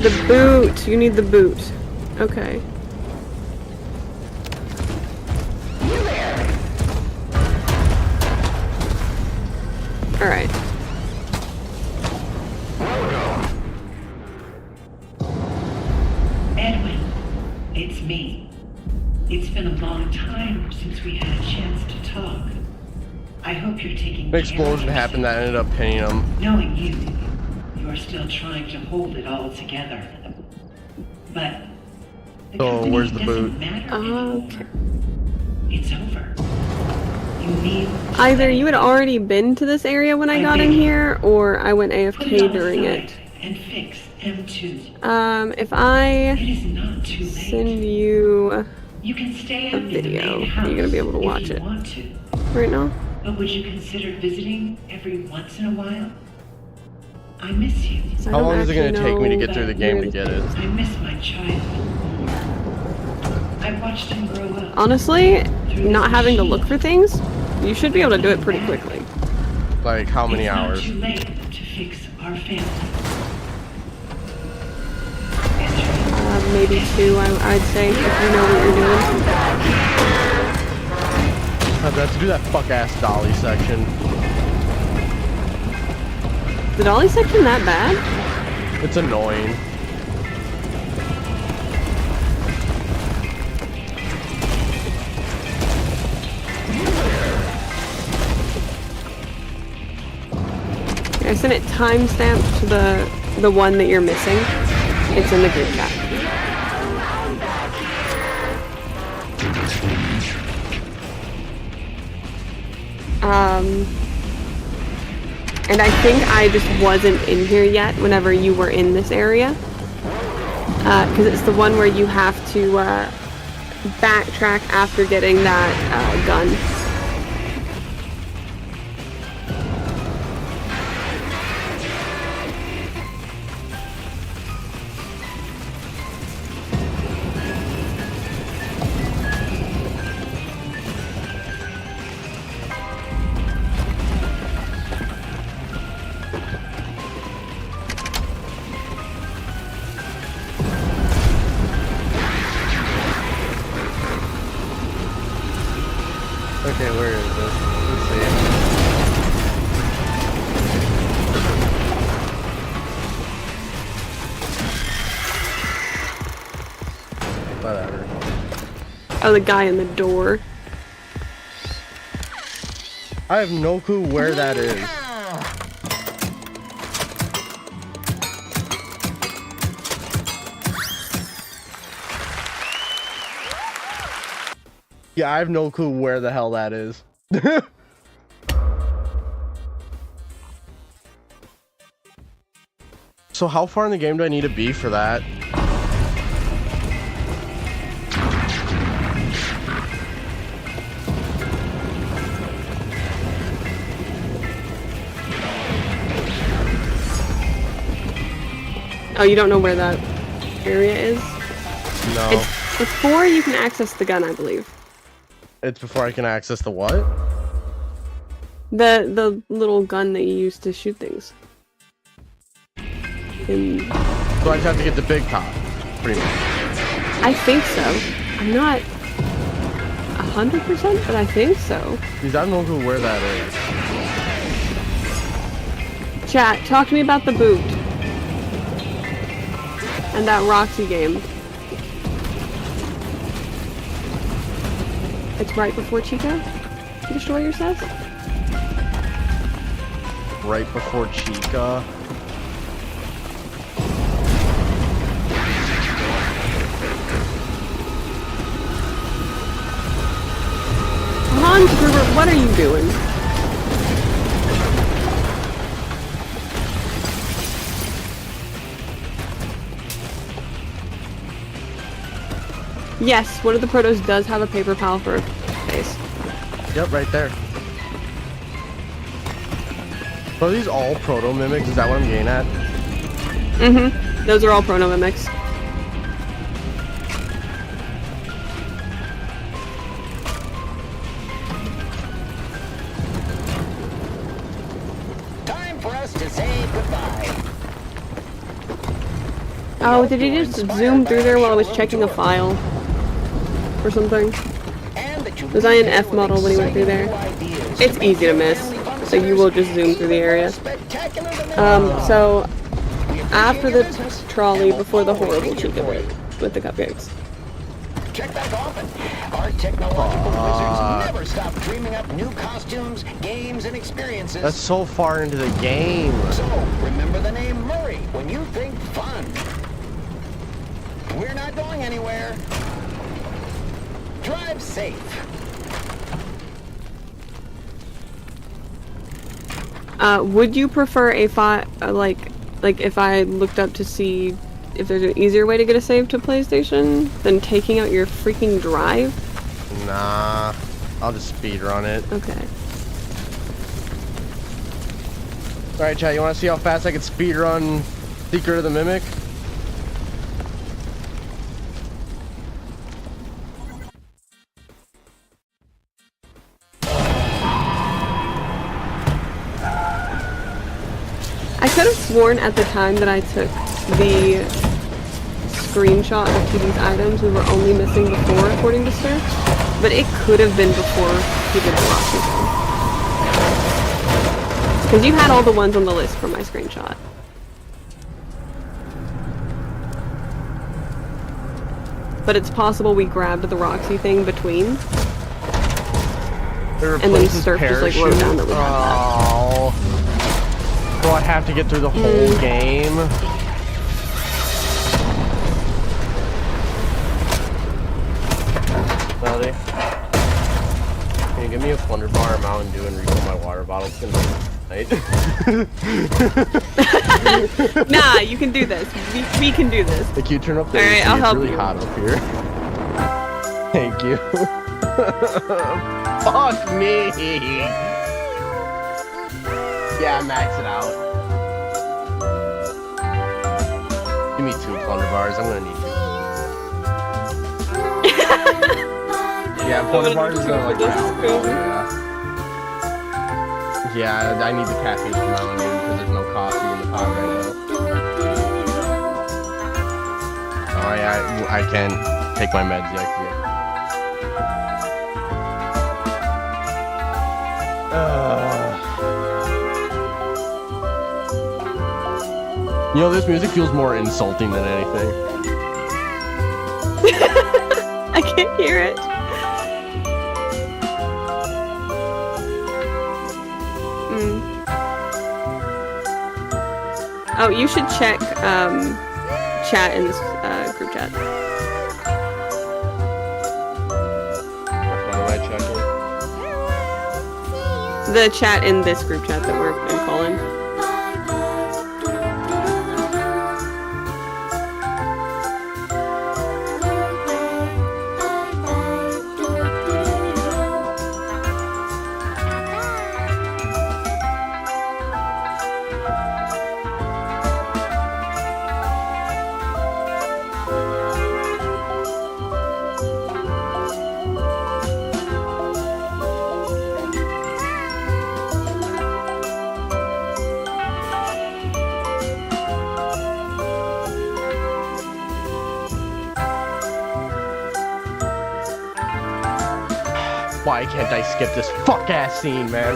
The boot! You need the boot. Okay. Alright. Edwin, it's me. It's been a long time since we had a chance to talk. I hope you're taking An care explosion of happened that ended up pinning him. Knowing you are still trying to hold it all together. But the So company where's the doesn't boot? matter anymore. Okay. It's over. Either you had already been to this area when I got in here, or I went AFK during it. And fix M2. If I send you You can stay a up in the video, main are you gonna be able to house watch if you it want to. right now? But would you consider visiting every once in a while? I miss you. How long is it going to take me to get through the game to get it? I miss my child. I watched him grow up. Honestly, not having to look for things, you should be able to do it pretty quickly. Like how many It's not hours? too late to fix our family. Maybe 2, I'd say, if you know what you're doing. I'd have to do that fuck-ass dolly section. The dolly section that bad? It's annoying. I sent it timestamped to the one that you're missing. It's in the group chat. And I think I just wasn't in here yet whenever you were in this area. Because it's the one where you have to backtrack after getting that gun. Okay, where is this? Let's see. Whatever. Oh, the guy in the door. I have no clue where that is. Yeah, I have no clue where the hell that is. So how far in the game do I need to be for that? Oh, you don't know where that area is? No. It's before you can access the gun, I believe. It's before I can access the what? The little gun that you use to shoot things. So I just have to get the big top, pretty much. I think so. I'm not 100%, but I think so. Because I don't know where that is. Chat, talk to me about the boot. And that Roxy game. It's right before Chica Destroyer says? Right before Chica. Hans Gruber, what are you doing? Yes, one of the protos does have a paper pal for a face. Yep, right there. Are these all proto mimics? Is that what I'm getting at? Mm-hmm. Those are all proto mimics. Time for us to say goodbye. Oh, did he just zoom through there while I was checking a file? Or something? Was I an F model when he went through there? It's easy to miss, so you will just zoom through the area. So, after the trolley, before the horrible Chica bit with the cupcakes. Check back often. Our technological wizards never stop dreaming up new costumes, games, and experiences. That's so far into the game. So, remember the name Murray when you think fun. We're not going anywhere. Drive safe. Would you prefer a like if I looked up to see if there's an easier way to get a save to PlayStation than taking out your freaking drive? Nah, I'll just speedrun it. Okay. Alright, chat, you wanna see how fast I can speedrun Secret of the Mimic? I could have sworn at the time that I took the screenshot of these items we were only missing before, according to Sir, but it could have been before he did the Roxy thing. Because you had all the ones on the list from my screenshot. But it's possible we grabbed the Roxy thing between. And then Surf just like wrote down that we had that. Do I have to get through the whole game? Melody, can you give me a Thunder Bar, a Mountain Dew, and refill my water bottle? It's gonna be night. Nah, you can do this. We can do this. Like, you turn up the AC, AC, I'll it's help really you. hot up here. Thank you. Fuck me! Yeah, max it out. Give me 2 Thunder Bars, I'm gonna need 2. Yeah, Thunder Bars is gonna like alcohol, yeah, I need the caffeine from Mountain Dew because there's no coffee in the pot right now. Oh yeah, I can't take my meds yet. You know, this music feels more insulting than anything. I can't hear it. Oh, you should check chat in this group chat. What am I checking? The chat in this group chat that we're in calling. Why can't I skip this fuck-ass scene, man?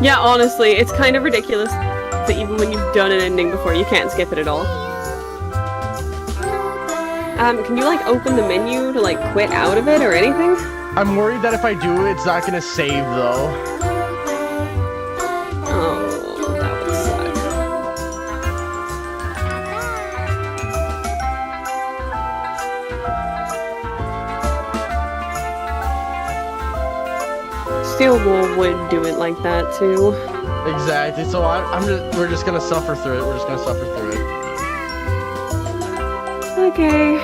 Yeah, honestly, it's kind of ridiculous that even when you've done an ending before, you can't skip it at all. Can you like open the menu to like quit out of it or anything? I'm worried that if I do, it's not gonna save though. Oh, that would suck. Steel Wool would do it like that too. Exactly. So we're just gonna suffer through it. We're just gonna suffer through it. Okay.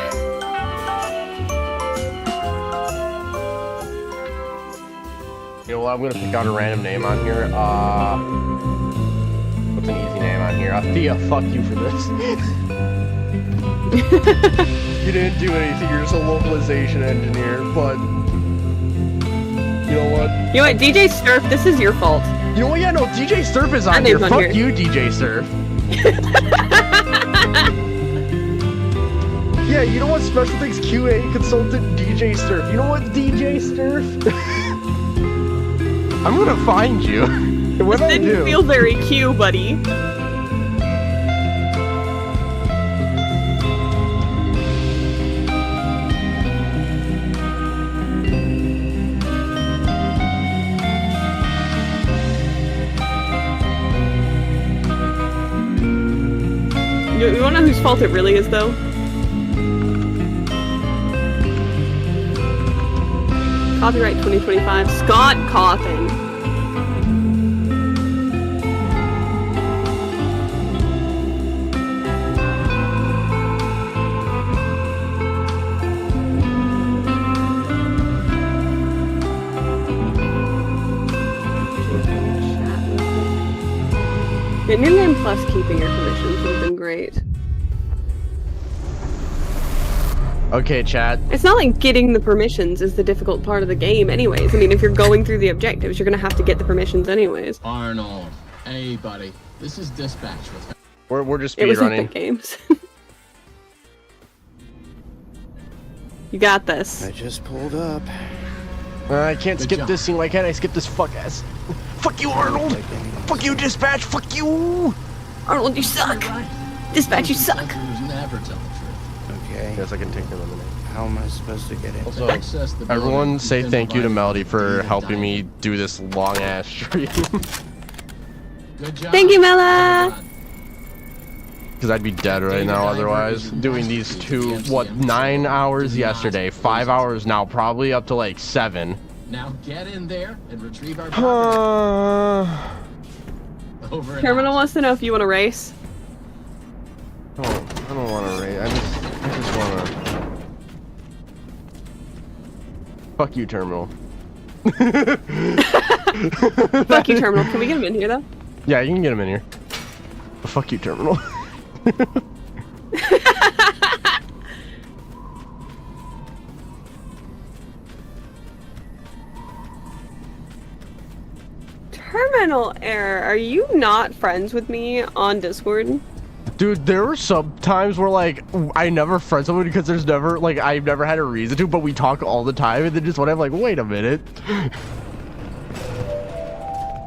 You know what? I'm gonna pick out a random name on here. What's an easy name on here? Thea, fuck you for this. You didn't do anything. You're just a localization engineer, but. You know what? You know what, DJ Surf, this is your fault. You know what? Yeah, no, DJ Surf is on here. Fuck you, DJ Surf. Yeah, you know what? Special Things QA consultant DJ Surf. You know what, DJ Surf? I'm gonna find you. What This didn't feel very cute, buddy. You wanna know whose fault it really is, though? Copyright 2025, Scott Coffin. Yeah, New Game Plus keeping your permissions would have been great. Okay, chat. It's not like getting the permissions is the difficult part of the game anyways. I mean, if you're going through the objectives, you're gonna have to get the permissions anyways. Arnold. Hey, buddy. This is dispatch with... We're just It was speedrunning. Epic Games. You got this. I just pulled up. I can't skip this scene. Why can't I skip this fuck ass? Fuck you, Arnold! Fuck you, Dispatch! Fuck you! Arnold, you suck! Dispatch, you suck! Never tell the truth. Okay. Guess I can take the lemonade. How am I supposed to get in? Also, everyone say thank you to Melody for helping me do this long ass stream. Good job. Thank you, Mela! Because I'd be dead right now otherwise. Doing these 9 hours yesterday, 5 hours now, probably up to like 7. Now get in there and retrieve our Over Terminal wants to know if you want to race. I don't want to race. I just want to... Fuck you, Terminal. Fuck you, Terminal. Can we get him in here, though? Yeah, you can get him in here. But fuck you, Terminal. Terminal error. Are you not friends with me on Discord? Dude, there were some times where, like, I never friend someone because there's never, like, I've never had a reason to, but we talk all the time, and then just when I'm like, wait a minute.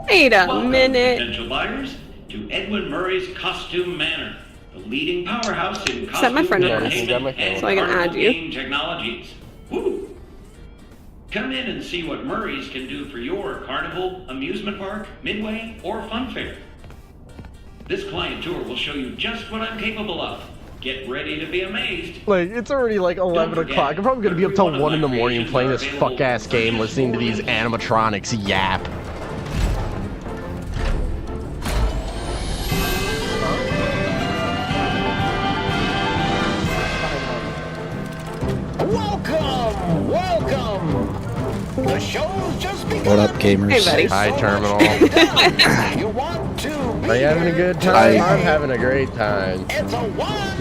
Wait a Welcome, minute. potential buyers, to Edwin Murray's Costume Manor, the leading powerhouse in Set my costume friend entertainment request and so I can add Carnival you. game technologies. Woo! Come in and see what Murray's can do for your carnival, amusement park, midway, or fun fair. This client tour will show you just what I'm capable of. Get ready to be amazed. Like, it's already like 11 o'clock. I'm probably gonna be up till 1 in the morning playing this fuck-ass game, listening to these animatronics yap. Welcome! Welcome! The show's just begun. What up, gamers? Hey, buddy. Hi, Terminal. You want to Are you having a good time? I'm having a great time.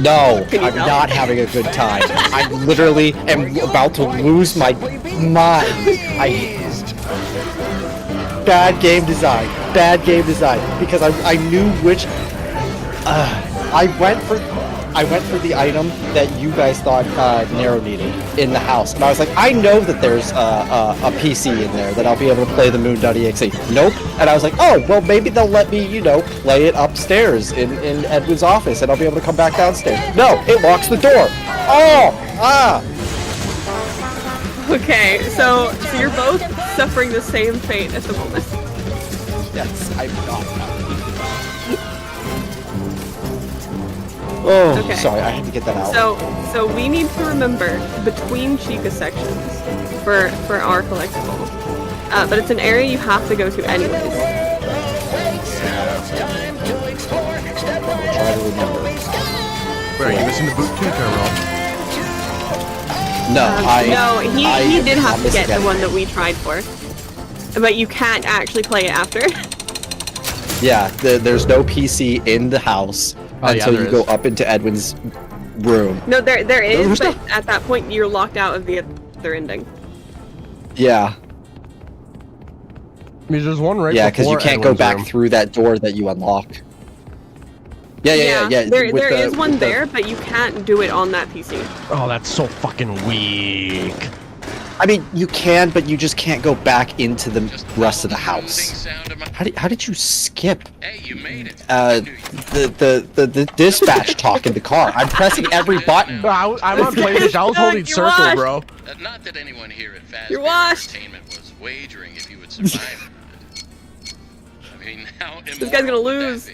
No, I'm not having a good time. I literally am about to lose my mind. Bad game design. Bad game design. Because I knew which. I went for the item that you guys thought Nero needed in the house, and I was like, I know that there's a PC in there that I'll be able to play the Moon.exe. Nope. And I was like, oh, well, maybe they'll let me, you know, play it upstairs in Edwin's office, and I'll be able to come back downstairs. No, it locks the door. Okay, so you're both suffering the same fate at the moment. Yes, I'm not. Oh, Okay. sorry, I had to get that out. So we need to remember between Chica sections for our collectible. But it's an area you have to go to anyways. Try to remember. Wait, are you missing the boot too, Terminal? No, he did have to miss get again. the one that we tried for. But you can't actually play it after. Yeah, there's no PC in the house until there you go is. up into Edwin's room. No, there is, but at that point you're locked out of the other ending. Yeah. I mean, there's one right Yeah, because you before can't go Edwin's back room. through that door that you unlock. Yeah. There with is the- one with the- there, but you can't do it on that PC. Oh, that's so fucking weak. I mean, you can, but you just can't go back into the rest of the house. How did you skip? Hey, you made it. The dispatch talk in the car. I'm pressing every button. I'm on PlayStation. I was holding circle, bro. Not that anyone here at FNAF You're washed. Entertainment was wagering if you would survive. I mean, how This guy's gonna lose.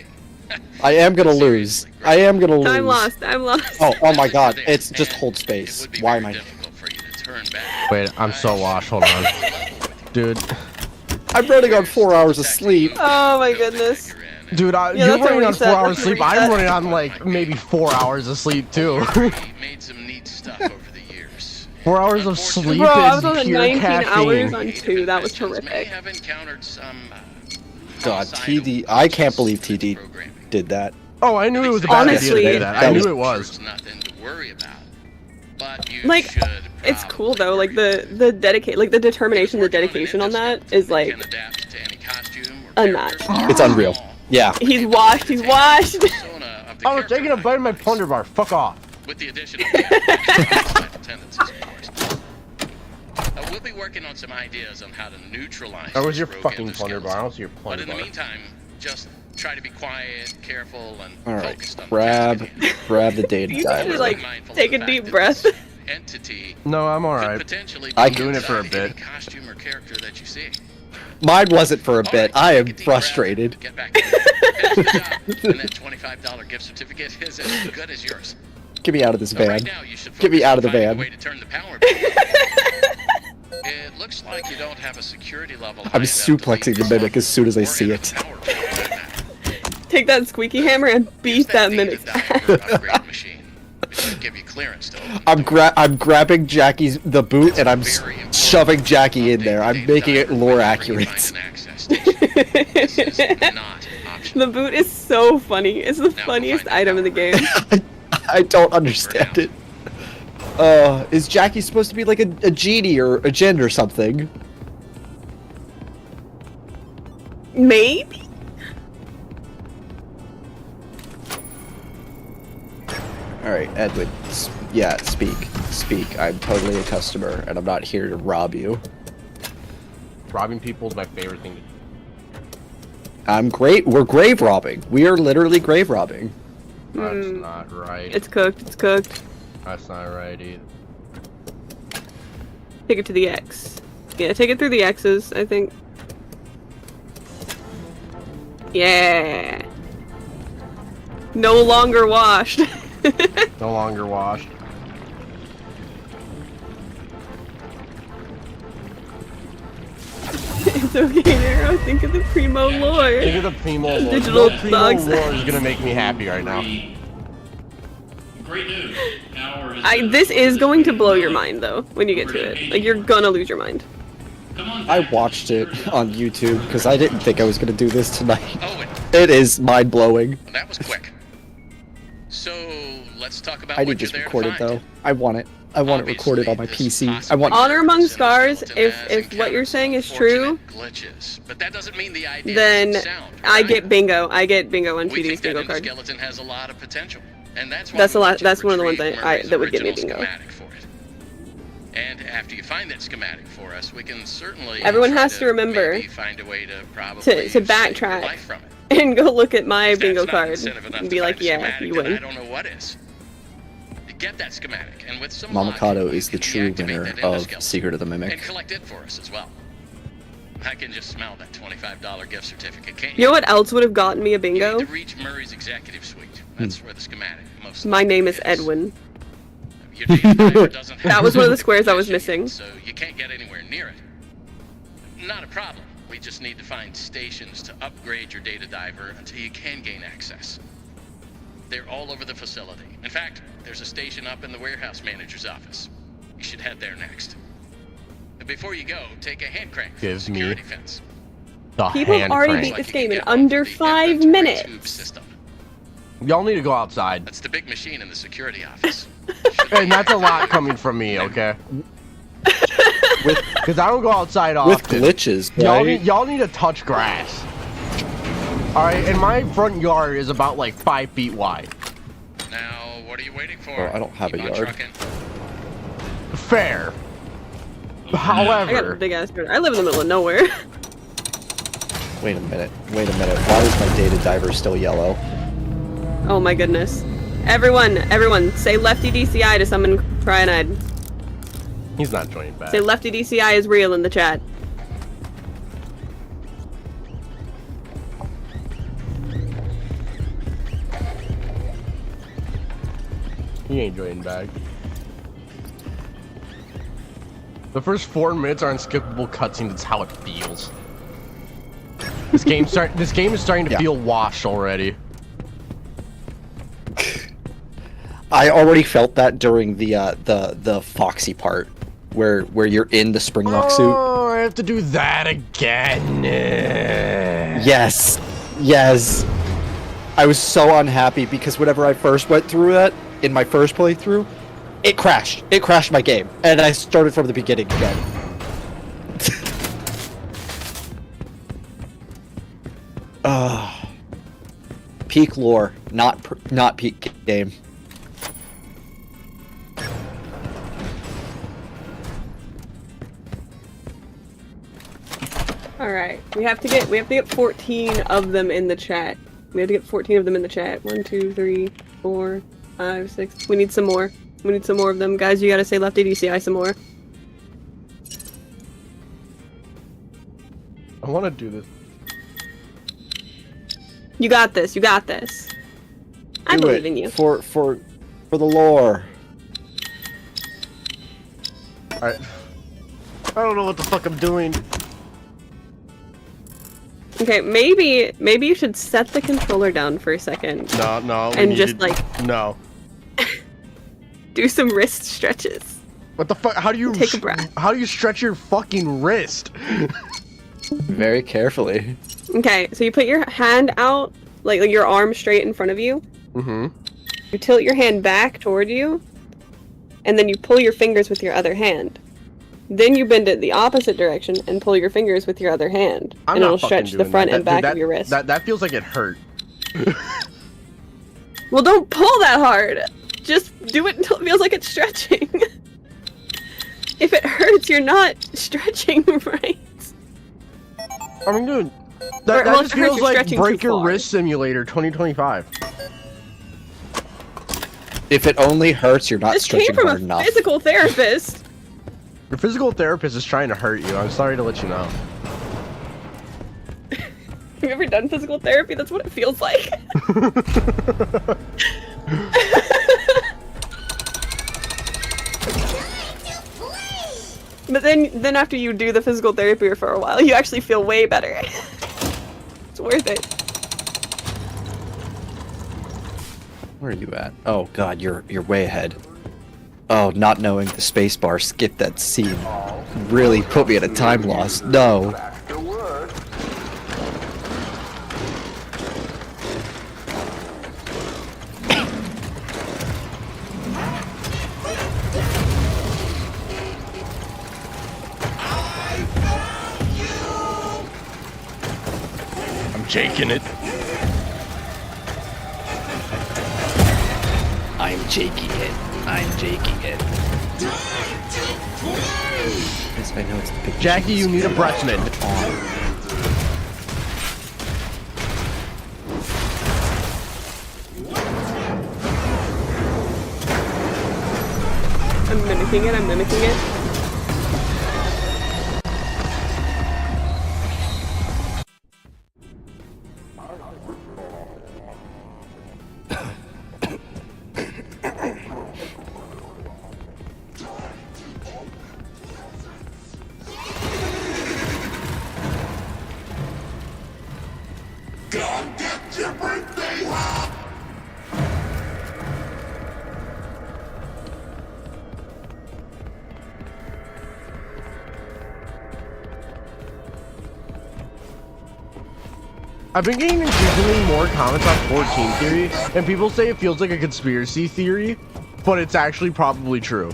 I am gonna lose. I am gonna lose. I'm lost. I'm lost. Oh my god. It's just hold space. Why am I... Wait, I'm so washed. Hold on. Dude. I'm running on 4 hours of sleep. Oh my goodness. Dude, Yeah, you're that's a running on reset, 4 hours of that's a sleep. I'm reset. running on like maybe 4 hours of sleep too. made some neat stuff over the years. 4 hours of sleep Bro, I was is on the pure 19 caffeine. hours on 2. That was horrific. Have encountered some God, TD. I can't believe TD did that. Oh, I knew it was a bad idea to do that. I knew it was. Nothing to worry about. But you Like, should it's cool though. Like the determination, the dedication on that is like unmatched. It's unreal. Yeah. He's washed. He's washed. I was taking a bite of my plunder bar. Fuck off. With the addition of the tendencies, of course. We'll be working on some ideas on how to neutralize. That was your these rogue fucking plunder bar. I don't see your But plunder in the bar. meantime, just try to be quiet, careful, and All right. focused on Grab the data You diver. should like take a deep breath. entity. No, I'm alright. Potentially I'm doing it for a bit. costume or character that you see. Mine wasn't for a bit. I am frustrated. Get back to it. Finish the job, and that $25 gift certificate is as good as yours. Get me out of this But van. right now, you should Get me focus out on of the finding a van. way to turn the power back. It looks like you don't have a security level. I'm suplexing the mimic as soon as I see it. Take that squeaky hammer and beat that mimic's ass. Give you clearance to I'm grabbing Jackie's the boot and I'm shoving Jackie in there. I'm making it lore accurate. The boot is so funny. It's the funniest item in the game. I don't understand it. Is Jackie supposed to be like a genie or a djinn or something? Maybe? Alright, Edwin. Yeah, speak. Speak. I'm totally a customer, and I'm not here to rob you. Robbing people is my favorite thing to do. I'm great. We're grave robbing. We are literally grave robbing. That's not right. It's cooked. It's cooked. That's not right either. Take it to the X. Yeah, take it through the X's, I think. Yeah. No longer washed. No longer washed. It's okay, Nero. Think of the primo lore. Think of the primo lore. Digital The primo thugs. lore is gonna make me happy right now. Great news. Power is This is going to blow your mind, though, when you get to it. Like, you're gonna lose your mind. I watched it on YouTube because I didn't think I was gonna do this tonight. It is mind blowing. That was quick. So let's talk about I what need you're this there to recorded find. though. I want it. I want it recorded on my PC. I want. Honor among scars. If what you're saying is true, Glitches, but that doesn't mean the idea then doesn't sound, I get bingo. I get bingo on we TD's think that bingo card. endoskeleton has a lot of potential, and that's why That's we a lot. want you to That's one of the ones retrieve that would get me Murray's bingo. original schematic for it. And after you find that schematic for us, we can certainly Everyone try has to remember maybe find a way to probably to save your backtrack life from it. and go look at my If that's bingo not card incentive enough and to be like, find a yeah, schematic, you then I win. don't know what is. Get that schematic, and with some Mamakato logic, is the you can true deactivate winner that of endoskeleton Secret of the Mimic. and collect it for us as well. I can just smell that $25 gift certificate, can't You know what else would have gotten me a bingo? To reach Murray's executive suite. That's where the schematic most My name is Edwin. Your data diver doesn't have That was one of the squares I was missing. so you can't get anywhere near it. Not a problem. We just need to find stations to upgrade your data diver until you can gain access. They're all over the facility. In fact, there's a station up in the warehouse manager's office. You should head there next. But before you go, take a hand crank from the Gives me security fence. the People hand already crank. beat this game in under 5 minutes. Y'all need to go outside. That's the big machine in the security office. And that's a lot coming from me, okay? Because I don't go outside often. With glitches, Y'all need to touch grass. Alright, and my front yard is about like 5 feet wide. Now, what are you waiting for? Oh, I don't have a yard. Fair. I got a However, big ass yard. I live in the middle of nowhere. Wait a minute. Wait a minute. Why is my data diver still yellow? Oh my goodness. Everyone, say lefty DCI to summon Cyanide. he's not joining back. Say lefty DCI is real in the chat. He ain't joining back. The first 4 minutes are unskippable cutscenes. That's how it feels. This game is starting to feel washed already. I already felt that during the Foxy part, where you're in the Springlock suit. Oh, I have to do that again. Yes, yes. I was so unhappy because whenever I first went through that, in my first playthrough, it crashed. It crashed my game. And I started from the beginning again. Peak lore, not peak game. Alright, we have to get 14 of them in the chat. We have to get 14 of them in the chat. 1, 2, 3, 4, 5, 6. We need some more. We need some more of them. Guys, you gotta say left ADCI some more. I wanna do this. You got this, you got this. I believe in you. For the lore. Alright. I don't know what the fuck I'm doing. Okay, maybe you should set the controller down for a second. No. And just no. Do some wrist stretches. What the fuck? How do you take a breath? How do you stretch your fucking wrist? Very carefully. Okay, so you put your hand out, like your arm straight in front of you. Mm-hmm. You tilt your hand back toward you, and then you pull your fingers with your other hand. Then you bend it the opposite direction and pull your fingers with your other hand, and it'll stretch the front and back of your wrist. That feels like it hurt. Well, don't pull that hard. Just do it until it feels like it's stretching. If it hurts, you're not stretching right. I mean, dude, that just feels like Break Your Wrist Simulator 2025. If it only hurts, you're not stretching hard enough. This came from a physical therapist. Your physical therapist is trying to hurt you. I'm sorry to let you know. Have you ever done physical therapy? That's what it feels like. But then after you do the physical therapy for a while, you actually feel way better. It's worth it. Where are you at? Oh god, you're way ahead. Oh, not knowing the spacebar skipped that scene really put me at a time loss. No. I'm jaking it. I'm jaking it. I'm jaking it. Yes, I know it's the big Jackie, you need a breath mint. I'm mimicking it, I'm mimicking it. I've been getting increasingly more comments on 14 theory, and people say it feels like a conspiracy theory, but it's actually probably true.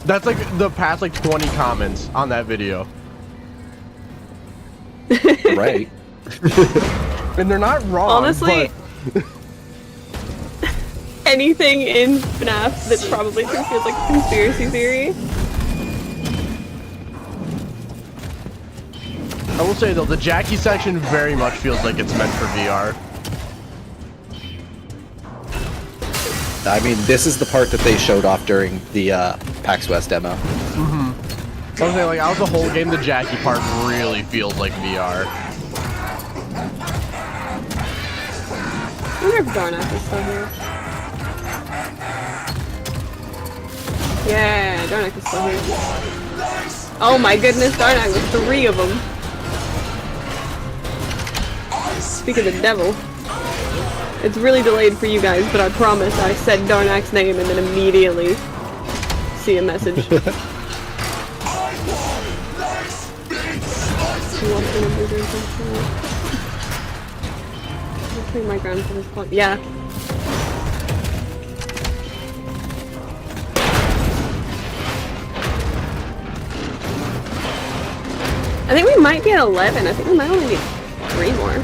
That's like the past like 20 comments on that video. Right. And they're not wrong. Honestly, but... anything in FNAF that's probably true feels like a conspiracy theory. I will say though, the Jackie section very much feels like it's meant for VR. I mean, this is the part that they showed off during the PAX West demo. Mm-hmm. I was saying, like, out of the whole game, the Jackie part really feels like VR. I wonder if Darnak is still here. Yeah, Darnak is still here. Oh my goodness, Darnak with 3 of them. Speak of the devil. It's really delayed for you guys, but I promise I said Darnak's name and then immediately see a message. clear my ground for this clock. Yeah. I think we might be at 11. I think we might only need 3 more.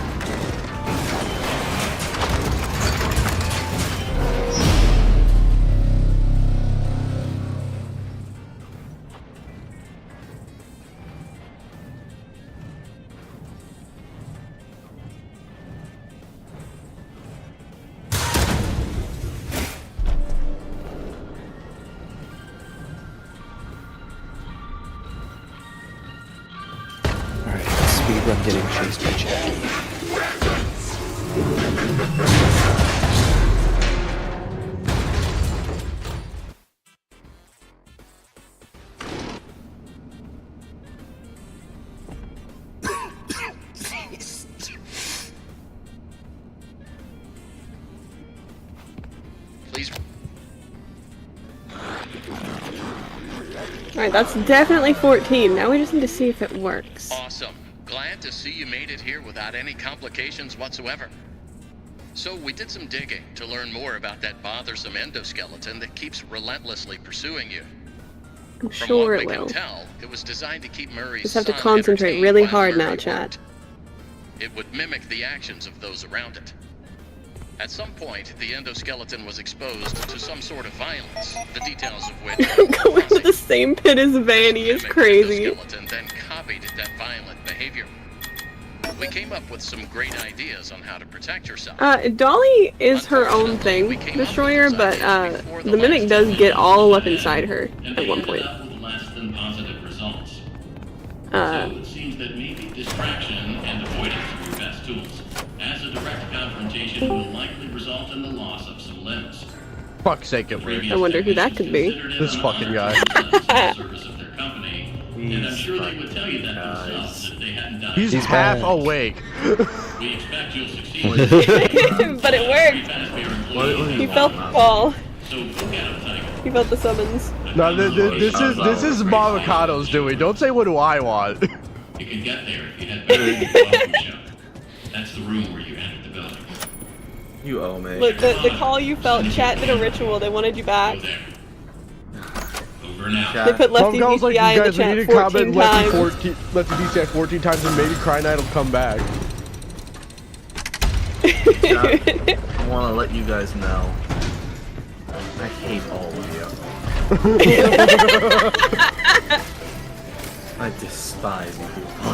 Speedrun getting chased by Jackie. Please. Alright, that's definitely 14. Now we just need to see if it works. Awesome. Glad to see you made it here without any complications whatsoever. So we did some digging to learn more about that bothersome endoskeleton that keeps relentlessly pursuing you. I'm From sure what it we will. can tell, it was designed to keep Murray's Just have to son concentrate entertained really while hard now, Murray chat. worked. It would mimic the actions of those around it. At some point, the endoskeleton was exposed to some sort of violence, the details of which Going to the same pit as Vanny is crazy. endoskeleton then copied that violent behavior. We came up with some great ideas on how to protect yourself. Dolly is her own thing, Destroyer, but the Mimic does get all up inside her at one point. Less than positive results. So it seems that maybe distraction and avoidance are your best tools, as a direct confrontation will likely result in the loss of some limbs. Fuck's sake, it worked. I wonder who that could be. This fucking guy. Service of their company, and I'm sure they would tell you that themselves if they hadn't done He's it. half awake. We expect you'll succeed. But it worked. He felt the call. So go get him, Tiger. He felt the summons. No, this is Mavacado's doing. Don't say what do I want. You can get there if you head back to the welcome show. That's the room where you entered the building. You owe me. Look, the call you felt, chat did a ritual. They wanted you back. Over now. They put Lefty Some girls like DCI you in the guys, we need chat to 14 comment times. Lefty DCI 14 times and maybe Cry Knight will come back. I want to let you guys know. I hate all of you. I despise you people.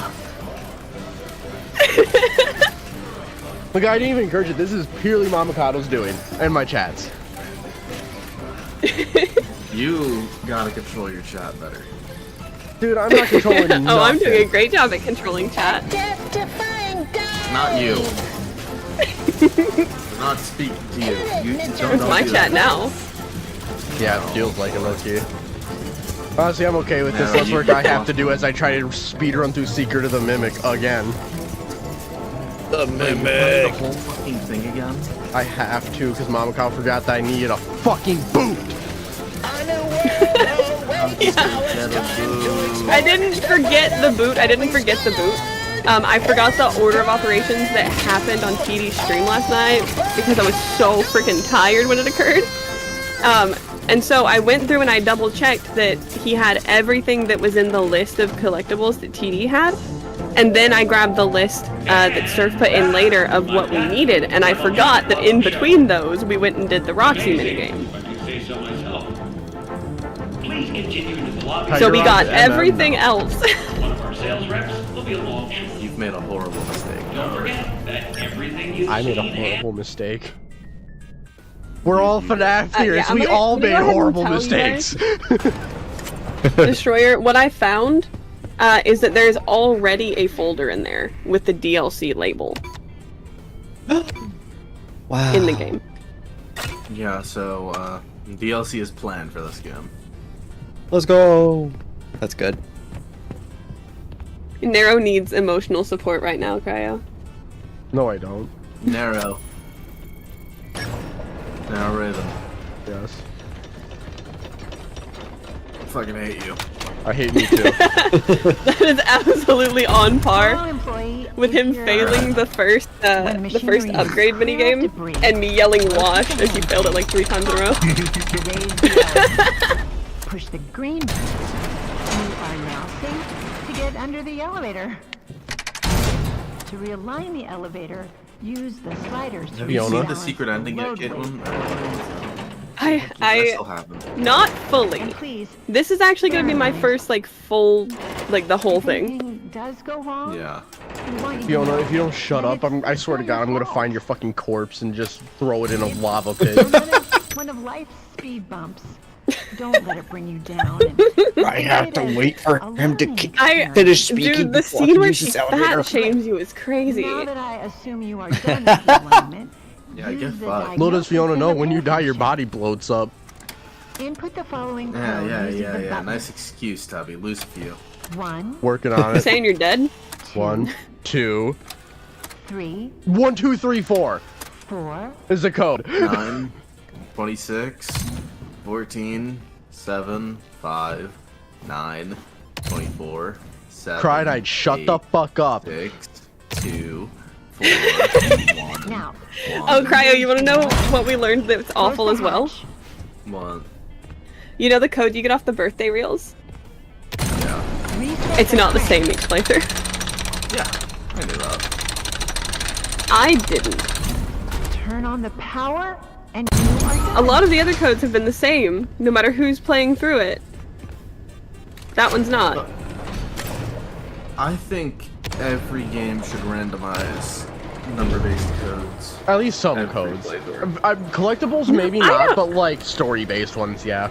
Look, I didn't even encourage it. This is purely Mamacado's doing, and my chats. You gotta control your chat better. Dude, I'm not controlling nothing. Oh, I'm doing a great job at controlling chat. Not you. I'm not speaking to you. It's my chat now. Yeah, it feels like it, low-key. Honestly, I'm okay with this. Less work I have to do as I try to speedrun through Secret of the Mimic again. The Mimic! The whole fucking thing again? I have to, because Mamacado forgot that I needed a fucking boot! I didn't forget the boot. I forgot the order of operations that happened on TD's stream last night because I was so freaking tired when it occurred. And so I went through and I double checked that he had everything that was in the list of collectibles that TD had. And then I grabbed the list that Surf put in later of what we needed. And I forgot that in between those, we went and did the Roxy minigame. Please continue into the lobby. So we got everything else. One of our sales reps will be along. You've made a horrible mistake. Don't forget that everything you I made a horrible mistake. We're all FNAF here, yeah, so we all made horrible mistakes. Destroyer, what I found is that there's already a folder in there with the DLC label. Wow. In the game. Yeah, so, DLC is planned for this game. Let's go. That's good. Nero needs emotional support right now, Cryo. No, I don't. Narrow. Narrow Raven. Yes. I fucking hate you. I hate me too. That is absolutely on par with him failing the first upgrade minigame and me yelling "wash" as he failed it like 3 times in a row. Push the green button. You are now safe to get under the elevator. To realign the elevator, use the sliders. Have you seen the secret ending yet, Caitlin? I not fully. This is actually gonna be my first like full, like the whole thing. Does go wrong? Yeah. Fiona, if you don't shut up, I swear to God, I'm gonna find your fucking corpse and just throw it in a lava pit. One of life's speed bumps. Don't let it bring you down. I have to wait for him to finish speaking. Dude, the scene where she fat shames you is crazy. Now that I assume you are done with the alignment, Yeah, I get fucked. Little does Fiona know, when you die, your body bloats up. input the following code Yeah. using the button. Nice excuse, Tubby. Lose a few. 1, Working on it. Saying you're dead? 1, 2, 3, 1, 2, 3, 4 4. is the code. 9, 26, 14, 7, 5, 9, 24, 7. Cried I'd shut the fuck up. 6, 2, 4, 1. Now. Oh, Cryo, you want to know what we learned that's awful as well? What? You know the code you get off the birthday reels? Yeah. It's not the same each playthrough. Yeah, I knew that. I didn't. Turn on the power, and you are done. A lot of the other codes have been the same, no matter who's playing through it. That one's not. I think every game should randomize number-based codes. At least some codes. Collectibles, maybe not, but like story-based ones, yeah.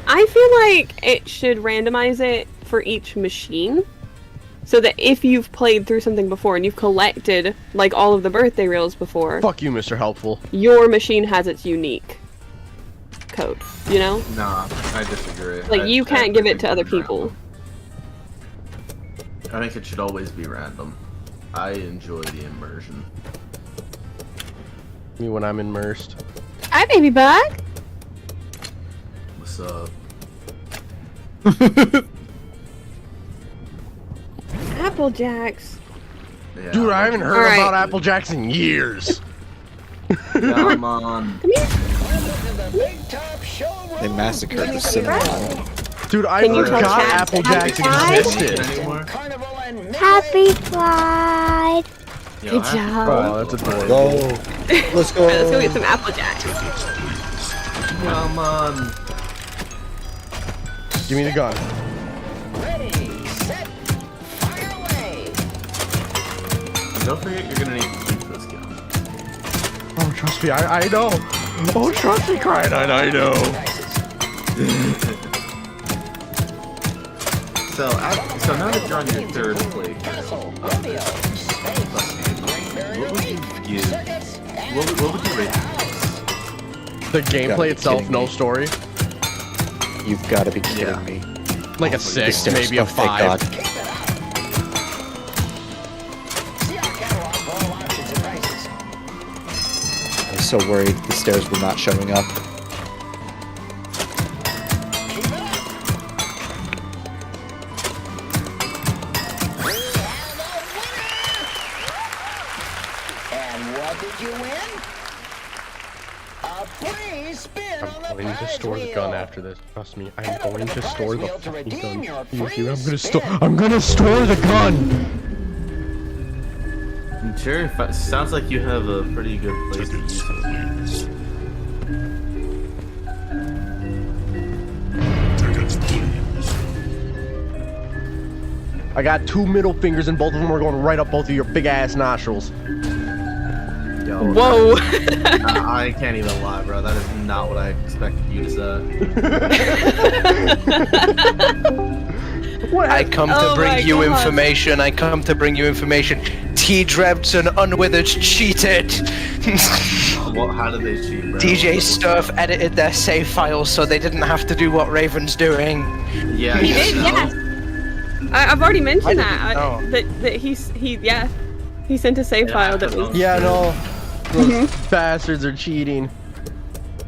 I feel like it should randomize it for each machine, so that if you've played through something before and you've collected like all of the birthday reels before, Fuck you, Mr. Helpful. your machine has its unique code, you know? Nah, I disagree. Like, you can't give it to other people. I think it should always be random. I enjoy the immersion. Me when I'm immersed. Hi, baby bug! What's up? Apple Jacks. Yeah, Dude, I haven't heard Alright. about Apple Jacks in years. Come on. They massacred the cinema. Dude, I Can you tell forgot chat Apple Happy Jacks Pride? existed. Happy Pride! Good job. Oh, that's adorable. Go. Let's go. Alright, let's go get some Apple Jacks. Come on. Give me the gun. Don't forget you're gonna need to keep this gun. Oh, trust me, I know. Oh, trust me, Crying, I know. So now that you're on your third playthrough of this, what would you give? What would you rate The gotta be gameplay itself, kidding no me. story. You've got to be kidding me. Like a The 6, stairs. maybe a Oh, thank 5. God. I was so worried the stairs were not showing up. And what did you win? A free spin on the I'm going to store the gun after this. Trust me, I'm going to store the fucking gun. I'm gonna store the gun. Sure, sounds like you have a pretty good place to use it. I got 2 middle fingers and both of them are going right up both of your big ass nostrils. Yo, Whoa. I can't even lie, bro. That is not what I expected you to say. I come to bring you information. I come to bring you information. T-Drebs and Unwithered cheated. How did they cheat, bro? DJ Stuff edited their save files so they didn't have to do what Raven's doing. Yeah, He did, yes. I've already mentioned that. know. That he sent a save file that was. Yeah, no. Those bastards are cheating.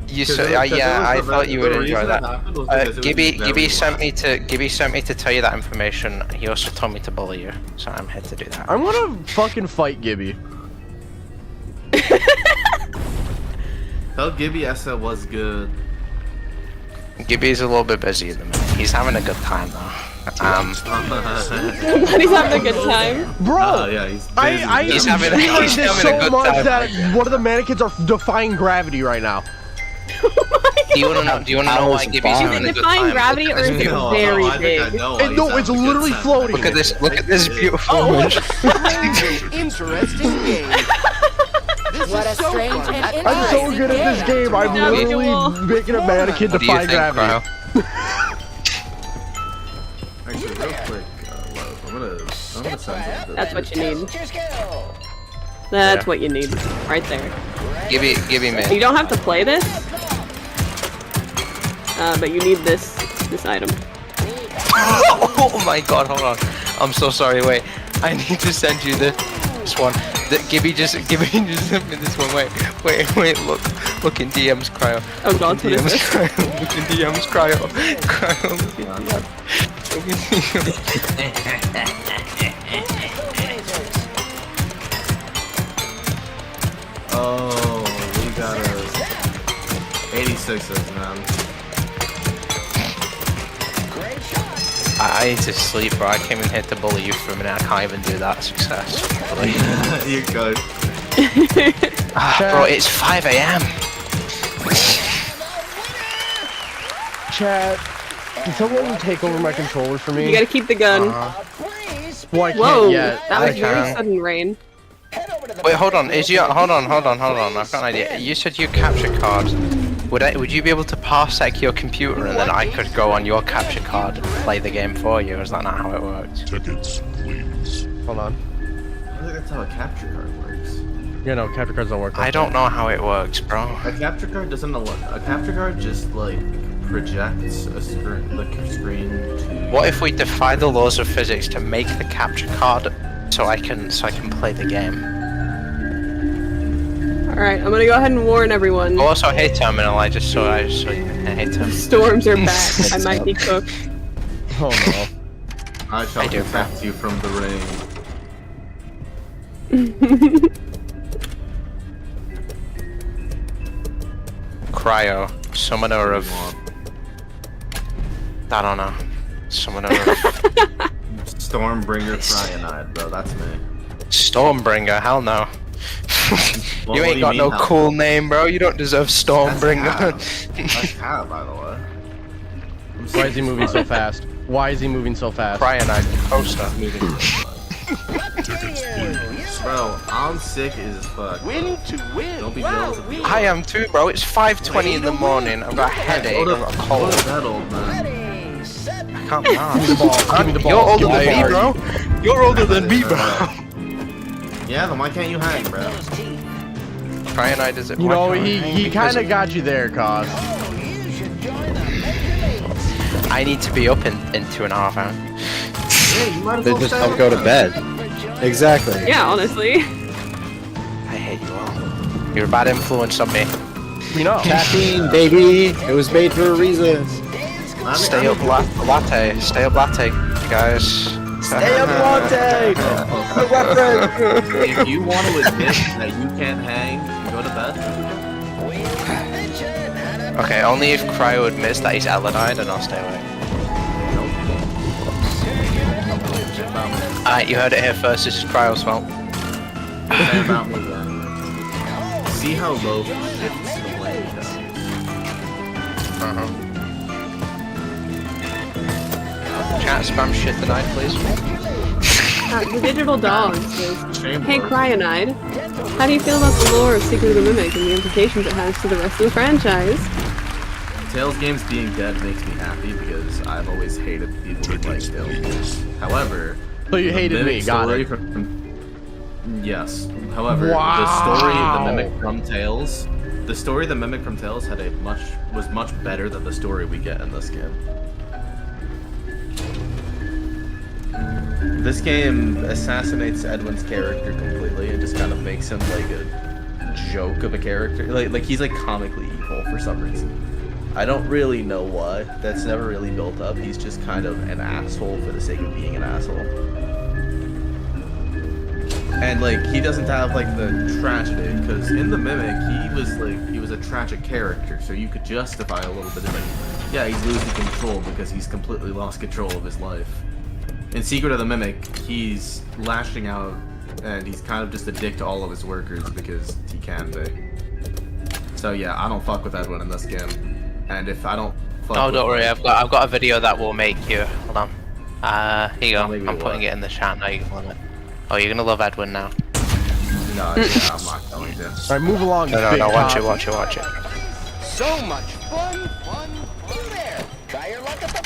You said, yeah, I thought you would enjoy that. Gibby sent me to tell you that information. He also told me to bully you, so I'm here to do that. I'm gonna fucking fight Gibby. Tell Gibby Essa was good. Gibby's a little bit busy at the minute. He's having a good time though. He's having a good time. Bro, yeah, he's He's having a good time. That one of the mannequins are defying gravity right now. Do you wanna know why Gibby's having a good defying time? gravity or is it very big? No, it's literally floating. Look at this beautiful image. Interesting game. What a strange and I'm so good at this game. I'm literally making a mannequin What do you defy think, gravity. Actually, real quick, I'm gonna send something. That's what you need. That's what you need, right there. Gibby me. You don't have to play this, but you need this item. Oh my god, hold on. I'm so sorry, wait. I need to send you this one. Gibby just sent me this one. Wait, look in DM's cryo. Oh god, what is this? Cryo. Look in DM's cryo. Cryo, look in DM. Oh, we got 86s, man. I need to sleep, bro. I came in here to bully you for a minute. I can't even do that successfully. You're good. Bro, it's 5 AM. Chat, can someone take over my controller for me? You gotta keep the gun. Well, I can't Whoa, yet. that was very sudden rain. Wait, hold on. Hold on. I've got an idea. You said your capture card. Would you be able to parsec your computer and then I could go on your capture card and play the game for you? Is that not how it works? Tickets, please. Hold on. I don't think that's how a capture card works. Yeah, no, capture cards don't work. I don't know how it works, bro. A capture card doesn't allow. A capture card just like projects a screen to. What if we defy the laws of physics to make the capture card so I can play the game? Alright, I'm gonna go ahead and warn everyone. Also, hey Terminal, I just saw you. Hey Terminal. Storms are back. I might be cooked. Oh no. I shall protect you from the rain. Cryo, summoner of. I don't know. Summoner of. Stormbringer Cyanide, bro. That's me. Stormbringer? Hell no. Well, you ain't got no cool name, bro. You don't deserve Stormbringer. That's Cat, by the way. Why is he moving so fast? Why is he moving so fast? Cyanide, the poster. Bro, I'm sick as fuck. Win to win. Don't be jealous of me. I am too, bro. It's 5:20 in the morning. I've got a headache. I've got a cold. That old man. I can't be arsed. Give me the ball. You're older than me, bro. You're older than me, bro. Yeah, then why can't you hang, bro? Cyanide is it? You know, he kind of got you there, Cos. I need to be up in 2.5 hours. Yeah, you might as They well just stay don't go to bed. Exactly. Yeah, honestly. I hate you all. You're a bad influence on me. We know. Caffeine, baby. It was made for a reason. Stay up latte. Stay up latte, guys. Stay up latte. A reference. If you want to admit that you can't hang, go to bed. Okay, only if Cryo admits that he's Eladine, and I'll stay away. Alright, you heard it here first. This is Cryo's fault. Say about me then. See how low shifts the blade does. Chat spam shit tonight, please. The Digital Dog says, hey Cyanide, how do you feel about the lore of Secret of the Mimic and the implications it has to the rest of the franchise? Tales games being dead makes me happy because I've always hated people who like Tales games. However, So you hated me, got it. Yes. However, the story of the Mimic from Tales, was much better than the story we get in this game. This game assassinates Edwin's character completely and just kind of makes him like a joke of a character. Like he's like comically evil for some reason. I don't really know why. That's never really built up. He's just kind of an asshole for the sake of being an asshole. And like he doesn't have like the tragedy, because in the Mimic he was a tragic character, so you could justify a little bit of like, yeah, he's losing control because he's completely lost control of his life. In Secret of the Mimic, he's lashing out and he's kind of just a dick to all of his workers because he can be. So yeah, I don't fuck with Edwin in this game. And if I don't fuck Oh, with don't worry, him, I've got a video that will make you. Hold on. Here you go. maybe I'm putting what? it in the chat now. You can love it. Oh, you're gonna love Edwin now. No, yeah, I'm not going to. Alright, move along. No, big watch top. it, watch it, watch it. So much fun. There. Try your luck at the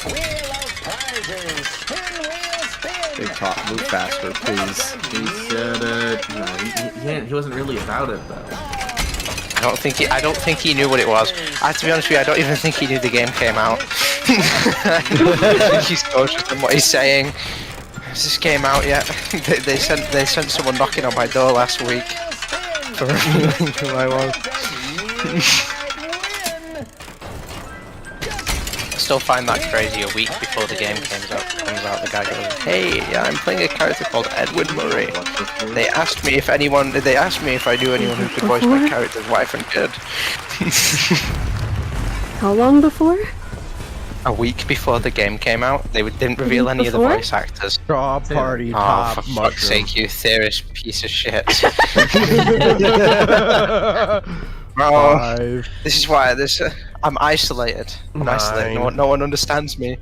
wheel of prizes. Spin, wheel, spin. Big top, move faster, please. He said it. No, he wasn't really about it though. I don't think he knew what it was. To be honest with you, I don't even think he knew the game came out. I think he's cautious in what he's saying. Has this game out yet? they sent someone knocking on my door last week for revealing who I was. I still find that crazy. A week before the game comes out, the guy goes, "Hey, I'm playing a character called Edwin Murray. They asked me if I knew anyone who could voice my character's wife and kid." How long before? A week before the game came out, they didn't reveal any of the voice actors. Straw party Oh, top for fuck's mushroom. sake, you theorist piece of shit. Bro, this is why I'm isolated. I'm isolated. No one understands me.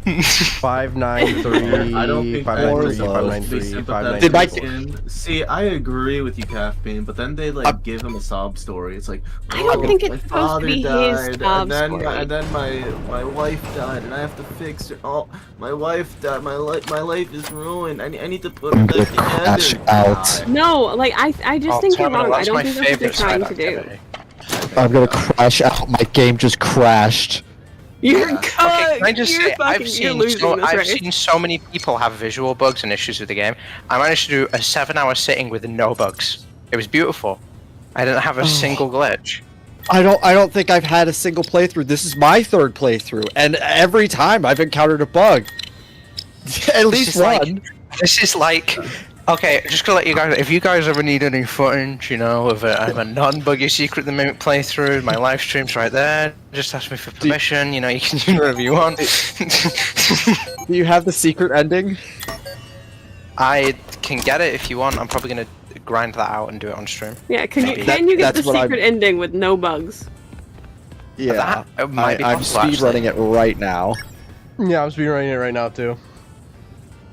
593. I don't think 593. 593. 593. See, I agree with you, Calf Bean, but then they like give him a sob story. It's like, I don't think it's my supposed to father be his died, sob and story. then my wife died, and I have to fix her. Oh, my wife died. My life is ruined. I need to put her back Crash together. out. No, like I just think you're wrong. I that's don't my think that's what they're favorite trying side to do. activity. I'm gonna crash out. My game just crashed. You're Okay, can I just say, you're losing this I've race. seen so many people have visual bugs and issues with the game. I managed to do a 7-hour sitting with no bugs. It was beautiful. I didn't have a single glitch. I don't think I've had a single playthrough. This is my third playthrough, and every time I've encountered a bug. At least one. This is like, okay, just gonna let you guys, if you guys ever need any footage, you know, of a non-buggy Secret of the Mimic playthrough, my live stream's right there. Just ask me for permission, you know, you can do whatever you want. Do you have the secret ending? I can get it if you want. I'm probably gonna grind that out and do it on stream. Yeah, can you get the secret ending with no bugs? Yeah, That might be I'm possible, speedrunning it right now. Yeah, I'm speedrunning it right now too.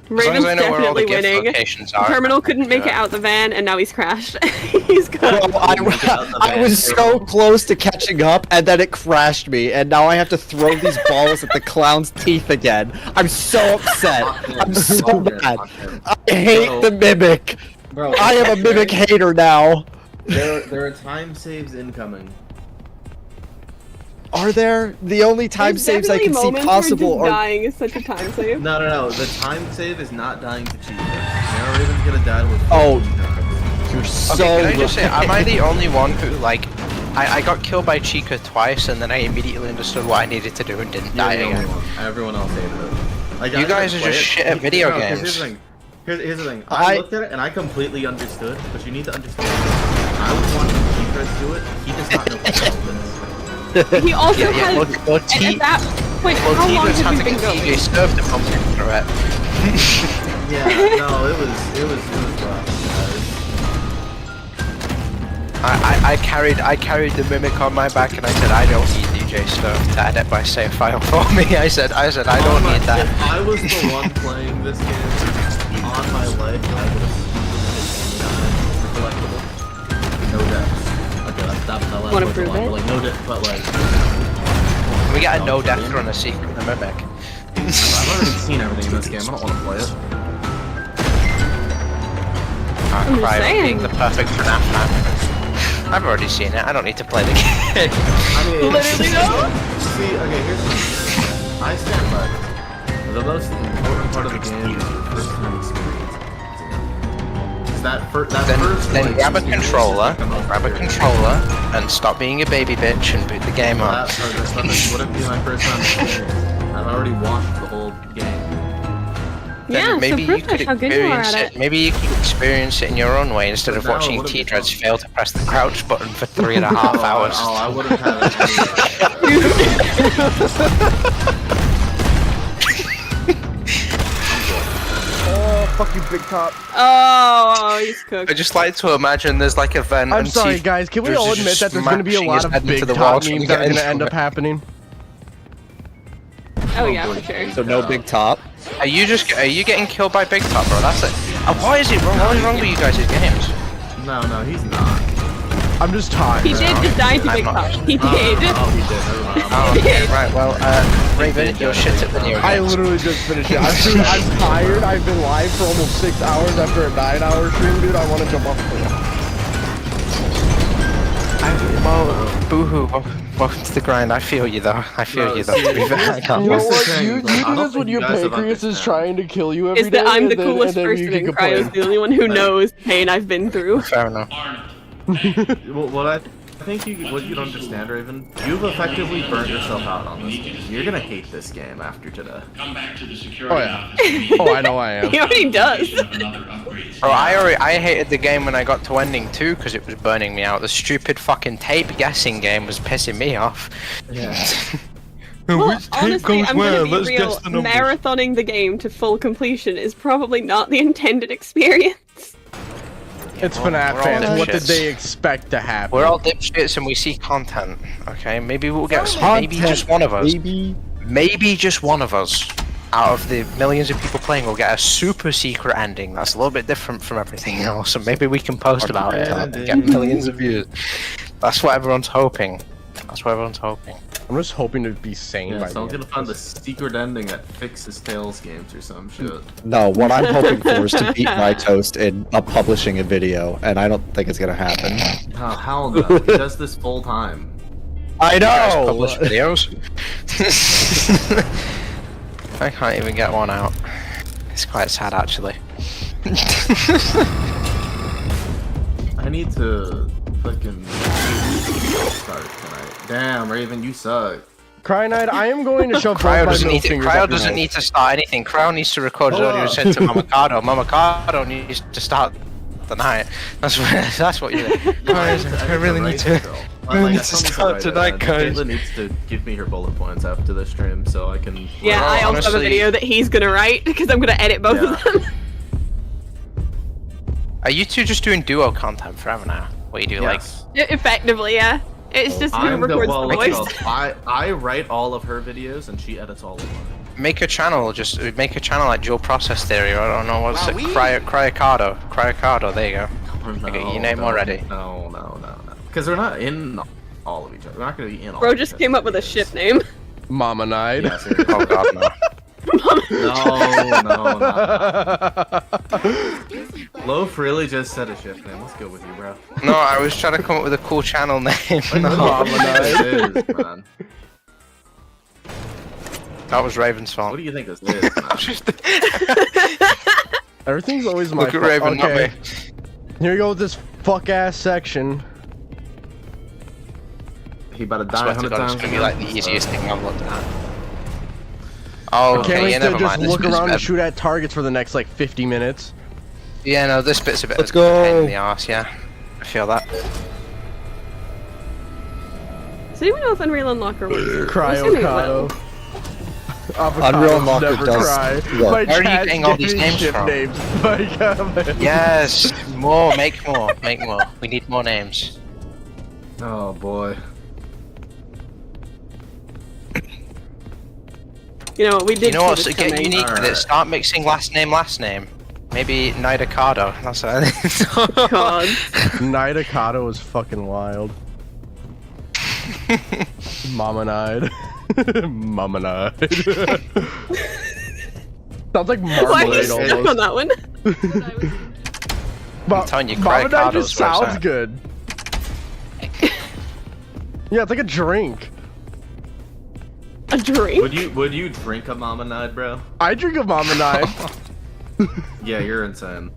Raven's I know where all the definitely gift winning. locations are. Terminal couldn't make it out the van, and now he's crashed. He's gone. Bro, I was so close to catching up, and then it crashed me, and now I have to throw these balls at the clown's teeth again. I'm so upset. I'm so mad. I hate the Mimic. Bro, I am a Mimic hater now. There are time saves incoming. Are there? The only time There's saves I can see definitely moments possible where just are... dying is such a time save. No. The time save is not dying to Chica. Now Raven's gonna die with. Oh, you're so... Okay, can I just say, am I the only one who, like, I got killed by Chica twice, and then I immediately understood what I needed to do and didn't die again. Everyone else hated it. Like, You guys are just shit at video games. Here's the thing. Here's the thing. I looked at it and I completely understood, but you need to understand. I would want Chica to do it. He does not know what the hell this is. He also Yeah, has. well, at that point, how long T-Birds have had we to been get going? TJ served to pump through it. Yeah, no, it was rough. I carried the Mimic on my back, and I said I don't need DJ stuff to edit by save file for me. I said I don't need that. If I was the one playing this game on my life, I would have collectible. No deaths. Okay, that's that last Wanna one's prove a lie, it? but like no death, but like. We got a no death run a Secret of the Mimic. I've already seen everything in this game. I don't want to play it. I cry over being the perfect FNAF fan. I've already seen it. I don't need to play the game. I mean, Literally no. See, okay, here's the thing. I stand by this. The most important part of the game is your first time experience. Then grab a controller, and stop being a baby bitch and boot the game up. That wouldn't be my first time experience. I've already watched the whole game. Yeah, maybe so you could how good you are experience at it. Maybe you could experience it in your own way instead of But now watching it would've been T-Dreads fail to press the crouch button for 3.5 hours. Oh, I wouldn't have Oh, fuck you, Big Top. Oh, he's cooked. I just like to imagine there's like a vent. I'm and sorry, T- guys. Can we all just admit that there's going to be a smashing lot his of head into Big the Top wall trying memes that are get going to into end it. up happening? Oh yeah, for sure. So no Big Top. Are you getting killed by Big Top, bro? That's it. Why is it wrong? What is wrong with you guys' games? No, he's not. I'm just tired. He did just die to Big Top. He did. Oh, he did. Oh, okay, right. Well, Raven, you're shit at the new I games. literally just finished it. I'm tired. I've been live for almost 6 hours after a 9-hour stream, dude. I want to jump off the Well, boohoo. Welcome to the grind. I feel you though. I feel you though. You know what? You do this when your pancreas is trying to kill you every Is day. that I'm the and then- coolest and then person you can in Cryo's complain. the only one who knows the pain I've been through. Fair enough. Well, what I think what you don't understand, Raven, you've effectively burnt yourself out on this game. You're gonna hate this game after today. Come back to the Oh security yeah. office. Oh, I know I am. He already does. Bro, I hated the game when I got to ending too because it was burning me out. The stupid fucking tape guessing game was pissing me off. Yeah. Well, honestly, I'm gonna be real. Marathoning the game to full completion is probably not the intended experience. It's We're FNAF all fans. What did dipshits. they expect to happen? We're all dipshits and we see content. Okay, maybe we'll get maybe just one of us. Maybe just one of us out of the millions of people playing will get a super secret ending that's a little bit different from everything else, and maybe we can post about it and get millions of views. That's what everyone's hoping. That's what everyone's hoping. I'm just hoping to be sane by So I'm the gonna find the secret ending that fixes Tails games or some shit. No, what I'm hoping for is to beat my toast in publishing a video, and I don't think it's gonna happen. Oh, hell no. He does this full time. I You guys know. publish videos. I can't even get one out. It's quite sad actually. I need to fucking start tonight. Damn, Raven, you suck. Cryonite, I am going to shove Cryo both my doesn't middle need to. fingers Cryo up your doesn't nose. need to start anything. Cryo needs to record his audio and send to Mamacado. Mamacado needs to start tonight. That's what you. Guys, I really need to. I really need to start tonight, guys. Caitlin needs to give me her bullet points after the stream so I can. Yeah, Well, I also have a honestly- video that he's gonna write because I'm gonna edit both of them. Are you two just doing duo content forever now? What you do Yes. Effectively, yeah. It's just who records the voice. I write all of her videos and she edits all of them. make a channel? Just make a channel like dual process theory. Or I don't know what's it. Cryocado. Cryocado. There you go. Okay, your name already. No. Because we're not in all of each other. We're not gonna be in all. Bro just came up with a ship name. Mama Nide. Yeah, seriously. Oh god, no. No. Loaf really just said a shift name. Let's go with you, bro. No, I was trying to come up with a cool channel name. Mama Nide is, man. That was Raven's fault. What do you think this is, man? Everything's always my Look at fault. Raven, not Okay. me. Here we go with this fuck ass section. He about to I die swear to 100 God, times. it's gonna be like the easiest thing I've looked at. Oh, I can't okay, wait yeah, to never just mind. This look bit's around better. and shoot at targets for the next like 50 minutes. Yeah, no, this bit's a bit Let's of a pain go. in the arse, yeah. I feel that. Does anyone know if Unreal Unlocker works? Cryocado. Unreal Unlocker never does cry. work. My Where are you chat's getting all these getting names ship from? names. My God. Yes, more, make more. We need more names. Oh boy. You know what, we did You know see what's this get coming. unique with it? Start mixing last name. Maybe Nidacado. That's what God. Nidacado is fucking wild. Mama Nide. Mama Nide. Sounds like Why are you marmalade stuck almost. on that one? I'm telling you, Mama Nide Cryocado's just sounds website. good. Yeah, it's like a drink. A drink? Would you drink a Mama Nide, bro? I drink a Mama Nide. Yeah, you're insane.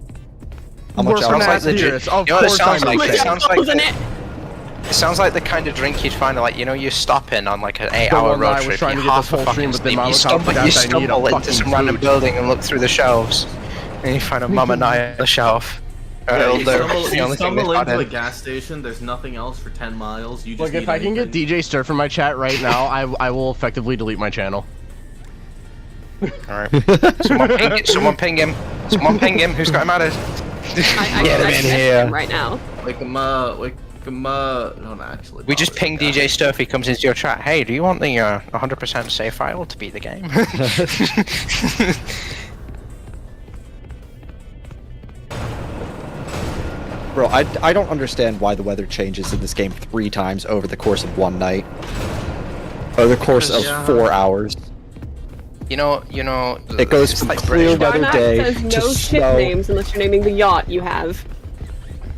How much We're alcohol? FNAF theorists. Of You know what it course sounds I like? make It sense. sounds like it sounds like the kind of drink you'd find, like, you know, you're stopping on like an 8-hour one that I road was trip. trying You're to get half this a whole fucking stream, but then sleep. Mama You Tom forgot I stumble need a into fucking some random food. building and look through the shelves, and you find a Mama Night on the shelf. Yeah, It'll you do. stumble, It's the you only thing stumble they've got into a in. gas station, there's nothing else for 10 miles, you just Look, if need I can get anything. DJ Stir from my chat right now, I will effectively delete my channel. Alright. Someone ping him. Someone ping him. Who's got him added? I Get him in here. right now. Wake him up, wake him up. Don't actually. We just ping DJ Stuff. He comes into your chat. Hey, do you want the 100% save file to beat the game? Bro, I don't understand why the weather changes in this game 3 times over the course of one night. Over the course of 4 hours. You know. It goes from like clear British. weather day Says to no ship snow. names unless you're naming the yacht you have.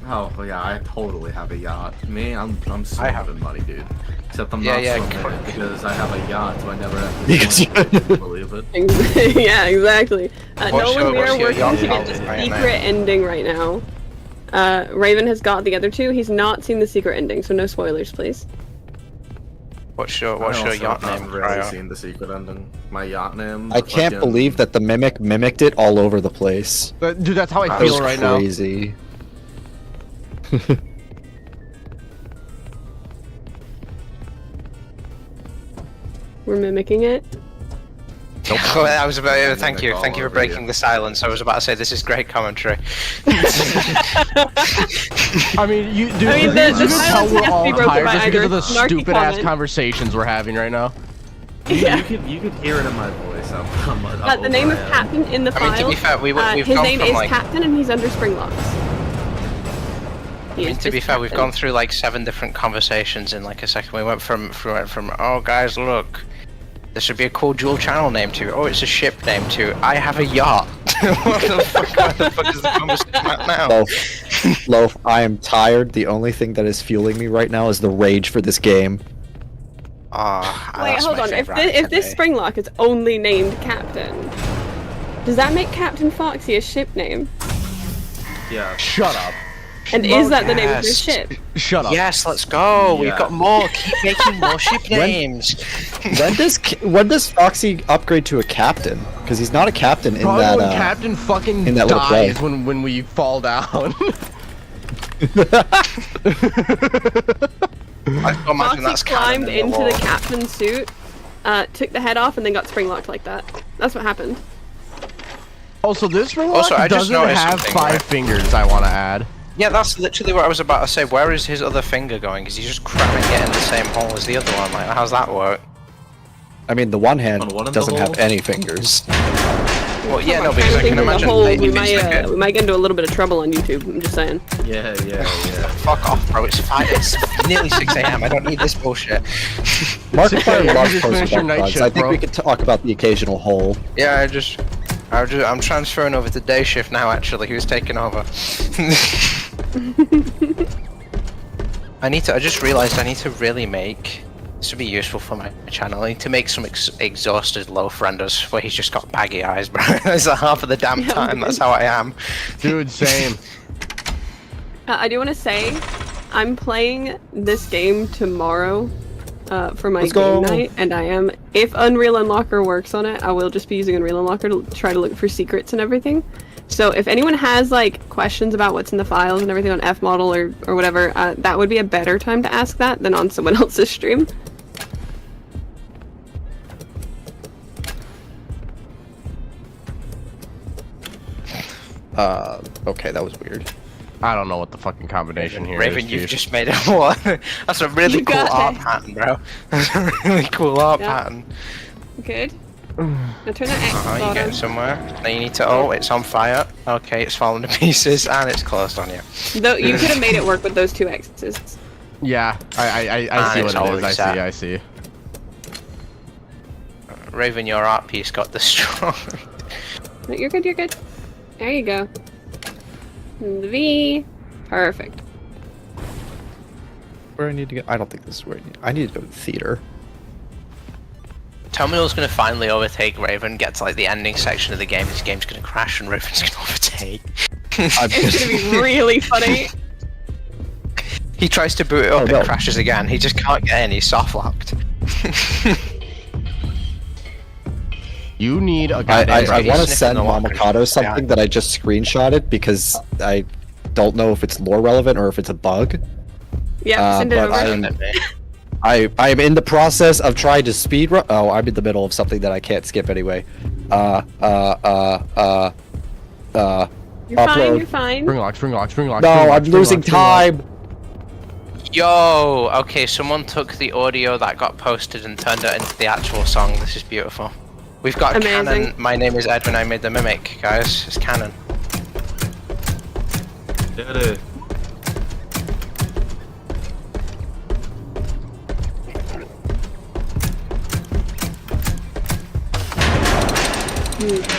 Oh well, yeah, I totally have a yacht. Me, I'm I swimming have- in money, dude. Except I'm Yeah, not yeah, swimming correct. because I have a yacht, so I never have to Because swim. Believe it. Yeah, exactly. What's Nolan, we your are working yacht to get called? the Right, secret mate. ending right now. Raven has got the other 2. He's not seen the secret ending, so no spoilers, please. What's your I also yacht haven't name, really Cryo? seen the secret ending. My yacht name. I can't believe that the Mimic mimicked it all over the place. Dude, that's how I That feel was right now. crazy. We're mimicking it. I was about. Thank you for breaking the silence. I was about to say this is great commentary. I mean, you can the tell silence we're has to all be broken tired by just because of the either snarky stupid ass comment. conversations we're having right now. Yeah. You could hear it in my voice. The name of Captain in the I mean, file. to be fair, we've his gone name from, is like- Captain, and he's under Springlocks. I mean, to be fair, we've gone through like 7 different conversations in like a second. We went from oh guys, look, there should be a cool dual channel name to oh it's a ship name to I have a yacht. What the fuck is the conversation at now? Loaf, I am tired. The only thing that is fueling me right now is the rage for this game. Wait, hold on. If this Springlock is only named Captain, does that make Captain Foxy a ship name? Yeah. Shut up. And is that the name of his ship? Shut up. Yes, let's go. We've Yeah. got more. Keep making more ship names. When does Foxy upgrade to a captain? Because he's not a captain in Probably that. when Captain fucking in that little play. dies when we fall down. I can imagine that's Foxy climbed canon in into the the lore. captain's suit, took the head off, and then got Springlocked like that. That's what happened. Also, this ring Also, I just doesn't noticed have something, 5 right? fingers. I want to add. Yeah, that's literally what I was about to say. Where is his other finger going? Is he just cramming it in the same hole as the other one? Like, how's that work? I mean, the one hand On one of the doesn't have holes? any fingers. Well, yeah, no, I'm because I thinking can of the imagine hole, maybe we it's like might get into a little bit of trouble on YouTube. I'm just saying. Yeah. Fuck off, bro. It's 5. It's nearly 6 a.m. I don't need this bullshit. Markiplier You loves just posting finished your night bugs. shift, I think bro. we could talk about the occasional hole. Yeah, I'm transferring over to day shift now. Actually, who's taking over? I just realized I need to really make. This would be useful for my channel. I need to make some exhausted loaf renders where he's just got baggy eyes, bro. That's half of the damn time. That's how I am. Dude, same. I do want to say, I'm playing this game tomorrow for my Let's game go. night, and I am. If Unreal Unlocker works on it, I will just be using Unreal Unlocker to try to look for secrets and everything. So if anyone has like questions about what's in the files and everything on F model or whatever, that would be a better time to ask that than on someone else's stream. Okay, that was weird. I don't know what the fucking combination here Raven, is, you've dude. just made a what? That's a really You cool got art it. pattern, bro. That's a really cool art Yeah. pattern. Good. Now turn that X You're button. getting somewhere. Now you need to. Oh, it's on fire. Okay, it's falling to pieces and it's closed on you. Though you could have made it work with those 2 X's. Yeah, I And see it's what it already is. set. I see. Raven, your art piece got destroyed. No, you're good. You're good. There you go. And the V. Perfect. Where I need to go? I don't think this is where I need to go to the theater. Terminal's gonna finally overtake Raven, get to like the ending section of the game, this game's gonna crash and Raven's gonna overtake. It's gonna be really funny. He tries to boot it up, it crashes again. He just can't get in, he's soft locked. You need a I goddamn want to send Mamakato something that I just screenshotted because I don't know if it's lore relevant or if it's a bug. Yeah, send it but over. I am in the process of trying to speedrun. Oh, I'm in the middle of something that I can't skip anyway. You're fine, you're fine. Spring lock. No, I'm losing time. Yo, okay, someone took the audio that got posted and turned it into the actual song. This is beautiful. We've got Amazing. canon. My name is Edwin. I made the mimic, guys. It's canon.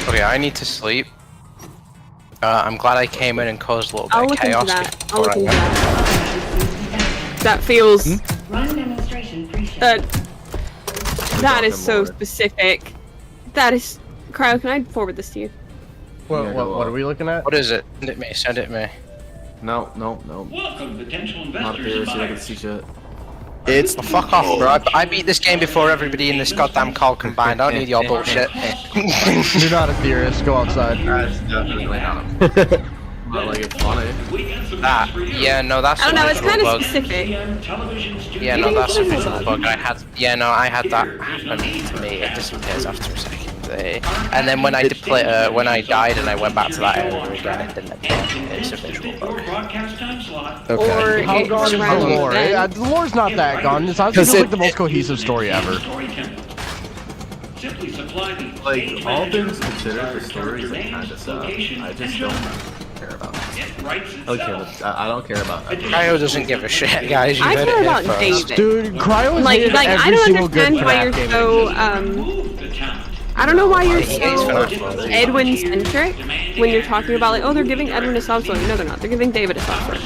Okay, I need to sleep. I'm glad I came in and caused a little bit of chaos. I'll look into that. That feels. That is so specific. That is. Cryo, can I forward this to you? What are we looking at? What is it? Send it me. Send it me. No. Welcome, potential Not investors there, and so I can buyers. see shit. Well, fuck off, bro. I beat this game before everybody in this goddamn call combined. I don't need your bullshit. You're not a theorist. Go outside. That's definitely not. But like it's funny. Yeah, no, that's I don't know, it's kind bug. of specific. Yeah, no, that's a visual bug. I had that happen to me. It disappears after a second. And then when I when I died and I went back to that area again, it didn't appear. It's a visual bug. Or How gone is the lore? The lore's not that gone. It's honestly like the most cohesive story ever. Like all things considered, the story is kind of sad. I just don't care about it. I don't care about that. Cryo doesn't give a shit, guys. You I heard care it here about first. David. Dude, Cryo is hated like every I don't single good understand why FNAF you're game so I don't know why you're so Edwin centric when you're talking about like, oh, they're giving Edwin a soft story. No, they're not. They're giving David a soft story.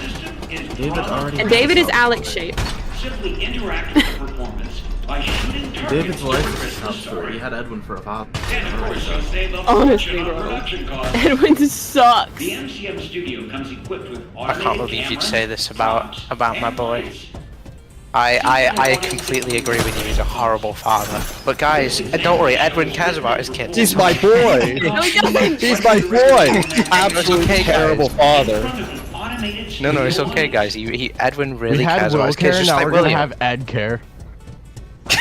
And David is Alex shaped. David's life is a tough story. He had Edwin for a father. Honestly, bro. Edwin sucks. I can't believe you'd say this about my boy. I completely agree with you. He's a horrible father. But guys, don't worry. Edwin cares about his kids. He's my boy. No, he doesn't. He's my boy. Absolutely terrible father. No, it's okay, guys. Edwin really We had cares Will about his kids. care, Just now like we're gonna William. have Ed care.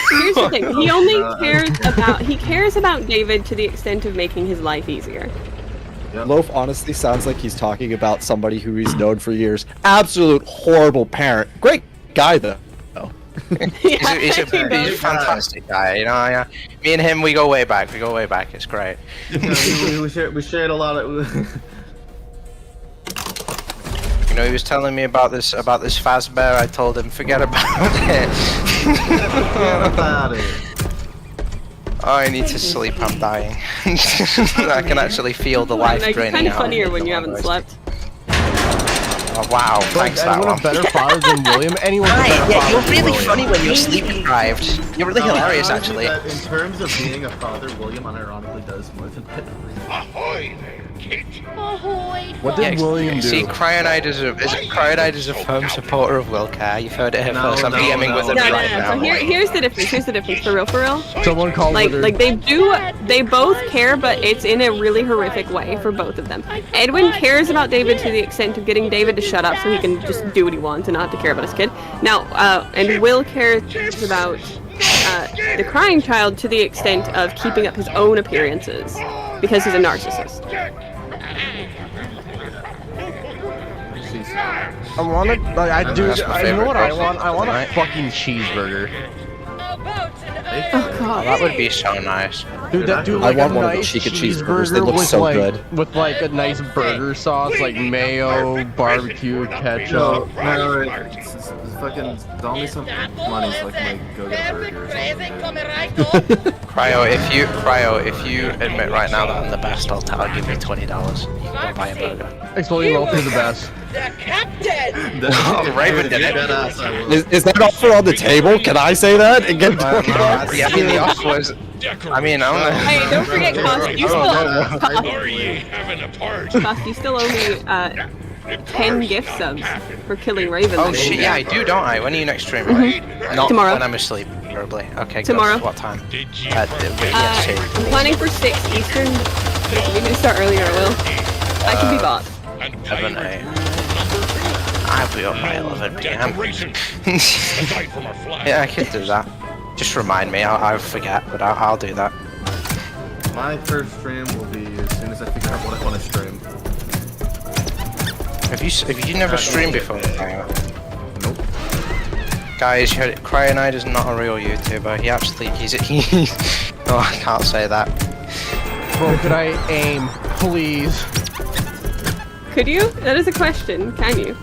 Here's the thing. He only cares about David to the extent of making his life easier. Loaf honestly sounds like he's talking about somebody who he's known for years. Absolute horrible parent. Great guy though. He's a fantastic guy, you know. Yeah. Me and him, we go way back. It's great. we shared a lot of. You know, he was telling me about this Fazbear. I told him, forget about it. Forget about it. Oh, I need to sleep. I'm dying. I can actually feel the life Like, draining kind of out. funnier when you haven't slept. Oh, wow, thanks that Anyone one. a better father than William? Anyone's a better Yeah, father you're than really William. funny when you're sleep deprived. You're really hilarious, actually. In terms of being a father, William unironically does more than Edwin. Ahoy there, kid. What did William do? See, Cryonite is a firm supporter of Wilcare. You've heard it here first. I'm DMing with him No. right now. So here's the difference. For real. Someone called Like Wizard. they both care, but it's in a really horrific way for both of them. Edwin cares about David to the extent of getting David to shut up so he can just do what he wants and not have to care about his kid. Now, and Will cares about the crying child to the extent of keeping up his own appearances because he's a narcissist. I want to. I know what I want. I want a fucking cheeseburger. Oh god, that would be so nice. Dude, I like want a one of the nice chicken cheeseburgers. They look with so like, good. With like a nice burger sauce, like mayo, barbecue, ketchup. No, it's fucking. Tell me some money so I can like go get a burger or something. Cryo, if you admit right now that I'm the best, I'll give you $20. You can buy a burger. Exploding Loaf is the best. Raven did it. Is that offer on the table? Can I say that? And get Yeah, I mean the offer was decorations. I mean, I'm gonna... Hey, don't forget, Cost, you still Are you having a party? Cost, you still owe me 10 gift subs for killing Raven. Oh shit, yeah, I do, don't I? When are you next streaming? Not Tomorrow. when I'm asleep, probably. Okay, Tomorrow. Good. What time? I'm planning for 6 Eastern, but if we can start earlier, I will. I can be bought. 11 a.m. I'll be up by 11 p.m. Yeah, I could do that. Just remind me, I'll forget, but I'll do that. My first stream will be as soon as I figure out what I want to stream. Have you never streamed before? Nope. Guys, you heard it. Cryonide is not a real YouTuber. He's oh, I can't say that. Bro, could I aim, please? Could you? That is a question. Can you?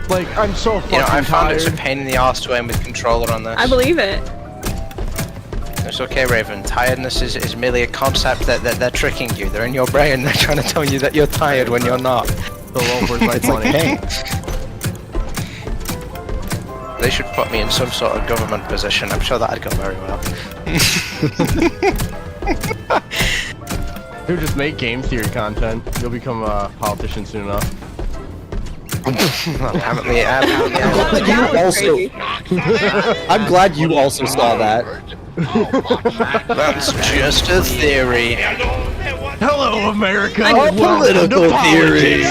Like, I'm so fucking I found it's a tired. pain in the arse to aim with controller on this. I believe it. It's okay, Raven. Tiredness is merely a concept that they're tricking you. They're in your brain. They're trying to tell you that you're tired when you're not. The lowboard's my funny. They should put me in some sort of government position. I'm sure that'd go very well. Dude, just make game theory content. You'll become a politician soon enough. Apparently, I'm glad you also saw that. That's just a theory. Hello, America. A political theory.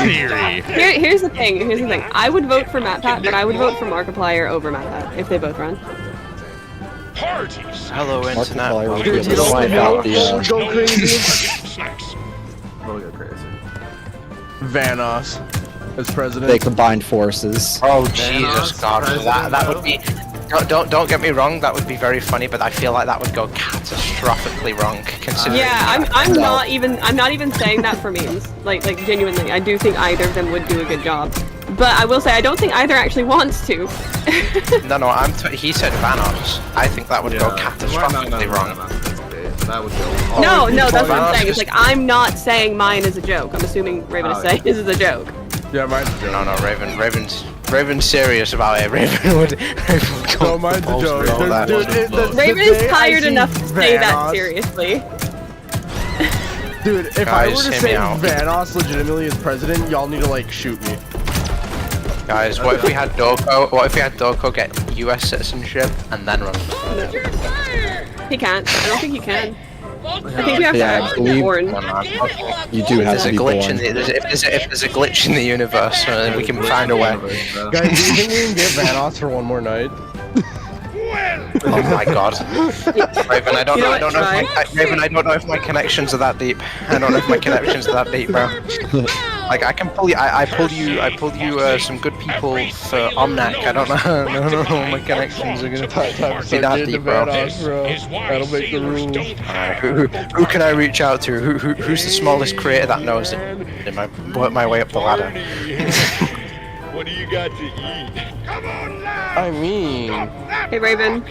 Here's the thing. I would vote for MatPat, but I would vote for Markiplier over MatPat if they both run. Parties. Hello, internet. Dude, you don't know who go crazy. We'll go crazy. Vanos as president. They combined forces. Oh Jesus God! That would be. Don't get me wrong. That would be very funny, but I feel like that would go catastrophically wrong. Considering. Yeah, I'm not even saying that for memes. Like genuinely, I do think either of them would do a good job. But I will say I don't think either actually wants to. No. He said Vanos. I think that would go catastrophically wrong. That would go. No, that's what I'm saying. It's like I'm not saying mine is a joke. I'm assuming Raven is saying this is a joke. Yeah, mine's a joke. No, Raven's serious about it. Raven would go. No, mine's a joke. Raven is tired enough to say that seriously. Dude, if I were to say Vanos legitimately as president, y'all need to like shoot me. Guys, what if we had Doko? What if we had Doko get US citizenship and then run for president? He can't. I don't think he can. I think we have to actually be born. You do have to be born. If there's a glitch in the universe, we can find a way. Guys, do you think we can get Vanos for one more night? Oh my God, Raven! I don't know if my connections are that deep. I don't know if my connections are that deep, bro. Like I can pull you. I pulled you some good people for Omnac. I don't know my connections are gonna be that deep, bro. That'll make the rules. Who can I reach out to? Who's the smallest creator that knows it? Work my way up the ladder. What do you got to eat? Come on now! I mean... Hey, Raven.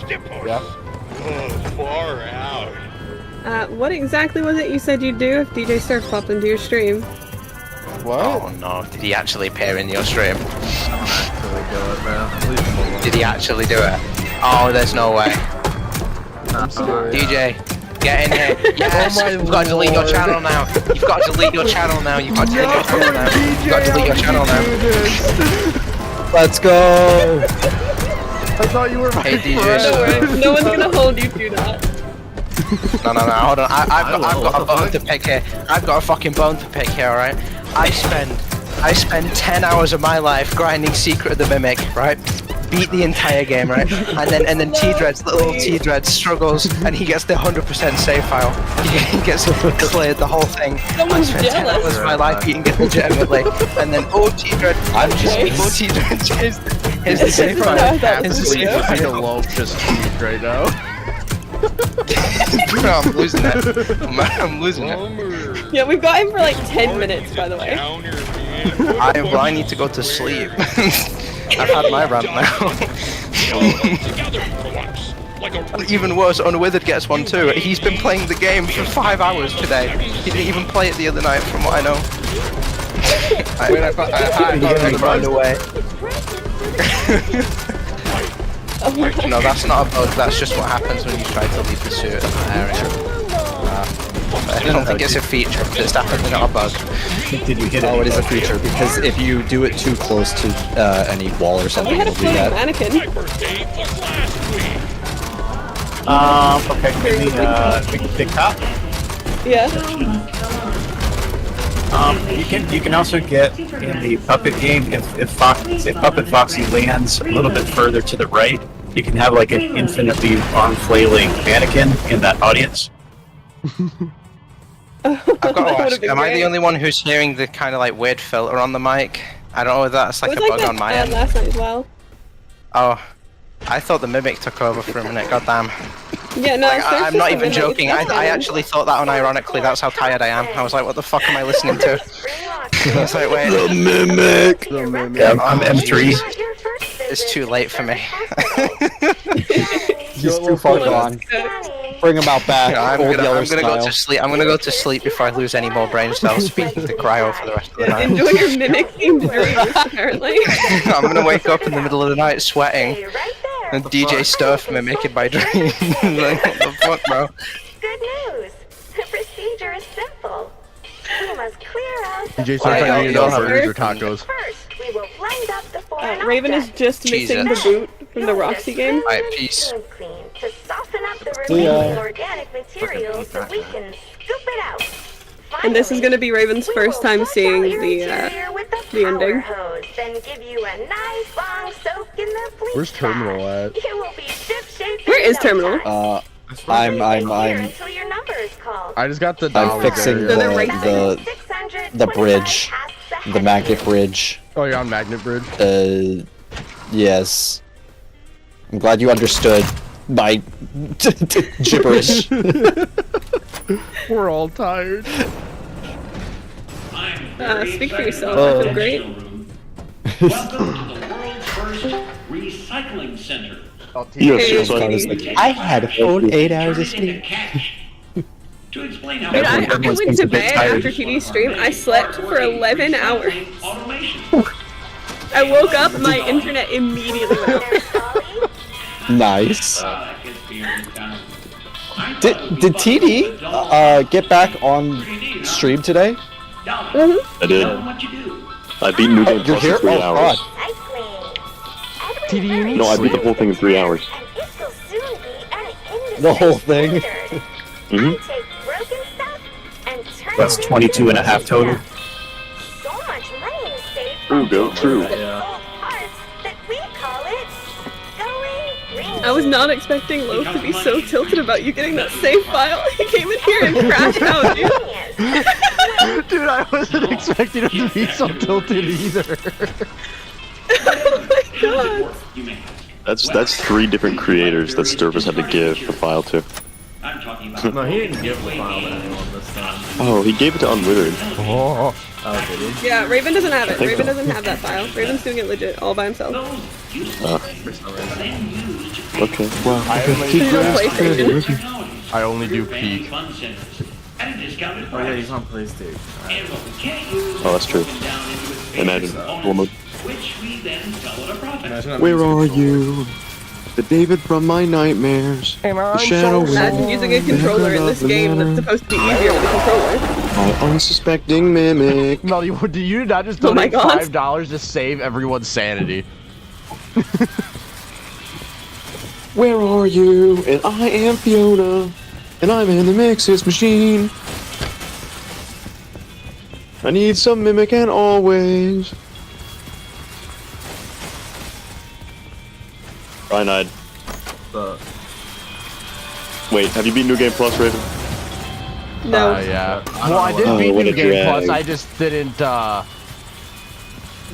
Yeah? Oh, far out. What exactly was it you said you'd do if DJ Surf popped into your stream? What? Oh no, did he actually appear in your stream? Did he actually do it? Oh, there's no way. DJ, get in here. Yes! You've got to delete your channel now. You've got to delete your channel now. You've got to delete your channel now. You've got to delete your channel now. Let's go! I thought you were my Hey, DJ. No one's gonna hold you to that. No, hold on. I've got a bone to pick here. I've got a fucking bone to pick here, alright? I spend 10 hours of my life grinding Secret of the Mimic, right? Beat the entire game, right? And then T-Dread's little T-Dread struggles and he gets the 100% save file. He gets cleared the whole thing. I spent 10 hours of my life beating it legitimately. And then T-Dread, T-Dread, here's the save file. Here's the save file. Low just right now. Bro, I'm losing it. I'm losing it. Yeah, we've got him for like 10 minutes, by the way. I need to go to sleep. I've had my rant now. Even worse, Unwithered gets one too. He's been playing the game for 5 hours today. He didn't even play it the other night, from what I know. Wait, I thought away. No, that's not a bug. That's just what happens when you try to leave the suit in that area. I don't think it's a feature. It's definitely not a bug. Did we hit it? Oh, it is a feature because if you do it too close to any wall or something, We had a it'll do floating that. mannequin. Okay, the cop. Yeah. You can also get in the puppet game if Puppet Foxy lands a little bit further to the right, you can have like an infinitely arm flailing mannequin in that audience. I've got to ask, am I the only one who's hearing the kind of like weird filter on the mic? I don't know if that's like a bug on my end. Last night as well. Oh, I thought the Mimic took over for a minute, goddamn. Yeah, no, Like, I'm not even joking, I actually thought that unironically, that's how tired I am. I was like, what the fuck am I listening to? I was like, wait. The Mimic! Yeah, I'm M3. It's too late for me. He's too far gone. Bring him out back. I'm old gonna Yeller go to style. sleep. I'm gonna go to sleep before I lose any more brain cells speaking to Cryo for the rest of the night. Enjoy your Mimic themed dreams, apparently. I'm gonna wake up in the middle of the night sweating. And DJ Stuff mimicking my dream. Like, what the fuck, bro? Good news. The procedure is simple. We must clear out the DJ Stuff, I need to know burgers or tacos. First, we will blend up the foreign Raven is just missing the boot from the Roxy game. Alright, peace. to soften up the remaining organic material so we can scoop it out. And this is gonna be Raven's first time seeing the ending. Hose, then give you a nice long soak in the bleach. Where's Terminal at? You will be ship-shape. Where is Terminal? I'm Until your number is called. I just got the I'm fixing the bridge, the magnet bridge. Oh, you're on Magnet Bridge? Yes. I'm glad you understood my gibberish. We're all tired. Speak for yourself, I feel great. Welcome to the world's first recycling center. I had a full 8 hours of sleep. To explain how Dude, I went to bed after TD's stream. I slept for 11 hours. I woke up, my internet immediately went out. Nice. Did TD get back on stream today? I did. I beat New Game Plus in 3 hours. TD, No, I beat the whole thing in 3 hours. The whole thing? Mm-hmm. That's 22 and a half total. True. I was not expecting Loaf to be so tilted about you getting that save file. He came in here and crashed out, dude. Dude, I wasn't expecting him to be so tilted either. Oh my god. That's 3 different creators that Sturvis had to give the file to. No, he didn't give the file to anyone this time. Oh, he gave it to Unwithered. Oh, did he? Yeah, Raven doesn't have it. think Raven so. doesn't have that file. Raven's doing it legit all by himself. Okay, well. He's on PlayStation. I only do peak. Oh yeah, he's on PlayStation. Oh, that's true. Imagine. Woman. Imagine Where are you? The David from my nightmares. The shadow. Imagine using a controller in this game that's supposed to be easier with a controller. My unsuspecting mimic. Melly, did you not just Oh my donate God. $5 to save everyone's sanity? Where are you? And I am Fiona. And I'm in the Mixes machine. I need some mimic and always. Ryan, wait, have you beat New Game Plus, Raven? No. Yeah. Well, I did beat what New a Game drag. Plus, I just didn't,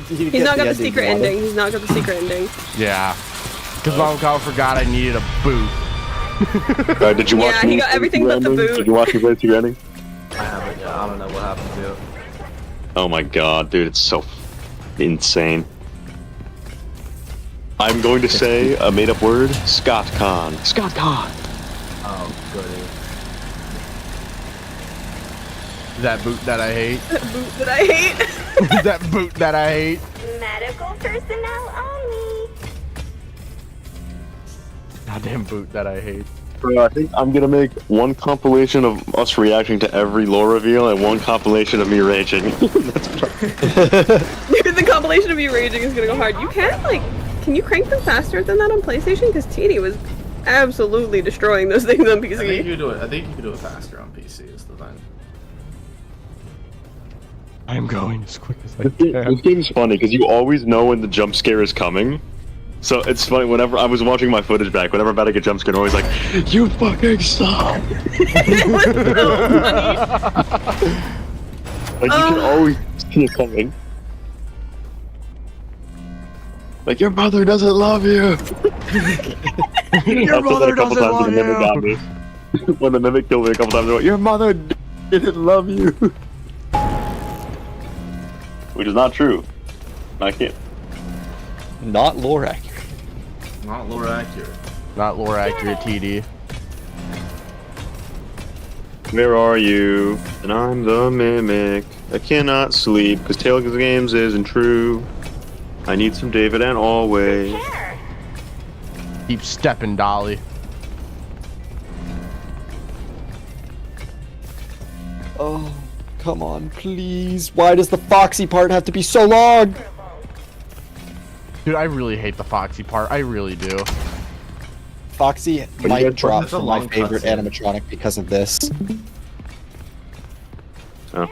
He's not got the secret ending. He's not got the secret ending. Yeah. Because Mom Cow forgot I needed a boot. Did you watch Yeah, he got everything but the boot. Did you watch me play Secret Ending? I haven't yet. I don't know what happened to it. Oh my god, dude, it's so insane. I'm going to say a made-up word, Scott Con. Scott Con! Oh, goody. That boot that I hate. That boot that I hate. That boot that I hate. Medical personnel only. goddamn boot that I hate. Bro, I think I'm gonna make one compilation of us reacting to every lore reveal and one compilation of me raging. That's The compilation of you raging is gonna go hard. You can't, like, can you crank them faster than that on PlayStation? Because TD was absolutely destroying those things on PC. I think you can do it faster on PC is the thing. I'm going as quick as I This can. game's funny because you always know when the jump scare is coming. So it's funny, whenever I was watching my footage back, whenever I'm about to get jump scared, I'm always like, you fucking stop! It was so funny. Like, you can always see it coming. Like, your mother doesn't love you! Your mother doesn't love you! Got me. When the mimic killed me a couple times, I went, your mother didn't love you! Which is not true. I can't. Not lore accurate. Not lore accurate. Not lore accurate, TD. Where are you? And I'm the mimic. I cannot sleep because Tales of the Games isn't true. I need some David and always. Keep stepping, Dolly. Oh, come on, please. Why does the Foxy part have to be so long? Dude, I really hate the Foxy part. I really do. Foxy you might guys- drop That's a from my long favorite cutscene. animatronic because of this. Oh.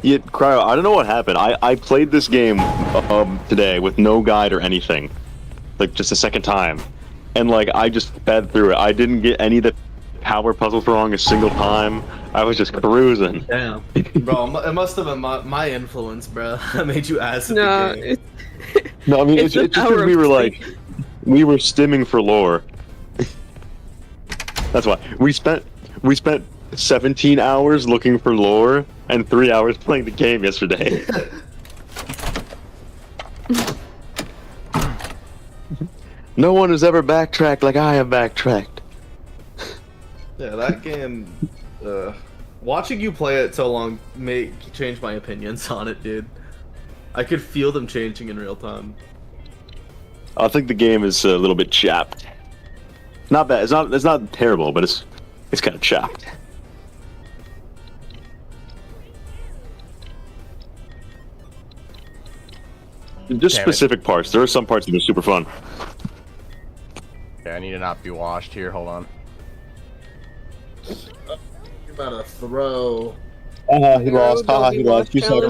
Yeah, Cryo, I don't know what happened. I played this game today with no guide or anything. Like, just a second time. And, like, I just sped through it. I didn't get any of the power puzzles wrong a single time. I was just cruising. Damn. Bro, it must have been my influence, bro. I made you ass at No, the game. No, I mean, It's it's the just power because we of were, sleep. like, we were stimming for lore. That's why. We spent 17 hours looking for lore and 3 hours playing the game yesterday. No one has ever backtracked like I have backtracked. Yeah, that game. Watching you play it so long changed my opinions on it, dude. I could feel them changing in real time. I think the game is a little bit chapped. Not bad. It's not terrible, but it's kind of chapped. Just Damn it. specific parts. There are some parts that are super fun. Yeah, I need to not be washed here. Hold on. You're about to throw. He lost. He lost. You saw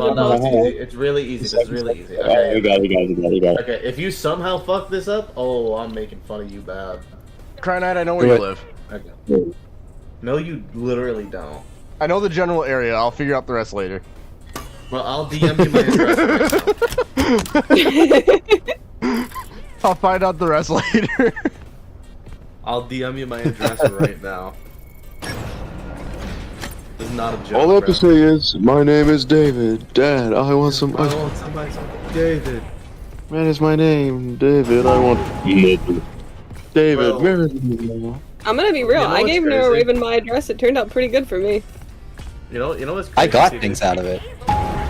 It's really easy. It's really easy. Okay. You got it. Okay, if you somehow fuck this up, oh, I'm making fun of you bad. Cry Knight, I know where you live. Okay. No, you literally don't. I know the general area. I'll figure out the rest later. Well, I'll DM you my address. I'll find out the rest later. I'll DM you my address right now. This is not a joke. All I have to bro. say is, my name is David. Dad, I want some. I want somebody. David. Man is my name, David. I want David. Bro. Where is he? I'm gonna be real. You know I what's gave Nero crazy? Raven my address. It turned out pretty good for me. You know what's crazy? I got dude? things out of it.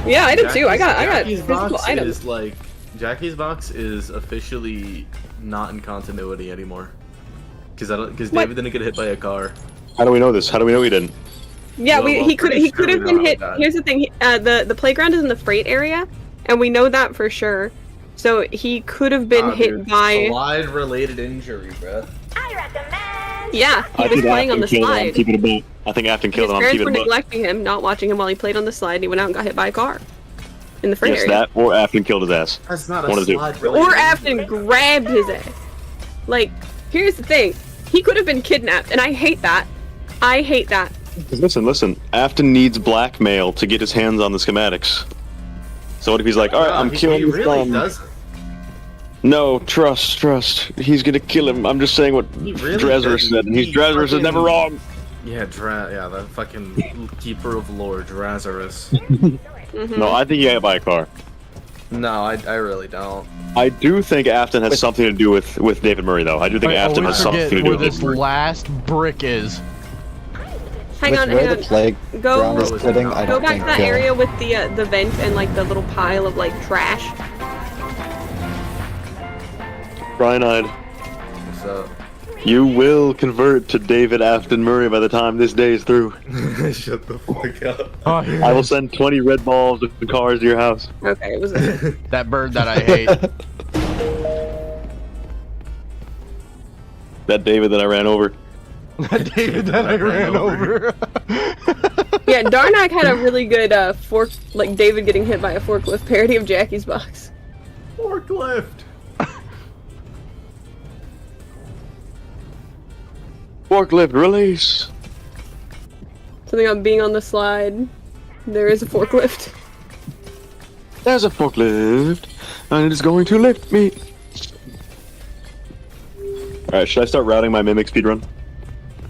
Yeah, I did too. I got Jackie's physical box items. is like Jackie's box is officially not in continuity anymore. Because What? David didn't get hit by a car. How do we know this? How do we know he didn't? Yeah, Well, he could pretty have sure we been know hit. that. Here's the thing. The playground is in the freight area, and we know that for sure. So he could have been hit by. Slide related injury, bruh. I recommend. Yeah, he I was think playing on Afton the killed him. I'm slide. keeping it a boat. I think Afton His killed him. I'm parents keeping were it a boat. neglecting him, not watching him while he played on the slide, and he went out and got hit by a car in the freight Yes, area. that or Afton killed his ass. That's not One a of the two. slide related. Or Afton grabbed his ass. Like, here's the thing. He could have been kidnapped, and I hate that. I hate that. Listen. Afton needs blackmail to get his hands on the schematics. So what if he's like, all right, I'm killing He this really bum. does. No, trust. He's gonna kill him. I'm just saying what He really Drazzer does. said, and he's He Drazzer is fucking- never wrong. Yeah, the fucking keeper of lore, Drazarus. No, I think he got hit by a car. No, I really don't. I do think Afton has something to do with David Murray, though. I do think I Afton always has something forget to do where with this David Murray. last brick is. Hang on, Where hang the on. playground is sitting, I Go don't back think to that so. area with the vent and like the little pile of like trash. Brian-eyed. What's up? You will convert to David Afton Murray by the time this day is through. Shut the fuck up. Oh, I will send 20 red balls of cars to your house. Okay, it was that bird that I hate. That David that I ran over. That David that I ran over. Yeah, Darnak had a really good like David getting hit by a forklift parody of Jackie's Box. Forklift. Forklift release. Something about being on the slide. There is a forklift. There's a forklift, and it is going to lift me. Alright, should I start routing my mimic speedrun?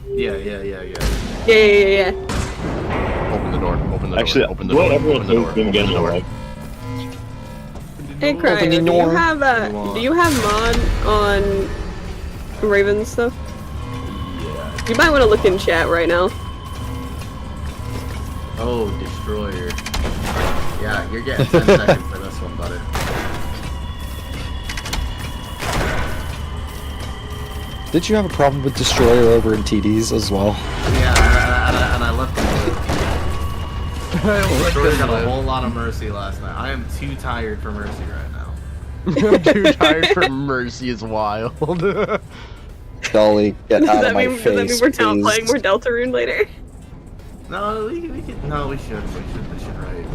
Yeah. Yeah. Open the door. Open the Actually, door. Open the door. everyone Open the door. open the door. Right? Hey, Cry, do you have mod on Raven stuff? Yeah. You might want to look in chat right now. Oh, Destroyer. Yeah, you're getting 10 seconds for this one, buddy. Did you have a problem with Destroyer over in TDs as well? Yeah, and I left him with it. Destroyer got a whole lot of mercy last night. I am too tired for mercy right now. I'm too tired for mercy is wild. Dolly, get out of my Does that mean we're please. playing more Deltarune later? No, we could. No, we should write.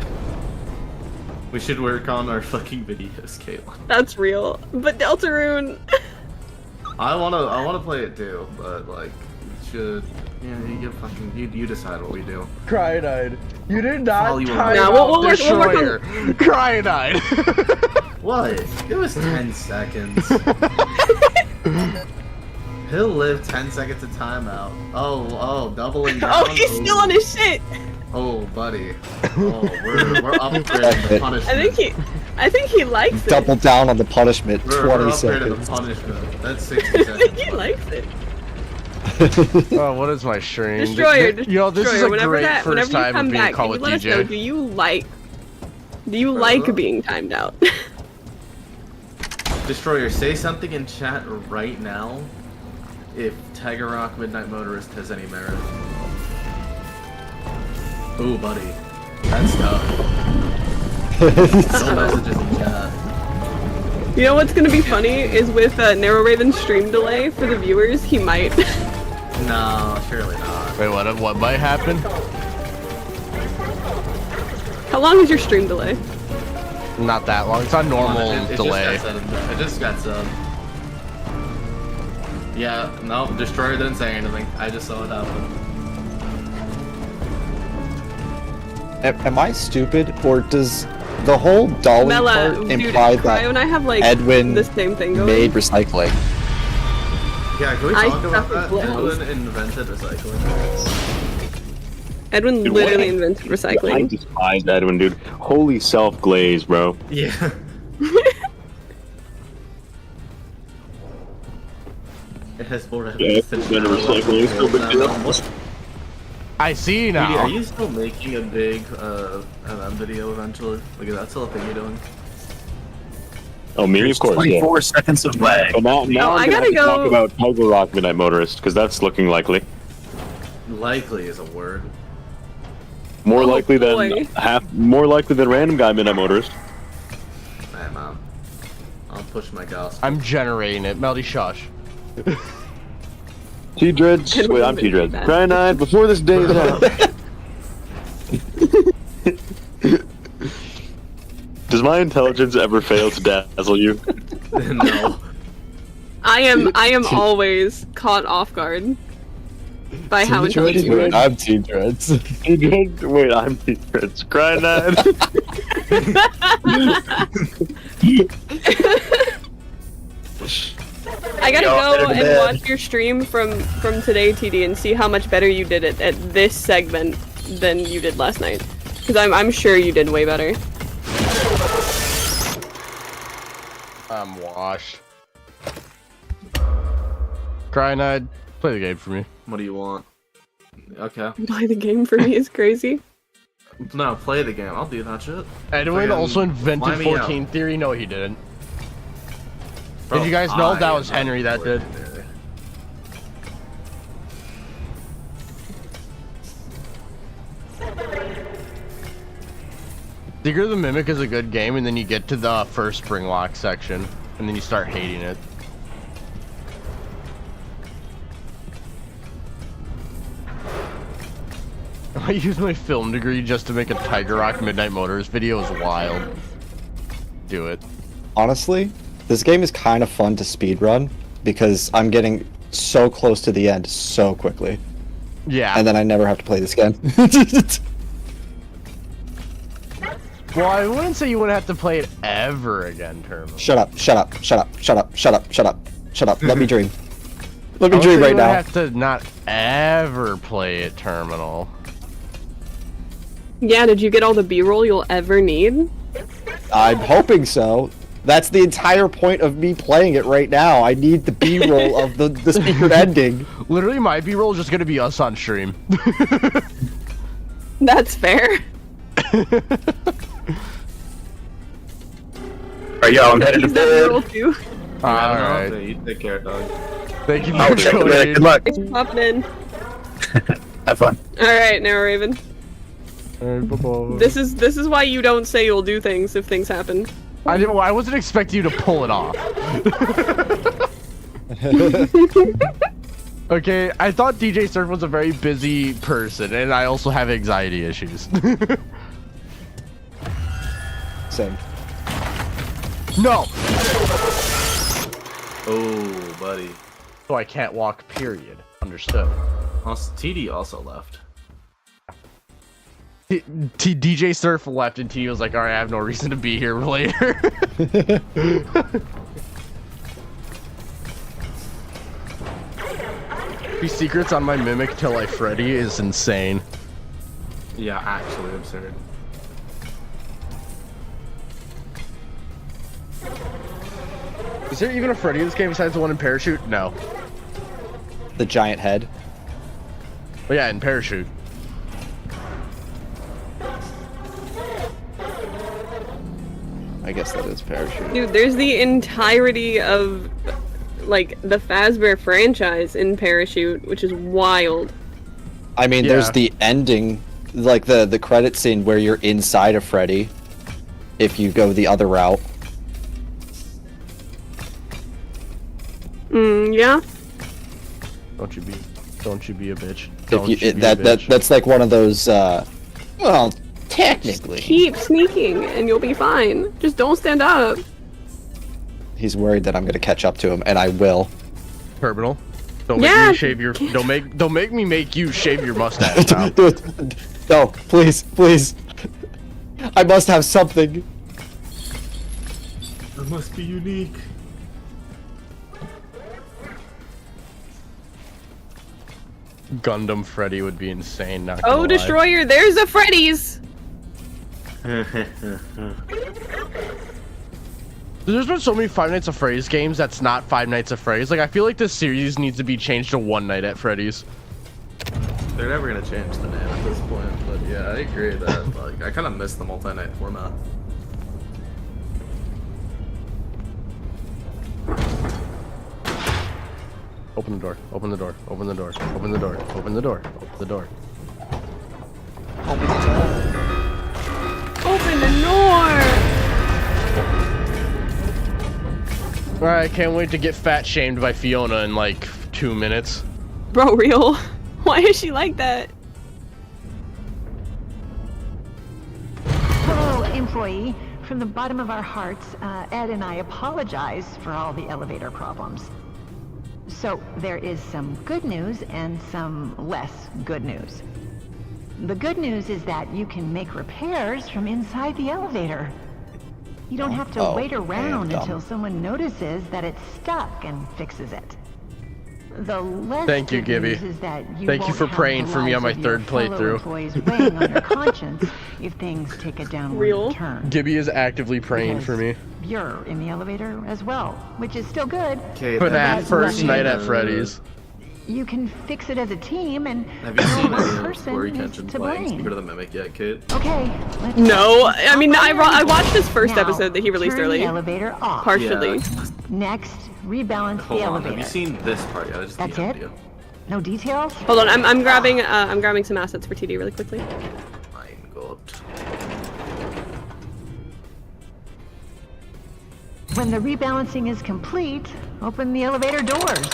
We should work on our fucking videos, Caitlin. That's real. But Deltarune. I wanna play it too, but like, should you decide what we do. Cyanide. You did not Follow you time around. out we'll work Destroyer. Cyanide. What? It was 10 seconds. He'll live 10 seconds of timeout. Oh, doubling down. Oh, he's still on his shit. Oh, buddy. Oh, we're upgrading the punishment. I think he likes it. Double down on the punishment. We're 20 upgrading seconds. the punishment. That's 60 I seconds. think he likes it. Oh, what is my stream? Destroyer, Yo, this is a whenever great whenever first you time come of being back, caught can you with let us know, DJ. do you like being timed out? Destroyer, say something in chat right now if Tiger Rock Midnight Motorist has any merit. Ooh, buddy. That's tough. No messages in chat. You know what's gonna be funny is with Narrow Raven's stream delay for the viewers, he might. No, surely not. Wait, what might happen? How long is your stream delay? Not that long. It's a normal It delay. It just got subbed. Yeah, no, Destroyer didn't say anything. I just saw it happen. Am I stupid, or does the whole Dolly Mela, part dude, imply that Cryo and I have like Edwin the same thing going. made recycling? Yeah, can we I talk about that? fucking blows. Edwin invented recycling. Edwin Dude, literally what? invented I recycling. despise Edwin, dude. Holy self-glaze, bro. Yeah. It has more evidence than recycling. I see now. Are you still making a big MM video eventually? Like, is that still a thing you're doing? Oh, me, of course. 24 Yeah. seconds of lag. But now I I'm gonna gotta have to go. talk about Tiger Rock Midnight Motorist, because that's looking likely. Likely is a word. More Oh, likely boy. than more likely than Random Guy Midnight Motorist. Hey, man. I'll push my gas. I'm generating it. Melody, shush. T-Dreads. Wait, I'm T-Dreads. Cyanide, before this day is out. Does my intelligence ever fail to dazzle you? No. I am always caught off guard by how intelligent you are. I'm T-Dreads. T-Dreads? Wait, I'm T-Dreads. Cyanide. I gotta go and watch your stream from today, TD, and see how much better you did it at this segment than you did last night. Because I'm sure you did way better. I'm washed. Cyanide, play the game for me. What do you want? Okay. Play the game for me is crazy. No, play the game. I'll do that shit. Edwin Fucking also invented fly me 14 out. Theory. No, he didn't. Bro, Did you guys know I that was invented Henry that 14 did? Theory. Secret of the Mimic is a good game, and then you get to the first spring lock section, and then you start hating it. I use my film degree just to make a Tiger Rock Midnight Motors video is wild. Do it. Honestly, this game is kind of fun to speedrun because I'm getting so close to the end so quickly. Yeah. And then I never have to play this again. Well, I wouldn't say you wouldn't have to play it ever again, Terminal. Shut up, shut up, shut up, shut up, shut up, shut up, shut up. Let me dream. Let me dream right now. You have to not ever play it, Terminal. Yeah, did you get all the B-roll you'll ever need? I'm hoping so. That's the entire point of me playing it right now. I need the B-roll of the secret ending. Literally, my B-roll is just gonna be us on stream. That's fair. Alright, yo, I'm headed to bed. Too. Alright. You take care, dog. Thank you Oh, for good luck. Thanks for popping in. Have fun. Alright, now Raven. Bye-bye. This is why you don't say you'll do things if things happen. I wasn't expecting you to pull it off. Okay, I thought DJ Surf was a very busy person, and I also have anxiety issues. Same. No! Oh, buddy. So I can't walk, period. Understood. TD also left. DJ Surf left, and TD was like, alright, I have no reason to be here later. These secrets on my Mimic till I Freddy is insane. Yeah, actually absurd. Is there even a Freddy in this game besides the one in Parachute? No. The giant head. Oh yeah, in Parachute. I guess that is Parachute. Dude, there's the entirety of, like, the Fazbear franchise in Parachute, which is wild. I mean, there's the ending, like the credit scene where you're inside of Freddy, if you go the other route. Yeah. Don't you be a bitch. That's like one of those, well, technically. Keep sneaking and you'll be fine. Just don't stand up. He's worried that I'm gonna catch up to him, and I will. Terminal. Don't make me shave your. Don't make me make you shave your mustache now. No, please, please. I must have something. It must be unique. Gundam Freddy would be insane. Not gonna Oh, lie. Destroyer, there's a Freddy's. There's been so many Five Nights at Freddy's games that's not Five Nights at Freddy's. Like, I feel like this series needs to be changed to One Night at Freddy's. They're never gonna change the name at this point, but yeah, I agree that like I kind of miss the multi-night format. Open the door. Open the door. Open the door. Open the door. Open the door. Open the door. Open the door. Alright, can't wait to get fat shamed by Fiona in like 2 minutes. Bro, real? Why is she like that? Hello, employee. From the bottom of our hearts, Ed and I apologize for all the elevator problems. So, there is some good news and some less good news. The good news is that you can make repairs from inside the elevator. You don't have to wait around until someone notices that it's stuck and fixes it. The less Thank you, good Gibby. news is that you Thank you won't for have praying the for me on my lives of your third fellow playthrough. employees weighing on your conscience if things take a downward turn. Gibby is actively praying for me. You're in the elevator as well, which is still good. For that first night at Freddy's. You can fix it as a team, and Have you seen one any of person Corey is Kenshin to playing blame. Secret of the Mimic yet, kid? Okay. No, I mean, I watched this first Now, episode that he released turn early. the elevator off. Partially. Next, rebalance Hold the on, elevator. have you seen this part yet? I just That's DM'd it? you. No details? Hold on, I'm grabbing some assets for TD really quickly. Mein Gott. When the rebalancing is complete, open the elevator doors.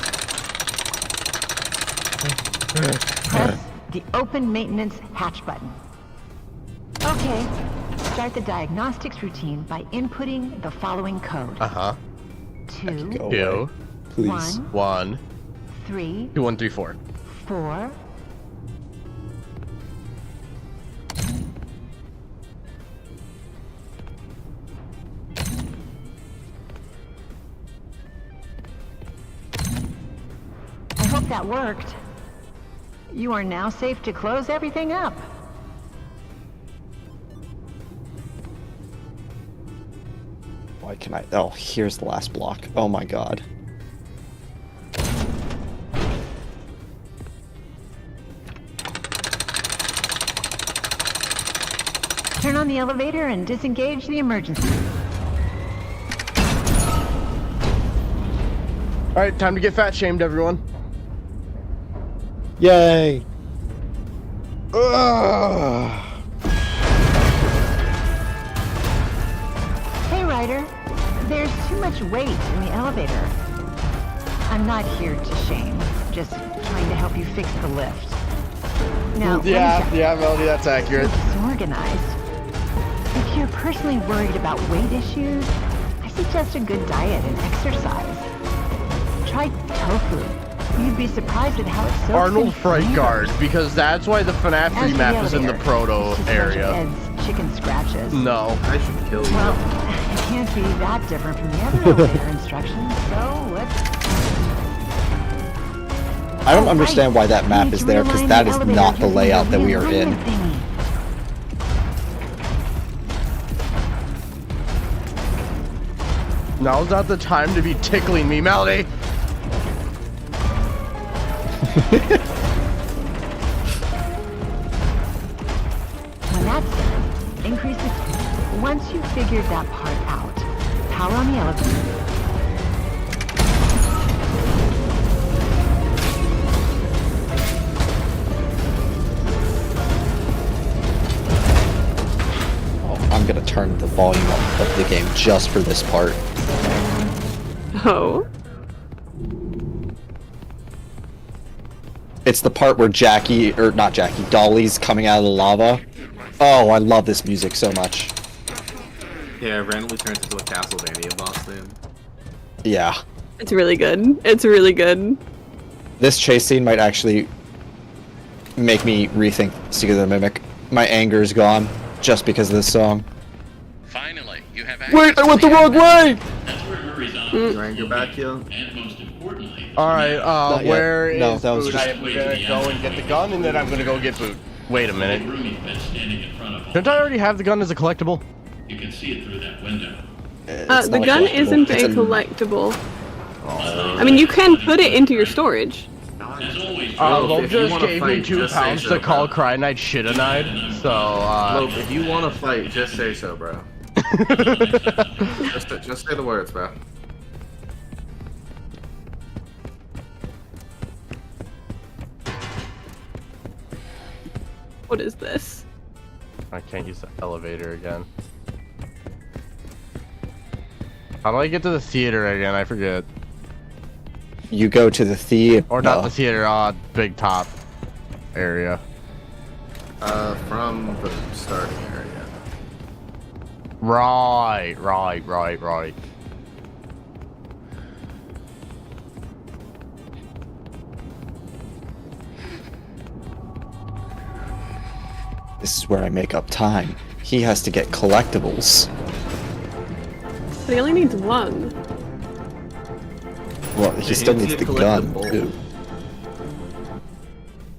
Press the Open Maintenance Hatch button. Okay, start the diagnostics routine by inputting the following code. 2, Please. 1, 3, 2, 1, 3, 4. 4. I hope that worked. You are now safe to close everything up. Why can I? Oh, here's the last block. Oh my god. Turn on the elevator and disengage the emergency. Alright, time to get fat shamed, everyone. Yay! Hey, Ryder. There's too much weight in the elevator. I'm not here to shame, just trying to help you fix the lift. Now, Yeah, Melody, that's accurate. Disorganized. If you're personally worried about weight issues, I suggest a good diet and exercise. Try tofu. You'd be surprised at how it's so Arnold Fright Guard, because that's why the FNAF 3 map is in the proto area. Chicken scratches. No. I should kill you. Well, it can't be that different from the other elevator instructions, so let's... I don't understand why that map is there, because that is not the layout that we are in. Now's not the time to be tickling me, Melody. When that's done, increase the speed. Once you've figured that part out, power on the elevator. Oh, I'm gonna turn the volume up of the game just for this part. Oh? It's the part where Dolly's coming out of the lava. Oh, I love this music so much. Yeah, it randomly turns into a Castlevania boss theme. Yeah. It's really good. It's really good. This chase scene might actually make me rethink Secret of the Mimic. My anger is gone just because of this song. Finally, you have Wait, I went the wrong way! Your anger back, yo? Alright, where is No, that was Boot? just... I am gonna go and get the gun, and then I'm gonna go get Boot. Wait a minute. Don't I already have the gun as a collectible? You can see it through that window. The gun isn't a collectible. I mean, you can put it into your storage. Loeb just gave me £2 to call Cry Knight Shit-a-Night, so, Loeb, if you want to fight, just say so, bro. just say the words, bro. What is this? I can't use the elevator again. How do I get to the theater again? I forget. You go to the theater. Or not the theater, big top area. From the starting area. Right. This is where I make up time. He has to get collectibles. But he only needs one. Well, he still needs the gun, too.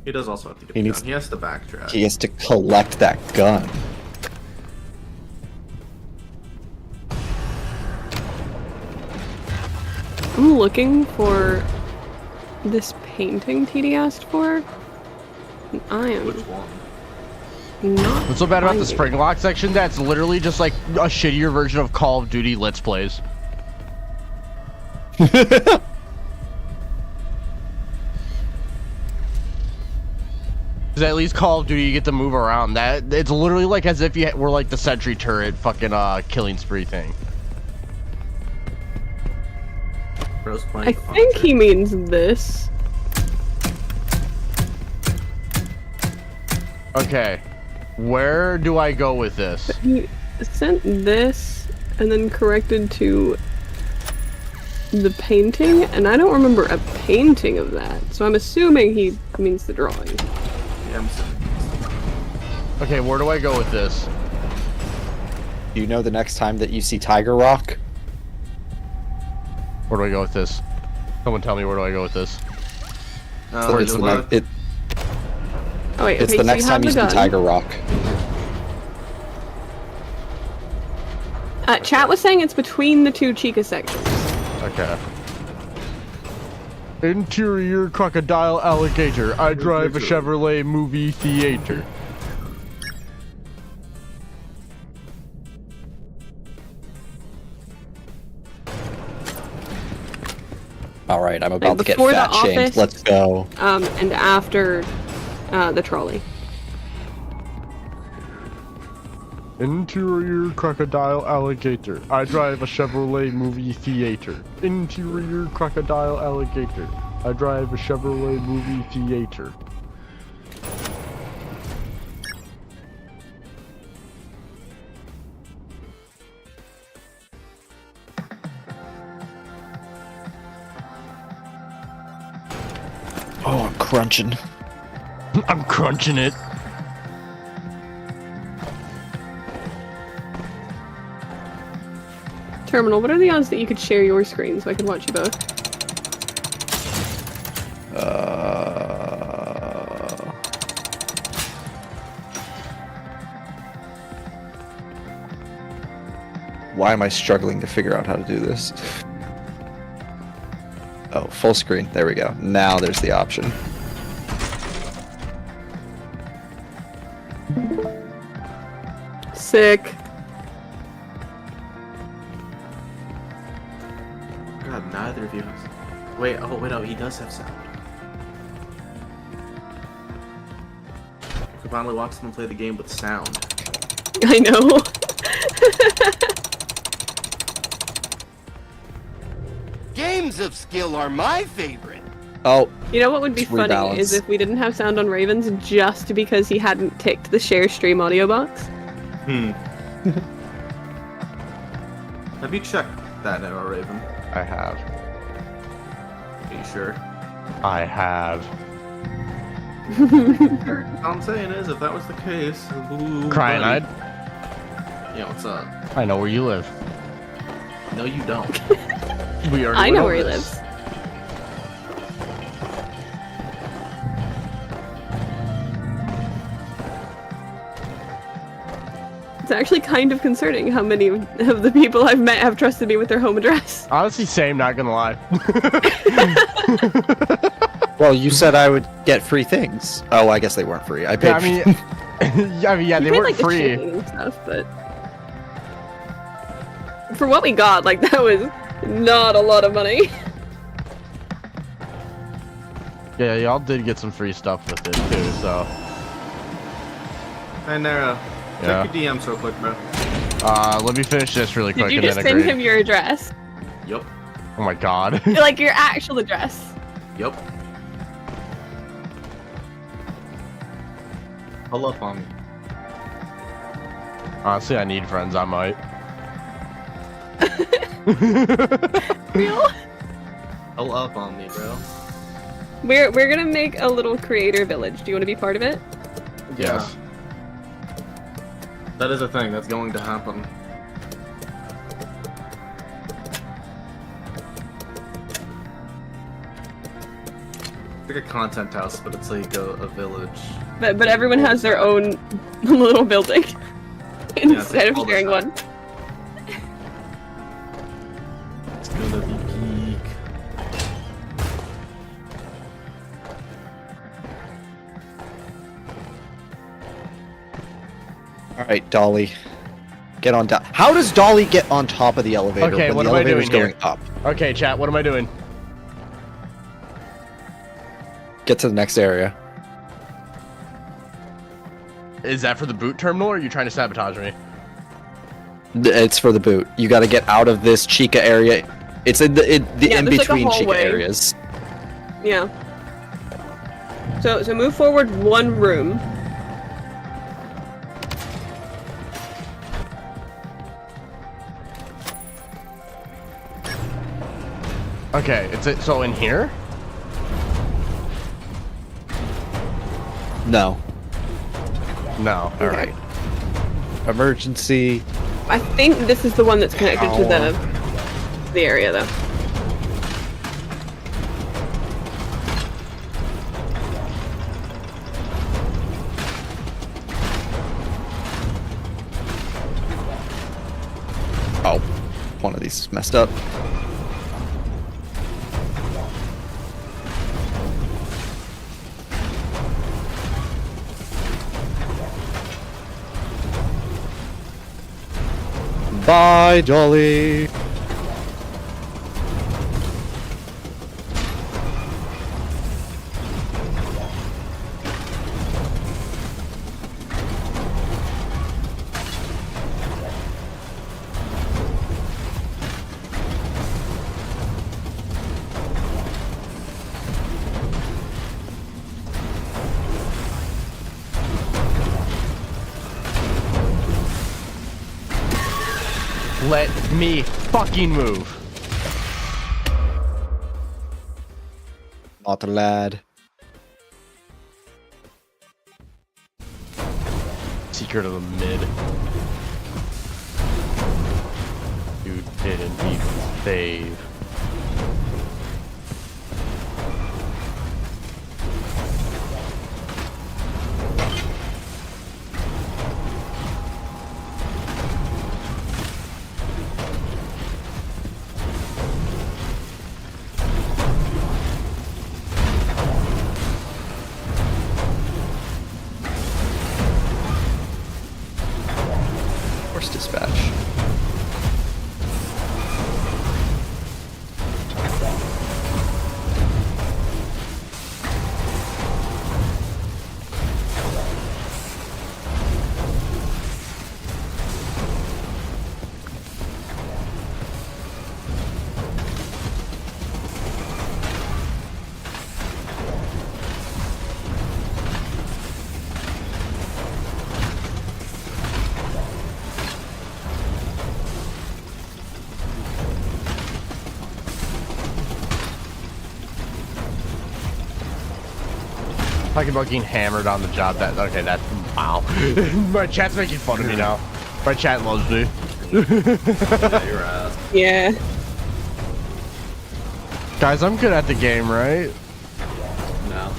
He does also have to get the gun. He has to backtrack. He has to collect that gun. I'm looking for this painting TD asked for. And I am. Which one? Not What's so bad about the finding. spring lock section? That's literally just like a shittier version of Call of Duty Let's Plays. Because at least Call of Duty you get to move around. That it's literally like as if you were like the sentry turret fucking killing spree thing. Nero's playing. I think he means this. Okay. Where do I go with this? He sent this and then corrected to the painting, and I don't remember a painting of that, so I'm assuming he means the drawing. Yeah, I'm assuming. Okay, where do I go with this? Do you know the next time that you see Tiger Rock? Where do I go with this? Someone tell me where do I go with this? Oh, it's the Oh wait, it's okay, the so next you time have you the see gun. Tiger Rock. Chat was saying it's between the two Chica sections. Okay. Interior crocodile alligator. I drive a Chevrolet movie theater. All right, I'm about to get before the fat shamed. office, Let's go. And after the trolley. Interior crocodile alligator. I drive a Chevrolet movie theater. Interior crocodile alligator. I drive a Chevrolet movie theater. Oh, I'm crunching. I'm crunching it. Terminal, what are the odds that you could share your screen so I could watch you both? Why am I struggling to figure out how to do this? Oh, full screen. There we go. Now there's the option. Sick. God, neither of you. Wait, oh wait, no, he does have sound. We finally watched him play the game with sound. I know. Games of skill are my favorite. Oh. You know what would be funny rebalance. is if we didn't have sound on Ravens just because he hadn't ticked the share stream audio box. Have you checked that now, Raven? I have. Are you sure? I have. All I'm saying is, if that was the case, ooh, Crying buddy. eyed. Yeah, what's up? I know where you live. No, you don't. We already I went know over where he this. lives. It's actually kind of concerning how many of the people I've met have trusted me with their home address. Honestly, same, not gonna lie. Well, you said I would get free things. Oh, I guess they weren't free. I paid. Yeah, I mean, yeah, You they paid, weren't like, the free. shipping and stuff, but for what we got, like, that was not a lot of money. Yeah, y'all did get some free stuff with it too, so. Hey, Nero. Yeah. Check your DMs real quick, bro. Let me finish this really quick Did you and just then send agree. him your address? Yup. Oh my god. Like, your actual address? Yup. Pull up on me. Honestly, I need friends, I might. Real? Pull up on me, bro. We're gonna make a little creator village. Do you want to be part of it? Yes. That is a thing that's going to happen. It's like a content house, but it's like a village. But everyone has their own little building instead of all the sharing time. one. It's gonna be geek. All right, Dolly. Get on top. How does Dolly get on top of the elevator Okay, when what the am I elevator's doing going here? up? Okay, chat, what am I doing? Get to the next area. Is that for the boot terminal, or are you trying to sabotage me? It's for the boot. You got to get out of this Chica area It's in the Yeah, in there's like a between chica hallway. areas. Yeah. So move forward one room. Okay, so in here? No. No. All right. Emergency. I think this is the one that's connected to the area though. Oh, one of these is messed up. Bye, Jolly. Let me fucking move. Not a lad. Secret of the mid. You didn't even save. Force dispatch. Talking about getting hammered on the job. Okay, that's wow. My chat's making fun of me now. My chat loves me. Yeah, your ass. Yeah. Guys, I'm good at the game, right? No.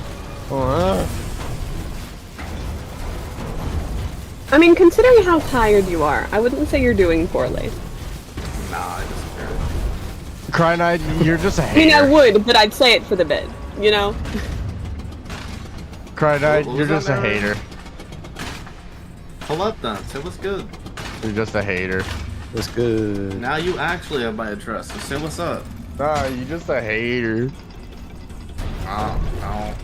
I mean, considering how tired you are, I wouldn't say you're doing poorly. Nah, I disagree. Cry-Eyed, you're just a I mean, hater. I would, but I'd say it for the bit, you know? Cry-Eyed, What you're was just a that, Mary? hater. Pull up then. Say what's good. You're just a hater. What's good? Now you actually have my address, so say what's up. Nah, you're just a hater. Oh.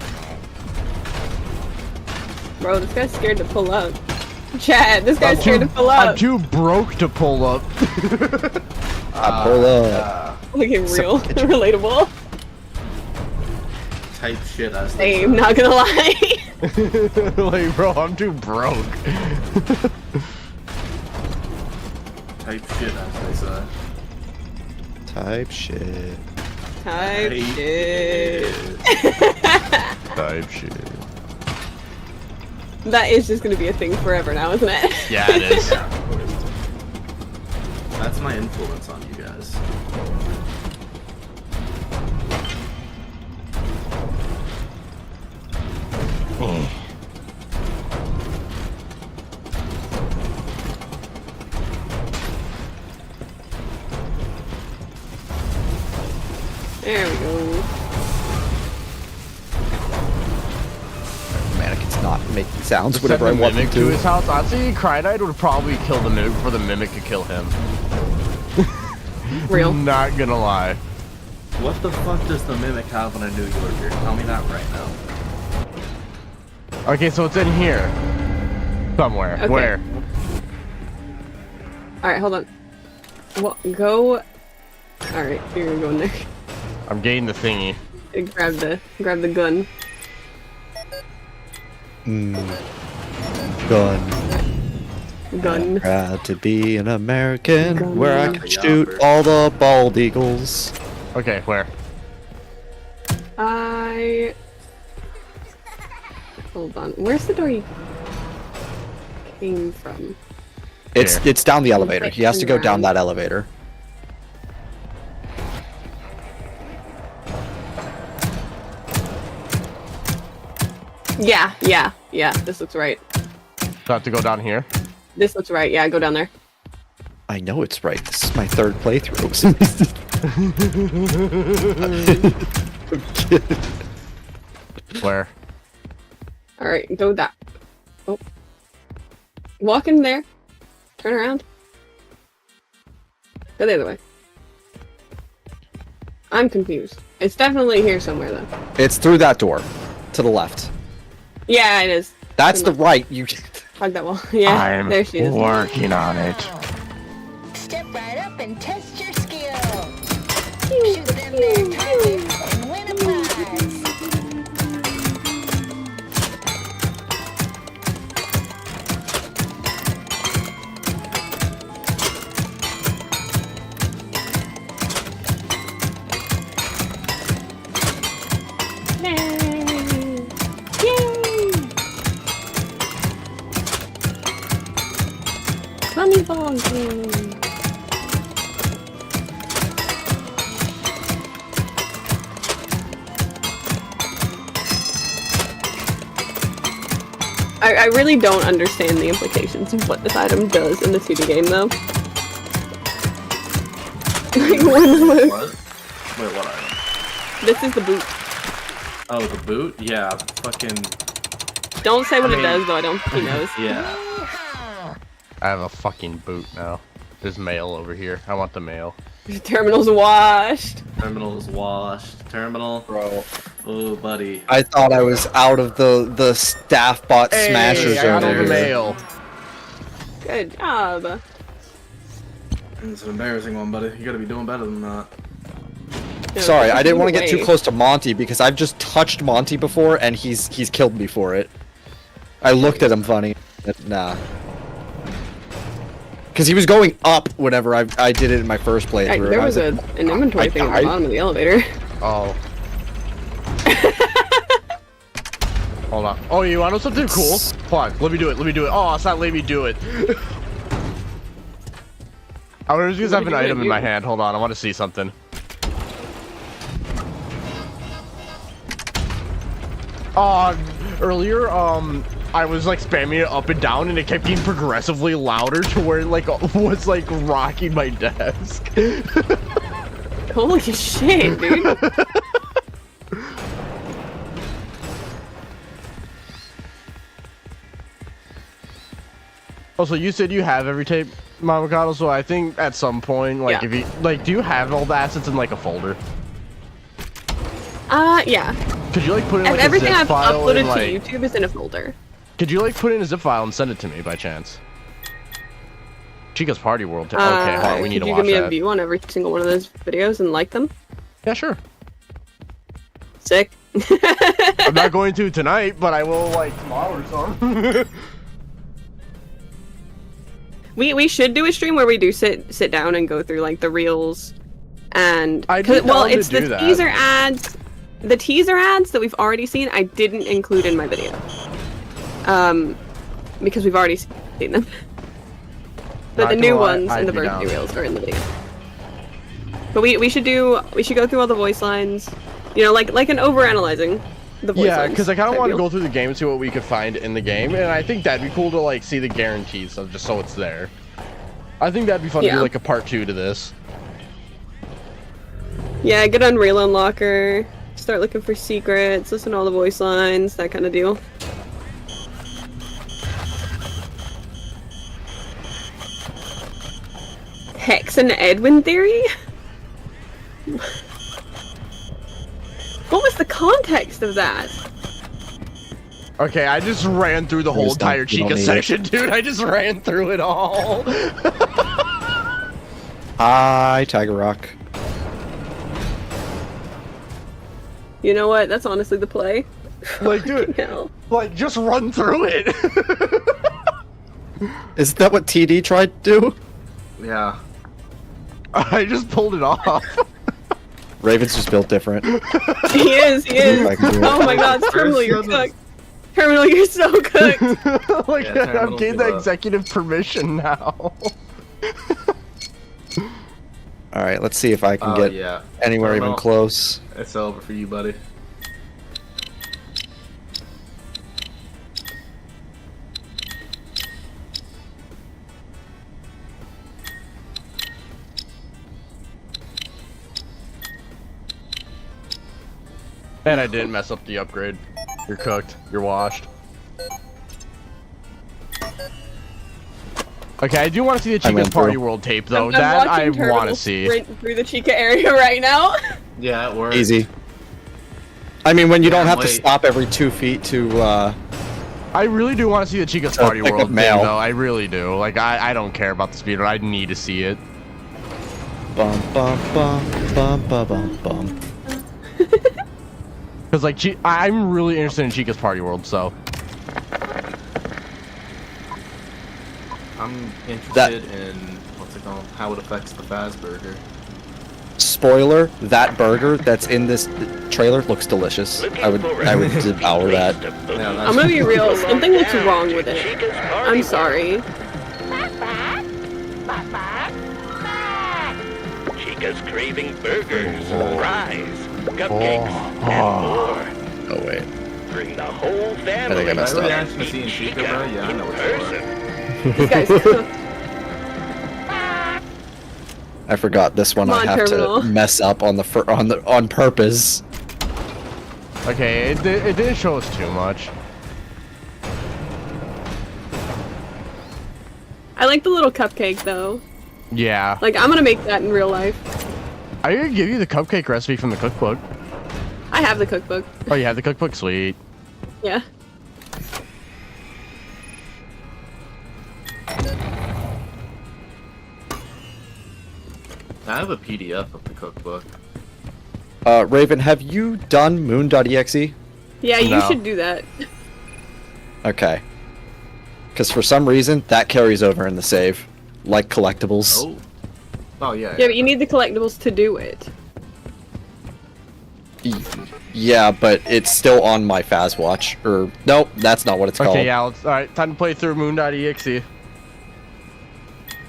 Bro, this guy's scared to pull up. Chad, this guy's scared to pull I'm up. too broke to pull up. I pull up. Looking real relatable. Type shit as they Same, not gonna lie. Like, bro, I'm too broke. Type shit as they say. Type shit. Type shit. Type shit. That is just gonna be a thing forever now, isn't it? Yeah, it is. That's my influence on you guys. There we go. Mannequin's not making sounds Send whenever I the want them mimic to to. his house. Honestly, Cry-Eyed would probably kill the mimic before the mimic could kill him. Real. Not gonna lie. What the fuck does the mimic have in a New Yorker? Tell me that right now. Okay, so it's in here. Somewhere. Okay. Where? Alright, hold on. Well, go All right, you're gonna go in there. I'm getting the thingy. Grab the gun. Gun. Proud to be an American Gun. where I can shoot all the bald eagles. Okay, where? Hold on. Where's the door you came from? It's down the elevator. He has to go down that elevator. Yeah. This looks right. Do I have to go down here? This looks right. Yeah, go down there. I know it's right. This is my third playthrough. Where? All right, go that. Oh. Walk in there. Turn around. Go the other way. I'm confused. It's definitely here somewhere, though. It's through that door. To the left. Yeah, it is. That's the right. You hug that wall. Yeah, there she is. Working on it. Step right up and test your skill. Shoot them there targets and win a prize. Funny ball game. I really don't understand the implications of what this item does in the 2D game, though. Like, What? Wait, what item? This is the boot. Oh, the boot? Yeah, fucking... Don't say what it does, though. I don't think he knows. Yeah. I have a fucking boot now. There's mail over here. I want the mail. The terminal's washed. Terminal's washed. Terminal. Bro. Oh, buddy. I thought I was out of the staff bot smashers I got all over the here. mail. Good job. It's an embarrassing one, buddy. You gotta be doing better than that. Sorry, I didn't want to get too close to Monty because I've just touched Monty before and he's killed me for it. I looked at him funny. Nah. Because he was going up whenever I did it in my first playthrough. There was an inventory thing at the bottom of the elevator. Oh. Hold on. Oh, you want to know something cool? Hold on, let me do it. Oh, it's not letting me do it. I was just have an item in my hand. Hold on, I want to see something. Earlier, I was like spamming it up and down and it kept getting progressively louder to where it like was like rocking my desk. Holy shit, dude. Also, you said you have every tape, Mamakato, so I think at some point, like, if you, like, do you have all the assets in, like, a folder? Yeah. Could you, like, put in, like, everything a zip I've file uploaded and, like, to YouTube is in a folder. Could you, like, put in a zip file and send it to me, by chance? Chica's Party World. Okay, hold on, we need to watch Could you give me that. a view on every single one of those videos and like them? Yeah, sure. Sick. I'm not going to tonight, but I will, like, tomorrow or something. We should do a stream where we do sit down and go through like the reels, and well, it's the teaser ads. The teaser ads that we've already seen, I didn't include in my video, because we've already seen them. But the new ones and the birthday reels are in the video. But we should go through all the voice lines, you know, like an overanalyzing. Yeah, because I kind of want to go through the game and see what we could find in the game, and I think that'd be cool to like see the guaranteed stuff just so it's there. I think that'd be fun to do like a part 2 to this. Yeah, get Unreal Unlocker, start looking for secrets, listen to all the voice lines, that kind of deal. Hex and Edwin theory? What was the context of that? Okay, I just ran through the whole entire Chica section, dude. I just ran through it all. Hi, Tiger Rock. You know what? That's honestly the play. Like, dude, Hell. like, just run through it. Isn't that what TD tried to do? Yeah. I just pulled it off. Raven's just built different. He is, he is. I can do it. Oh my god, Terminal, you're cooked. Terminal, you're so cooked. Like, Yeah, I've gained the Terminal, executive permission now. Alright, let's see if I can Oh, get yeah. anywhere even Terminal. close. It's over for you, buddy. And I didn't mess up the upgrade. You're cooked. You're washed. Okay, I do want to see the Chica's went Party through. World tape, though. I'm That watching I want Terminal to see. sprint through the Chica area right now. Yeah, it works. Easy. I mean, when you don't have to wait. stop every 2 feet to, I really do want to see the Chica's So Party pick up World thing, mail. though. I really do. Like, I don't care about the speedrun. I need to see it. bum bum bum bum bum bum bum. Because, like, I'm really interested in Chica's Party World, so. I'm interested in what's it called? How it affects the Faz burger. Spoiler, that burger that's in this trailer looks delicious. I would devour that. Yeah, I'm gonna be real, something looks wrong with it. I'm sorry. Chica's craving burgers, fries, cupcakes, and more. Oh wait. Bring the whole family. I think I messed up. reaction to seeing Chica, bro? Yeah, I know what it's for. This guy's cooked. I forgot this one. Come I on, have Terminal. to mess up on on purpose. Okay, it didn't show us too much. I like the little cupcake though. Yeah. Like, I'm gonna make that in real life. I could give you the cupcake recipe from the cookbook. I have the cookbook. Oh, you have the cookbook? Sweet. Yeah. I have a PDF of the cookbook. Raven, have you done moon.exe? Yeah, you No. should do that. Okay. Because for some reason, that carries over in the save. Like collectibles. Oh. Oh, yeah. Yeah, but you need the collectibles to do it. Yeah, but it's still on my Faz watch. Or, nope, that's not what it's called. Okay, yeah, alright, time to play through moon.exe.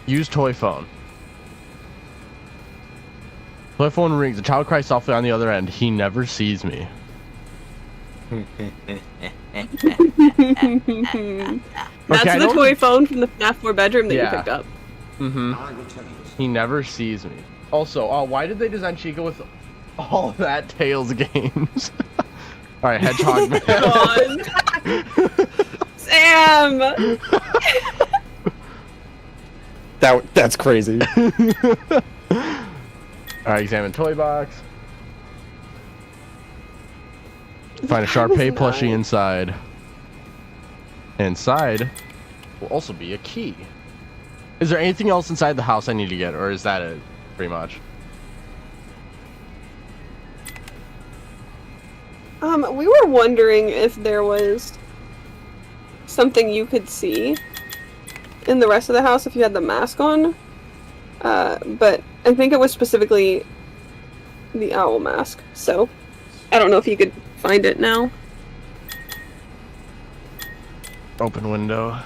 Use toy phone. Toy phone rings. A child cries softly on the other end. He never sees me. That's I the don't- toy phone from the FNAF 4 bedroom that Yeah. you picked up. Mm-hmm. He never sees me. Also, why did they design Chica with all that Tails games? Alright, Hedgehog Man. God. Sam! That's crazy. Alright, examine toy box. Find a Sharpay plushie inside. Inside will also be a key. Is there anything else inside the house I need to get, or is that it, pretty much? We were wondering if there was something you could see in the rest of the house if you had the mask on. But I think it was specifically the owl mask, so I don't know if you could find it now. Open window.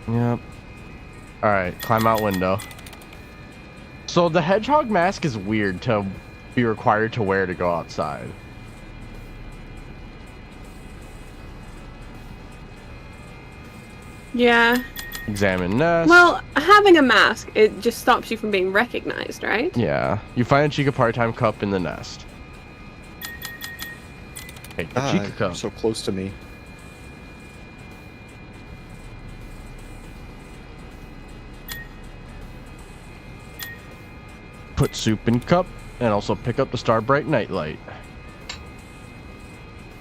Yep. Alright, climb out window. So the hedgehog mask is weird to be required to wear to go outside. Yeah. Examine nest. Well, having a mask, it just stops you from being recognized, right? Yeah. You find a Chica part-time cup in the nest. Take the Chica cup. So close to me. Put soup in cup, and also pick up the Star Bright nightlight.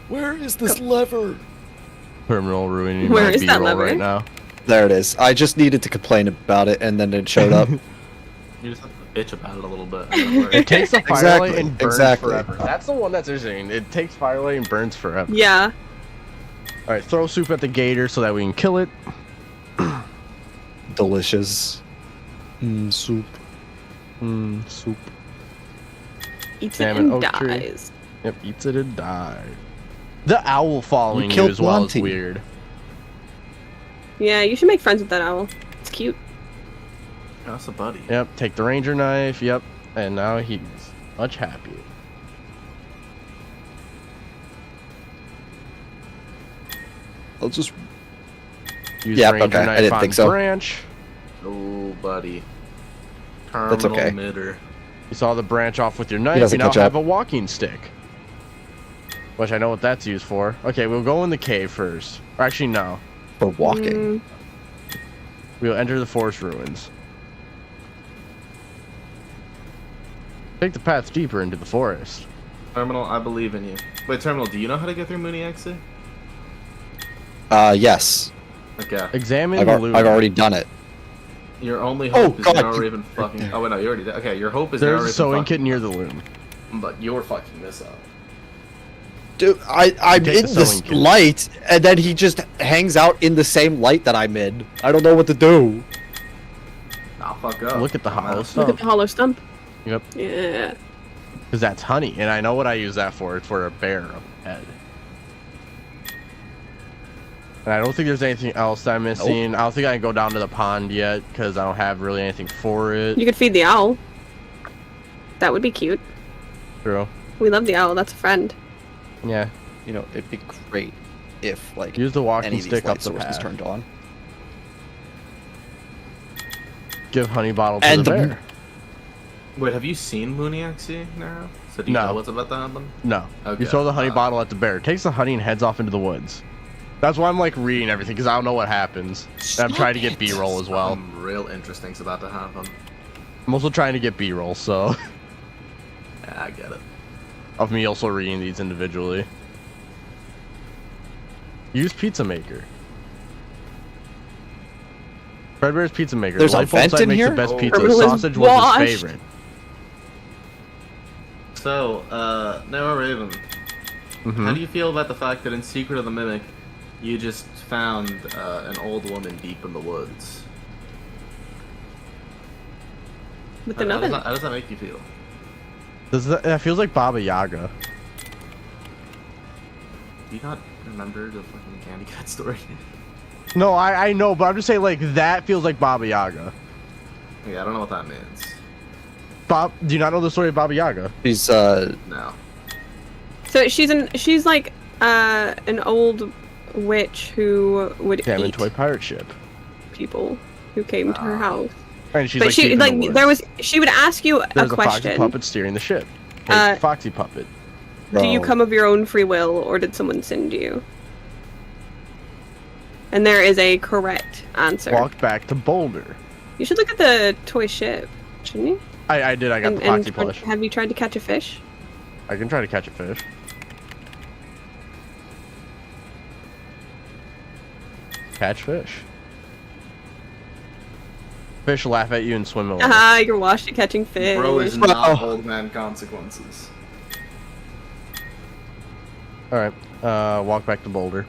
Where is this lever? Terminal ruining Where my is that B-roll lever? right now. There it is. I just needed to complain about it, and then it showed up. You just have to bitch about it a little bit. And It takes the firelight and burns exactly. forever. That's the one that's interesting. It takes firelight and burns forever. Yeah. All right, throw soup at the gator so that we can kill it. Delicious. Soup. Soup. Eats Salmon it and oak tree. dies. Yep, eats it and dies. The owl following you killed as well is Monty. weird. Yeah, you should make friends with that owl. It's cute. That's a buddy. Yep, take the ranger knife. Yep, and now he's much happier. I'll just. Use Yeah, ranger okay. I knife didn't on think so. branch. Oh, buddy. That's Terminal okay. midder. You saw the branch off with your knife. doesn't You now catch have up. a walking stick. Which I know what that's used for. Okay, we'll go in the cave first. Or actually, no. For walking. We'll enter the forest ruins. Take the path deeper into the forest. Terminal, I believe in you. Wait, Terminal, do you know how to get through Mooney exit? Yes. Okay. Examine I've, the I've loot. already done it. Your only hope is God, now you- Raven fucking. Oh wait, no, you already did. Okay, your hope is now There's Raven a sewing fucking. kit near the loom. But you're fucking this up. Dude, I'm Take in the sewing this kit. light, and then he just hangs out in the same light that I'm in. I don't know what to do. Nah, fuck up. Look at the hollow Look at stump. the hollow stump. Yep. Yeah. Because that's honey, and I know what I use that for. It's for a bear head. And I don't think there's anything else that I'm missing. I don't think I can go down to the pond yet, because I don't have really anything for it. You could feed the owl. That would be cute. True. We love the owl. That's a friend. Yeah. You know, it'd be great if, like, Use the walking any of these stick up light the sources path. turned on. Give honey bottle to And the the- bear. Wait, have you seen Mooniaxie, Nero? So do you No. know what's about to happen? No. Okay. You throw the honey bottle at the bear. It takes the honey and heads off into the woods. That's why I'm like reading everything, because I don't know what happens. And I'm trying to get B-roll as well. Real interesting's about to happen. I'm also trying to get B-roll, so Yeah, I get it. of me also reading these individually. Use pizza maker. Fredbear's Pizza Maker. There's the a light bulb vent side in makes here? the best Oh. pizza. Terminal The is sausage was washed. his favorite. So, Nero Raven, Mhm. how do you feel about the fact that in Secret of the Mimic, you just found an old woman deep in the woods? With How an does oven. that- how does that make you feel? That feels like Baba Yaga. Do you not remember the fucking Candy Cat story? No, I know, but I'm just saying like that feels like Baba Yaga. Yeah, I don't know what that means. Do you not know the story of Baba Yaga? She's No. So she's like an old witch who would Damn eat toy pirate ship. people who came to her house. And she's But like she deep in the like woods. there was she would ask you There's a a foxy question. puppet steering the ship. Hey, Uh, foxy puppet. Do you come of your own free will, or did someone send you? And there is a correct answer. Walk back to Boulder. You should look at the toy ship, shouldn't you? I did. I got the foxy plush. Have you tried to catch a fish? I can try to catch a fish. Catch fish. Fish laugh at you and swim away. Ah, you're washed at catching fish. Bro is not old man consequences. Alright, walk back to Boulder.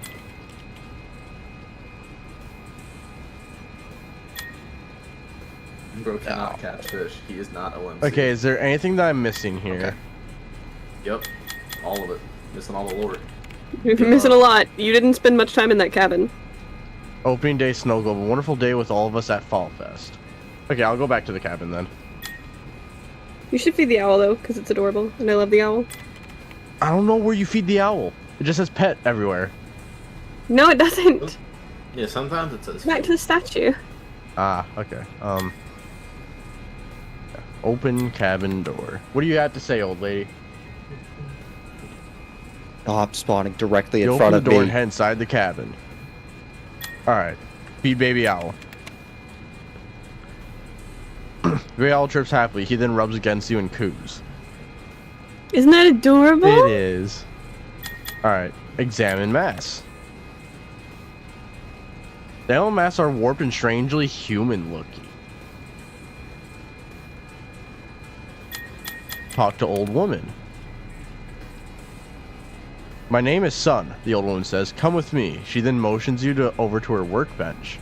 Bro cannot catch fish. He is not OMC. Okay, is there anything that I'm missing here? Yep. All of it. Missing all the lore. You're missing a lot. You didn't spend much time in that cabin. Opening day snow globe. A wonderful day with all of us at Fall Fest. Okay, I'll go back to the cabin then. You should feed the owl though, because it's adorable, and I love the owl. I don't know where you feed the owl. It just says pet everywhere. No, it doesn't. Yeah, sometimes it says. Back to the statue. Ah, okay. Open cabin door. What do you have to say, old lady? Stop spawning directly You in open front the of door me. and head inside the cabin. Alright. Feed baby owl. Baby owl trips happily. He then rubs against you and coos. Isn't that adorable? It is. Alright. Examine mass. The animal masks are warped and strangely human-looking. Talk to old woman. My name is Sun, the old woman says. Come with me. She then motions you over to her workbench.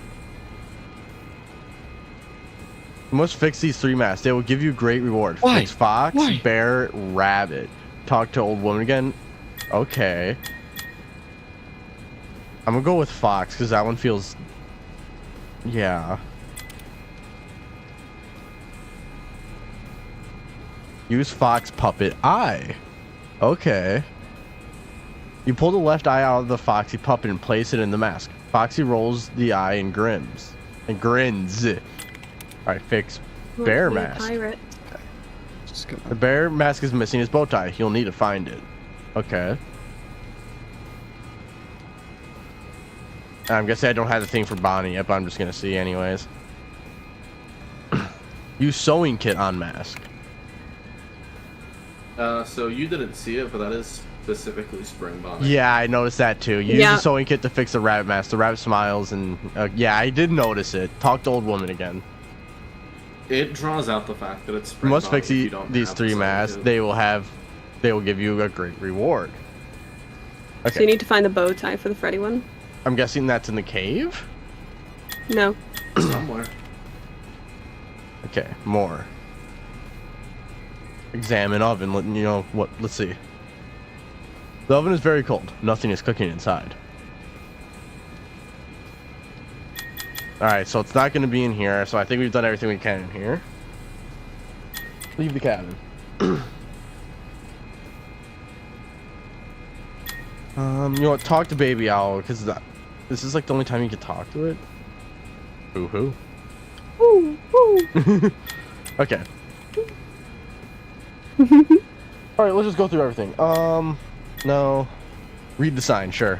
You must fix these 3 masks. They will give you great reward. Why? Fix fox, Why? bear, rabbit. Talk to old woman again. Okay. I'm gonna go with fox because that one feels... Yeah. Use fox puppet eye. Okay. You pull the left eye out of the foxy puppet and place it in the mask. Foxy rolls the eye and grins. Alright, fix bear mask. Pirate. The bear mask is missing his bow tie. You'll need to find it. Okay. I'm guessing I don't have the thing for Bonnie yet, but I'm just gonna see anyways. Use sewing kit on mask. So you didn't see it, but that is specifically Spring Bonnie. Yeah, I noticed that too. Use the sewing kit to fix the rabbit mask. The rabbit smiles and yeah, I did notice it. Talk to old woman again. It draws out the fact that it's Spring You must Bonnie fix if you don't these have 3 the masks. kit. They will give you a great reward. Okay. So you need to find the bow tie for the Freddy one? I'm guessing that's in the cave? No. Somewhere. Okay, more. Examine oven. You know what? Let's see. The oven is very cold. Nothing is cooking inside. Alright, so it's not going to be in here. So I think we've done everything we can in here. Leave the cabin. You know what? Talk to Baby Owl, because this is like the only time you can talk to it. Boo-hoo. Ooh, ooh. Okay. Alright, let's just go through everything. No. Read the sign, sure.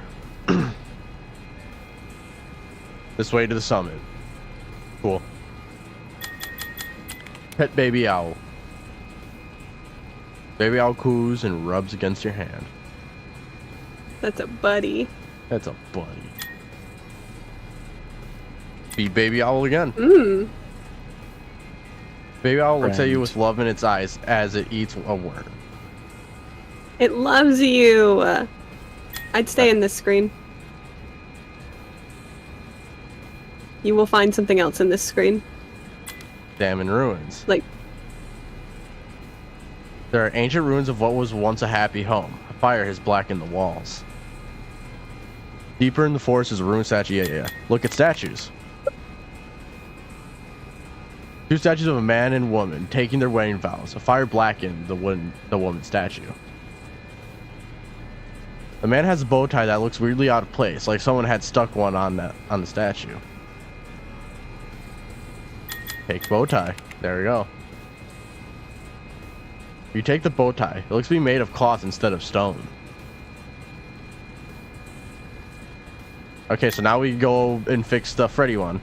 This way to the summit. Cool. Pet Baby Owl. Baby Owl coos and rubs against your hand. That's a buddy. That's a buddy. Feed Baby Owl again. Mmm. Baby Owl looks at you with love in its eyes as it eats a worm. It loves you. I'd stay in this screen. You will find something else in this screen. Damn in ruins. Like, there are ancient ruins of what was once a happy home. A fire has blackened the walls. Deeper in the forest is a ruined statue. Yeah. Look at statues. 2 statues of a man and woman taking their wedding vows. A fire blackened the woman's statue. The man has a bow tie that looks weirdly out of place, like someone had stuck one on the statue. Take bow tie. There we go. You take the bow tie. It looks to be made of cloth instead of stone. Okay, so now we go and fix the Freddy one.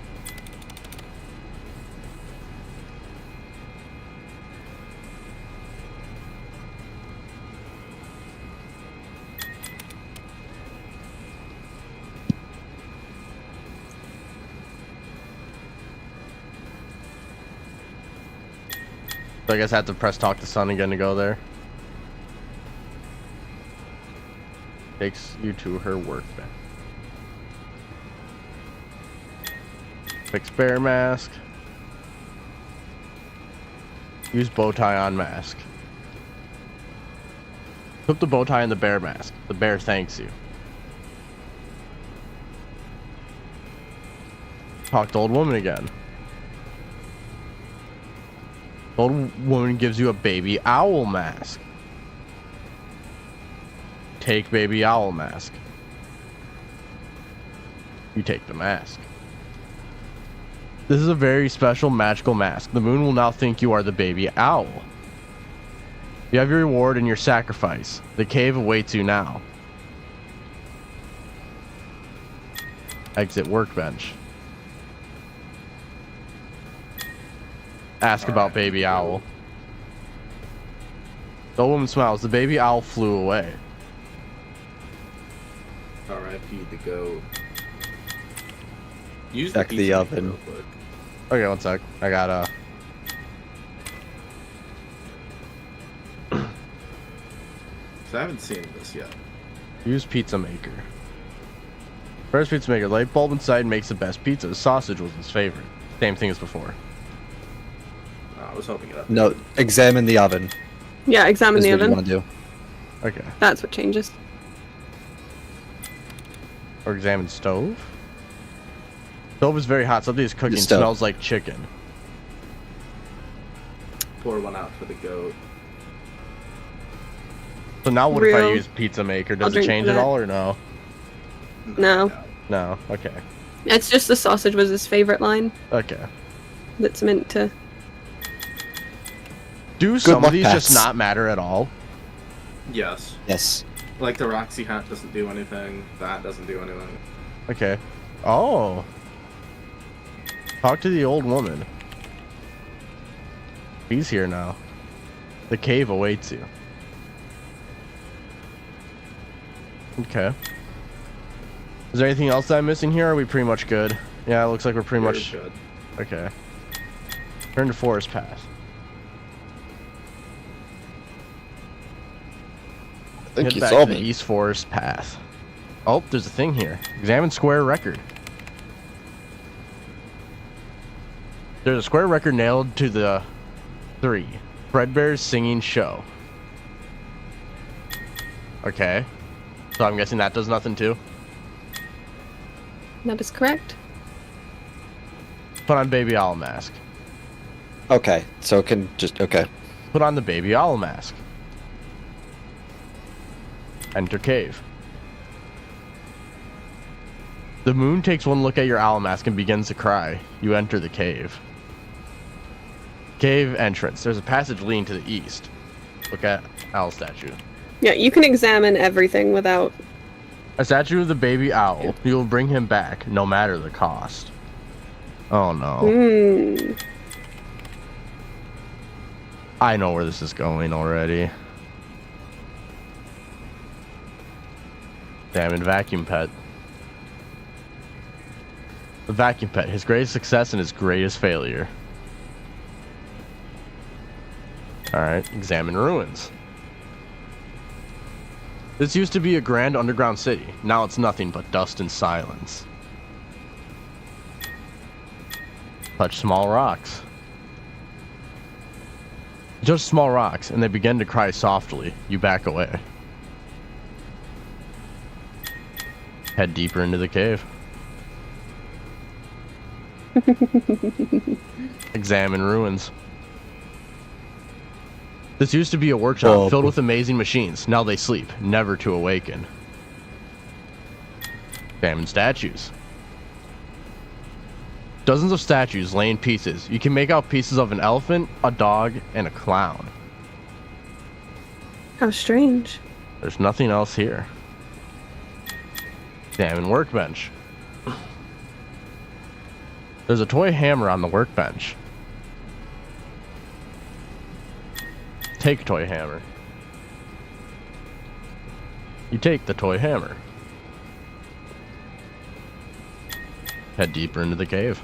So I guess I have to press talk to Sun again to go there. Takes you to her workbench. Fix bear mask. Use bow tie on mask. Put the bow tie in the bear mask. The bear thanks you. Talk to old woman again. Old woman gives you a baby owl mask. Take baby owl mask. You take the mask. This is a very special magical mask. The moon will now think you are the baby owl. You have your reward and your sacrifice. The cave awaits you now. Exit workbench. Ask about baby owl. The old woman smiles. The baby owl flew away. R.I.P. the goat. Use Check the the pizza oven. real quick. Okay, one sec. I gotta. So I haven't seen this yet. Use pizza maker. First pizza maker. Light bulb inside makes the best pizza. Sausage was his favorite. Same thing as before. I was hoping it. No, examine the oven. Yeah, examine Is the what you oven. want to do. Okay. That's what changes. Or examine stove. Stove is very hot. Something is cooking. stove. Smells like chicken. Pour one out for the goat. So now what if I Real- use pizza maker? I'll Does it drink change at that. all or no? No. No. Okay. It's just the sausage was his favorite line. Okay. That's meant to. Do some luck, of these Pats. just not matter at all? Yes. Yes. Like the Roxy hat doesn't do anything. That doesn't do anything. Okay. Oh. Talk to the old woman. He's here now. The cave awaits you. Okay. Is there anything else that I'm missing here? Or are we pretty much good? Yeah, it looks like we're pretty You're much good. Okay. Turn to Forest Path. I think Head you back saw to the me. East Forest Path. Oh, there's a thing here. Examine square record. There's a square record nailed to the 3. Fredbear's singing show. Okay. So I'm guessing that does nothing too. That is correct. Put on Baby Owl mask. Okay, so it can just okay. Put on the Baby Owl mask. Enter cave. The moon takes one look at your owl mask and begins to cry. You enter the cave. Cave entrance. There's a passage leading to the east. Look at owl statue. Yeah, you can examine everything without. A statue of the baby owl. You will bring him back, no matter the cost. Oh no. Hmm. I know where this is going already. Examine vacuum pet. The vacuum pet, his greatest success and his greatest failure. Alright, examine ruins. This used to be a grand underground city. Now it's nothing but dust and silence. Touch small rocks. Just small rocks, and they begin to cry softly. You back away. Head deeper into the cave. Examine ruins. This used to be a workshop filled with amazing machines. Now they sleep, never to awaken. Examine statues. Dozens of statues lay in pieces. You can make out pieces of an elephant, a dog, and a clown. How strange. There's nothing else here. Examine workbench. There's a toy hammer on the workbench. Take toy hammer. You take the toy hammer. Head deeper into the cave.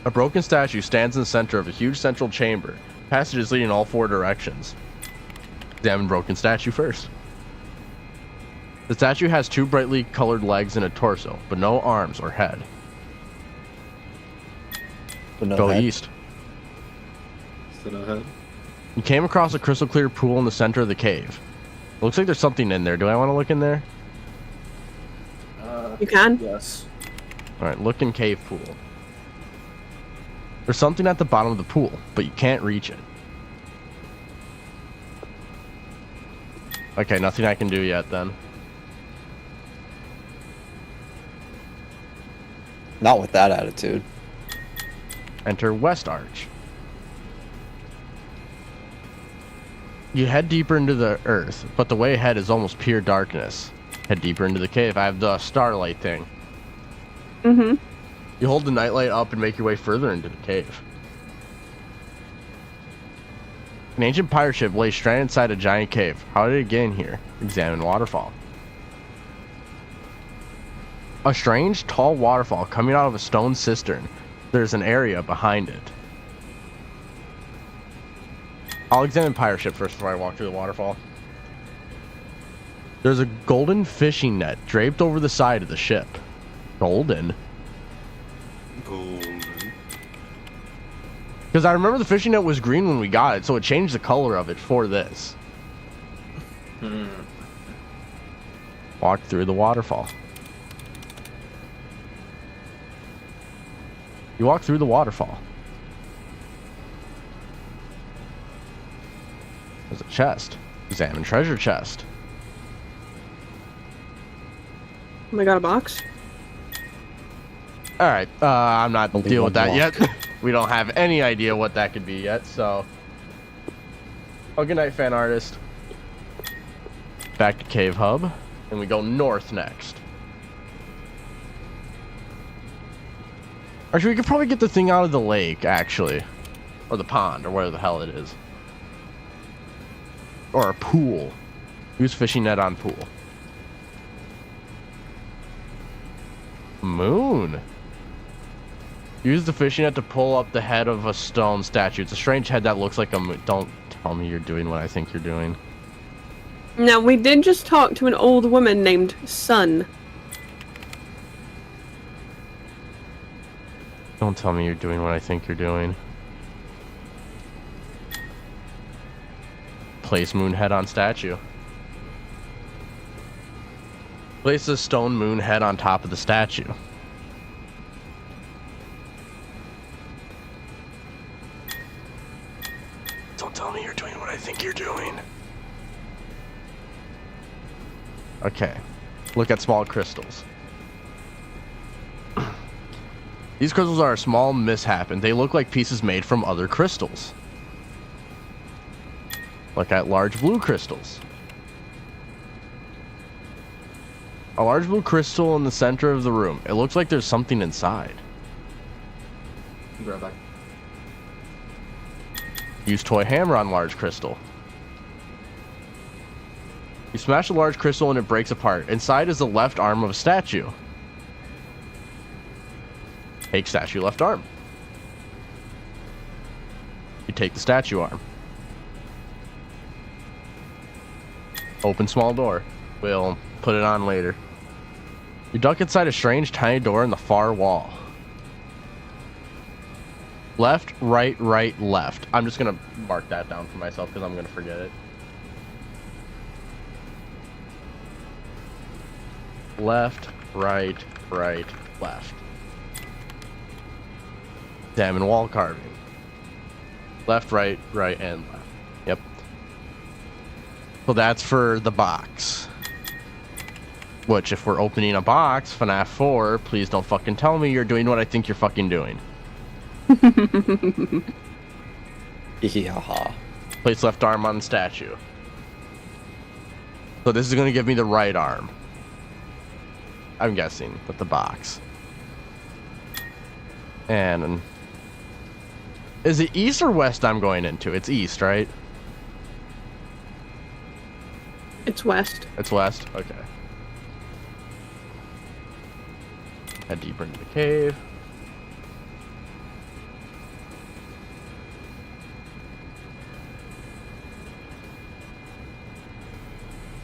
A broken statue stands in the center of a huge central chamber. Passages lead in all 4 directions. Examine broken statue first. The statue has 2 brightly colored legs and a torso, but no arms or head. Go east. Still no head. You came across a crystal clear pool in the center of the cave. Looks like there's something in there. Do I want to look in there? You can? Yes. Alright, look in cave pool. There's something at the bottom of the pool, but you can't reach it. Okay, nothing I can do yet then. Not with that attitude. Enter West Arch. You head deeper into the earth, but the way ahead is almost pure darkness. Head deeper into the cave. I have the starlight thing. Mm-hmm. You hold the nightlight up and make your way further into the cave. An ancient pirate ship lays stranded inside a giant cave. How did it get in here? Examine waterfall. A strange, tall waterfall coming out of a stone cistern. There's an area behind it. I'll examine pirate ship first before I walk through the waterfall. There's a golden fishing net draped over the side of the ship. Golden? Golden. Because I remember the fishing net was green when we got it, so it changed the color of it for this. Walk through the waterfall. You walk through the waterfall. There's a chest. Examine treasure chest. Oh, I got a box. Alright, I'm not dealing with that yet. We don't have any idea what that could be yet, so... Oh, good night, fan artist. Back to Cave Hub, and we go north next. Actually, we could probably get the thing out of the lake, actually. Or the pond, or whatever the hell it is. Or a pool. Use fishing net on pool. Moon. Use the fishing net to pull up the head of a stone statue. It's a strange head that looks like a moon. Don't tell me you're doing what I think you're doing. Now, we did just talk to an old woman named Sun. Don't tell me you're doing what I think you're doing. Place moon head on statue. Place the stone moon head on top of the statue. Don't tell me you're doing what I think you're doing. Okay. Look at small crystals. These crystals are a small mishap, and they look like pieces made from other crystals. Look at large blue crystals. A large blue crystal in the center of the room. It looks like there's something inside. Grab back. Use toy hammer on large crystal. You smash a large crystal and it breaks apart. Inside is the left arm of a statue. Take statue left arm. You take the statue arm. Open small door. We'll put it on later. You duck inside a strange tiny door in the far wall. Left, right, right, left. I'm just gonna mark that down for myself because I'm gonna forget it. Left, right, right, left. Examine wall carving. Left, right, right, and left. Yep. So that's for the box. Which, if we're opening a box, FNAF 4, please don't fucking tell me you're doing what I think you're fucking doing. Haha. Place left arm on the statue. So this is going to give me the right arm. I'm guessing, with the box. And... is it east or west I'm going into? It's east, right? It's west. It's west? Okay. Head deeper into the cave.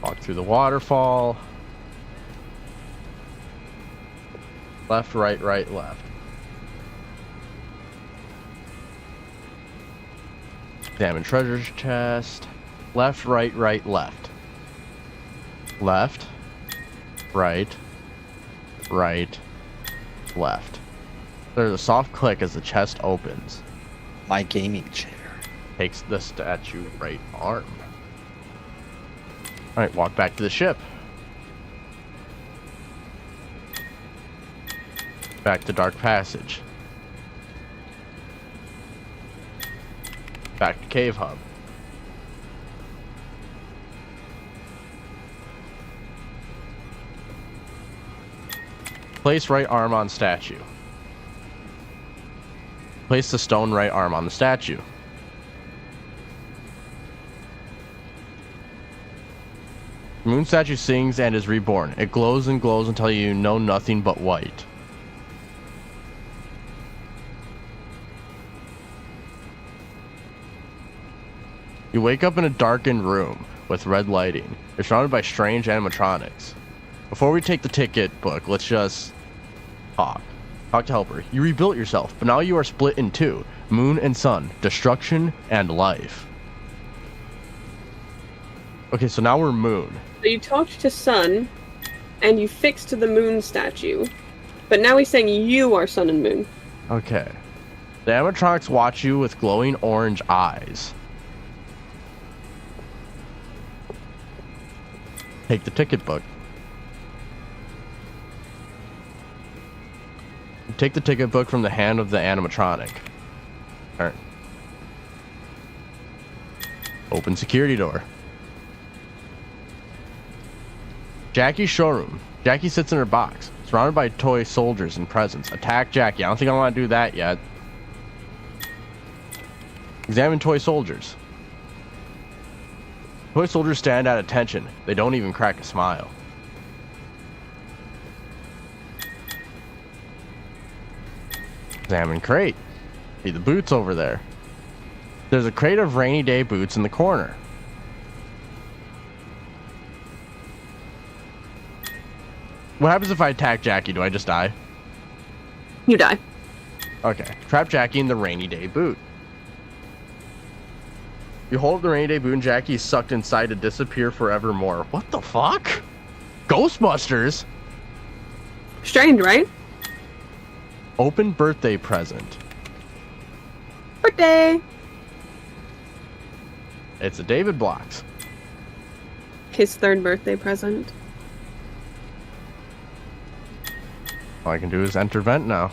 Walk through the waterfall. Left, right, right, left. Examine treasure chest. Left, right, right, left. Left, right, right, left. There's a soft click as the chest opens. My gaming chair. Takes the statue right arm. Alright, walk back to the ship. Back to Dark Passage. Back to Cave Hub. Place right arm on statue. Place the stone right arm on the statue. Moon statue sings and is reborn. It glows and glows until you know nothing but white. You wake up in a darkened room with red lighting. You're surrounded by strange animatronics. Before we take the ticket book, let's just talk. Talk to Helper. You rebuilt yourself, but now you are split in two. Moon and sun. Destruction and life. Okay, so now we're Moon. So you talked to Sun, and you fixed the Moon statue. But now he's saying you are Sun and Moon. Okay. The animatronics watch you with glowing orange eyes. Take the ticket book. Take the ticket book from the hand of the animatronic. Turn. Open security door. Jackie's showroom. Jackie sits in her box, surrounded by toy soldiers and presents. Attack Jackie. I don't think I want to do that yet. Examine toy soldiers. Toy soldiers stand at attention. They don't even crack a smile. Examine crate. See the boots over there. There's a crate of rainy day boots in the corner. What happens if I attack Jackie? Do I just die? You die. Okay. Trap Jackie in the rainy day boot. You hold the rainy day boot and Jackie is sucked inside to disappear forevermore. What the fuck? Ghostbusters? Strange, right? Open birthday present. Birthday! It's a David Blocks. His third birthday present. All I can do is enter vent now.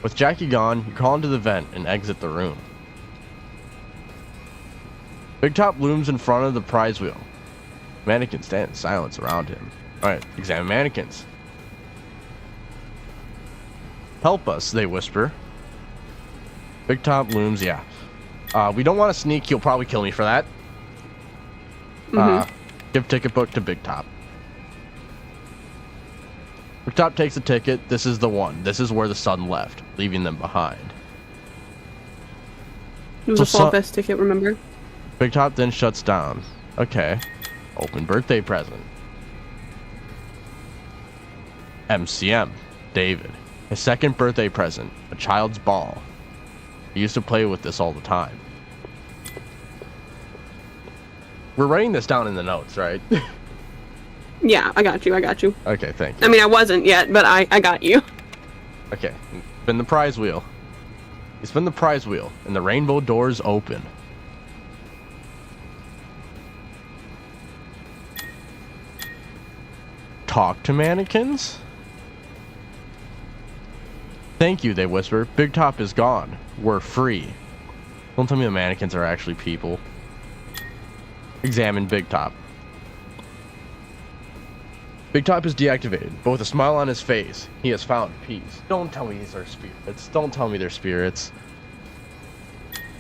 With Jackie gone, you crawl into the vent and exit the room. Big Top looms in front of the prize wheel. Mannequins stand in silence around him. Alright, examine mannequins. Help us, they whisper. Big Top looms, yeah. We don't want to sneak, he'll probably kill me for that. Give ticket book to Big Top. Big Top takes a ticket. This is the one. This is where the sun left, leaving them behind. It was a fall fest ticket, remember? Big Top then shuts down. Okay. Open birthday present. MCM. David. His second birthday present. A child's ball. He used to play with this all the time. We're writing this down in the notes, right? Yeah, I got you. Okay, thank you. I mean, I wasn't yet, but I got you. Okay, spin the prize wheel. You spin the prize wheel, and the rainbow doors open. Talk to mannequins? Thank you, they whisper. Big Top is gone. We're free. Don't tell me the mannequins are actually people. Examine Big Top. Big Top is deactivated, but with a smile on his face, he has found peace. Don't tell me these are spirits. Don't tell me they're spirits.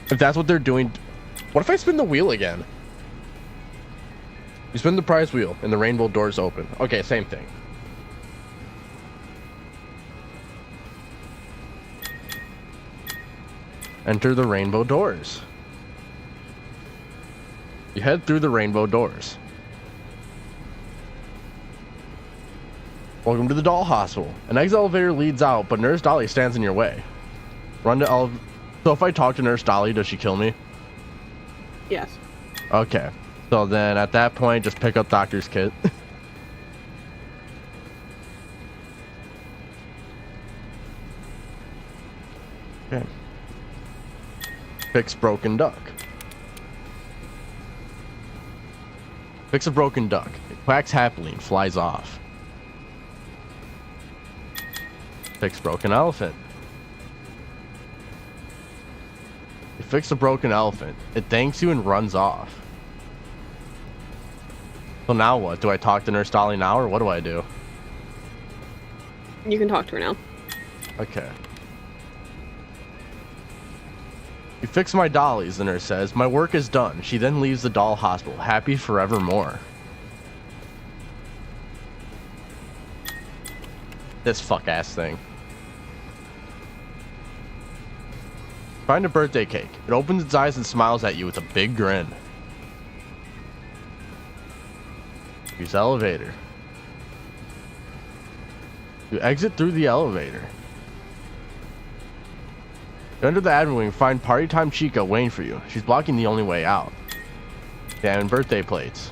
If that's what they're doing... What if I spin the wheel again? You spin the prize wheel, and the rainbow doors open. Okay, same thing. Enter the rainbow doors. You head through the rainbow doors. Welcome to the doll hospital. An exit elevator leads out, but Nurse Dolly stands in your way. Run to So if I talk to Nurse Dolly, does she kill me? Yes. Okay. So then at that point, just pick up Doctor's kit. Okay. Fix broken duck. Fix a broken duck. It quacks happily and flies off. Fix broken elephant. You fix a broken elephant. It thanks you and runs off. So now what? Do I talk to Nurse Dolly now, or what do I do? You can talk to her now. Okay. You fix my dollies, the nurse says. My work is done. She then leaves the doll hospital, happy forevermore. This fuck-ass thing. Find a birthday cake. It opens its eyes and smiles at you with a big grin. Use elevator. You exit through the elevator. You enter the admin wing, find Party Time Chica waiting for you. She's blocking the only way out. Damn birthday plates.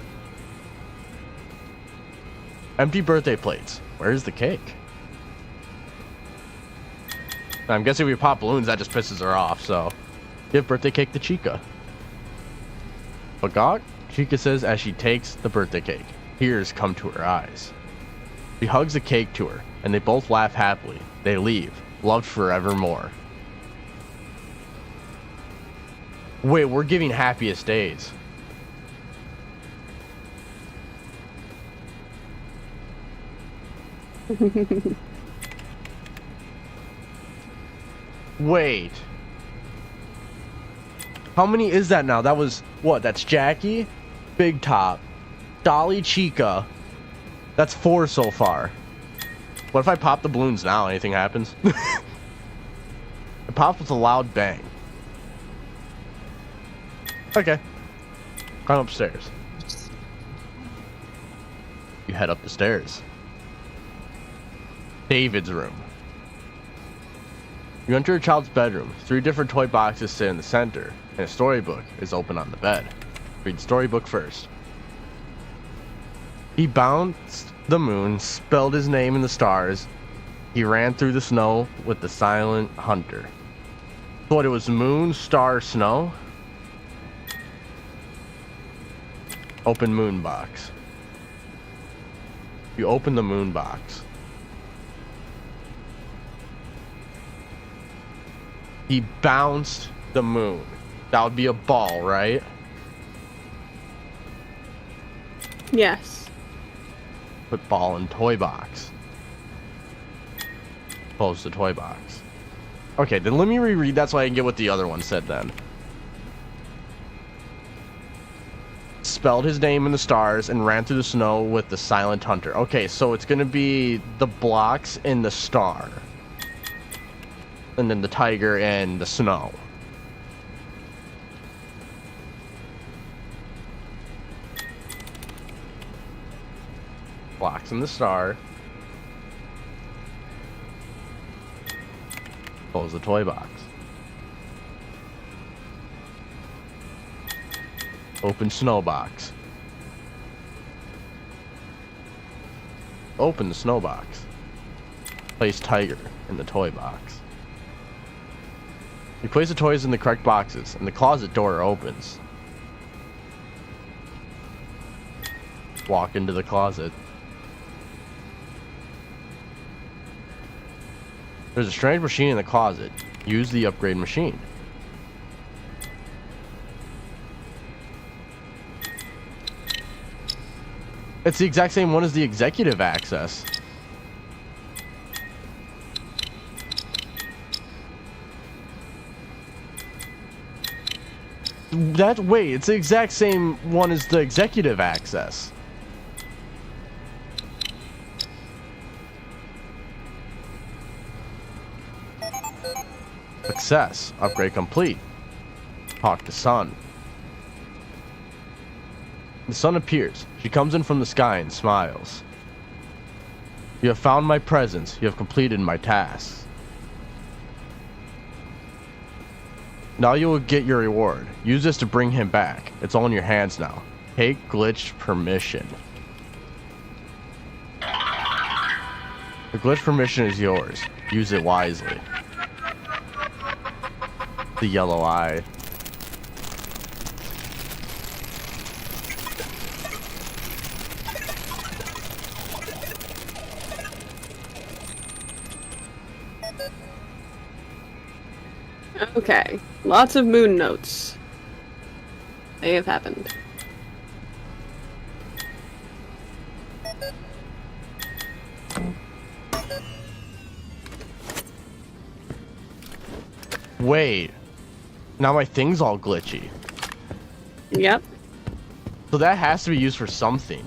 Empty birthday plates. Where's the cake? I'm guessing if we pop balloons, that just pisses her off, so... Give birthday cake to Chica. Bagok? Chica says as she takes the birthday cake. Tears come to her eyes. She hugs the cake to her, and they both laugh happily. They leave, loved forevermore. Wait, we're giving happiest days. Wait. How many is that now? That was, what? That's Jackie, Big Top, Dolly, Chica. That's 4 so far. What if I pop the balloons now? Anything happens? It pops with a loud bang. Okay. Climb upstairs. You head up the stairs. David's room. You enter a child's bedroom. 3 different toy boxes sit in the center, and a storybook is open on the bed. Read the storybook first. He bounced the moon, spelled his name in the stars. He ran through the snow with the silent hunter. What, it was moon, star, snow? Open moon box. You open the moon box. He bounced the moon. That would be a ball, right? Yes. Put ball in toy box. Close the toy box. Okay, then let me reread that so I can get what the other one said then. Spelled his name in the stars and ran through the snow with the silent hunter. Okay, so it's gonna be the blocks in the star. And then the tiger and the snow. Blocks in the star. Close the toy box. Open snow box. Open the snow box. Place tiger in the toy box. You place the toys in the correct boxes, and the closet door opens. Walk into the closet. There's a strange machine in the closet. Use the upgrade machine. It's the exact same one as the executive access. Wait, it's the exact same one as the executive access. Success. Upgrade complete. Talk to Sun. The sun appears. She comes in from the sky and smiles. You have found my presence. You have completed my tasks. Now you will get your reward. Use this to bring him back. It's all in your hands now. Take glitch permission. The glitch permission is yours. Use it wisely. The yellow eye. Okay, lots of moon notes. They have happened. Wait. Now my thing's all glitchy. Yep. So that has to be used for something.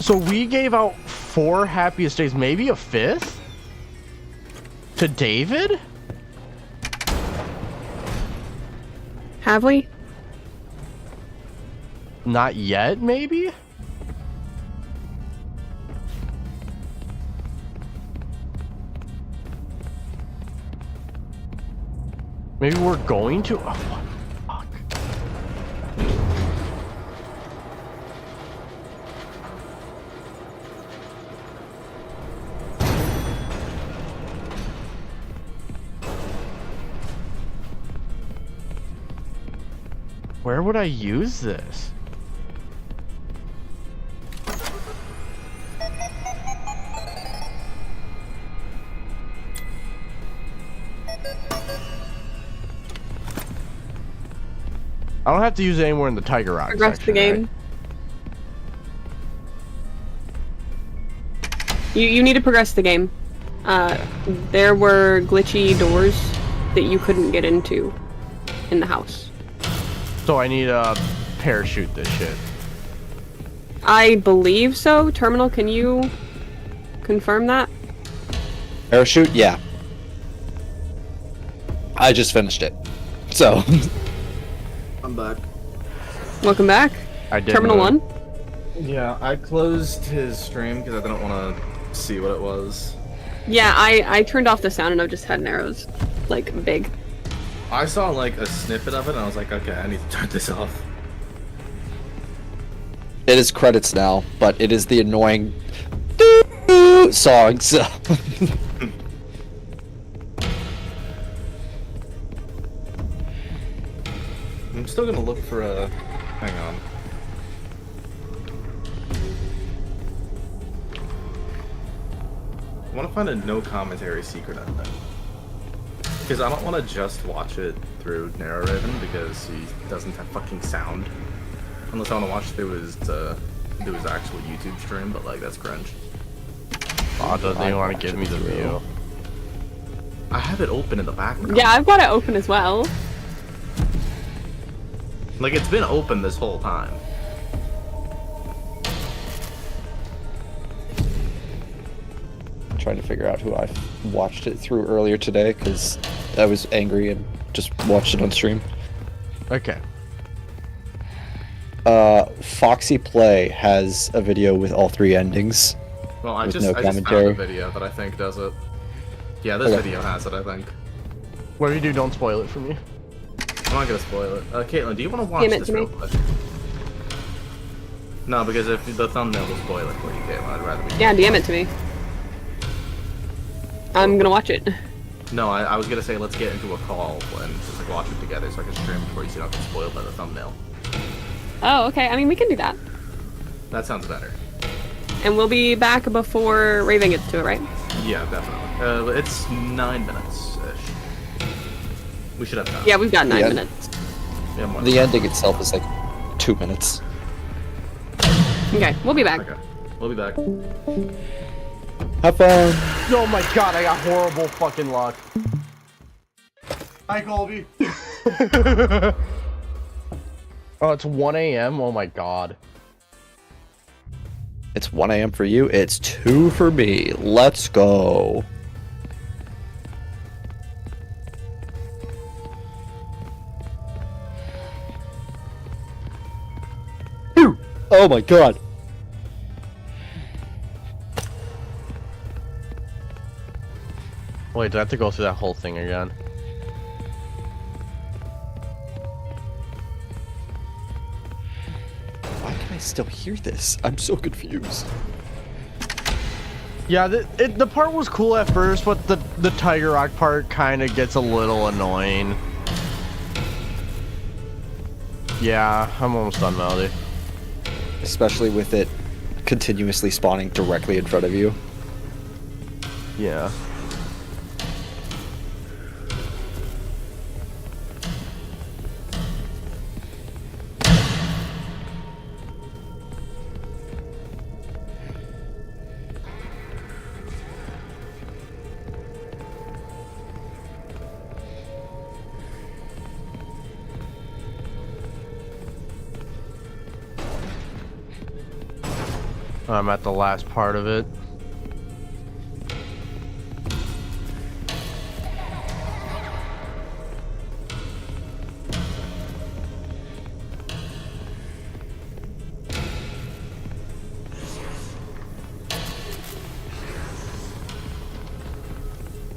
So we gave out 4 happiest days, maybe a 5th? To David? Have we? Not yet, maybe? Maybe we're going to? Oh, fuck. Where would I use this? I don't have to use it anywhere in the Tiger Rock Progress section, the game. Right? You need to progress the game. There were glitchy doors that you couldn't get into in the house. So I need to parachute this shit. I believe so. Terminal, can you confirm that? Parachute? Yeah. I just finished it. So. I'm back. Welcome back. I did. Terminal 1? Yeah, I closed his stream because I didn't want to see what it was. Yeah, I turned off the sound and I've just had arrows. Like, big. I saw like a snippet of it and I was like, okay, I need to turn this off. It is credits now, but it is the annoying song, so. I'm still gonna look for a... hang on. I want to find a no commentary secret ending. Because I don't want to just watch it through Narrow Raven because he doesn't have fucking sound. Unless I want to watch through his actual YouTube stream, but like that's cringe. Oh, doesn't even want to give me the view. I have it open in the background. Yeah, I've got it open as well. Like it's been open this whole time. Trying to figure out who I watched it through earlier today because I was angry and just watched it on stream. Okay. Foxy Play has a video with all 3 endings. Well, I with just no found a commentary. video that I think does it. Yeah, this video has it, I think. Whatever you do, don't spoil it for me. I'm not gonna spoil it. Caitlin, do you want to watch this real quick? No, because if the thumbnail will spoil it for you, Caitlin, I'd rather be. Yeah, DM it to me. I'm gonna watch it. No, I was gonna say let's get into a call and just like watch it together so I can stream before you see not get spoiled by the thumbnail. Oh, okay. I mean, we can do that. That sounds better. And we'll be back before Raven gets to it, right? Yeah, definitely. It's 9 minutes-ish. We should have time. Yeah, we've got 9 minutes. Yeah, The ending itself is like 2 minutes. Okay, we'll be back. Okay, we'll be back. Have fun. Oh my god, I got horrible fucking luck. Hi, Colby. Oh, it's 1 a.m.? Oh my god. It's 1 a.m. for you. It's 2 for me. Let's go. Oh my god. Wait, do I have to go through that whole thing again? Why can I still hear this? I'm so confused. Yeah, the part was cool at first, but the Tiger Rock part kind of gets a little annoying. Yeah, I'm almost done, Melody. Especially with it continuously spawning directly in front of you. Yeah. I'm at the last part of it.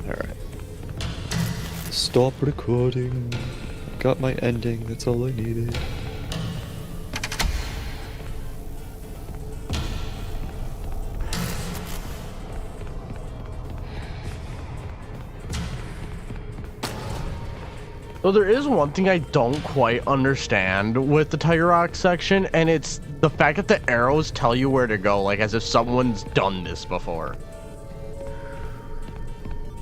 Alright. Stop recording. Got my ending, that's all I needed. So there is one thing I don't quite understand with the Tiger Rock section, and it's the fact that the arrows tell you where to go, like as if someone's done this before.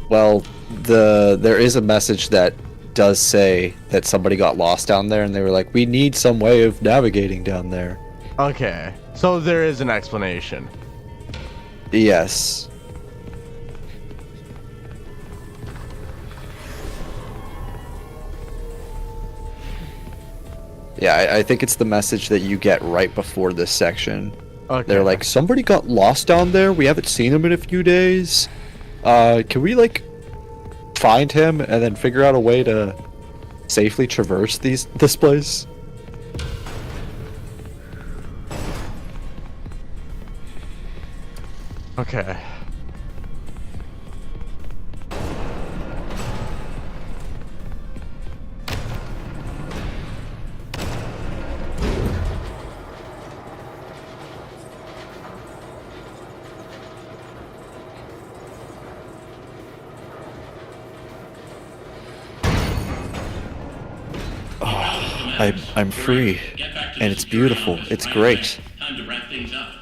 Well, there is a message that does say that somebody got lost down there, and they were like, we need some way of navigating down there. Okay, so there is an explanation. Yes. Yeah, I think it's the message that you get right before this section. Okay. They're like, somebody got lost down there. We haven't seen him in a few days. Can we, like, find him and then figure out a way to safely traverse this place? Okay. I'm free, and it's beautiful. It's great. Time to wrap things up.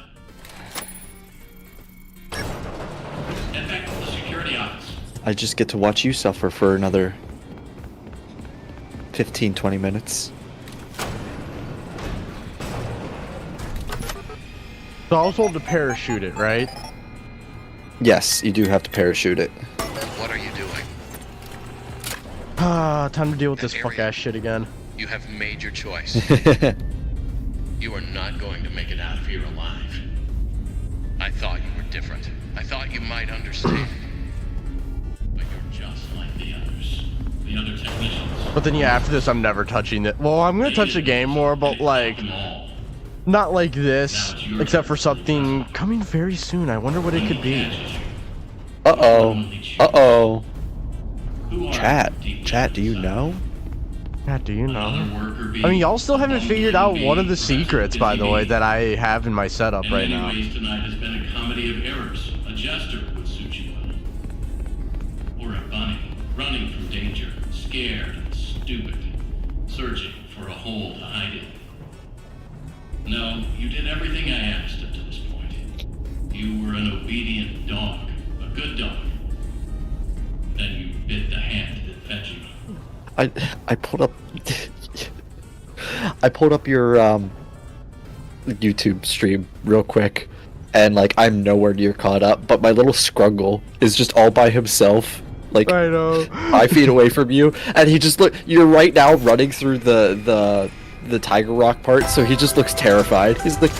Head back to the security office. I just get to watch you suffer for another 15-20 minutes. So I was told to parachute it, right? Yes, you do have to parachute it. What are you doing? Time to deal with this fuck-ass shit again. You have made your choice. You are not going to make it out of here alive. I thought you were different. I thought you might understand. But you're just like the others. The other technicians. But then yeah, after this I'm never touching it. Well, I'm gonna touch the game more, but like not like this, except for something coming very soon. I wonder what it could be. Uh-oh. Uh-oh. Chat, do you know? Chat, do you know? I mean, y'all still haven't figured out one of the secrets, by the way, that I have in my setup right now. Tonight has been a comedy of errors. A jester would suit you well. Or a bunny, running from danger, scared and stupid, searching for a hole to hide in. No, you did everything I asked up to this point. You were an obedient dog, a good dog. Then you bit the hand that fed you. I pulled up your YouTube stream real quick, and like I'm nowhere near caught up, but my little Scrungle is just all by himself, like I know. 5 feet away from you, and he just you're right now running through the Tiger Rock part, so he just looks terrified. He's like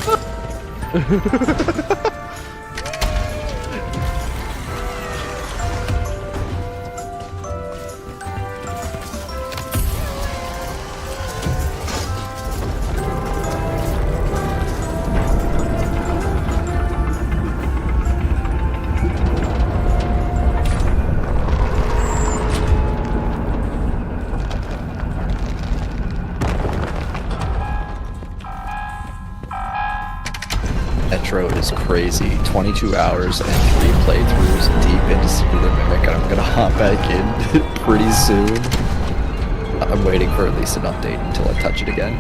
is crazy. 22 hours and 3 playthroughs deep into Secret the Mimic, and I'm gonna hop back in pretty soon. I'm waiting for at least an update until I touch it again.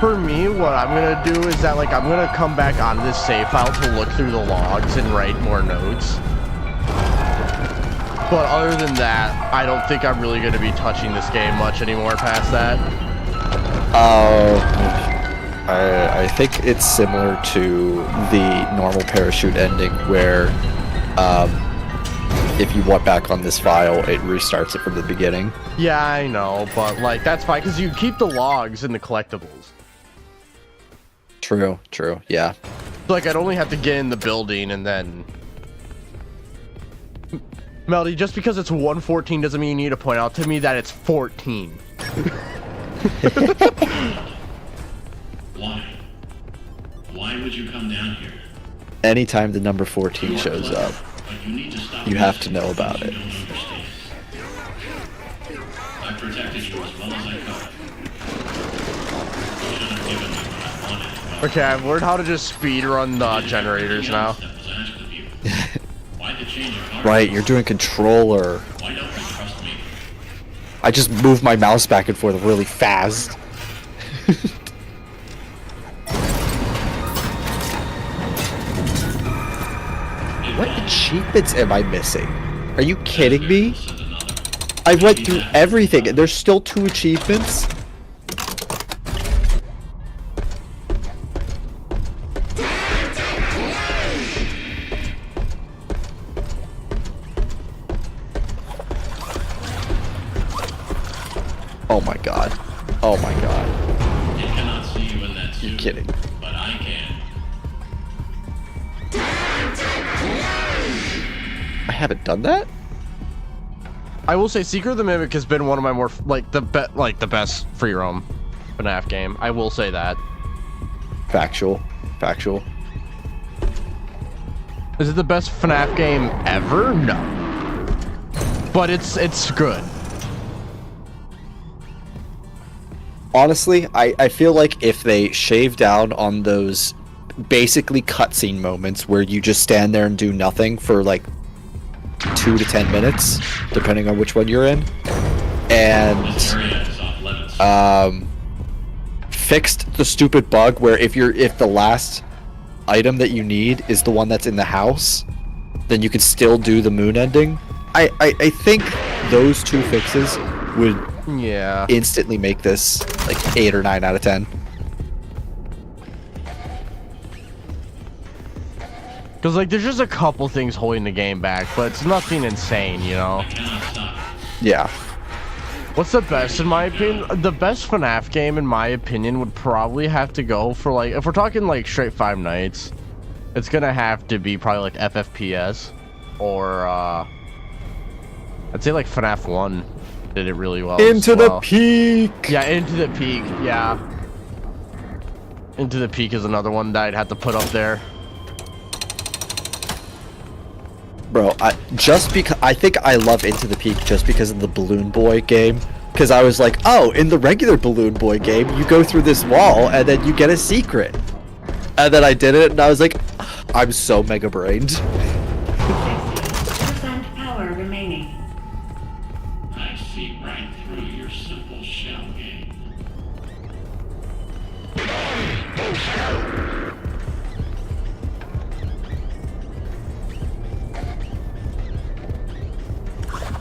For me, what I'm gonna do is that like I'm gonna come back onto this save file to look through the logs and write more notes. But other than that, I don't think I'm really gonna be touching this game much anymore past that. I think it's similar to the normal parachute ending where if you want back on this file, it restarts it from the beginning. Yeah, I know, but like that's fine because you keep the logs and the collectibles. True, yeah. Like, I'd only have to get in the building and then... Melody, just because it's 114 doesn't mean you need to point out to me that it's 14. Why? Why would you come down here? Anytime the number 14 shows up, you have to know about it. I protected you as well as I could. You should have given me what I wanted. Okay, I've learned how to just speed run the generators now. Why the change of heart? Right, you're doing controller. Why don't you trust me? I just move my mouse back and forth really fast. What achievements am I missing? Are you kidding me? I went through everything and there's still 2 achievements? Oh my god. Oh my god. It cannot see you in that suit. You're kidding. But I can. I haven't done that? I will say Secret of the Mimic has been one of my more the best free roam FNAF game. I will say that. Factual. Is it the best FNAF game ever? No. But it's good. Honestly, I feel like if they shave down on those basically cutscene moments where you just stand there and do nothing for like 2 to 10 minutes, depending on which one you're in, and fixed the stupid bug where if the last item that you need is the one that's in the house, then you can still do the moon ending. I think those 2 fixes would instantly make this like 8 or 9 out of 10. Because, like, there's just a couple things holding the game back, but it's nothing insane, you know? Yeah. What's the best, in my opinion? The best FNAF game, in my opinion, would probably have to go for, like, if we're talking, like, straight Five Nights, it's gonna have to be probably, like, FFPS, or, I'd say, like, FNAF 1 did it really well. Into the Peak! Yeah, Into the Peak, yeah. Into the Peak is another one that I'd have to put up there. Bro, I think I love Into the Peak just because of the Balloon Boy game. Because I was like, oh, in the regular Balloon Boy game, you go through this wall and then you get a secret. And then I did it and I was like, I'm so mega brained. 60% power remaining. I see right through your simple shell game.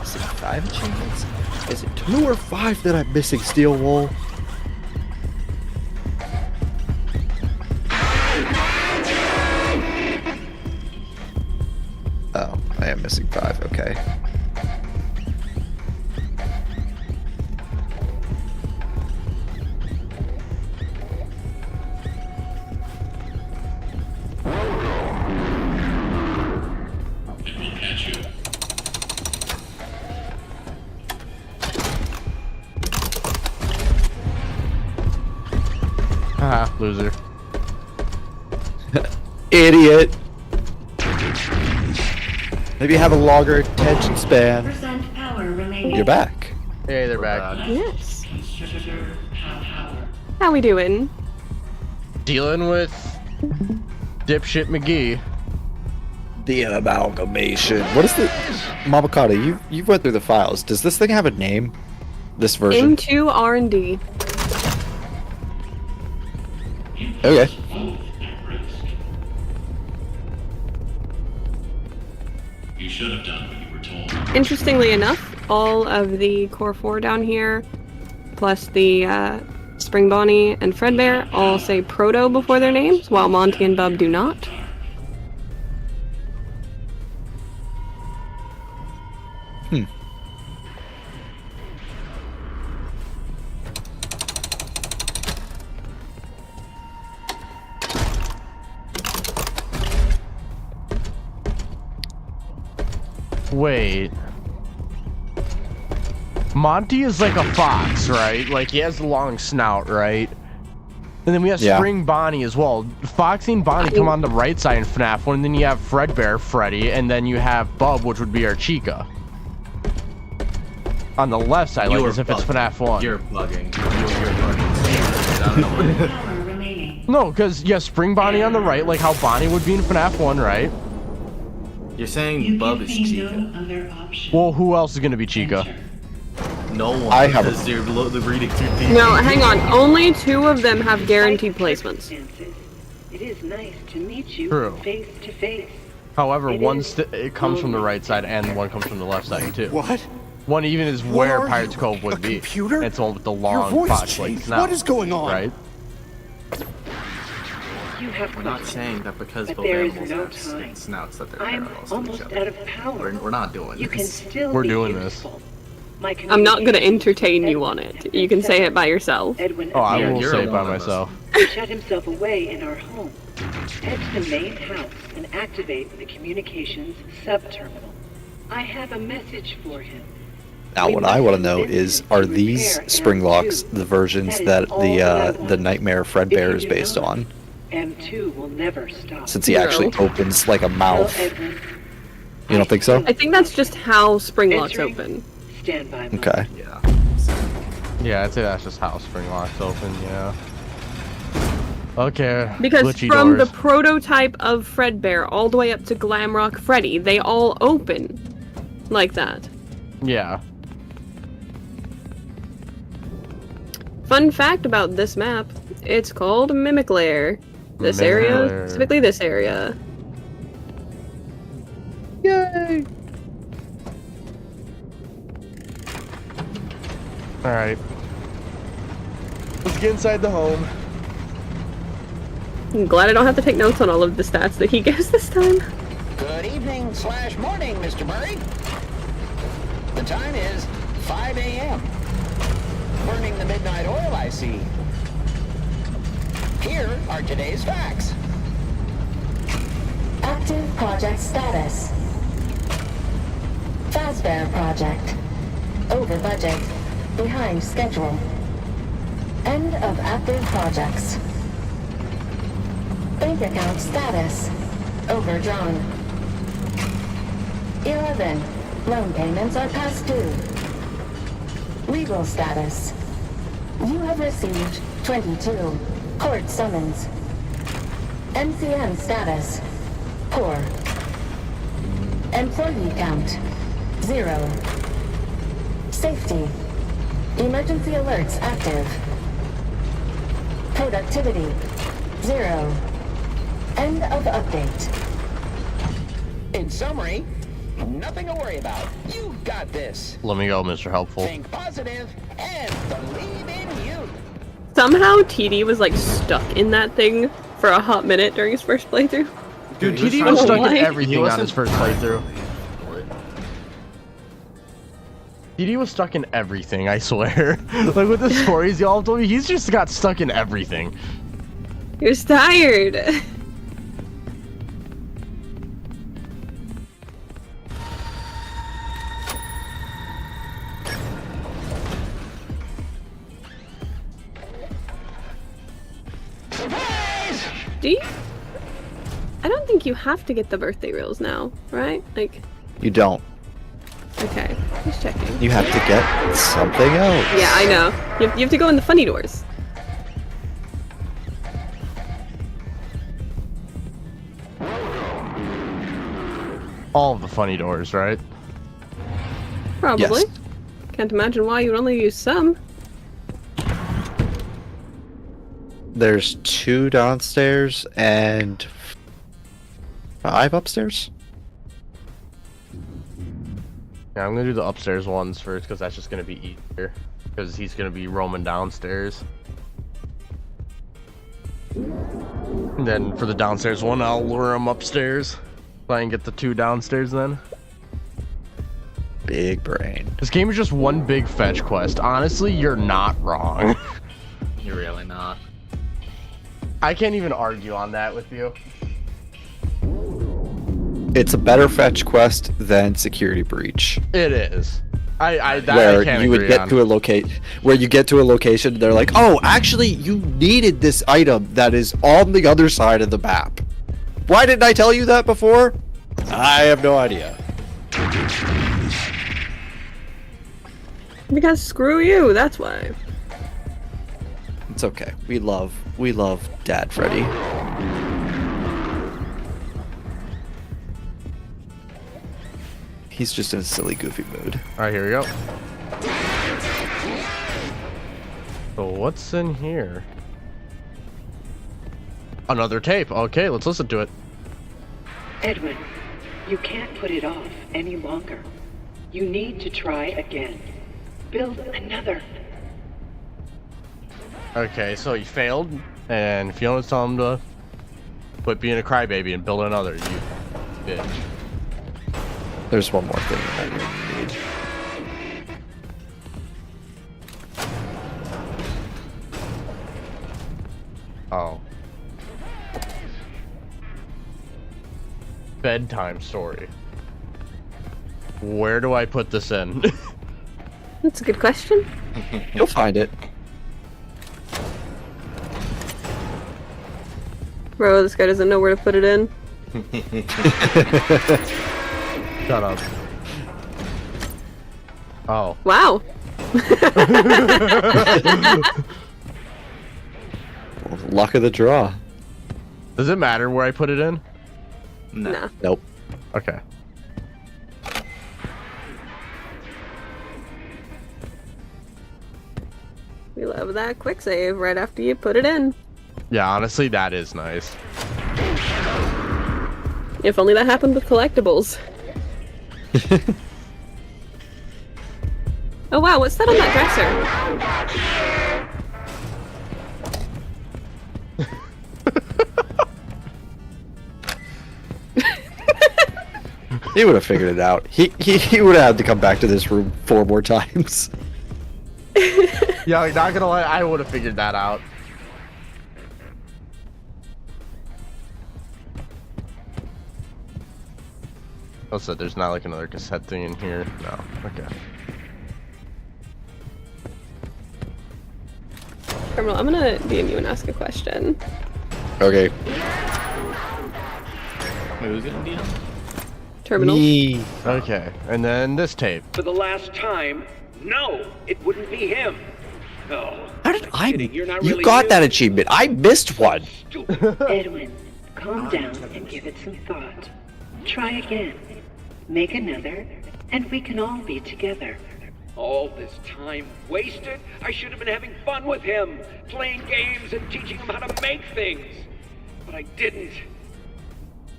Is it 5 achievements? Is it 2 or 5 that I'm missing, Steel Wool? Oh, I am missing 5, okay. It will catch you. Haha, loser. Idiot. Maybe have a longer attention span. Percent power remaining. You're back. Hey, they're back. Yes. How we doing? Dealing with dipshit McGee. The amalgamation. What is the Mamakata? You went through the files. Does this thing have a name? This version. Into R&D. Okay. You should have done what you were told. Interestingly enough, all of the Core 4 down here, plus the Spring Bonnie and Fredbear, all say Proto before their names, while Monty and Bub do not. Wait. Monty is like a fox, right? Like he has a long snout, right? And then we have Spring Bonnie as well. Foxy and Bonnie come on the right side in FNAF 1, and then you have Fredbear, Freddy, and then you have Bub, which would be our Chica. On the left side, like as if it's FNAF 1. You're bugging. You're bugging. I don't know what No, because you have Spring Bonnie on the right, like how Bonnie would be in FNAF 1, right? You're saying Bub is Chica. Well, who else is going to be Chica? No one. I have because you're reading too deep. No, hang on. Only 2 of them have guaranteed placements. It is nice to meet you True. face to face. However, it comes from the right side and one comes from the left side too. What? One even is where Pirates Cove would be. Computer? It's one with the long fox-like snout. What is going on? Right? We're not saying that because But both there is animals no have time. snouts that they're I'm parallel to each almost other. out of power. We're not doing You can this. still We're be doing useful. this. My I'm not gonna entertain you on it. You can say it by yourself. Edwin Oh, I Yeah, will you're say it by alone on this. myself. shut himself away in our home. Head to the main house and activate the communications sub-terminal. I have a message for him. Now, what I want to know is, are these spring locks the versions that the Nightmare Fredbear is based on? M2 will never stop. Since he actually opens like a mouth. You don't think so? I think that's just how spring locks open. Stand by. Okay. Yeah, I'd say that's just how Spring Lock's open, yeah. Okay. Because glitchy from doors. the prototype of Fredbear all the way up to Glamrock Freddy, they all open like that. Yeah. Fun fact about this map, it's called Mimic Lair. This Mimic area, Lair. specifically this area. Yay! Alright. Let's get inside the home. I'm glad I don't have to take notes on all of the stats that he gives this time. Good evening / morning, Mr. Murray. The time is 5 a.m. Burning the midnight oil, I see. Here are today's facts. Active project status. Fazbear project. Over budget. Behind schedule. End of active projects. Bank account status. Overdrawn. 11. Loan payments are past due. Legal status. You have received 22. Court summons. MCM status. Poor. Employee count. 0. Safety. Emergency alerts active. Productivity. 0. End of update. In summary, nothing to worry about. You got this. Let me go, Mr. Helpful. Think positive and believe in you. Somehow TD was like stuck in that thing for a hot minute during his first playthrough. Dude, He was TD trying was to- stuck in Why? everything He on his wasn't- first playthrough. TD was stuck in everything, I swear. Like with the stories y'all told me, he's just got stuck in everything. He was tired. Do you? I don't think you have to get the birthday reels now, right? Like, You don't. okay, just checking. You have to get something else. Yeah, I know. You have to go in the funny doors. All of the funny doors, right? Probably. Yes. Can't imagine why you would only use some. There's 2 downstairs and 5 upstairs. Yeah, I'm gonna do the upstairs ones first because that's just gonna be easier. Because he's gonna be roaming downstairs. And then for the downstairs one, I'll lure him upstairs. Try and get the 2 downstairs then. Big brain. This game is just one big fetch quest. Honestly, you're not wrong. You're really not. I can't even argue on that with you. It's a better fetch quest than Security Breach. It is. That where I can't you would agree get on. to a where you get to a location, they're like, oh, actually, you needed this item that is on the other side of the map. Why didn't I tell you that before? I have no idea. Because screw you, that's why. It's okay. We love Dad Freddy. He's just in a silly, goofy mood. Alright, here we go. So what's in here? Another tape. Okay, let's listen to it. Edwin, you can't put it off any longer. You need to try again. Build another. Okay, so he failed, and Fiona's telling him to quit being a crybaby and build another. You bitch. There's one more thing that you need. Oh. Bedtime story. Where do I put this in? That's a good question. You'll find it. Bro, this guy doesn't know where to put it in. Shut up. Oh. Wow. Luck of the draw. Does it matter where I put it in? Nah. Nope. Okay. We love that quick save right after you put it in. Yeah, honestly, that is nice. If only that happened with collectibles. Oh wow, what's that on that dresser? He would have figured it out. He would have had to come back to this room 4 more times. Yeah, like, not gonna lie, I would have figured that out. Also, there's not like another cassette thing in here. No. Okay. Carnival, I'm gonna DM you and ask a question. Okay. Wait, who's gonna DM? Terminal. Me. Okay, and then this tape. For the last time, no, it wouldn't be him. No. How did I? You're not You really got new. that achievement. I missed one. Edwin, calm down and give it some thought. Try again. Make another, and we can all be together. All this time wasted? I should have been having fun with him, playing games and teaching him how to make things. But I didn't.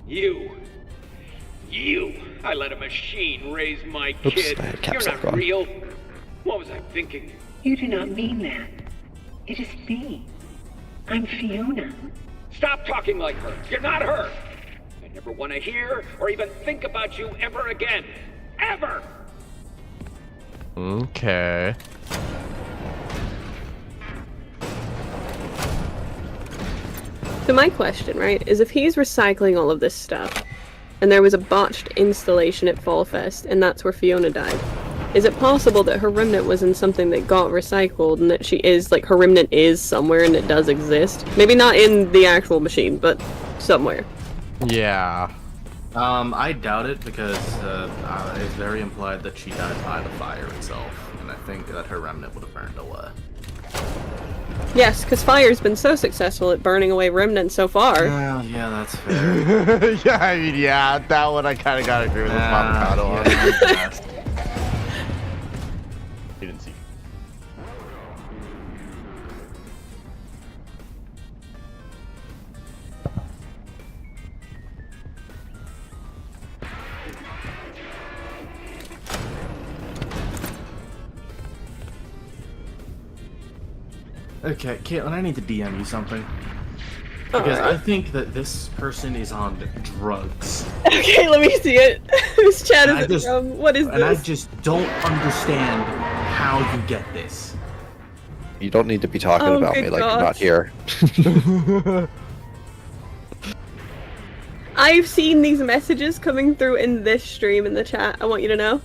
You, I let a machine raise my Oops, kid. I had caps You're lock not on. real. What was I thinking? You do not mean that. It is me. I'm Fiona. Stop talking like her. You're not her. I never want to hear or even think about you ever again. Ever! Okay. So my question, right, is if he's recycling all of this stuff, and there was a botched installation at Fall Fest, and that's where Fiona died, is it possible that her remnant was in something that got recycled, and that she is, like, her remnant is somewhere and it does exist? Maybe not in the actual machine, but somewhere. Yeah. I doubt it because it's very implied that she died by the fire itself, and I think that her remnant would have burned away. Yes, because fire's been so successful at burning away remnants so far. Yeah, that's fair. Yeah, I mean, yeah, that one I kind of gotta agree with the avocado on. He didn't see. Okay, Caitlin, I need to DM you something. Because I think that this person is on drugs. Okay, let me see it. Whose chat And is I it just- from? What is And I this? just don't understand how you get this. You don't need to be talking Oh, about good me like I'm not gosh. here. I've seen these messages coming through in this stream in the chat. I want you to know.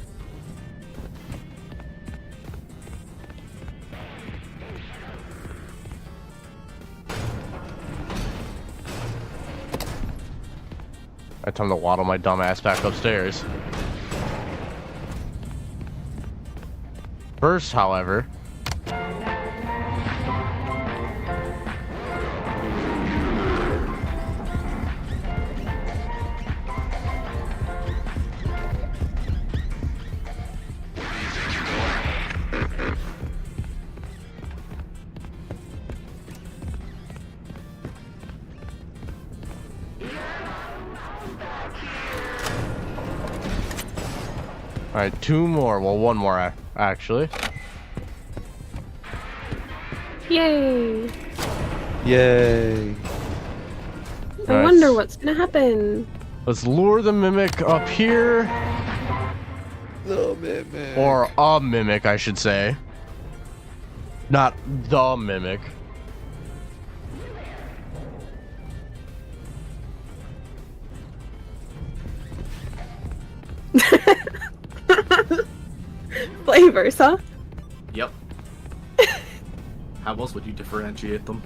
I time to waddle my dumb ass back upstairs. First, however, alright, 2 more. Well, 1 more, actually. Yay! Yay! I wonder what's gonna happen. Let's lure the mimic up here. The mimic. Or a mimic, I should say. Not the mimic. Flavors, huh? Yep. How else would you differentiate them?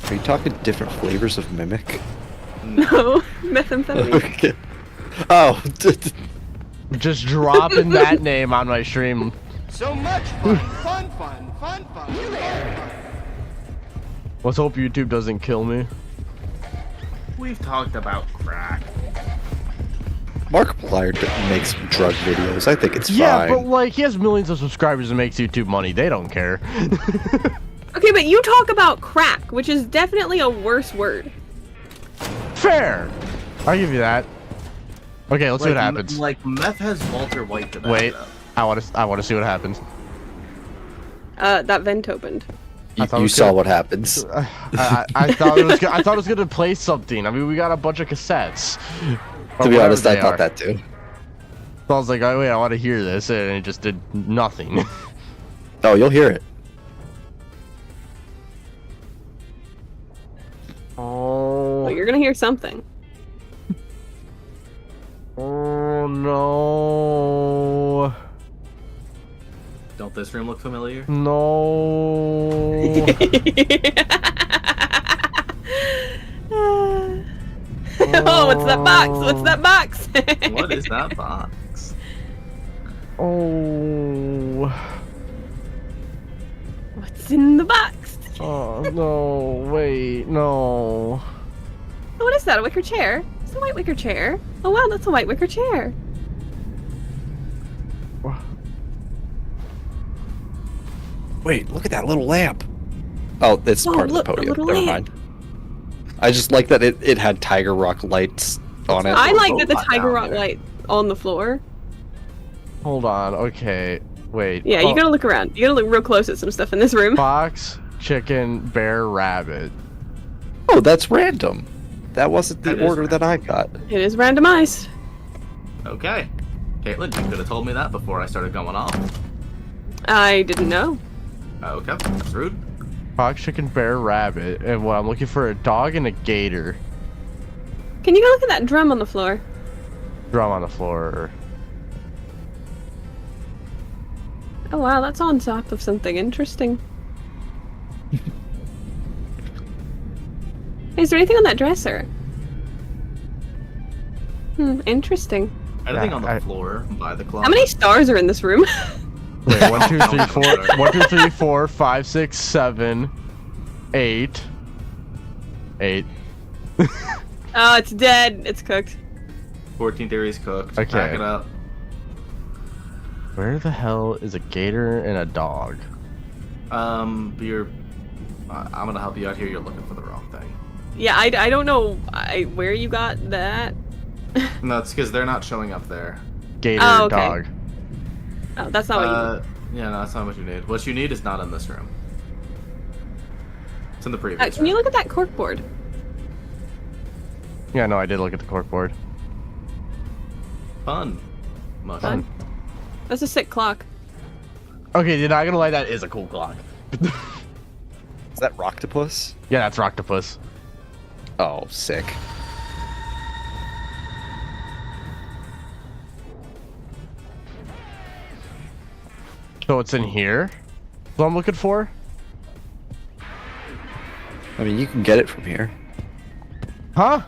Are you talking different flavors of mimic? No, methamphetamine. Okay. Oh, just dropping that name on my stream. So much fun, fun. Let's hope YouTube doesn't kill me. We've talked about crack. Markiplier makes drug videos. I think it's Yeah, fine. but like he has millions of subscribers and makes YouTube money. They don't care. Okay, but you talk about crack, which is definitely a worse word. Fair. I'll give you that. Okay, let's see what happens. Like meth has Walter White to back Wait, it up. I want to see what happens. That vent opened. You saw what happens. I thought it was gonna play something. I mean, we got a bunch of cassettes. To be honest, I thought that too. So I was like, oh wait, I want to hear this, and it just did nothing. Oh, you'll hear it. Oh. Well, you're gonna hear something. Oh no. Don't this room look familiar? No. Oh, what's that box? What's that box? What is that box? Oh. What's in the box? Oh no, wait, no. Oh, what is that? A wicker chair? It's a white wicker chair. Oh wow, that's a white wicker chair. Wait, look at that little lamp. Oh, it's part look, of the a podium. little Never lamp. mind. I just like that it had Tiger Rock lights on it. I like that the Tiger Rock light on the floor. Hold on, okay, wait. Yeah, you gotta look around. You gotta look real close at some stuff in this room. Fox, chicken, bear, rabbit. Oh, that's random. That wasn't the order that I got. It is randomized. Okay. Caitlin, you could have told me that before I started going off. I didn't know. Okay, that's rude. Fox, chicken, bear, rabbit. And what, I'm looking for a dog and a gator. Can you go look at that drum on the floor? Drum on the floor. Oh wow, that's on top of something interesting. Is there anything on that dresser? Interesting. Anything on the floor by the closet? How many stars are in this room? Wait, 1, 2, 3, 4. 1, 2, 3, 4, 5, 6, 7, 8. 8. Oh, it's dead. It's cooked. 14 theories cooked. Okay. Pack it up. Where the hell is a gator and a dog? I'm gonna help you out here. You're looking for the wrong thing. Yeah, I don't know where you got that. No, it's because they're not showing up there. Gator, Oh, okay. dog. Oh, that's not what you need. Yeah, no, that's not what you need. What you need is not in this room. It's in the previous Can you look at that corkboard? Yeah, no, I did look at the corkboard. Fun. Fun. That's a sick clock. Okay, you're not gonna lie, that is a cool clock. Is that Rocktopus? Yeah, that's Rocktopus. Oh, sick. So it's in here? That's what I'm looking for? I mean, you can get it from here. Huh?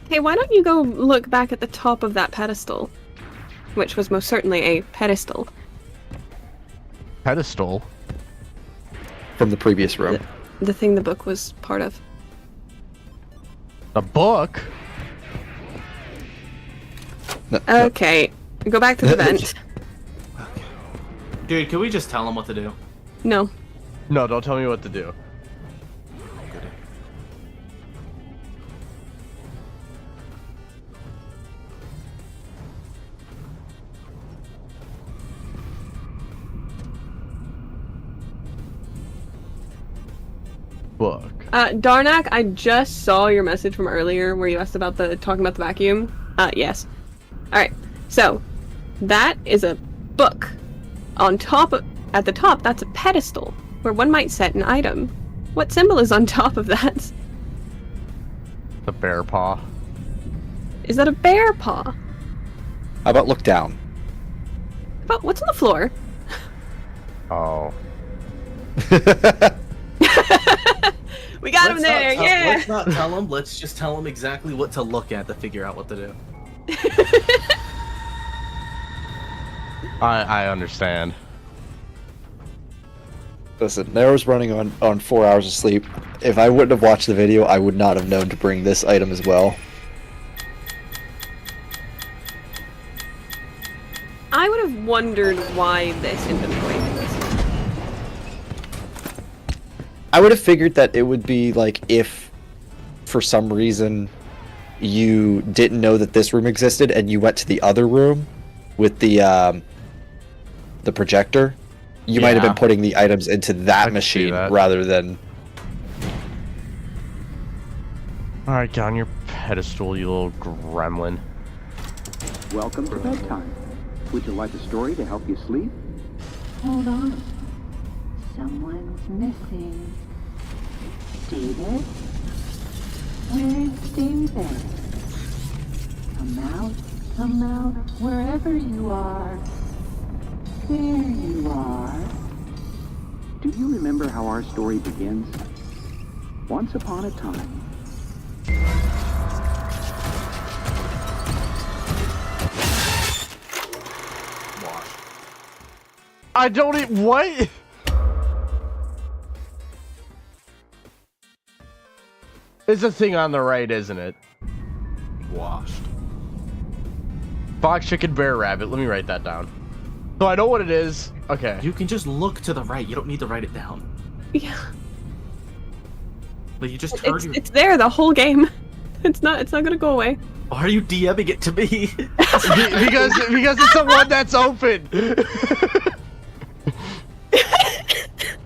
Hey, why don't you go look back at the top of that pedestal? Which was most certainly a pedestal. Pedestal? From the previous room. The thing the book was part of. The book? Okay, go back to the vent. Dude, can we just tell him what to do? No. No, don't tell me what to do. Book. Darnak, I just saw your message from earlier where you asked about talking about the vacuum. Yes. Alright, so that is a book. At the top, that's a pedestal where one might set an item. What symbol is on top of that? The bear paw. Is that a bear paw? How about look down? But what's on the floor? Oh. We got him there, yeah! Let's not tell him, let's just tell him exactly what to look at to figure out what to do. I understand. Listen, Nero's running on 4 hours of sleep. If I wouldn't have watched the video, I would not have known to bring this item as well. I would have wondered why this inventory existed. I would have figured that it would be like if, for some reason, you didn't know that this room existed and you went to the other room with the projector, you might have been putting the items into that machine rather than... Alright, get on your pedestal, you little gremlin. Welcome to bedtime. Would you like a story to help you sleep? Hold on. Someone's missing. David? Where's David? Come out, wherever you are. There you are. Do you remember how our story begins? Once upon a time. I don't even... What? It's a thing on the right, isn't it? Washed. Fox, chicken, bear, rabbit. Let me write that down. So I know what it is. Okay. You can just look to the right. You don't need to write it down. Yeah. But you just heard It's there the whole game. It's not gonna go away. Why are you DMing it to me? because it's the one that's open.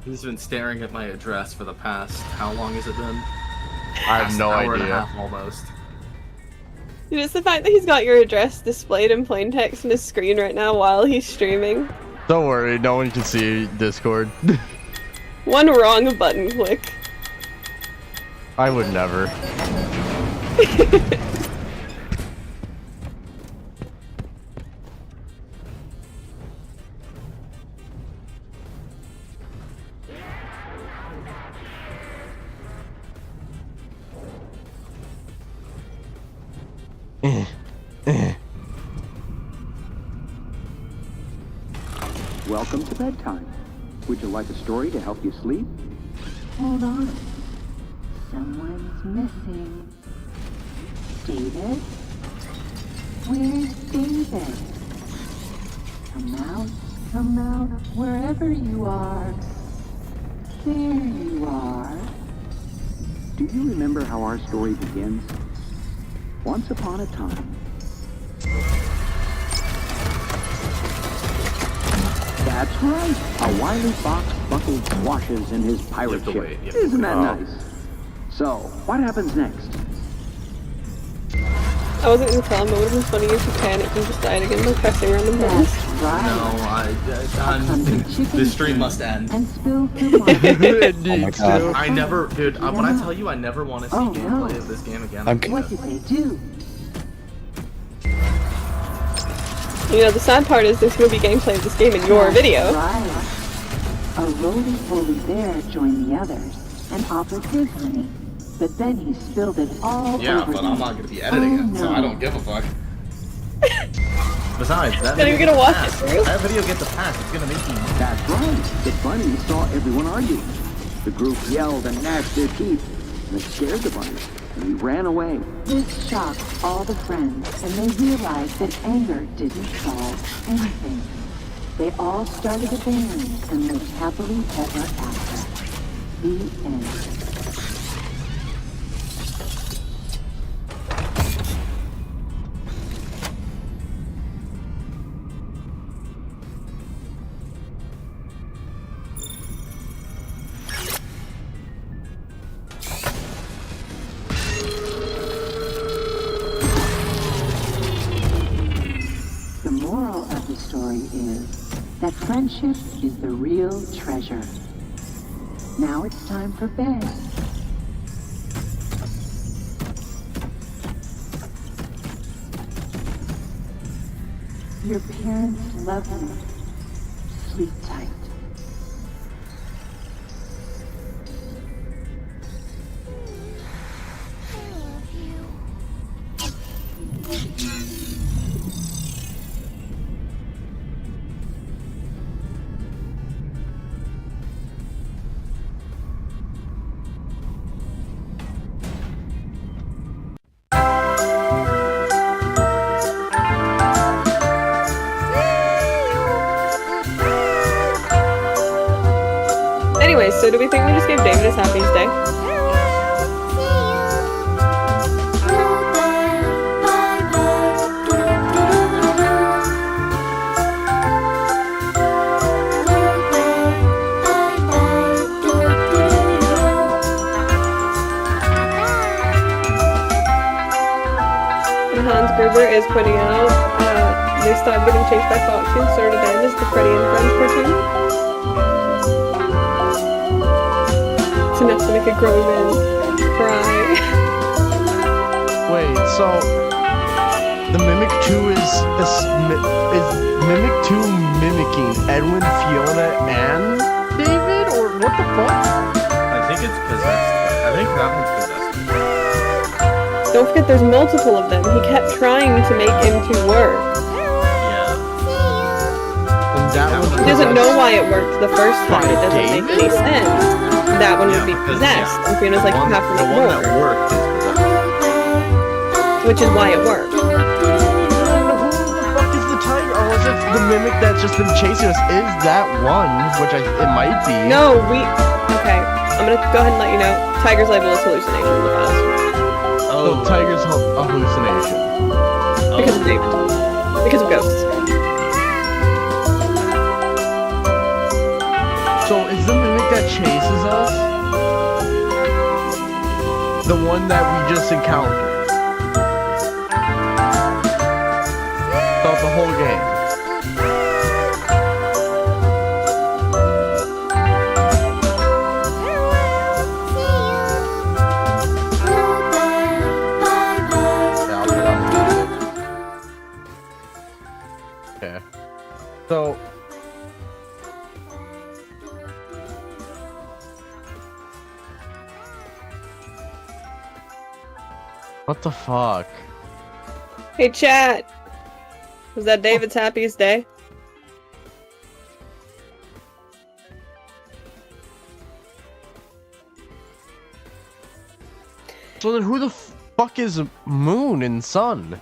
He's been staring at my address for the past, how long has it been? I have no hour idea. And a half, almost. Just the fact that he's got your address displayed in plain text on his screen right now while he's streaming. Don't worry, no one can see Discord. One wrong button click. I would never. Welcome to bedtime. Would you like a story to help you sleep? Hold on. Someone's missing. David? Where's David? Come out, wherever you are. There you are. Do you remember how our story begins? Once upon a time. That's right. A wily fox buckled washes in his pirate ship. Isn't that nice? So, what happens next? I wasn't gonna tell him, but it would have been funny if he panicked and just died again by pressing random buttons. This stream must end. And spill Oh my god. I never, dude. When I tell you, I never want to see gameplay of this game again. What did they do? You know, the sad part is there's gonna be gameplay of this game in your video. Right. A roly-poly bear joined the others and offered his honey, but then he spilled it all Yeah, over but them. I'm not gonna be editing it, so I don't give a fuck. Besides, that Then you're gonna watch it through? That video gets a pass. It's gonna make you. That's right. The bunnies saw everyone arguing. The group yelled and gnashed their teeth, and it scared the bunnies, and he ran away. This shocked all the friends, and they realized that anger didn't solve anything. They all started a band and lived happily ever after. The end. The moral of the story is that friendship is the real treasure. Now it's time for bed. Your parents love you. Sleep tight. Anyway, so do we think we just gave David his happiest day? And Hans Gruber is pointing out they stopped getting chased by Foxy and started to end as the Freddy and Friends cartoon. It's enough to make a grown man cry. Wait, so the Mimic 2 is Mimic 2 mimicking Edwin, Fiona, and David, or what the fuck? I think it's possessed. I think that one's possessed. Don't forget there's multiple of them. He kept trying to make him to work. He doesn't know why it worked the first time. It doesn't make any sense. That one would be possessed. And Fiona's like, you have to make more. Which is why it worked. Who the fuck is the tiger? Or was it the Mimic that's just been chasing us? Is that one? Which it might be. No, okay. I'm gonna go ahead and let you know. Tiger's label is hallucination in the files. Oh, Tiger's a hallucination. Because of David. Because of ghosts. So is the Mimic that chases us the one that we just encountered? Throughout the whole game. Okay. So what the fuck? Hey chat! Was that David's happiest day? So then who the fuck is Moon and Sun?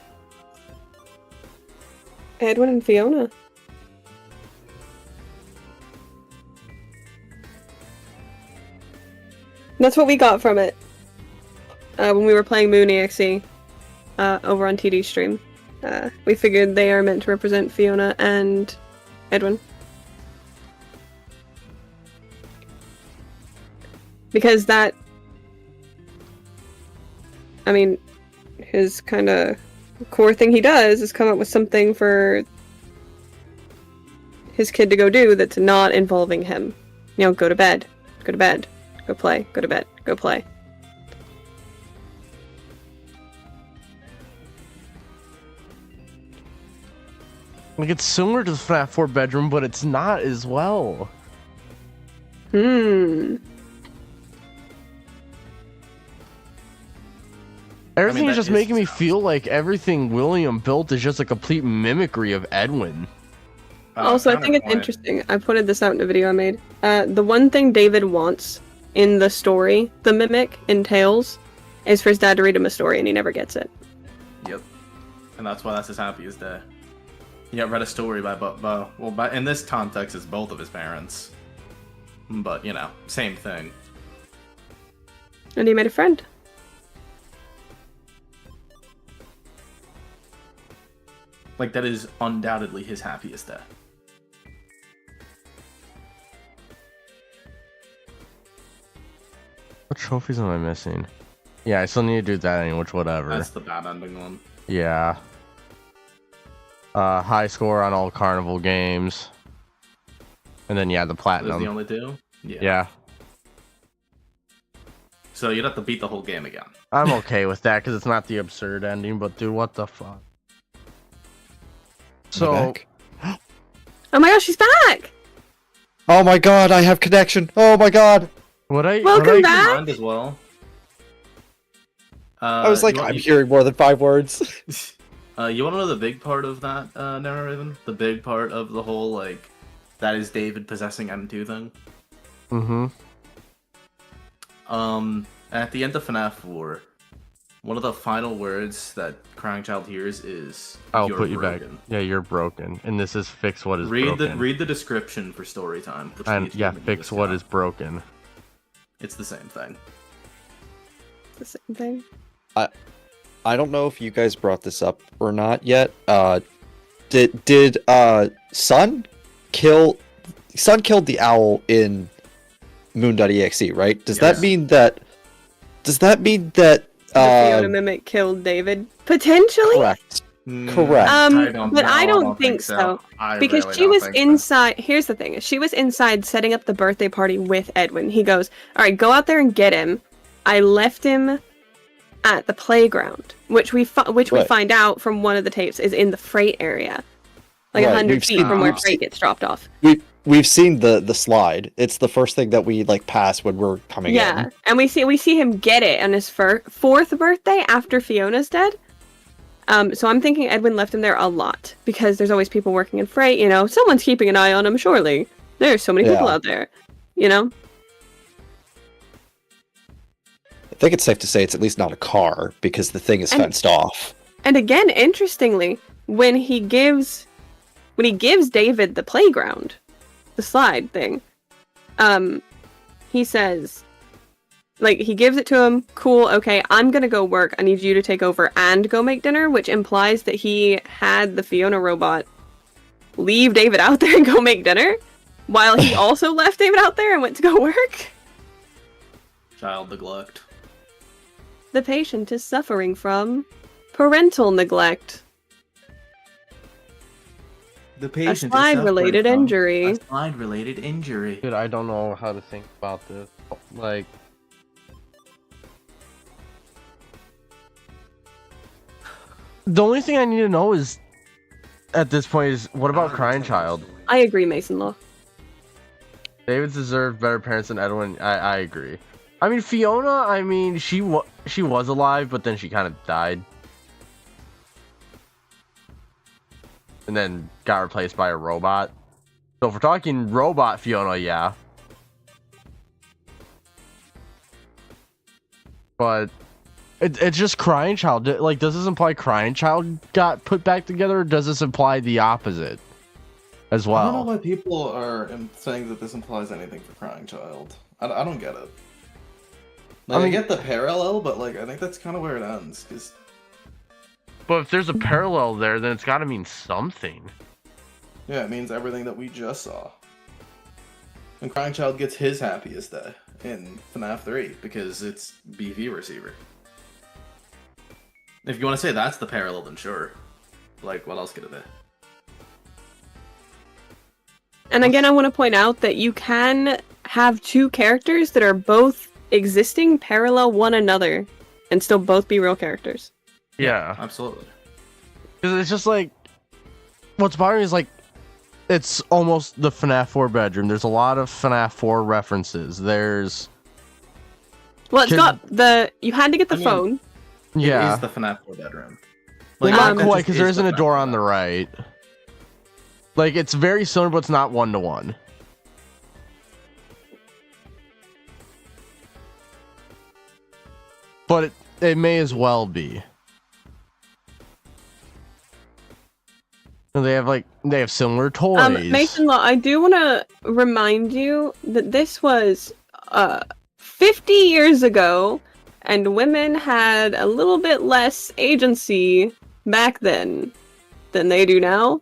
Edwin and Fiona. That's what we got from it. When we were playing Moon EXE over on TD stream. We figured they are meant to represent Fiona and Edwin. Because that I mean, his kind of core thing he does is come up with something for his kid to go do that's not involving him. You know, go to bed, go play, go to bed, go play. Like, it's similar to the FNAF 4 bedroom, but it's not as well. Everything is just making me feel like everything William built is just a complete mimicry of Edwin. Also, I think it's interesting. I pointed this out in a video I made. The one thing David wants in the story, the mimic in Tales, is for his dad to read him a story, and he never gets it. Yep. And that's why that's his happiest day. He got read a story by in this context, it's both of his parents. But, you know, same thing. And he made a friend. Like, that is undoubtedly his happiest day. What trophies am I missing? Yeah, I still need to do that anyway, which whatever. That's the bad ending one. Yeah. High score on all Carnival games. And then, yeah, the platinum. Those the only two? Yeah. So you'd have to beat the whole game again. I'm okay with that, because it's not the absurd ending, but dude, what the fuck? So... Oh my gosh, she's back! Oh my god, I have connection! Oh my god! Welcome back! As well. I was like, I'm hearing more than 5 words. You want to know the big part of that narrative? The big part of the whole, like, that is David possessing M2 thing? Mm-hmm. At the end of FNAF 4, one of the final words that Crying Child hears is, I'll "You're put you broken." back. Yeah, you're broken. And this is fix what is broken. Read the description for story time. And yeah, fix what is broken. It's the same thing. The same thing. I don't know if you guys brought this up or not yet. Did Sun killed the owl in Moon.exe, right? Does that mean that the Fiona mimic killed David? Potentially? Correct. But I don't think so. Because she was inside. Here's the thing: she was inside setting up the birthday party with Edwin. He goes, "All right, go out there and get him." I left him at the playground, which we find out from one of the tapes is in the freight area, like 100 feet from where freight gets dropped off. We've seen the slide. It's the first thing that we like pass when we're coming in. Yeah, and we see him get it on his fourth birthday after Fiona's dead. So I'm thinking Edwin left him there a lot because there's always people working in freight. You know, someone's keeping an eye on him. Surely there's so many people out there. You know. I think it's safe to say it's at least not a car because the thing is fenced off. And again, interestingly, when he gives David the playground, the slide thing, he says, like, he gives it to him, cool, okay, I'm gonna go work, I need you to take over and go make dinner, which implies that he had the Fiona robot leave David out there and go make dinner, while he also left David out there and went to go work. Child neglect. The patient is suffering from parental neglect. The patient a slide-related injury. A slide-related injury. Dude, I don't know how to think about this. Like, the only thing I need to know is, at this point, is what about Crying Child? I agree, Mason Law. David deserved better parents than Edwin. I agree. I mean, Fiona, I mean, she was alive, but then she kind of died. And then got replaced by a robot. So if we're talking robot Fiona, yeah. But it's just Crying Child. Like, does this imply Crying Child got put back together, or does this imply the opposite as well? I don't know why people are saying that this implies anything for Crying Child. I don't get it. Like, I get the parallel, but like I think that's kind of where it ends. But if there's a parallel there, then it's got to mean something. Yeah, it means everything that we just saw. And Crying Child gets his happiest day in FNAF 3 because it's BV receiver. If you want to say that's the parallel, then sure. Like, what else could it be? And again, I want to point out that you can have two characters that are both existing parallel one another and still both be real characters. Yeah. Absolutely. Because it's just like, what's bothering me is like, it's almost the FNAF 4 bedroom. There's a lot of FNAF 4 references. There's... Well, it's got the... You had to get the phone. Yeah. It is the FNAF 4 bedroom. Well, Like, not that quite, just because there is isn't the a door on the right. Like, it's very similar, but it's not one-to-one. But it may as well be. And they have similar toys. Mason Law, I do want to remind you that this was 50 years ago, and women had a little bit less agency back then than they do now.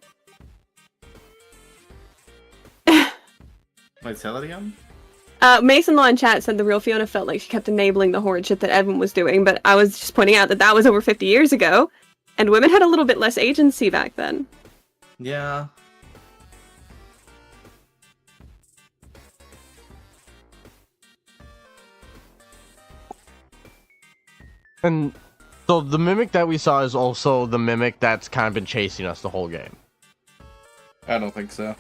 Wait, say that again? Mason Law in chat said the real Fiona felt like she kept enabling the horrid shit that Evan was doing, but I was just pointing out that that was over 50 years ago, and women had a little bit less agency back then. Yeah. And so the mimic that we saw is also the mimic that's kind of been chasing us the whole game. I don't think so.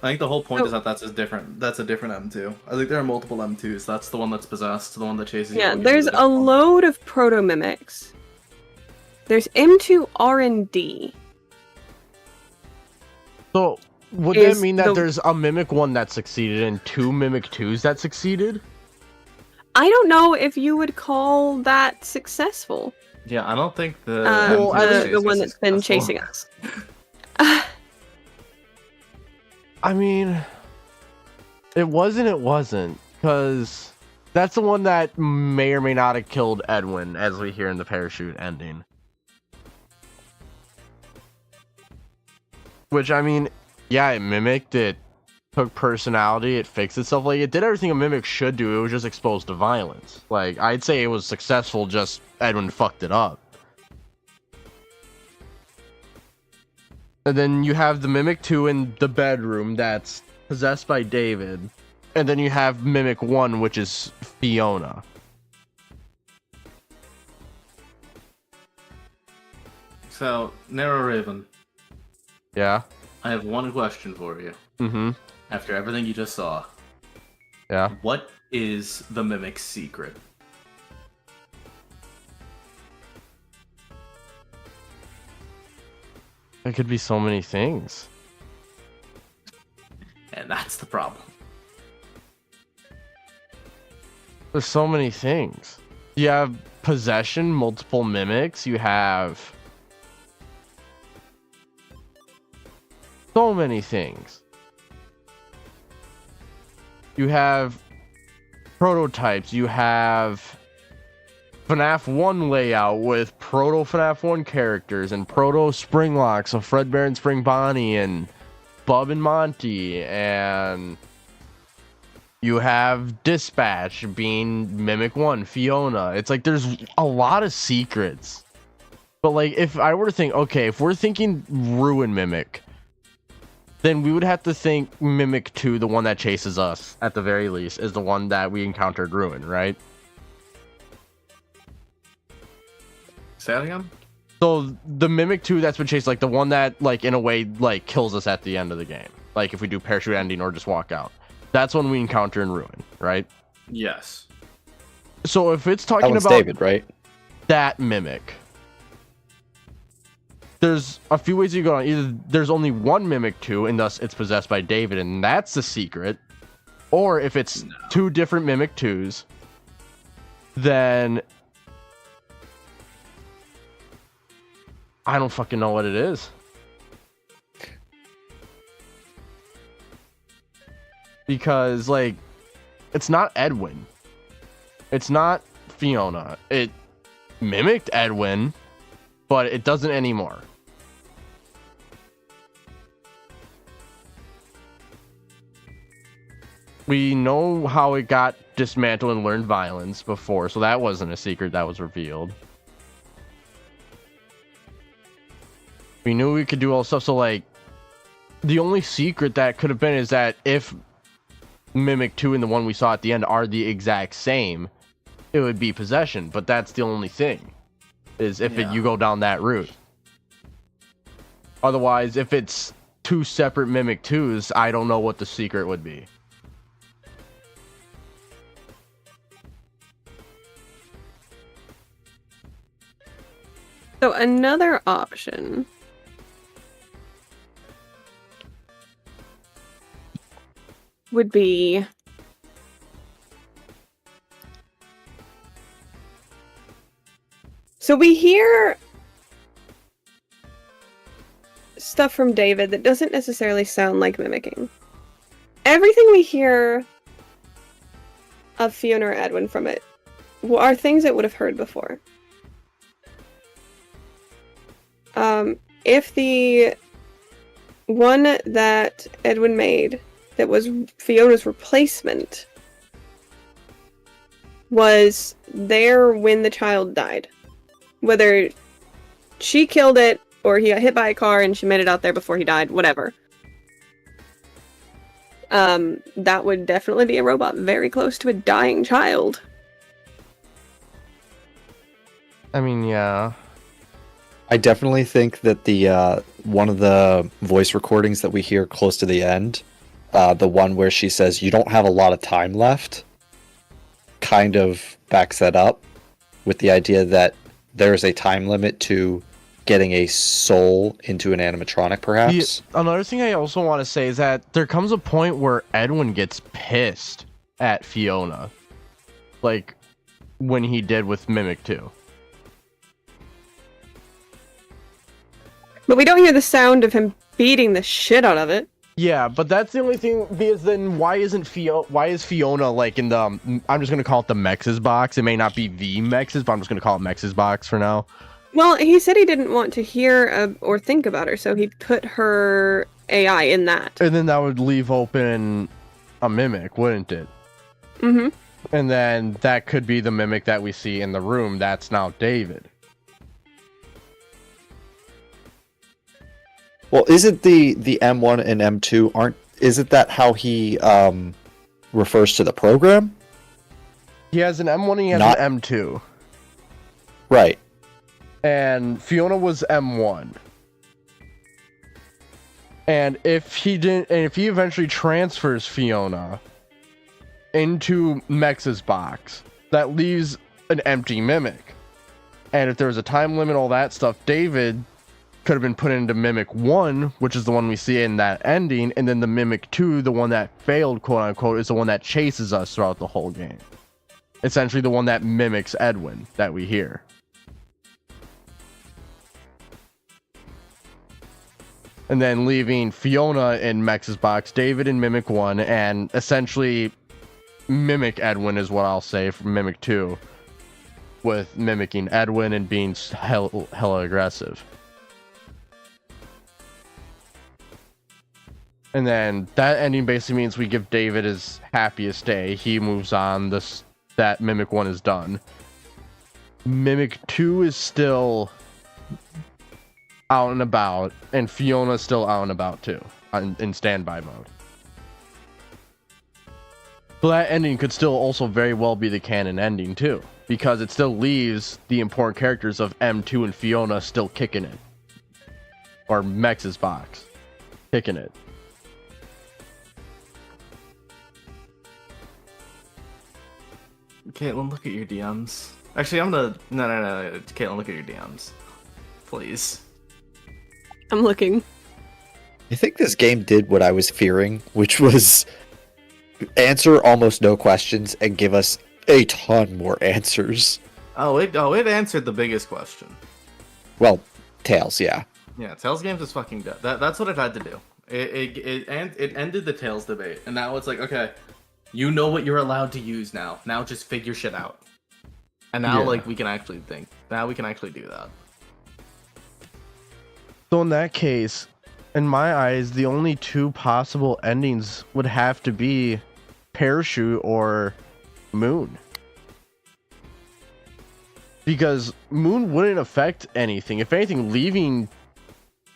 I think the whole point is that that's a different M2. I think there are multiple M2s. That's the one that's possessed, the one that chases you. Yeah, there's a load of proto-mimics. There's M2 R&D. So, would that mean that there's a Mimic 1 that succeeded and 2 Mimic 2s that succeeded? I don't know if you would call that successful. Yeah, I don't think the the one that's been chasing us. I mean, it wasn't, because that's the one that may or may not have killed Edwin, as we hear in the parachute ending. Which, I mean, yeah, it mimicked, it took personality, it fixed itself, like, it did everything a Mimic should do, it was just exposed to violence. Like, I'd say it was successful, just Edwin fucked it up. And then you have the Mimic 2 in the bedroom that's possessed by David. And then you have Mimic 1, which is Fiona. So, Narrow Raven. Yeah? I have one question for you. Mm-hmm. After everything you just saw. Yeah? What is the Mimic's secret? It could be so many things. And that's the problem. There's so many things. You have possession, multiple mimics, you have so many things. You have prototypes, you have FNAF 1 layout with proto FNAF 1 characters and proto Springlocks of Fredbear and Spring Bonnie and Bub and Monty, and you have Dispatch being Mimic 1, Fiona. It's like there's a lot of secrets. But like if I were to think, okay, if we're thinking Ruin Mimic, then we would have to think Mimic 2, the one that chases us, at the very least, is the one that we encountered Ruin, right? Say that again? So the Mimic 2 that's been chased, like the one that, like, in a way, like, kills us at the end of the game. Like, if we do parachute ending or just walk out. That's when we encounter in Ruin, right? Yes. So if it's talking That one's about David, right? That Mimic, there's a few ways you go on. Either there's only one Mimic 2, and thus it's possessed by David, and that's the secret. Or if it's two different Mimic 2s, then I don't fucking know what it is. Because, like, it's not Edwin. It's not Fiona. It mimicked Edwin, but it doesn't anymore. We know how it got dismantled and learned violence before, so that wasn't a secret that was revealed. We knew we could do all stuff, so like, the only secret that could have been is that if Mimic 2 and the one we saw at the end are the exact same, it would be possession, but that's the only thing, is if you go down that route. Otherwise, if it's two separate Mimic 2s, I don't know what the secret would be. So another option would be so we hear stuff from David that doesn't necessarily sound like mimicking. Everything we hear of Fiona or Edwin from it are things that would have heard before. If the one that Edwin made that was Fiona's replacement was there when the child died, whether she killed it or he got hit by a car and she made it out there before he died, whatever. That would definitely be a robot very close to a dying child. I mean, yeah. I definitely think that the one of the voice recordings that we hear close to the end, the one where she says, "You don't have a lot of time left," kind of backs that up with the idea that there's a time limit to getting a soul into an animatronic, perhaps. Another thing I also want to say is that there comes a point where Edwin gets pissed at Fiona, like when he did with Mimic 2. But we don't hear the sound of him beating the shit out of it. Yeah, but that's the only thing, because then why is Fiona like in the, I'm just going to call it the Mex's box. It may not be the Mex's, but I'm just going to call it Mex's box for now. Well, he said he didn't want to hear or think about her, so he put her AI in that. And then that would leave open a Mimic, wouldn't it? Mm-hmm. And then that could be the Mimic that we see in the room. That's now David. Well, isn't the M1 and M2 isn't that how he refers to the program? He has an M1 and he has an M2. Right. And Fiona was M1. And if he eventually transfers Fiona into Mex's box, that leaves an empty Mimic. And if there was a time limit, all that stuff, David could have been put into Mimic 1, which is the one we see in that ending, and then the Mimic 2, the one that failed, quote unquote, is the one that chases us throughout the whole game. Essentially the one that mimics Edwin that we hear. And then leaving Fiona in Mex's box, David in Mimic 1, and essentially mimic Edwin is what I'll say for Mimic 2, with mimicking Edwin and being hella aggressive. And then that ending basically means we give David his happiest day. He moves on. That Mimic 1 is done. Mimic 2 is still out and about, and Fiona's still out and about too, in standby mode. So that ending could still also very well be the canon ending too, because it still leaves the important characters of M2 and Fiona still kicking it. Or Mex's box, kicking it. Caitlin, look at your DMs. Actually, I'm gonna... No. Caitlin, look at your DMs. Please. I'm looking. I think this game did what I was fearing, which was answer almost no questions and give us a ton more answers. It answered the biggest question. Well, Tails, yeah. Yeah, Tails games is fucking dead. That's what it had to do. It ended the Tails debate, and now it's like, okay, you know what you're allowed to use now. Now just figure shit out. And now, we can actually think. Now we can actually do that. So in that case, in my eyes, the only two possible endings would have to be Parachute or Moon. Because Moon wouldn't affect anything. If anything, leaving...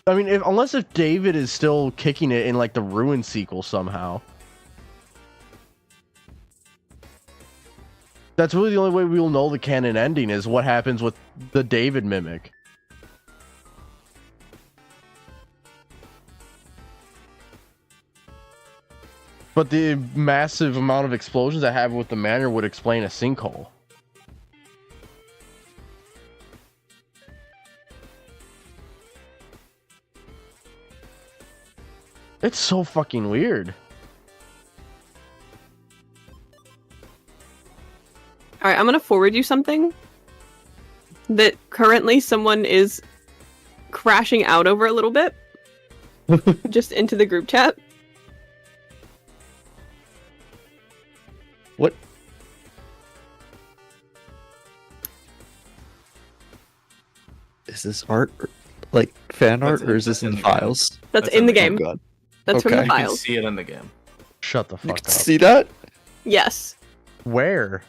I mean, unless if David is still kicking it in, like, the Ruin sequel somehow. That's really the only way we'll know the canon ending is what happens with the David mimic. But the massive amount of explosions that happen with the manor would explain a sinkhole. It's so fucking weird. Alright, I'm gonna forward you something that currently someone is crashing out over a little bit. Just into the group chat. What? Is this art, like fan art, or is this in files? That's in the game. Oh, God. That's from the Okay. You can files. see it in the game. Shut the fuck up. See that? Yes. Where?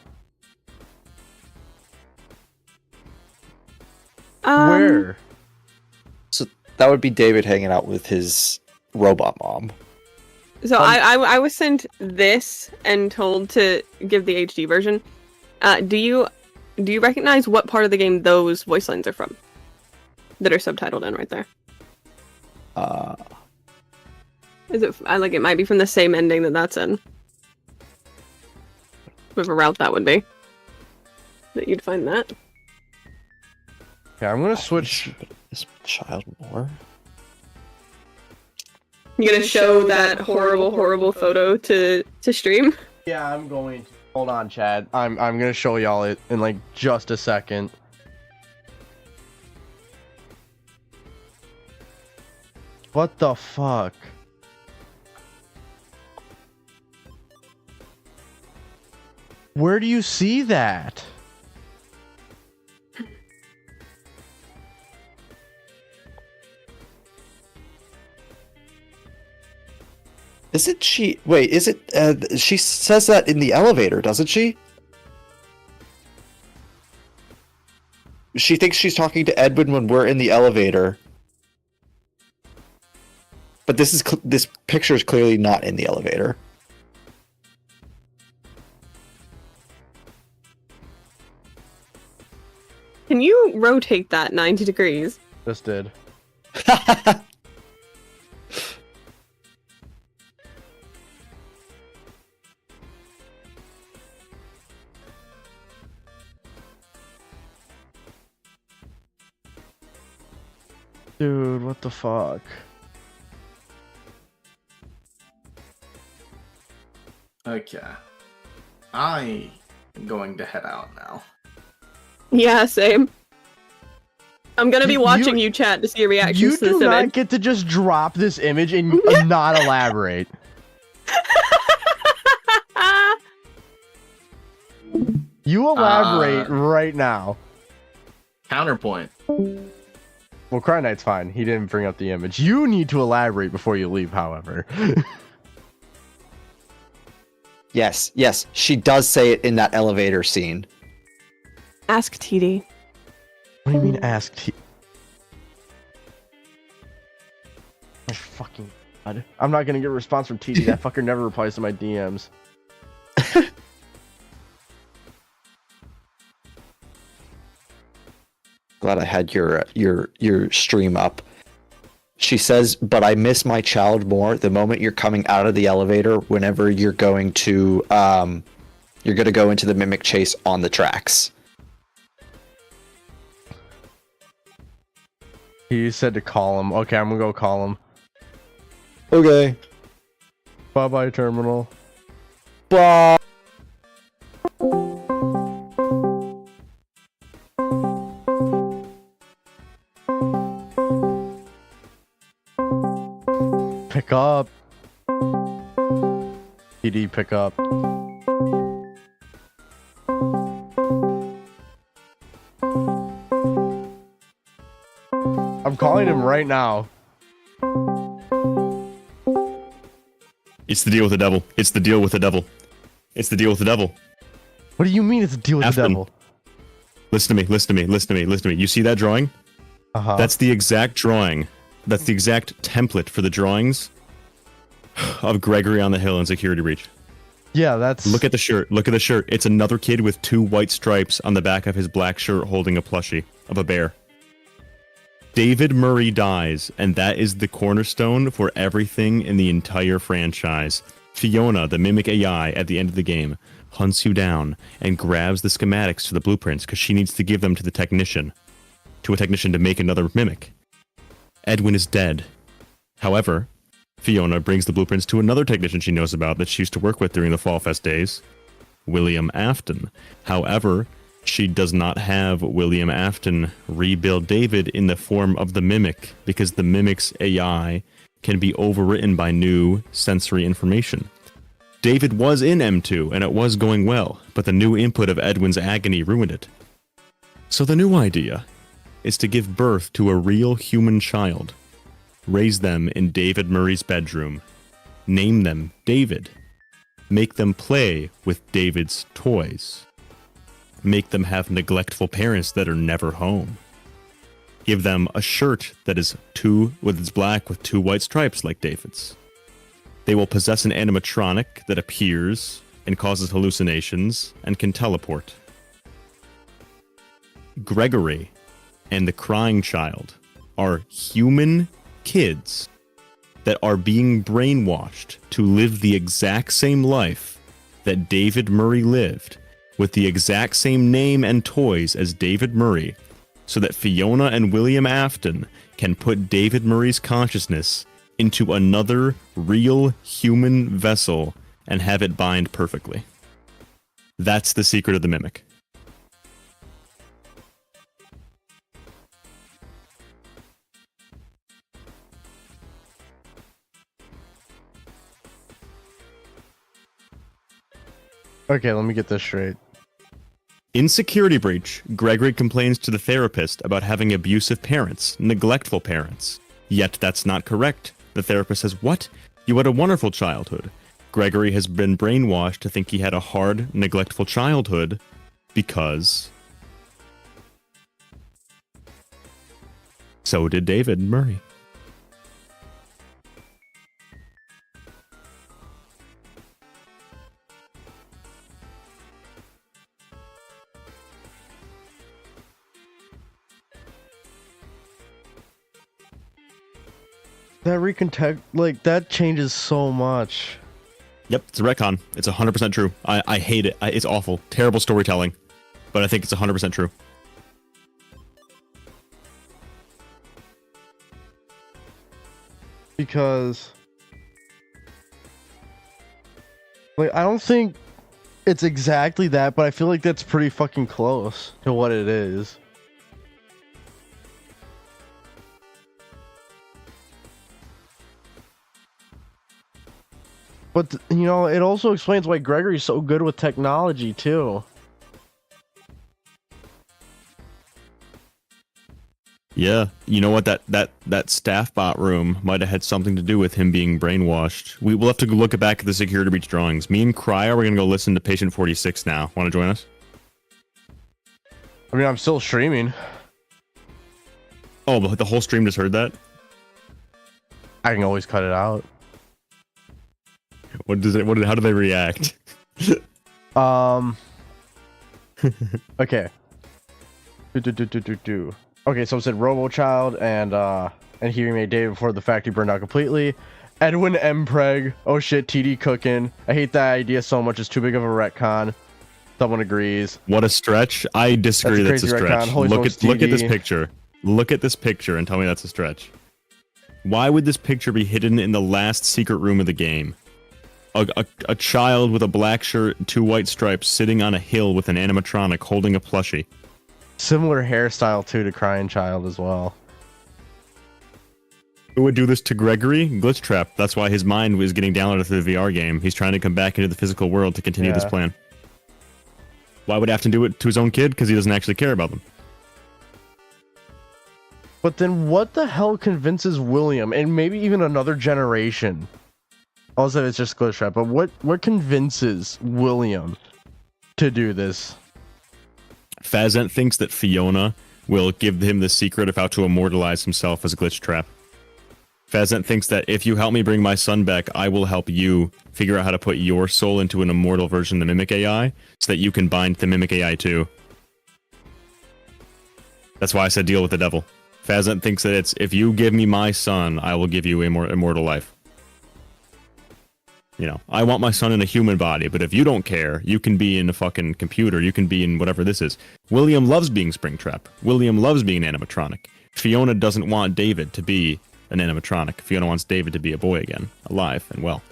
Where? So that would be David hanging out with his robot mom. So I was sent this and told to give the HD version. Do you recognize what part of the game those voice lines are from? That are subtitled in right there. Is it? It might be from the same ending that's in. Whatever route that would be. That you'd find that. Yeah, I'm gonna switch this child more. You gonna show that horrible photo to stream? Yeah, I'm going to. Hold on, Chad. I'm gonna show y'all it in like just a second. What the fuck? Where do you see that? Isn't she? Wait, is it? She says that in the elevator, doesn't she? She thinks she's talking to Edwin when we're in the elevator. But this picture is clearly not in the elevator. Can you rotate that 90 degrees? Just did. Dude, what the fuck? Okay. I am going to head out now. Yeah, same. I'm gonna be watching you chat to see your reactions You to this do not image. get to just drop this image and not elaborate. You elaborate right now. Counterpoint. Well, Cry Knight's fine. He didn't bring up the image. You need to elaborate before you leave, however. Yes, she does say it in that elevator scene. Ask TD. What do you mean ask TD? Oh, fucking God. I'm not gonna get a response from TD. That fucker never replies to my DMs. Glad I had your stream up. She says, but I miss my child more the moment you're coming out of the elevator whenever you're going to go into the mimic chase on the tracks. He said to call him. Okay, I'm gonna go call him. Okay. Bye-bye, Terminal. Bye. Pick up. TD, pick up. I'm calling him right now. It's the deal with the devil. It's the deal with the devil. It's the deal with the devil. What do you mean it's a deal with the Afton. devil? Listen to me, listen to me, listen to me, listen to me. You see that drawing? Uh-huh. That's the exact drawing. That's the exact template for the drawings of Gregory on the hill in Security Breach. Yeah, that's... Look at the shirt. Look at the shirt. It's another kid with 2 white stripes on the back of his black shirt holding a plushie of a bear. David Murray dies, and that is the cornerstone for everything in the entire franchise. Fiona, the Mimic AI, at the end of the game, hunts you down and grabs the schematics to the blueprints because she needs to give them to the technician. To a technician to make another Mimic. Edwin is dead. However, Fiona brings the blueprints to another technician she knows about that she used to work with during the Fall Fest days, William Afton. However, she does not have William Afton rebuild David in the form of the Mimic because the Mimic's AI can be overwritten by new sensory information. David was in M2 and it was going well, but the new input of Edwin's agony ruined it. So the new idea is to give birth to a real human child. Raise them in David Murray's bedroom. Name them David. Make them play with David's toys. Make them have neglectful parents that are never home. Give them a shirt that is black with 2 white stripes like David's. They will possess an animatronic that appears and causes hallucinations and can teleport. Gregory and the crying child are human kids that are being brainwashed to live the exact same life that David Murray lived, with the exact same name and toys as David Murray, so that Fiona and William Afton can put David Murray's consciousness into another real human vessel and have it bind perfectly. That's the secret of the Mimic. Okay, let me get this straight. In Security Breach, Gregory complains to the therapist about having abusive parents, neglectful parents. Yet that's not correct. The therapist says, "What? You had a wonderful childhood." Gregory has been brainwashed to think he had a hard, neglectful childhood because so did David Murray. That changes so much. Yep, it's a retcon. It's 100% true. I hate it. It's awful. Terrible storytelling. But I think it's 100% true. Because... I don't think it's exactly that, but I feel like that's pretty fucking close to what it is. But, it also explains why Gregory's so good with technology, too. Yeah, you know what? That staff bot room might have had something to do with him being brainwashed. We'll have to look back at the Security Breach drawings. Me and Cryer, we're going to go listen to Patient 46 now. Want to join us? I mean, I'm still streaming. Oh, but the whole stream just heard that? I can always cut it out. How do they react? Okay. Okay, so it said RoboChild and he remade David before the factory burned out completely. Edwin M. Preg. Oh shit, TD cooking. I hate that idea so much. It's too big of a retcon. Someone agrees. What a stretch. I disagree. That's a stretch. Look at this picture. Look at this picture and tell me that's a stretch. Why would this picture be hidden in the last secret room of the game? A child with a black shirt and 2 white stripes sitting on a hill with an animatronic holding a plushie. Similar hairstyle too to Crying Child as well. Who would do this to Gregory? Glitch Trap. That's why his mind was getting downloaded through the VR game. He's trying to come back into the physical world to continue this plan. Why would Afton do it to his own kid? Because he doesn't actually care about them. But then what the hell convinces William, and maybe even another generation? Also, it's just Glitch Trap, but what convinces William to do this. Fazent thinks that Fiona will give him the secret of how to immortalize himself as a glitch trap. Fazent thinks that if you help me bring my son back, I will help you figure out how to put your soul into an immortal version of the Mimic AI, so that you can bind the Mimic AI too. That's why I said deal with the devil. Fazent thinks that it's, if you give me my son, I will give you immortal life. You know, I want my son in a human body, but if you don't care, you can be in a fucking computer, you can be in whatever this is. William loves being Springtrap. William loves being an animatronic. Fiona doesn't want David to be an animatronic. Fiona wants David to be a boy again, alive and well.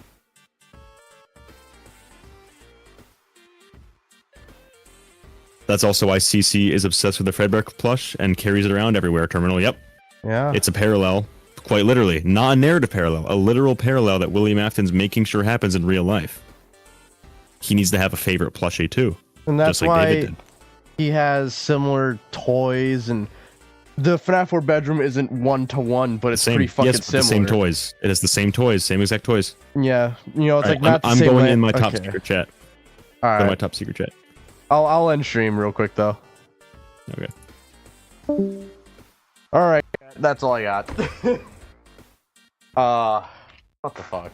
That's also why CC is obsessed with the Fredbear plush and carries it around everywhere. Terminal, yep. Yeah. It's a parallel, quite literally. Not a narrative parallel, a literal parallel that William Afton's making sure happens in real life. He needs to have a favorite plushie too. And that's just like why David did. he has similar toys, and the FNAF 4 bedroom isn't one-to-one, but it's pretty fucking similar. The same toys. It has the same toys, same exact toys. Yeah, you know, it's All like right, not the I'm same going way- in my top okay. secret chat. All Go to right. my top secret chat. I'll end stream real quick though. Okay. All right, that's all I got. What the fuck?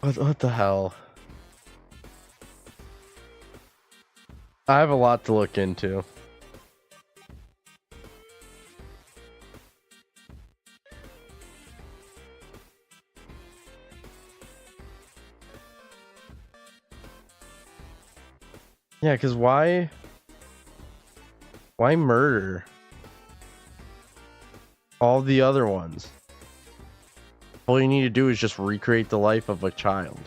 What the hell? I have a lot to look into. Yeah, because why murder all the other ones? All you need to do is just recreate the life of a child.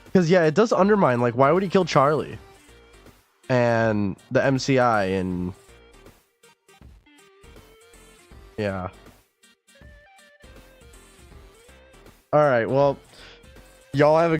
Because, yeah, it does undermine, like, why would he kill Charlie? And the MCI and... Yeah. Alright, well, y'all have a